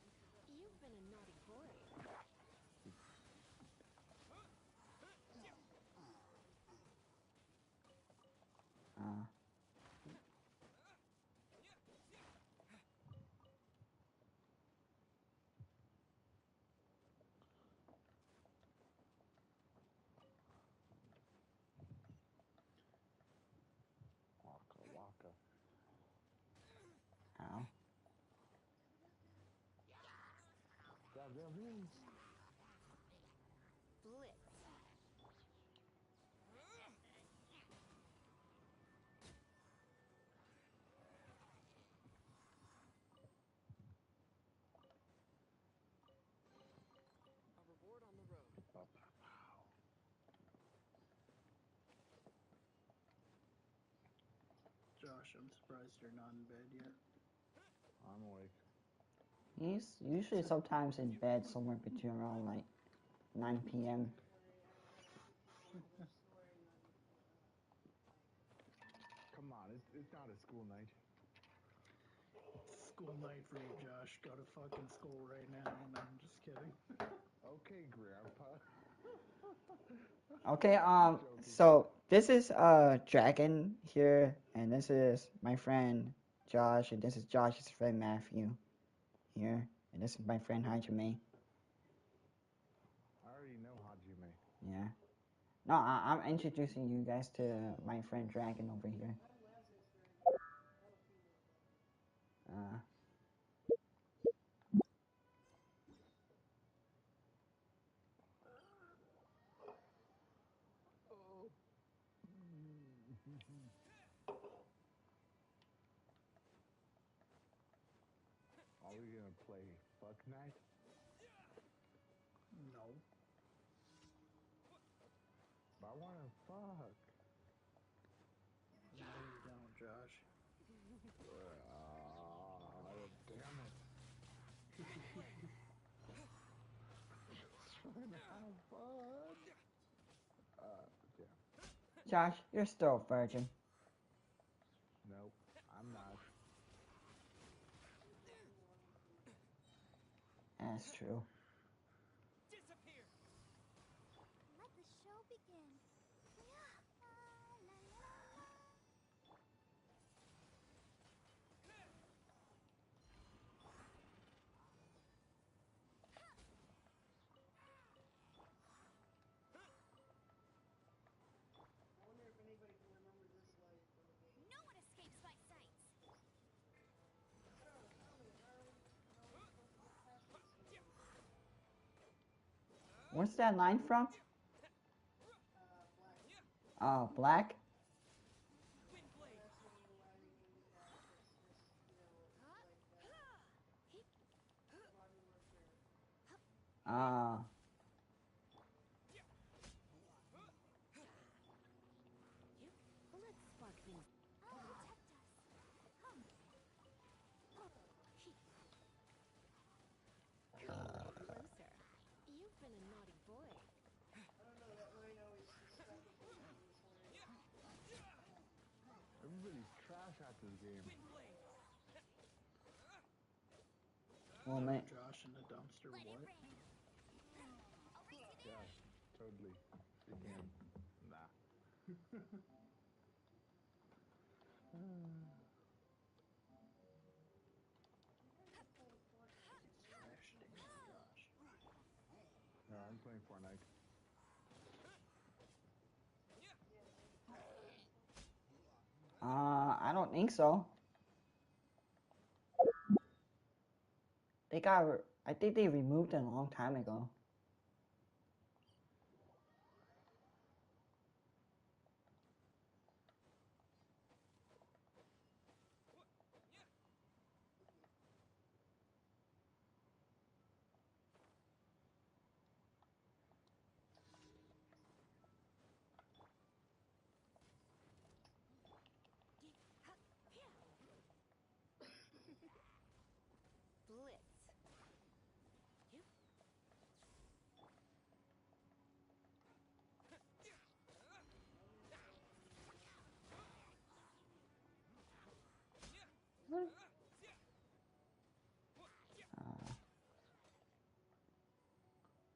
Speaker 21: You've been a naughty boy.
Speaker 18: Waka waka.
Speaker 1: Ow.
Speaker 18: Goddamn him.
Speaker 21: Blitz.
Speaker 8: A reward on the road.
Speaker 20: Josh, I'm surprised you're not in bed yet.
Speaker 18: I'm awake.
Speaker 1: He's usually sometimes in bed somewhere between around like 9 p.m.
Speaker 18: Come on, it's not a school night.
Speaker 20: It's school night for you, Josh. Go to fucking school right now. No, I'm just kidding.
Speaker 18: Okay, Grandpa.
Speaker 1: Okay, so this is Dragon here, and this is my friend Josh, and this is Josh's friend Matthew here, and this is my friend Hajime.
Speaker 18: I already know Hajime.
Speaker 1: Yeah. No, I'm introducing you guys to my friend Dragon over here.
Speaker 18: Are we gonna play Fuck Night?
Speaker 20: No.
Speaker 18: I wanna fuck.
Speaker 20: No, you don't, Josh.
Speaker 18: Damn it. Trying to have fun. Yeah.
Speaker 1: Josh, you're still a virgin.
Speaker 18: Nope, I'm not.
Speaker 1: That's true.
Speaker 11: Disappear. Let the show begin.
Speaker 1: Where's that line from? Oh, black? Ah.
Speaker 21: Let's spark things. Closer. You've been a naughty boy.
Speaker 6: I don't know, that line always stuck with me.
Speaker 18: Everybody's trash at this game.
Speaker 1: Well, man.
Speaker 20: Josh in the dumpster, what?
Speaker 18: Yeah, totally. You can. Nah.
Speaker 20: Trash digging, Josh.
Speaker 18: No, I'm playing Fortnite.
Speaker 1: I don't think so. They got. I think they removed it a long time ago.
Speaker 21: Blitz.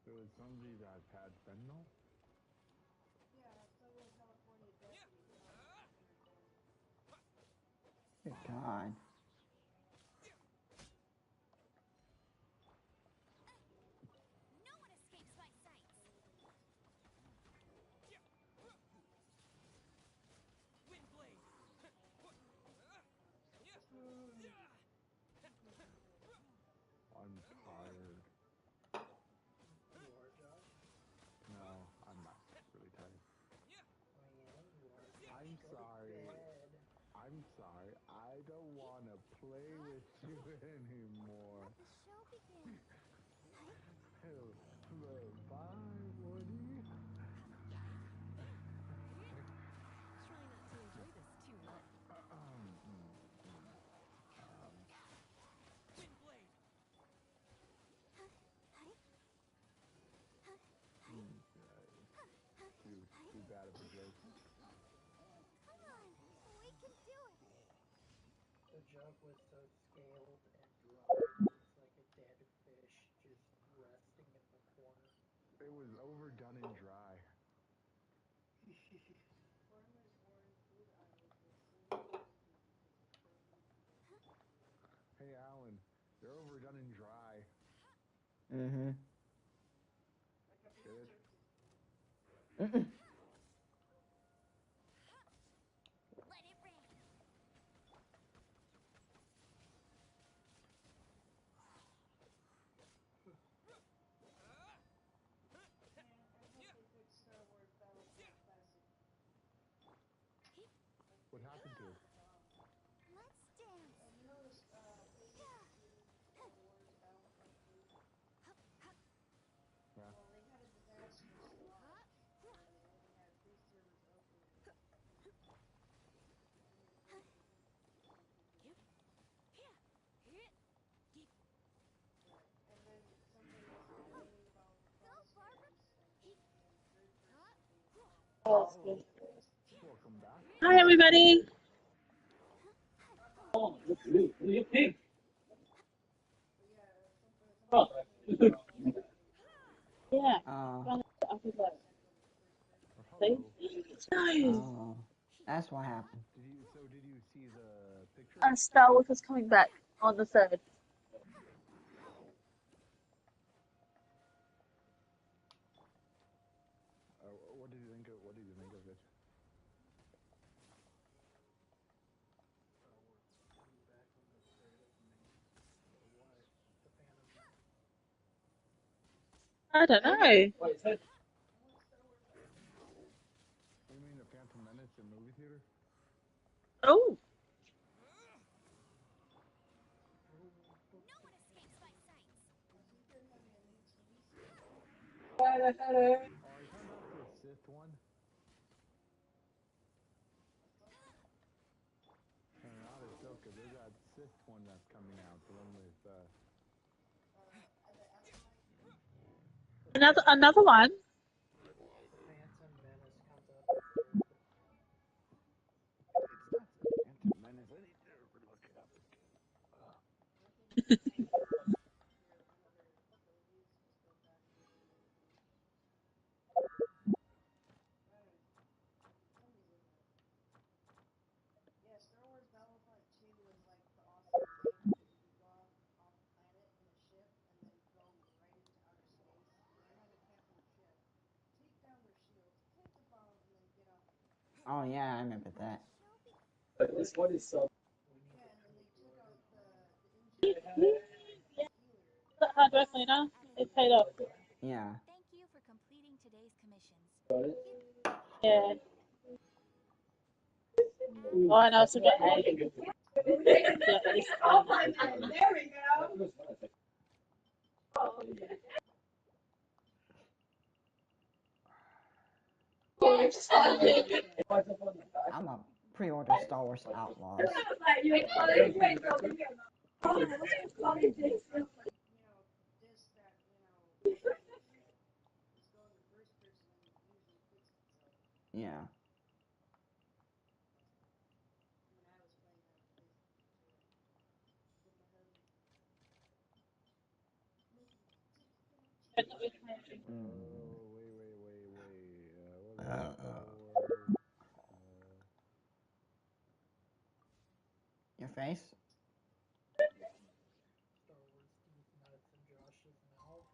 Speaker 18: There was somebody that had fentanyl.
Speaker 6: Yeah, Southern California deputy.
Speaker 1: Good God.
Speaker 2: No one escapes my sights.
Speaker 18: I'm tired.
Speaker 20: You are, Josh?
Speaker 18: No, I'm not really tired.
Speaker 20: I am. You are.
Speaker 18: I'm
Speaker 20: Go
Speaker 18: sorry.
Speaker 20: to bed.
Speaker 18: I'm sorry. I don't want to play with you anymore.
Speaker 11: Let the show begin.
Speaker 18: Bye, Woody.
Speaker 21: Try not to enjoy this too much.
Speaker 18: Too bad of a joke.
Speaker 11: Come on, we can do it.
Speaker 20: The joke was so scaled and dry. It was like a dead fish just resting in the corner.
Speaker 18: It was overdone and dry. Hey, Alan, they're overdone and dry.
Speaker 1: Mm-hmm.
Speaker 18: Get it?
Speaker 1: Mm-mm.
Speaker 2: Let it rain.
Speaker 18: What happened to it?
Speaker 11: Let's dance.
Speaker 6: You know this
Speaker 18: Yeah.
Speaker 6: well, they had a disastrous launch where they only had 3 servers open. And then somebody was complaining about cross
Speaker 18: Welcome back.
Speaker 13: Hi, everybody. Yeah. Nice.
Speaker 1: Oh, that's what happened.
Speaker 18: Did you see the picture?
Speaker 13: Star Wars is coming back on the 3rd.
Speaker 18: What did you think of it?
Speaker 20: Star Wars is coming back on the 3rd of May. For what? The Phantom Menace.
Speaker 13: I don't know.
Speaker 18: You mean the Phantom Menace in movie theater?
Speaker 13: Oh.
Speaker 18: Oh, are you talking about the Sith one? No, not Ahsoka. There's that Sith one that's coming out. The one with,
Speaker 13: Another one.
Speaker 20: Phantom Menace comes out the 3rd.
Speaker 18: It's not the Phantom Menace. I need to look it up again.
Speaker 6: Yeah, Star Wars Battlefront 2 was like the awesome thing because you could go off planet in a ship and then go right into outer space, land on the captain's ship, take down their shields, plant the bomb, and then get off again.
Speaker 1: Oh yeah, I remember that.
Speaker 6: This one is so. Yeah, and then they took out the engine
Speaker 13: Hard work, Lena. It paid off.
Speaker 1: Yeah.
Speaker 11: Thank you for completing today's commissions.
Speaker 13: Yeah. Oh, I know. So get oh my God, there we go.
Speaker 1: I'm a pre-order Star Wars Outlaws. Yeah. Your face?
Speaker 20: Star Wars Steve Nuts and Josh's mouth.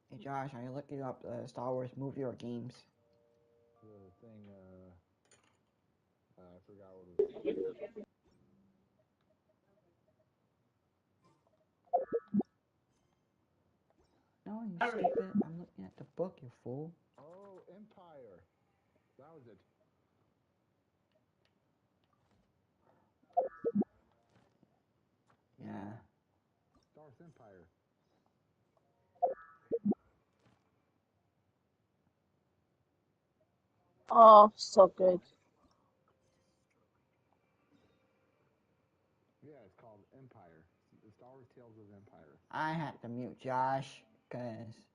Speaker 1: Hey Josh, are you looking up Star Wars movie or games?
Speaker 18: The thing, I forgot what it was.
Speaker 1: No, you stupid. I'm looking at the book, you fool.
Speaker 18: Oh, Empire. That was it.
Speaker 1: Yeah.
Speaker 18: Star Wars Empire.
Speaker 13: Oh, so good.
Speaker 18: Yeah, it's called Empire. The Star Wars Tales of Empire.
Speaker 1: I had to mute Josh because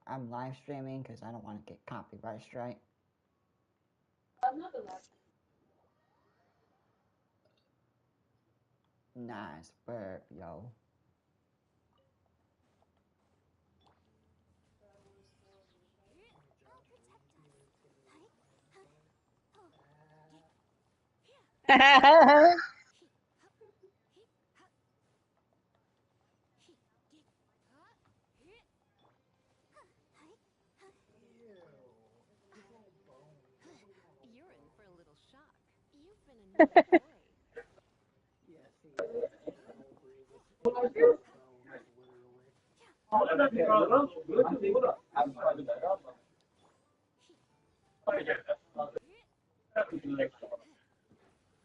Speaker 1: I'm live streaming because I don't want to get copyright strike. Nice burp, yo.
Speaker 21: You're in for a little shock. You've been a naughty boy.
Speaker 20: Yeah, see, General Grievous ate all the bones, literally.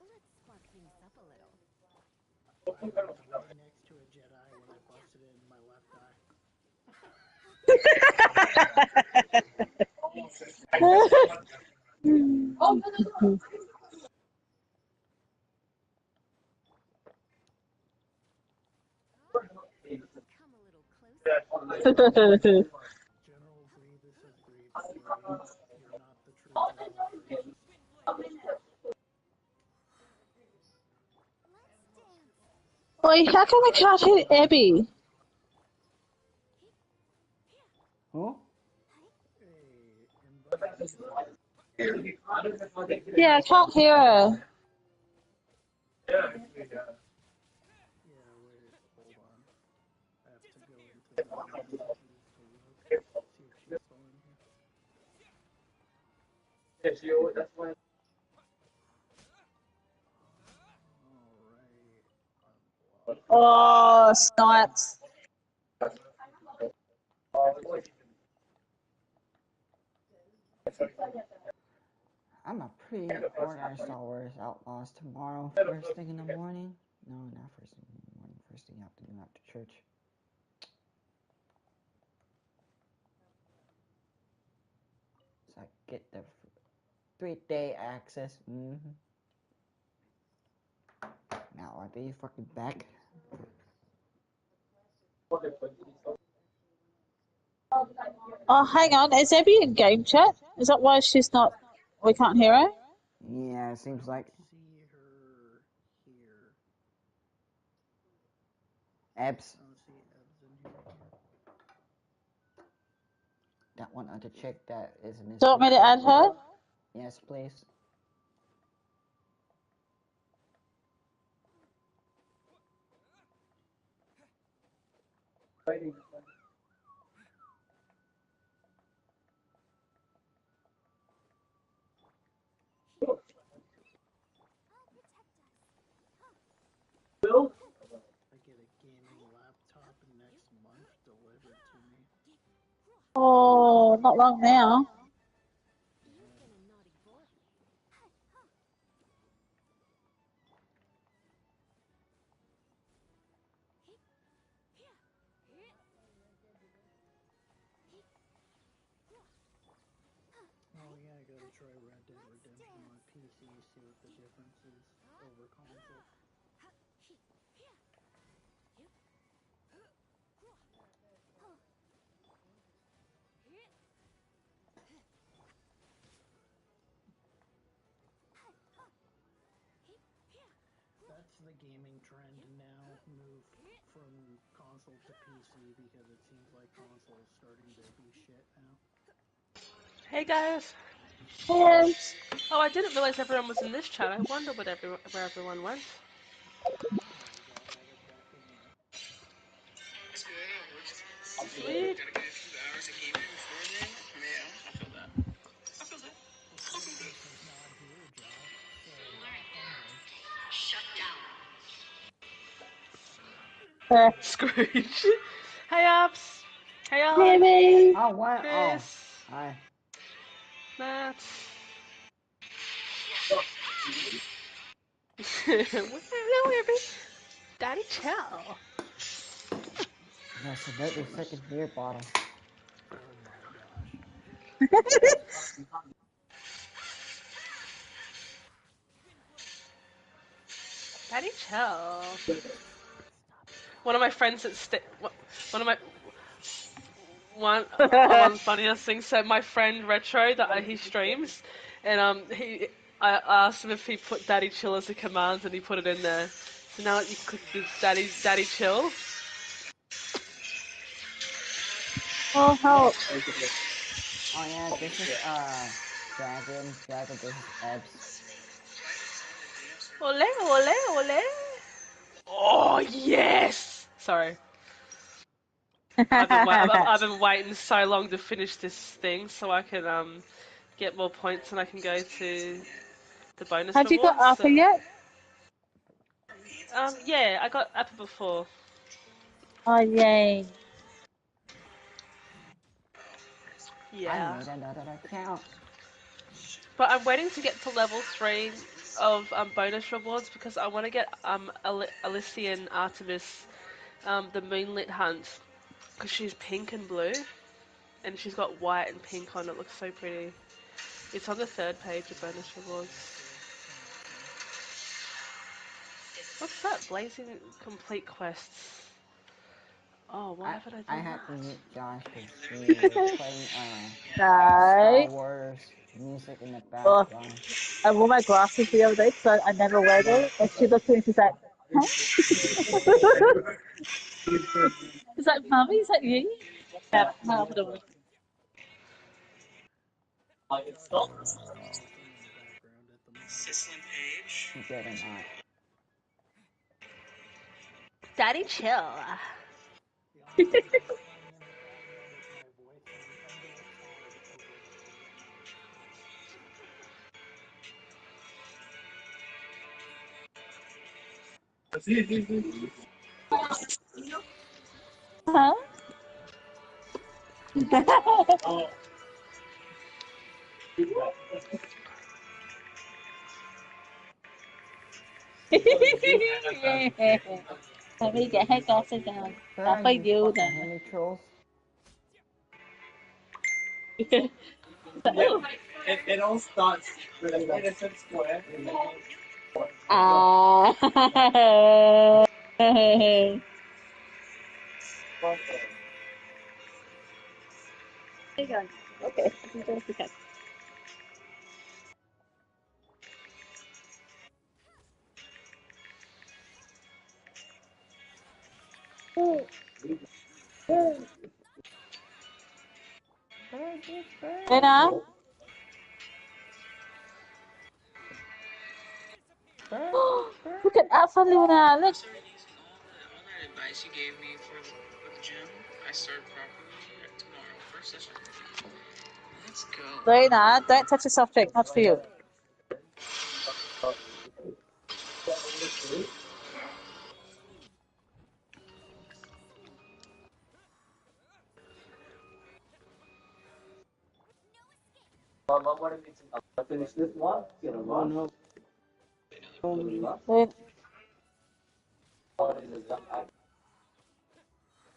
Speaker 21: Let's spark things up a little.
Speaker 20: I was right next to a Jedi when I busted it in my left eye.
Speaker 21: Come a little closer.
Speaker 20: General Grievous has grieved for you. You're not the true General Grievous.
Speaker 13: Wait, how come I can't hit Abby?
Speaker 1: Who?
Speaker 13: Yeah, I can't hear her.
Speaker 20: Yeah, wait, hold on. I have to go into the menus.
Speaker 10: Oh, snipes.
Speaker 1: I'm a pre-order Star Wars Outlaws tomorrow, first thing in the morning. No, not first thing in the morning, first thing afternoon after church. So I get the 3-day access. Now are they fucking back?
Speaker 10: Oh, hang on. Is Abby in game chat? Is that why she's not... We can't hear her?
Speaker 1: Yeah, it seems like.
Speaker 20: See her here.
Speaker 1: Ebs.
Speaker 20: I don't see Ebs in here.
Speaker 1: That one other chick that is in this
Speaker 10: Do you want me
Speaker 1: group
Speaker 10: to
Speaker 1: chat.
Speaker 10: add her?
Speaker 1: Yes, please.
Speaker 20: I get a gaming laptop next month delivered to me.
Speaker 10: Oh, not long now.
Speaker 21: You've been a naughty boy.
Speaker 20: Oh yeah, I gotta try Red Dead Redemption on PC, see what the difference is over console. That's the gaming trend now, move from console to PC because it seems like console is starting to be shit now.
Speaker 17: Hey guys.
Speaker 10: Yes.
Speaker 17: Oh, I didn't realize everyone was in this chat. I wonder where everyone went.
Speaker 20: I got added back in there.
Speaker 17: Sweet.
Speaker 20: Well, Christmas is not here, Josh, so hungry.
Speaker 17: Scrooge. Hey, Abs. Hey, Alec.
Speaker 10: Maybe.
Speaker 1: Oh, what?
Speaker 17: Chris.
Speaker 1: Oh, hi.
Speaker 17: Matt. Hello, everybody. Daddy Chow.
Speaker 1: Yes, another second beer bottle.
Speaker 20: Oh my gosh.
Speaker 17: Daddy Chow. One of my friends at one of my one funniest thing said my friend Retro that he streams, and I asked him if he put Daddy Chill as a command, and he put it in there. So now you click the Daddy Chill.
Speaker 10: Oh, help.
Speaker 1: Oh yeah, this is Dragon. This is Ebs.
Speaker 17: Ole ole ole. Oh yes. Sorry. I've been waiting so long to finish this thing so I can get more points and I can go to the bonus
Speaker 10: Have you got
Speaker 17: rewards.
Speaker 10: Arthur
Speaker 17: So,
Speaker 10: yet?
Speaker 17: yeah, I got Apple before.
Speaker 10: Oh, yay.
Speaker 1: I
Speaker 17: Yeah.
Speaker 1: made another account.
Speaker 17: But I'm waiting to get to level 3 of bonus rewards because I want to get Elysian Artemis the Moonlit Hunt because she's pink and blue and she's got white and pink on it. Looks so pretty. It's on the 3rd page of bonus rewards. What's that? Blazing complete quests. Oh, why haven't I
Speaker 1: I
Speaker 17: done
Speaker 1: had to
Speaker 17: that?
Speaker 1: mute Josh because he was playing Star
Speaker 10: No.
Speaker 1: Wars music in the
Speaker 10: Oh,
Speaker 1: background.
Speaker 10: I wore my glasses the other day because I never wear them. And she looked at me and she's like, huh? Is that Mummy? Is that you? Yeah, no, I don't want
Speaker 20: Josh is doing something in the background at the moment.
Speaker 1: He better not.
Speaker 17: Daddy chill.
Speaker 20: The only thing that's playing in the background is my voice, and I'm going to try to overlay it.
Speaker 10: Huh? Let me get her glasses on.
Speaker 1: Burn,
Speaker 10: Halfway
Speaker 1: you
Speaker 10: you
Speaker 1: fucking
Speaker 10: then.
Speaker 1: hemi trolls.
Speaker 15: It all starts with an innocent square.
Speaker 10: Ah. Okay.
Speaker 1: Burn, bitch, burn.
Speaker 10: Lena?
Speaker 1: Burn, bitch, burn.
Speaker 10: Look at that for Luna. Look.
Speaker 15: Started using all the advice you gave me for the gym. I start properly tomorrow, first session. Let's go.
Speaker 10: Lena, don't touch a soft drink. Not for you.
Speaker 15: I finish this one. Oh no.
Speaker 10: Lena.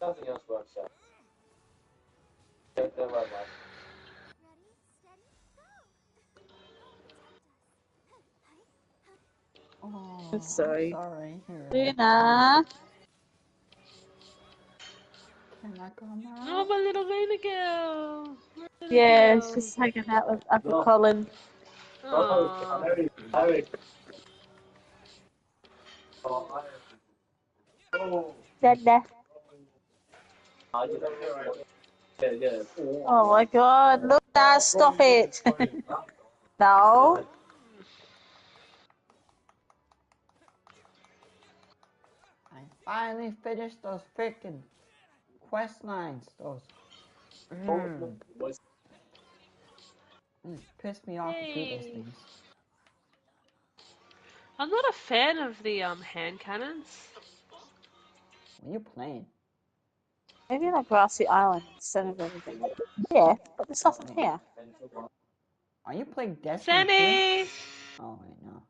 Speaker 15: Nothing else works out.
Speaker 1: Oh,
Speaker 10: I'm
Speaker 1: I'm
Speaker 10: sorry.
Speaker 1: sorry. Here.
Speaker 10: Lena.
Speaker 1: Can I come
Speaker 17: Oh,
Speaker 1: out?
Speaker 17: my little Lena girl. My little
Speaker 10: Yeah,
Speaker 17: girl.
Speaker 10: she's hanging out with Uncle Colin.
Speaker 17: Aww.
Speaker 10: Dada. Oh my god. Luna, stop it. No.
Speaker 1: I finally finished those freaking quest lines. Those. It pissed me off to do those
Speaker 17: Yay.
Speaker 1: things.
Speaker 17: I'm not a fan of the hand cannons.
Speaker 1: What are you playing?
Speaker 10: Maybe on a grassy island instead of everything. Yeah, but there's nothing here.
Speaker 1: Are you playing Destiny 2?
Speaker 17: Sammy!
Speaker 1: Oh, wait, no.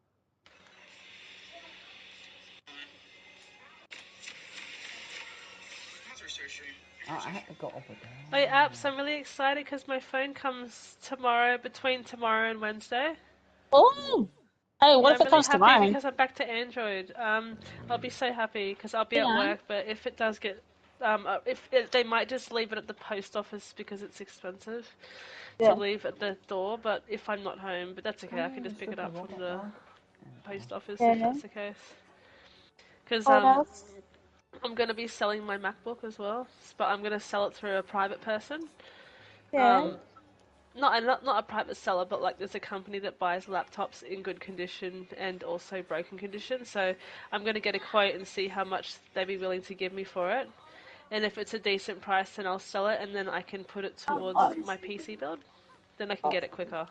Speaker 1: Oh, I have to go over there.
Speaker 17: Wait, apps, I'm really excited because my phone comes tomorrow, between tomorrow and Wednesday.
Speaker 10: Oh! Hey, what
Speaker 17: Yeah,
Speaker 10: if
Speaker 17: I'm
Speaker 10: it
Speaker 17: really
Speaker 10: comes
Speaker 17: happy
Speaker 10: tomorrow?
Speaker 17: because I'm back to Android. I'll be so happy because I'll be at
Speaker 10: Yeah.
Speaker 17: work, but if it does get, they might just leave it at the post office because it's expensive to
Speaker 10: Yeah.
Speaker 17: leave at the door, but if I'm not home, but that's okay,
Speaker 1: Come
Speaker 17: I
Speaker 1: here,
Speaker 17: can
Speaker 1: you
Speaker 17: just pick it
Speaker 1: stupid
Speaker 17: up from
Speaker 1: robot
Speaker 17: the
Speaker 1: dog. There we go.
Speaker 17: post office if
Speaker 10: Yeah.
Speaker 17: that's the case. Because,
Speaker 10: What else?
Speaker 17: I'm going to be selling my MacBook as well, but I'm going to sell it through a private person.
Speaker 10: Yeah.
Speaker 17: Not a private seller, but like there's a company that buys laptops in good condition and also broken condition. So I'm going to get a quote and see how much they'd be willing to give me for it. And if it's a decent price, then I'll sell it, and then I can put it towards my PC build. Then I can get it quicker.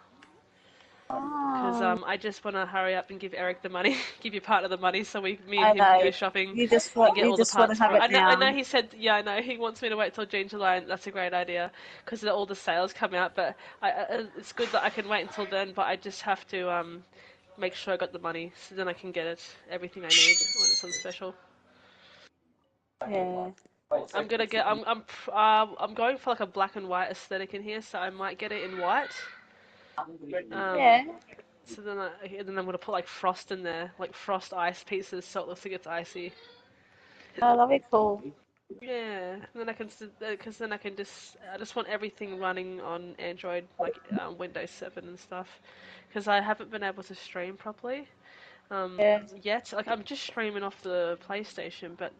Speaker 17: Because
Speaker 10: Oh,
Speaker 17: I just want to hurry up and give Eric the money, give you part of the money, so me and
Speaker 10: I
Speaker 17: him can go
Speaker 10: know.
Speaker 17: shopping
Speaker 10: You just
Speaker 17: and
Speaker 10: want
Speaker 17: get
Speaker 10: you
Speaker 17: all the
Speaker 10: just want to
Speaker 17: parts for
Speaker 10: have
Speaker 17: it.
Speaker 10: it
Speaker 17: I know
Speaker 10: now.
Speaker 17: he said, yeah, I know, he wants me to wait till June, July, and that's a great idea, because all the sales come out, but it's good that I can wait until then, but I just have to make sure I got the money, so then I can get everything I need when it's on special.
Speaker 10: Yeah.
Speaker 17: I'm going for like a black and white aesthetic in here, so I might get it in white.
Speaker 10: Yeah.
Speaker 17: So then I'm gonna put like frost in there, like frost ice pieces, so it looks like it's icy.
Speaker 10: Oh, that'd be cool.
Speaker 17: Yeah, and then because then I just want everything running on Android, like Windows 7 and stuff, because I haven't been able to stream properly
Speaker 10: Yeah.
Speaker 17: yet. Like I'm just streaming off the PlayStation, but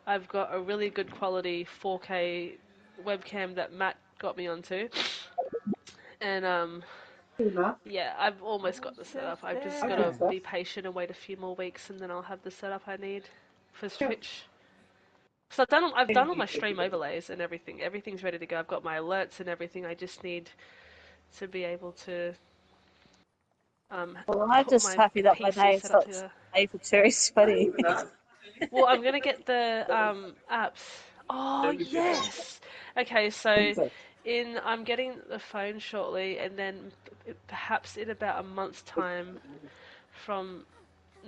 Speaker 17: I've got a really good quality 4K webcam that Matt got me onto, and yeah, I've almost got the setup. I've just got to be patient and wait a few more weeks, and then I'll have the setup I need for Twitch. So I've done all my stream overlays and everything. Everything's ready to go. I've got my alerts and everything. I just need to be able to
Speaker 10: Well, I'm
Speaker 17: put
Speaker 10: just
Speaker 17: my
Speaker 10: happy that my
Speaker 17: PC
Speaker 10: name's
Speaker 17: set up
Speaker 10: not
Speaker 17: to.
Speaker 10: April Cherry's funny.
Speaker 17: Well, I'm gonna get the apps. Oh yes. Okay, so I'm getting the phone shortly, and then perhaps in about a month's time from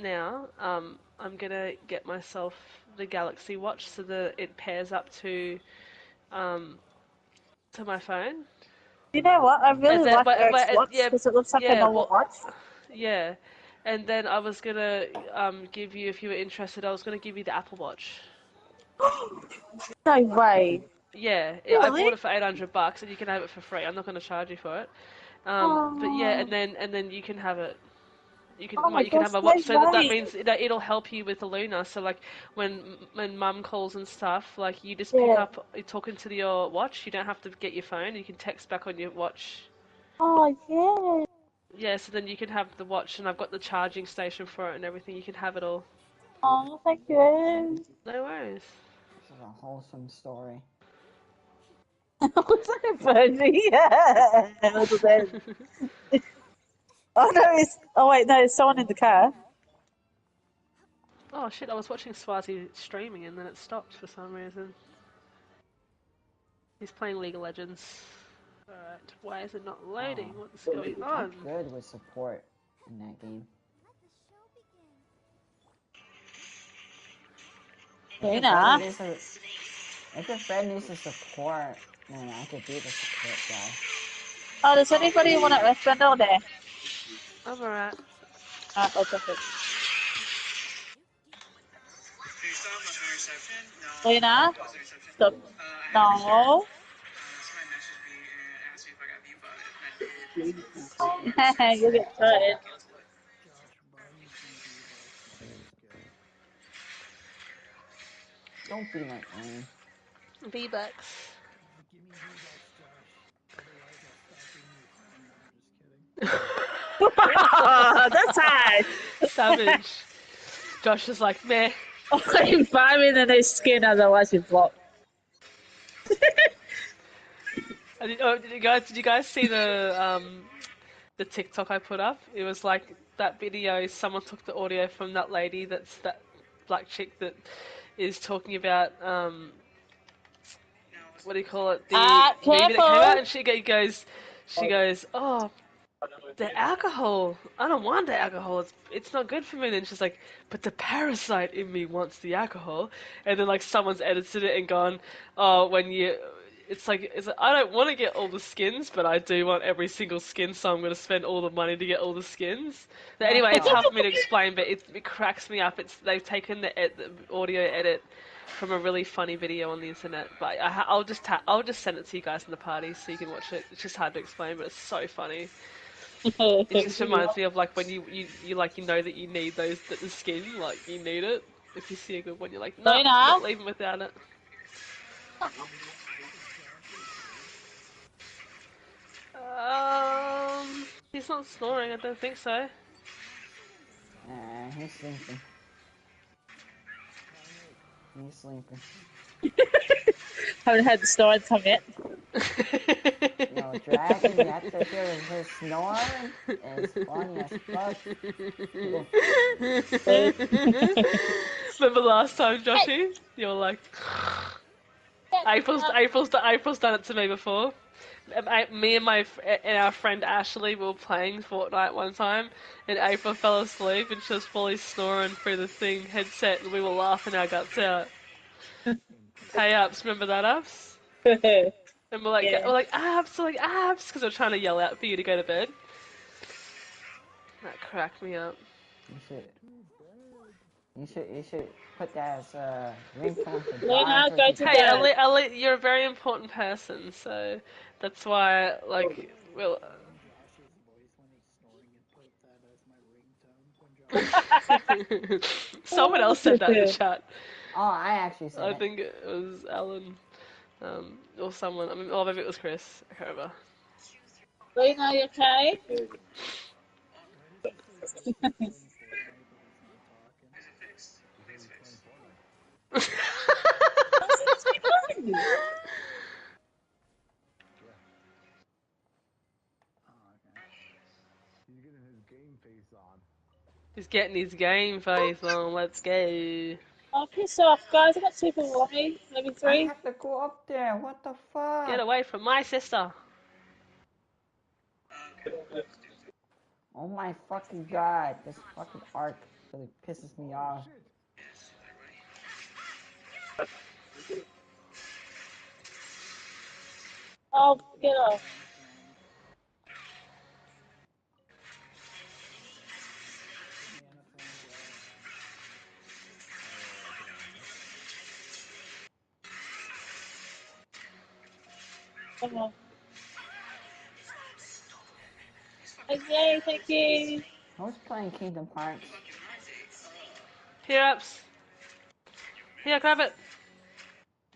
Speaker 17: now, I'm gonna get myself the Galaxy Watch so that it pairs up um, to my phone.
Speaker 10: You know what? I really like Eric's watch
Speaker 17: Yeah,
Speaker 10: because it looks like a
Speaker 17: yeah,
Speaker 10: normal
Speaker 17: well,
Speaker 10: watch.
Speaker 17: yeah. And then I was gonna give you, if you were interested, I was gonna give you the Apple Watch.
Speaker 10: No way.
Speaker 17: Yeah, I
Speaker 10: Really?
Speaker 17: bought it for $800, and you can have it for free. I'm not gonna charge you for it. But yeah,
Speaker 10: Oh,
Speaker 17: and then you can have it.
Speaker 10: oh my
Speaker 17: You can
Speaker 10: gosh,
Speaker 17: have my
Speaker 10: no
Speaker 17: watch. So that
Speaker 10: way.
Speaker 17: means that it'll help you with the Luna. So like when Mum calls and stuff, like you just pick
Speaker 10: Yeah.
Speaker 17: up, you're talking to your watch. You don't have to get your phone. You can text back on your watch.
Speaker 10: Oh, yeah.
Speaker 17: Yeah, so then you can have the watch, and I've got the charging station for it and everything. You can have it all.
Speaker 10: Oh, thank you.
Speaker 17: No worries.
Speaker 1: This is a wholesome story.
Speaker 10: Was that a birdie? Yeah. It was a bird. Oh, no, oh, wait, no, there's someone in the car.
Speaker 17: Oh shit! I was watching Swazi streaming, and then it stopped for some reason. He's playing League of Legends. Alright, why is it not loading?
Speaker 1: Oh,
Speaker 17: What's going
Speaker 1: I'm
Speaker 17: on?
Speaker 1: good with support in that game. If your
Speaker 10: Luna.
Speaker 1: friend needs a, if your friend needs a support, then I could be the support guy.
Speaker 10: Oh, does anybody want to earthbend all there?
Speaker 17: I'm alright.
Speaker 10: I'll drop it.
Speaker 15: Are you still on the reception? No.
Speaker 10: Luna?
Speaker 15: What's the reception?
Speaker 10: Stop.
Speaker 15: I haven't shared.
Speaker 10: No.
Speaker 15: Somebody messaged me and asked me if I got view bought it, and I did. So
Speaker 10: You'll get started.
Speaker 15: cancel it.
Speaker 20: Josh, buy me some V-Bucks. Just kidding.
Speaker 1: Don't be like Ernie.
Speaker 17: V-Bucks.
Speaker 20: Give me V-Bucks, Josh. Otherwise, I'll stop being your friend. No, I'm just kidding.
Speaker 10: That's hard.
Speaker 17: Savage. Josh is like, meh.
Speaker 10: I'm farming the new skin, otherwise you block.
Speaker 17: Did you guys see the TikTok I put up? It was like that video. Someone took the audio from that lady, that's that black chick that is talking about what do you call it? The movie that came out,
Speaker 10: Careful.
Speaker 17: and she goes, oh, the alcohol. I don't want the alcohol. It's not good for me. And then she's like, but the parasite in me wants the alcohol. And then like someone's edited it and gone, oh, it's like I don't want to get all the skins, but I do want every single skin, so I'm going to spend all the money to get all the skins. But anyway, it's hard for me to explain, but it cracks me up. They've taken the audio edit from a really funny video on the internet, but I'll just send it to you guys in the party so you can watch it. It's just hard to explain, but it's so funny. It just reminds me of like when you know that you need the skin, like you need it. If you see a good one, you're like, no,
Speaker 10: Luna?
Speaker 17: not leaving without it. He's not snoring. I don't think so.
Speaker 1: He's sleeping. He's sleeping.
Speaker 10: Haven't had the story come yet.
Speaker 1: Yo, Dragon, you have to hear his snoring. It's funny as fuck.
Speaker 17: Remember last time, Joshy? You were like, April's done it to me before. Me and our friend Ashley were playing Fortnite one time, and April fell asleep and she was fully snoring through the headset, and we were laughing our guts out. Hey, Ups, remember that, Ups? And we're like, Ups, because we're trying to yell out for you to go to bed. That cracked me up.
Speaker 1: You should put that as a ringtone for
Speaker 10: Luna, go to
Speaker 17: Hey,
Speaker 10: bed.
Speaker 17: Ali, you're a very important person, so that's why, like, well. Someone else said that in the chat.
Speaker 1: Oh, I actually said
Speaker 17: I think it was Alan, or someone. I mean, or maybe it was Chris. I can't remember.
Speaker 10: Luna, you okay?
Speaker 18: He's getting his game on.
Speaker 17: He's getting his game face on. Let's go.
Speaker 10: Oh, piss off, guys. I got 2 people away. Maybe
Speaker 1: I
Speaker 10: 3.
Speaker 1: have to go up there. What the fuck?
Speaker 17: Get away from my sister.
Speaker 1: Oh my fucking god. This fucking arc really pisses me off.
Speaker 10: Oh, get off. Come on. Yay, thank you.
Speaker 1: Who's playing Kingdom Hearts?
Speaker 17: Here, ups. Here, grab it.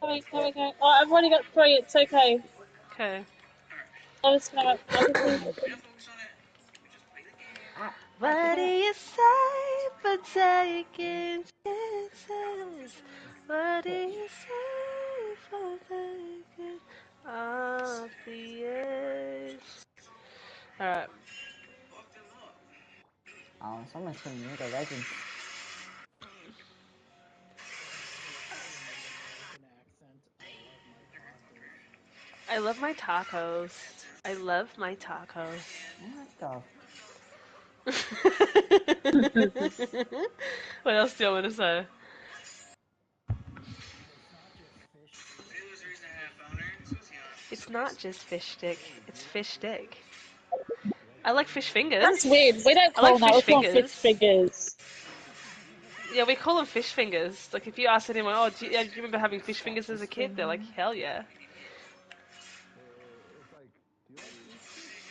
Speaker 10: Coming. Oh, I've already got 3. It's okay.
Speaker 17: Okay.
Speaker 10: I'll just come up. I'll just leave it.
Speaker 17: What do you say for taking chances? What do you say for taking off the edge? Alright.
Speaker 1: Oh, someone's playing League of Legends.
Speaker 17: I love my tacos. I love my tacos.
Speaker 1: What
Speaker 17: the? What else do you want me to say? It's not just fish stick. It's fish stick. I like fish fingers.
Speaker 10: That's weird. We don't
Speaker 17: I
Speaker 10: call
Speaker 17: like
Speaker 10: them that.
Speaker 17: fish
Speaker 10: We call them fish
Speaker 17: fingers.
Speaker 10: fingers.
Speaker 17: Yeah, we call them fish fingers. Like if you ask anyone, oh, do you remember having fish fingers as a kid? They're like, hell yeah.